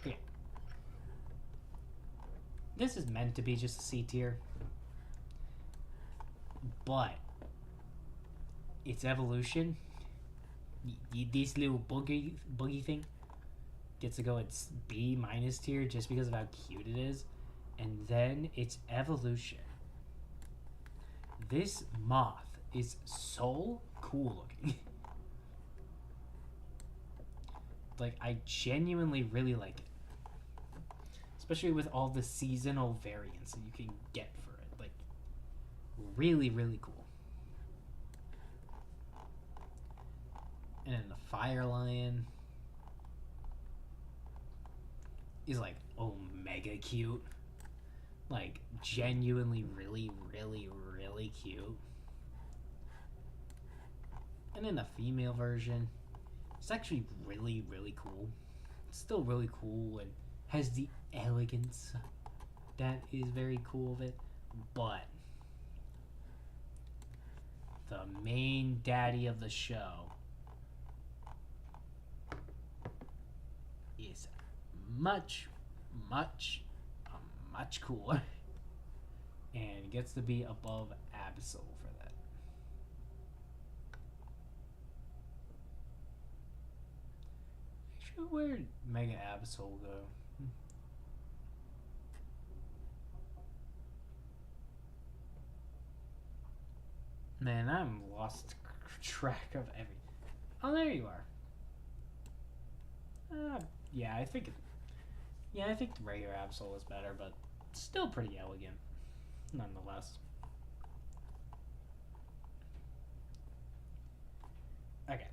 Okay. This is meant to be just a C tier. But its evolution, this little boogie thing, gets to go its B minus tier just because of how cute it is. And then its evolution. This moth is so cool looking. Like, I genuinely really like it. Especially with all the seasonal variants that you can get for it. Like, really, really cool. And then the Fire Lion is, like, omega cute. Like, genuinely really, really, really cute. And then the female version, it's actually really, really cool. It's still really cool and has the elegance that is very cool of it. But the main daddy of the show is much, much, much cooler. And gets to be above Absol for that. Actually, where'd Mega Absol go? Man, I'm lost track of everything. Oh, there you are. Yeah, I think the regular Absol is better, but still pretty elegant, nonetheless. Okay.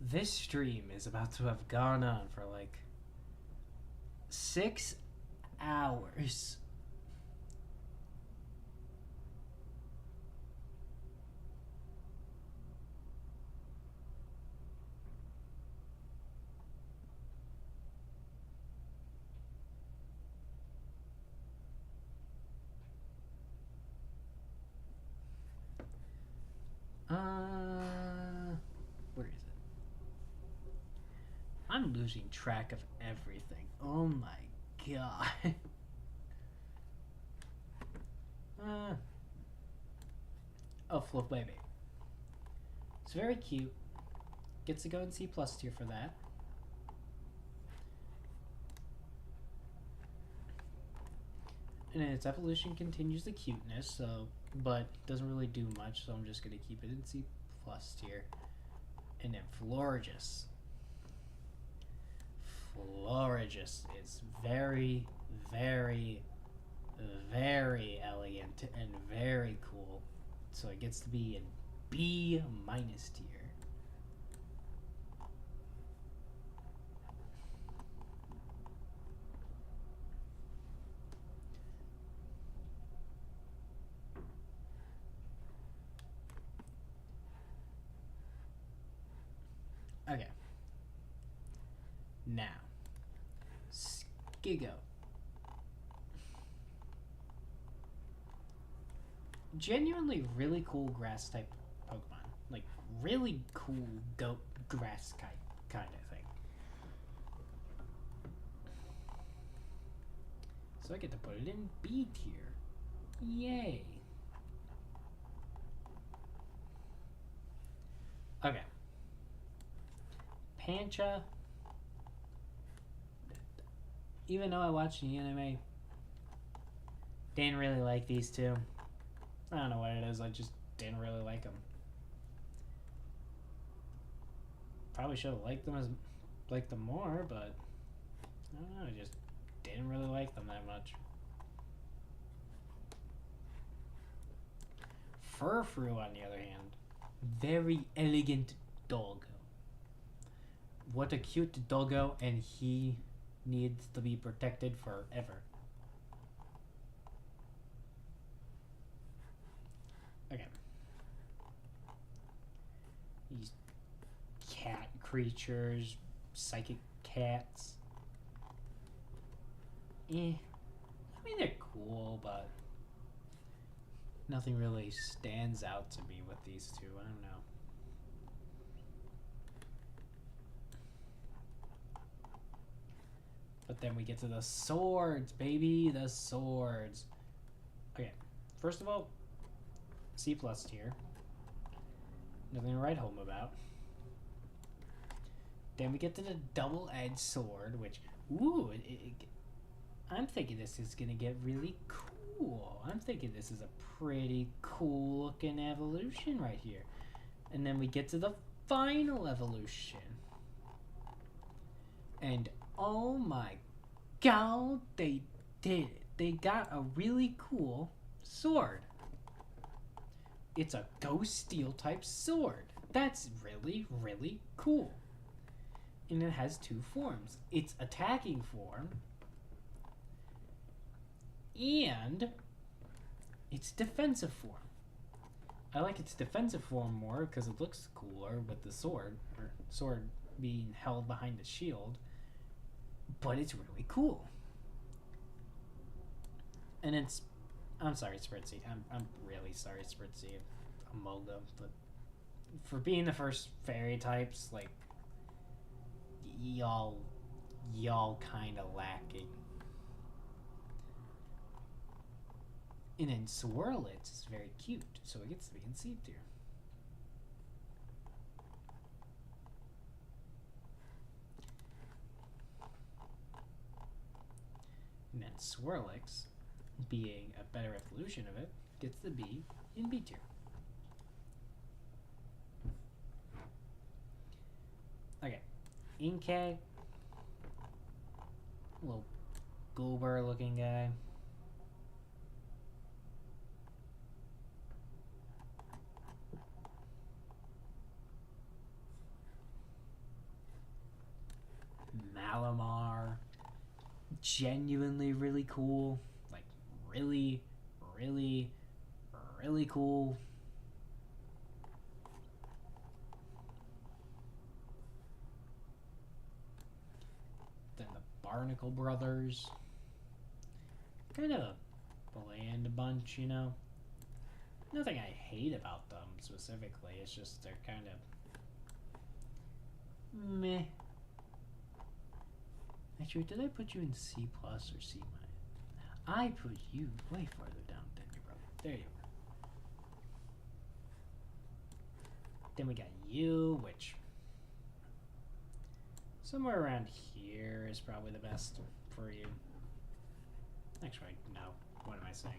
This stream is about to have gone on for like 6 hours. Where is it? I'm losing track of everything. Oh my god. Oh, Fluff Baby. It's very cute. Gets to go in C+ tier for that. And its evolution continues the cuteness, so, but doesn't really do much, so I'm just gonna keep it in C+ tier. And then Florigis. Florigis is very, very, very elegant and very cool. So it gets to be in B- tier. Okay. Now, Skigo. Genuinely really cool grass type Pokemon. Like, really cool goat grass type kind of thing. So I get to put it in B tier. Yay. Okay. Pancha. Even though I watched the anime, didn't really like these two. I don't know what it is, I just didn't really like them. Probably should have liked them more, but I don't know, I just didn't really like them that much. Furfru, on the other hand, very elegant doggo. What a cute doggo, and he needs to be protected forever. Okay. These cat creatures, psychic cats. I mean, they're cool, but nothing really stands out to me with these two. I don't know. But then we get to the swords, baby. The swords. Okay. First of all, C+ tier. Nothing to write home about. Then we get to the double-edged sword, which, ooh, I'm thinking this is gonna get really cool. I'm thinking this is a pretty cool looking evolution right here. And then we get to the final evolution. And oh my god, they did it. They got a really cool sword. It's a ghost steel type sword. That's really, really cool. And it has two forms. Its attacking form and its defensive form. I like its defensive form more because it looks cooler with the sword, or sword being held behind the shield. But it's really cool. And it's, I'm sorry, Spreadsheet. I'm really sorry, Spreadsheet. Amoga, but for being the first fairy types, like, y'all kind of lacking. And then Swirlix is very cute, so it gets to be in C tier. And then Swirlix, being a better evolution of it, gets to be in B tier. Okay, Inkay, little goober looking guy. Malamar, genuinely really cool, like really, really, really cool. Then the Barnacle Brothers, kind of a bland bunch, you know. Nothing I hate about them specifically, it's just they're kind of meh. Actually, did I put you in C+ or C-? I put you way farther down than your brother. There you are. Then we got you, which somewhere around here is probably the best for you. Actually, no. What am I saying?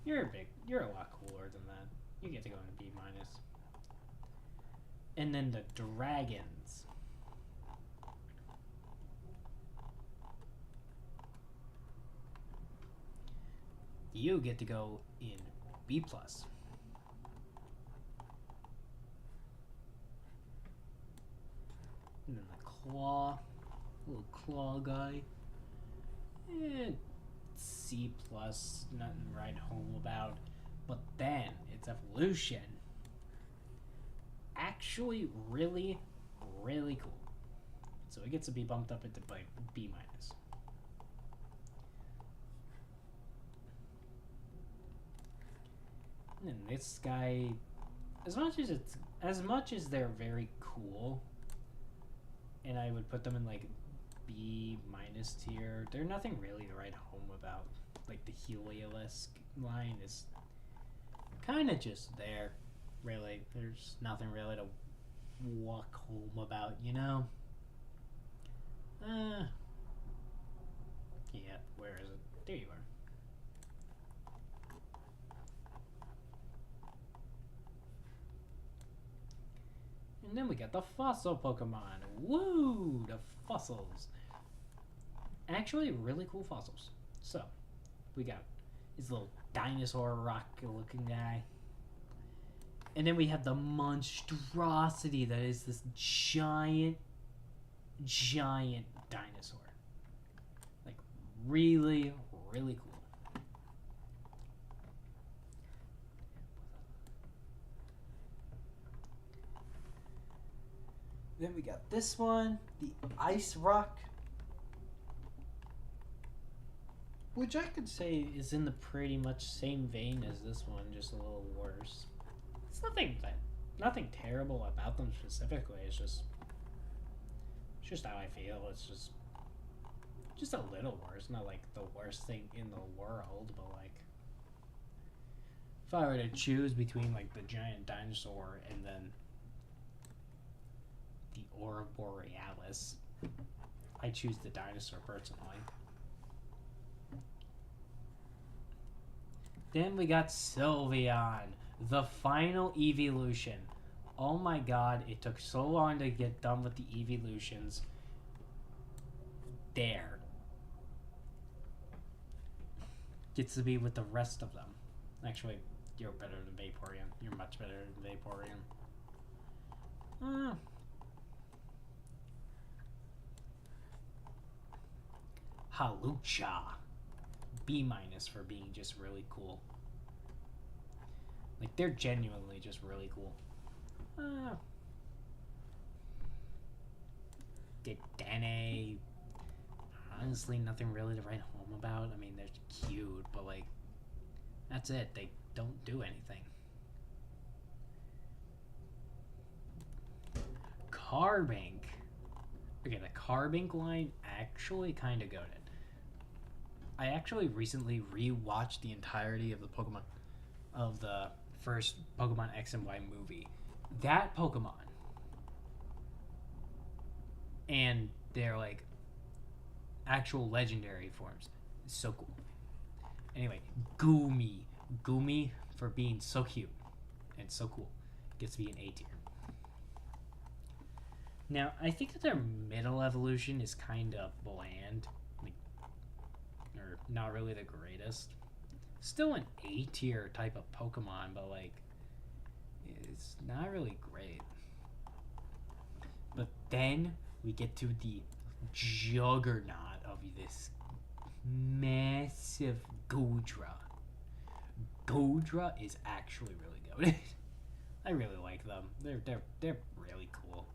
You're a lot cooler than that. You get to go into B-. And then the dragons. You get to go in B+. And then the claw, little claw guy. C+, nothing to write home about. But then its evolution actually really, really cool. So it gets to be bumped up into B minus. And this guy, as much as they're very cool, and I would put them in like B minus tier, they're nothing really to write home about. Like the Heliolisk line is kind of just there, really. There's nothing really to walk home about, you know? Yeah, where is it? There you are. And then we got the fossil Pokemon. Woo! The fossils. Actually, really cool fossils. So, we got this little dinosaur rock looking guy. And then we have the monstrosity that is this giant dinosaur. Like, really, really cool. Then we got this one, the Ice Rock, which I could say is in the pretty much same vein as this one, just a little worse. It's nothing terrible about them specifically. It's just how I feel. It's just a little worse. Not like the worst thing in the world, but like if I were to choose between like the giant dinosaur and then the Aurora Borealis, I choose the dinosaur personally. Then we got Sylveon, the final evolution. Oh my god, it took so long to get done with the evolutions. There. Gets to be with the rest of them. Actually, you're better than Vaporeon. You're much better than Vaporeon. Halucha. B minus for being just really cool. Like, they're genuinely just really cool. Dedenne. Honestly, nothing really to write home about. I mean, they're cute, but like, that's it. They don't do anything. Carbink. Okay, the Carbink line actually kind of goated. I actually recently rewatched the entirety of the first Pokemon X and Y movie. That Pokemon and their like actual legendary forms is so cool. Anyway, Goomy for being so cute and so cool gets to be an A tier. Now, I think that their middle evolution is kind of bland, like, or not really the greatest. Still an A tier type of Pokemon, but like, it's not really great. But then we get to the juggernaut of this massive Goodra. Goodra is actually really good. I really like them. They're really cool.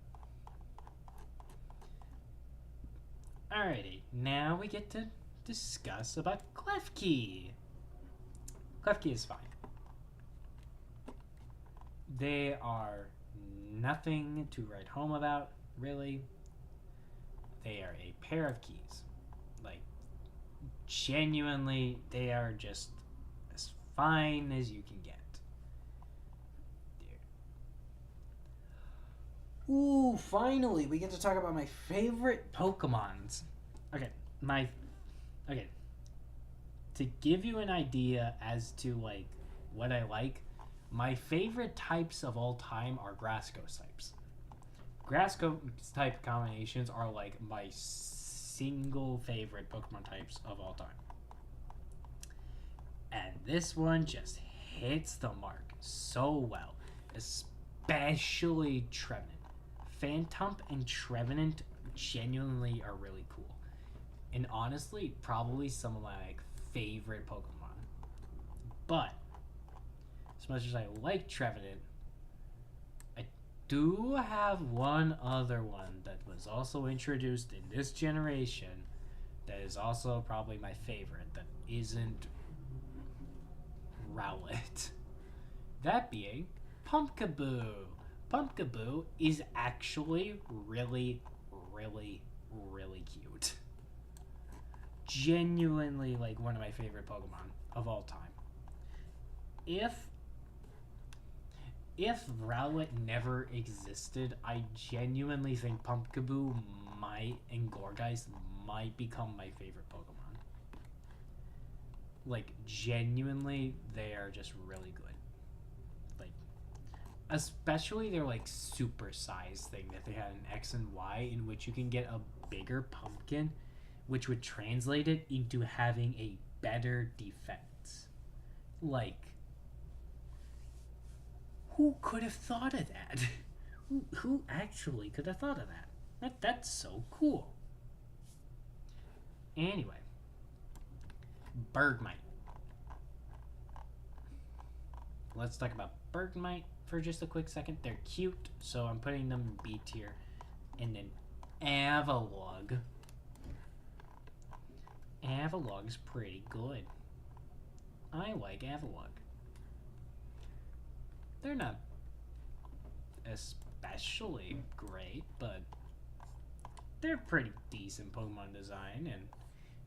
Alrighty, now we get to discuss about Klefki. Klefki is fine. They are nothing to write home about, really. They are a pair of keys. Like, genuinely, they are just as fine as you can get. Ooh, finally, we get to talk about my favorite Pokemons. Okay, to give you an idea as to, like, what I like, my favorite types of all time are Grass Ghost types. Grass Ghost type combinations are, like, my single favorite Pokemon types of all time. And this one just hits the mark so well, especially Trevenant. Phantump and Trevenant genuinely are really cool. And honestly, probably some of my like favorite Pokemon. But as much as I like Trevenant, do have one other one that was also introduced in this generation that is also probably my favorite that isn't Rowlet. That being Pumpkaboo. Pumpkaboo is actually really, really, really cute. Genuinely like one of my favorite Pokemon of all time. If Rowlet never existed, I genuinely think Pumpkaboo and Gourgeist might become my favorite Pokemon. Like, genuinely, they are just really good. Like, especially their, like, super size thing that they had in X and Y, in which you can get a bigger pumpkin, which would translate it into having a better defense. Like, who could have thought of that? Who actually could have thought of that? That's so cool. Anyway, Bergmite. Let's talk about Bergmite for just a quick second. They're cute, so I'm putting them in B tier. And then Avalugg. Avalugg's pretty good. I like Avalugg. They're not especially great, but they're pretty decent Pokemon design, and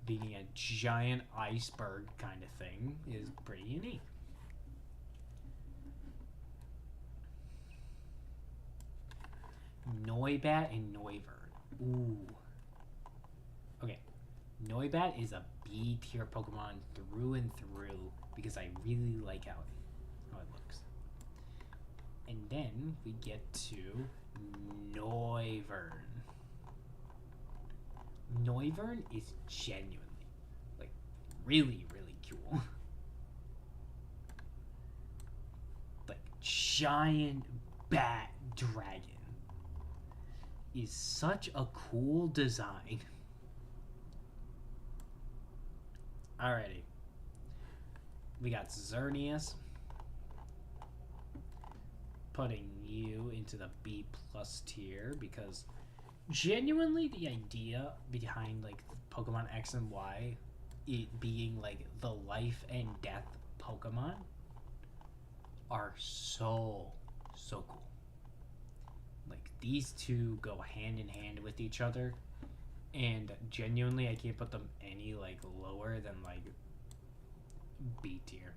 being a giant iceberg kind of thing is pretty unique. Noibat and Noivern. Ooh. Okay. Noibat is a B tier Pokemon through and through because I really like how it looks. And then we get to Noivern. Noivern is genuinely, like, really, really cool. Like, giant bat dragon is such a cool design. Alrighty. We got Xerneas. Putting you into the B plus tier because genuinely the idea behind like Pokemon X and Y, it being like the life and death Pokemon, are so cool. Like these two go hand in hand with each other, and genuinely I can't put them any like lower than like B tier.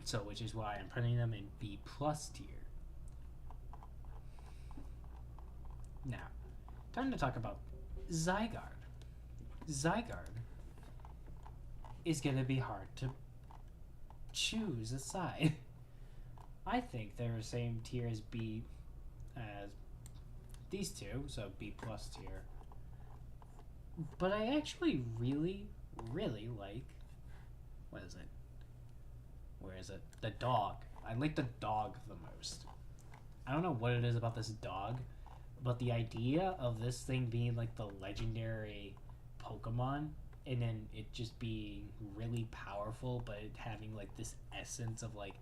So which is why I'm putting them in B plus tier. Now, time to talk about Zygarde. Zygarde is going to be hard to choose a side. I think they're the same tier as B as these two, so B plus tier. But I actually really, really like, what is it? Where is it? The dog. I like the dog the most. I don't know what it is about this dog, but the idea of this thing being like the legendary Pokemon, and then it just being really powerful, but it having like this essence of like,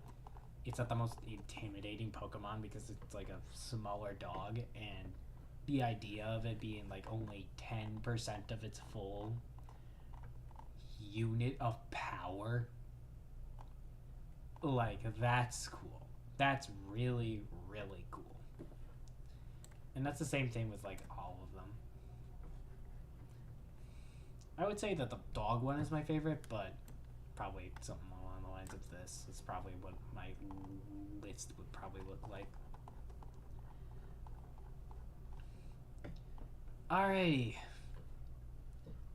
it's not the most intimidating Pokemon because it's like a smaller dog, and the idea of it being like only 10% of its full unit of power, like that's cool. That's really, really cool. And that's the same thing with, like, all of them. I would say that the dog one is my favorite, but probably something along the lines of this is probably what my list would probably look like. Alrighty.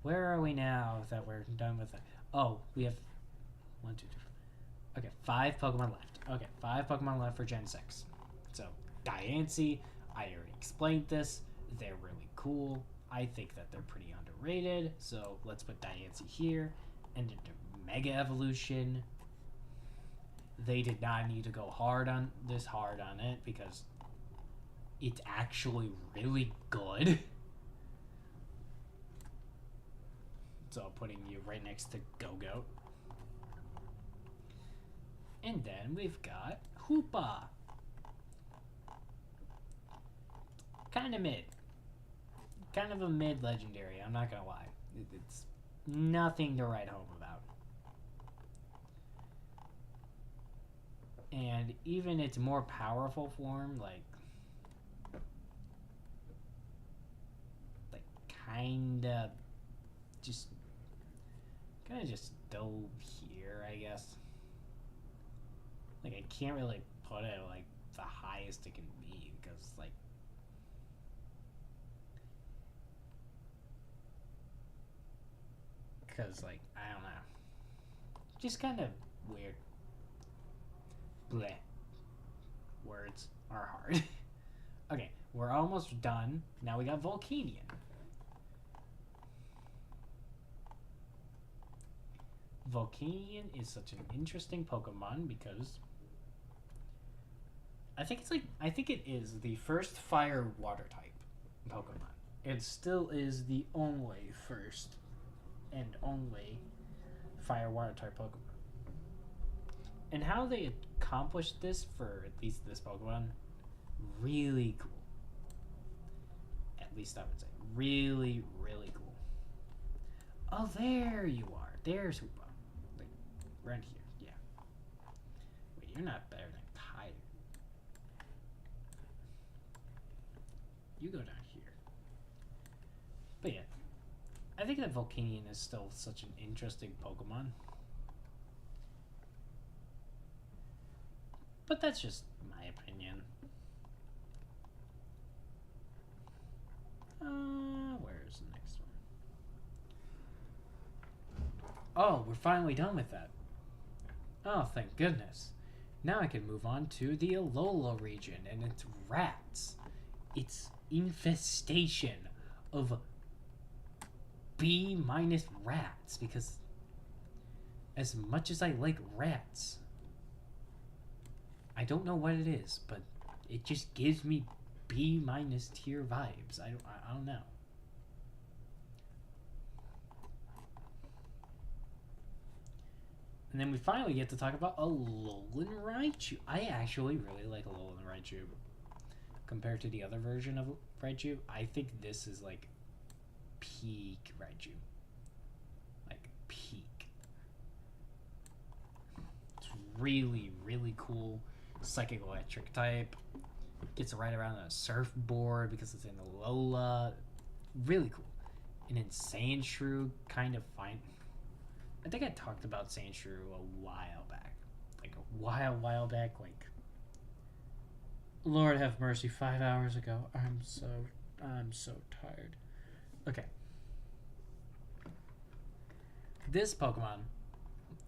Where are we now that we're done with it? Oh, we have 1, 2, 3. Okay, 5 Pokemon left. Okay, 5 Pokemon left for Gen 6. So, Diancie, I already explained this. They're really cool. I think that they're pretty underrated. So let's put Diancie here. And into Mega Evolution. They did not need to go hard on it because it's actually really good. So putting you right next to Go-Goat. And then we've got Hoopa. kind of mid. Kind of a mid legendary, I'm not gonna lie. It's nothing to write home about. And even its more powerful form, like kinda just still here, I guess. Like, I can't really put it like the highest it can be because like I don't know, just kind of weird. Bleh. Words are hard. Okay, we're almost done. Now we got Volcanion. Volcanion is such an interesting Pokemon because I think it is the first fire water type Pokemon. It still is the only first and only fire water type Pokemon. And how they accomplished this for at least this Pokemon, really cool. At least I would say. Really, really cool. Oh, there you are. There's Hoopa. Like, right here. Yeah. Wait, you're not better than Tiger. You go down here. But yeah. I think that Volcanion is still such an interesting Pokemon. But that's just my opinion. Where's the next one? Oh, we're finally done with that. Oh, thank goodness. Now I can move on to the Alola region and its rats. Its infestation of B- rats, because as much as I like rats, I don't know what it is, but it just gives me B- tier vibes. I don't know. And then we finally get to talk about Alolan Raichu. I actually really like Alolan Raichu. Compared to the other version of Raichu, I think this is like peak Raichu. Like peak. It's really, really cool. Psychic electric type. Gets right around a surfboard because it's in Alola. Really cool. An insane shrew, kind of fine. I think I talked about Sandshrew a while back. Like a while back, like Lord have mercy, 5 hours ago. I'm so tired. Okay. This Pokemon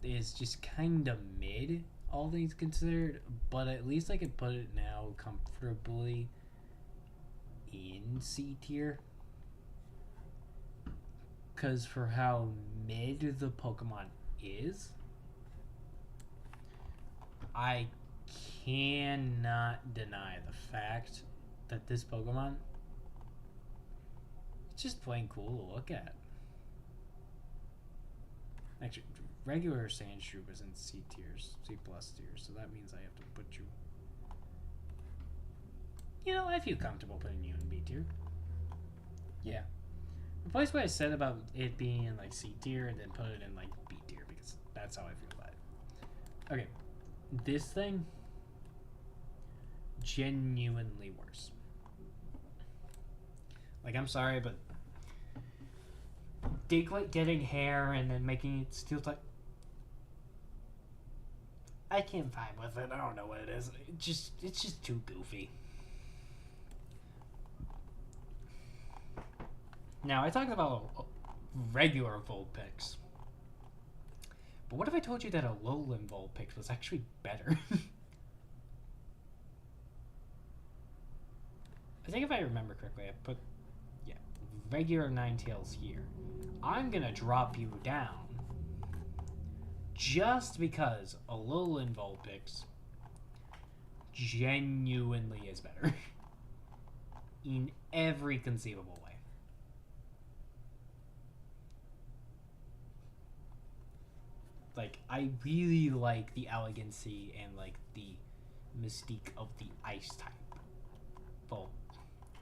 is just kind of mid, all things considered, but at least I can put it now comfortably in C tier. Because for how mid the Pokemon is, I cannot deny the fact that this Pokemon is just plain cool to look at. Actually, regular Sandshrew was in C tiers, C plus tiers, so that means I have to put you... You know, I feel comfortable putting you in B tier. Yeah. Replace what I said about it being in like C tier and then put it in like B tier because that's how I feel about it. Okay, this thing genuinely worse. Like, I'm sorry, but Diglett getting hair and then making it steel type, I can't vibe with it. I don't know what it is. It's just too goofy. Now, I talked about regular Vulpix. But what if I told you that a Alolan Vulpix was actually better? I think if I remember correctly, I put, yeah, regular Ninetales here. I'm gonna drop you down just because Alolan Vulpix genuinely is better. In every conceivable way. Like, I really like the elegancy and, like, the mystique of the ice type. Well,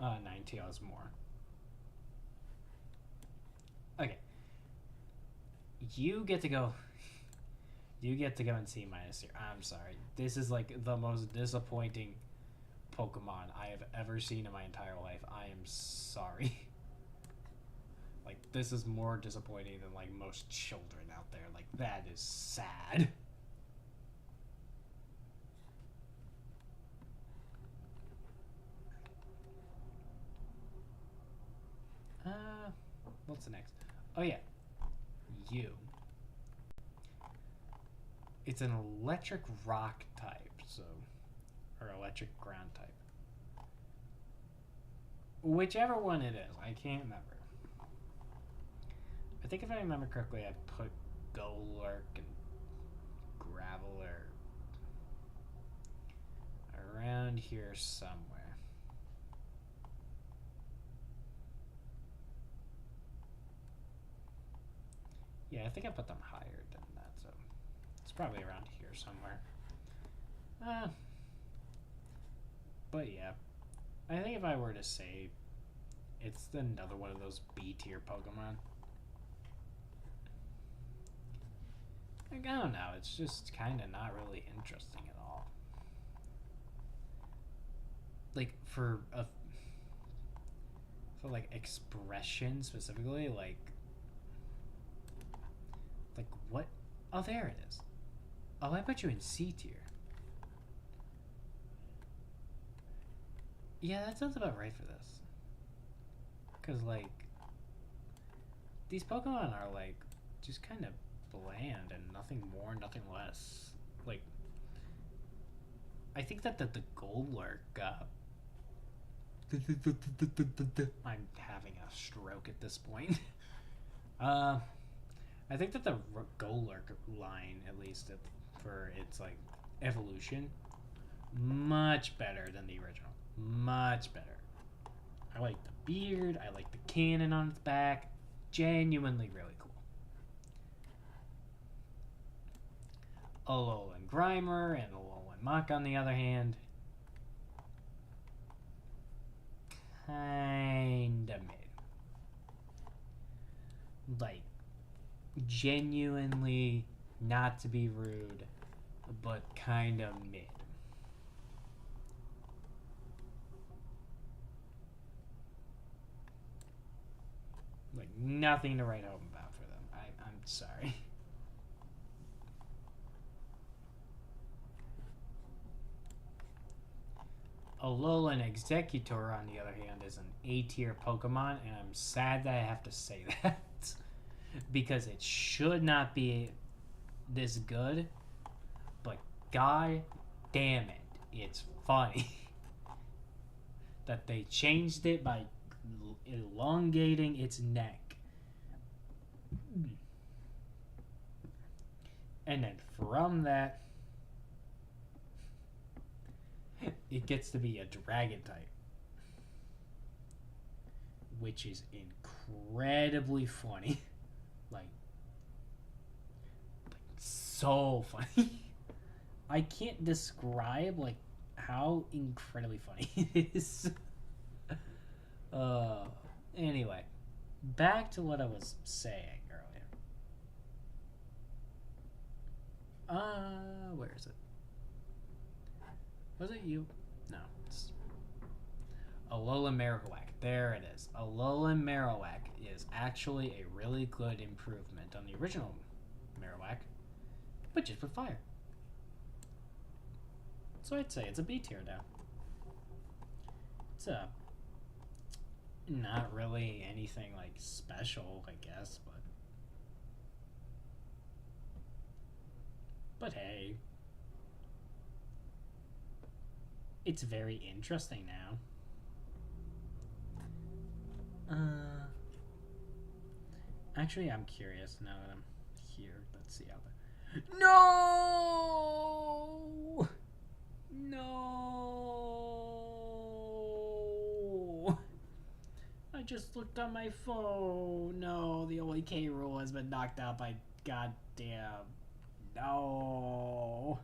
Ninetales more. Okay. You get to go. You get to go and see minus here. I'm sorry. This is like the most disappointing Pokemon I have ever seen in my entire life. I am sorry. Like, this is more disappointing than like most children out there. Like, that is sad. What's the next? Oh yeah, you. It's an electric rock type, so, or electric ground type. Whichever one it is, I can't remember. I think if I remember correctly, I put Golurk and Graveler around here somewhere. Yeah, I think I put them higher than that, so it's probably around here somewhere. But yeah, I think if I were to say, it's another one of those B tier Pokemon. Like, I don't know, it's just kind of not really interesting at all. Like, for like expression specifically, like what? Oh, there it is. Oh, I put you in C tier. Yeah, that sounds about right for this. Because, like, these Pokemon are, like, just kind of bland and nothing more, nothing less. Like, I think that the Golurk, I'm having a stroke at this point. I think that the Golurk line, at least for its like evolution, much better than the original. Much better. I like the beard. I like the cannon on its back. Genuinely really cool. Alolan Grimer and Alolan Mach, on the other hand, kinda mid. Like, genuinely, not to be rude, but kind of mid. Like, nothing to write home about for them. I'm sorry. Alolan Executor, on the other hand, is an A tier Pokemon, and I'm sad that I have to say that. Because it should not be this good, but god damn it, it's funny that they changed it by elongating its neck. And then from that, it gets to be a dragon type, which is incredibly funny. Like so funny. I can't describe like how incredibly funny it is. Anyway, back to what I was saying earlier. Where is it? Was it you? No. It's Alolan Marowak. There it is. Alolan Marowak is actually a really good improvement on the original Marowak, but just with fire. So I'd say it's a B tier now. It's not really anything like special, I guess, but hey, it's very interesting now. Actually, I'm curious now that I'm here. Let's see how the... No! No! I just looked on my phone. No, the only K rule has been knocked out by goddamn... No!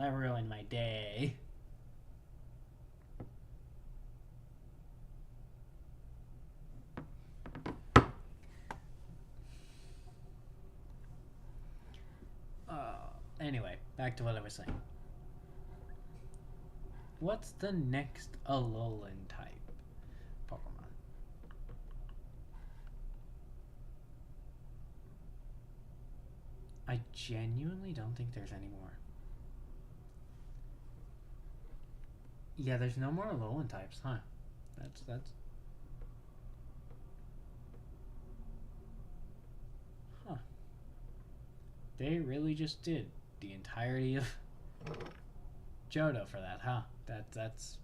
that ruined my day. Anyway, back to what I was saying. What's the next Alolan type Pokemon? I genuinely don't think there's any more. Yeah, there's no more Alolan types, huh? That's Huh. They really just did the entirety of Johto for that, huh? That's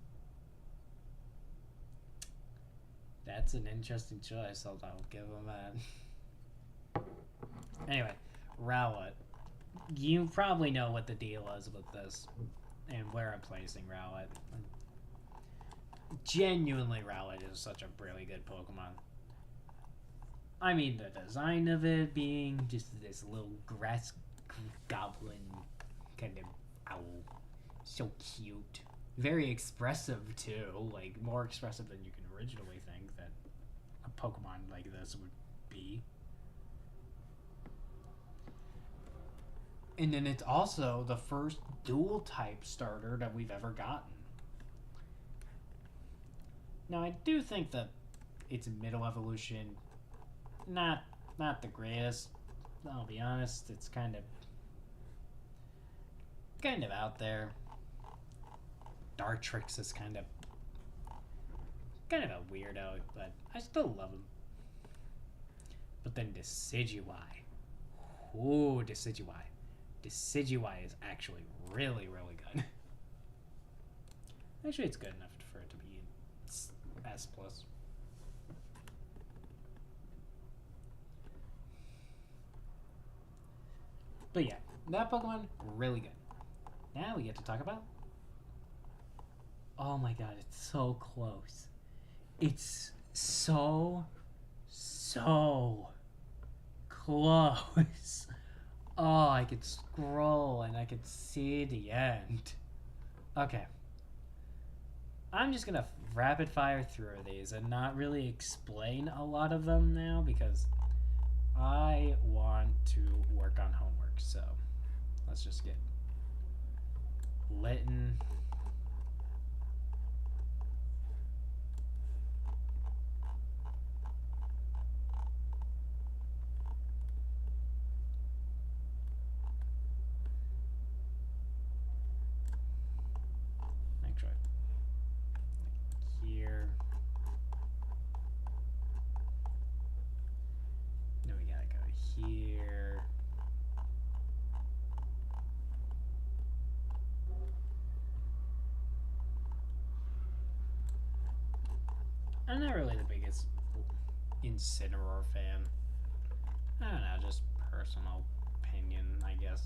an interesting choice, I'll give them that. Anyway, Rowlet. You probably know what the deal is with this and where I'm placing Rowlet. Genuinely, Rowlet is such a really good Pokemon. I mean, the design of it being just this little grass goblin kind of owl. So cute. Very expressive, too. Like, more expressive than you can originally think that a Pokemon like this would be. And then it's also the first dual type starter that we've ever gotten. Now, I do think that its middle evolution, not the greatest. I'll be honest, it's kind of out there. Dartrix is kind of a weirdo, but I still love him. But then Decidueye. Ooh, Decidueye. Decidueye is actually really, really good. Actually, it's good enough for it to be S+. But yeah, that Pokemon, really good. Now we get to talk about... Oh my god, it's so close. It's so close. Oh, I could scroll and I could see the end. Okay. I'm just gonna rapid fire through these and not really explain a lot of them now because I want to work on homework. So let's just get Litten. Actually, here. No, we gotta go here. I'm not really the biggest Incineroar fan. I don't know, just personal opinion, I guess.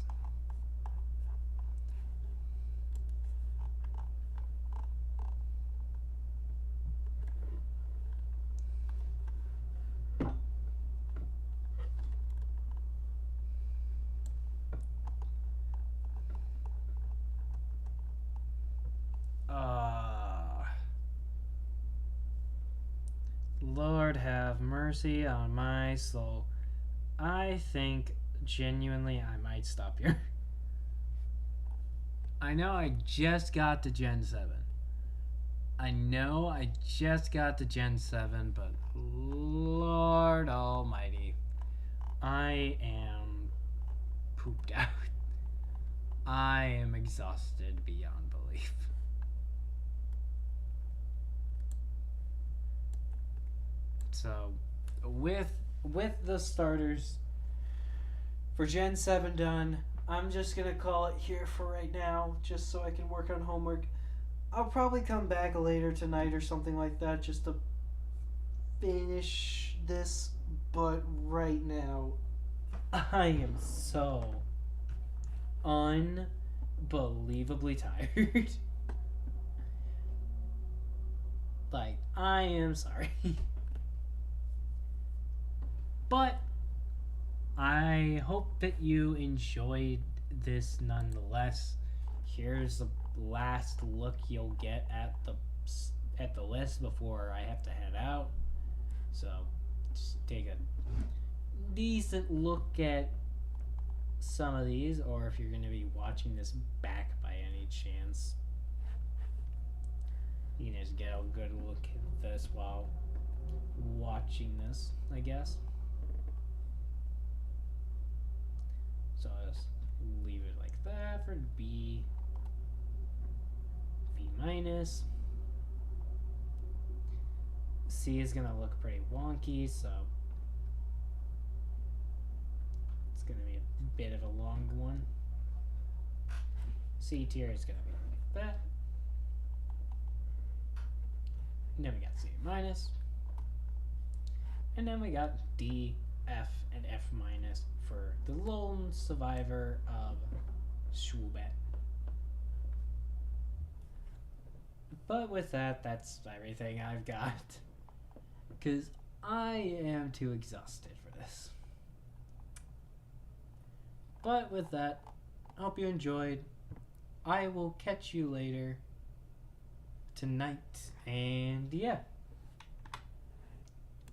Lord have mercy on my soul. I think genuinely I might stop here. I know I just got to Gen 7. I know I just got to Gen 7, but Lord almighty, I am pooped out. I am exhausted beyond belief. So, with the starters for Gen 7 done, I'm just gonna call it here for right now, just so I can work on homework. I'll probably come back later tonight or something like that just to finish this, but right now, I am so unbelievably tired. Like, I am sorry. But I hope that you enjoyed this nonetheless. here's the last look you'll get at the list before I have to head out. So just take a decent look at some of these, or if you're going to be watching this back by any chance, you can just get a good look at this while watching this, I guess. So I'll just leave it like that for B minus. C is gonna look pretty wonky, so it's gonna be a bit of a long one. C tier is gonna be like that. And then we got C minus. And then we got D, F, and F minus for the lone survivor of Schubert. But with that, that's everything I've got. Because I am too exhausted for this. But with that, I hope you enjoyed. I will catch you later tonight. And yeah.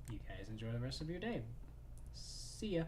You guys enjoy the rest of your day. See ya.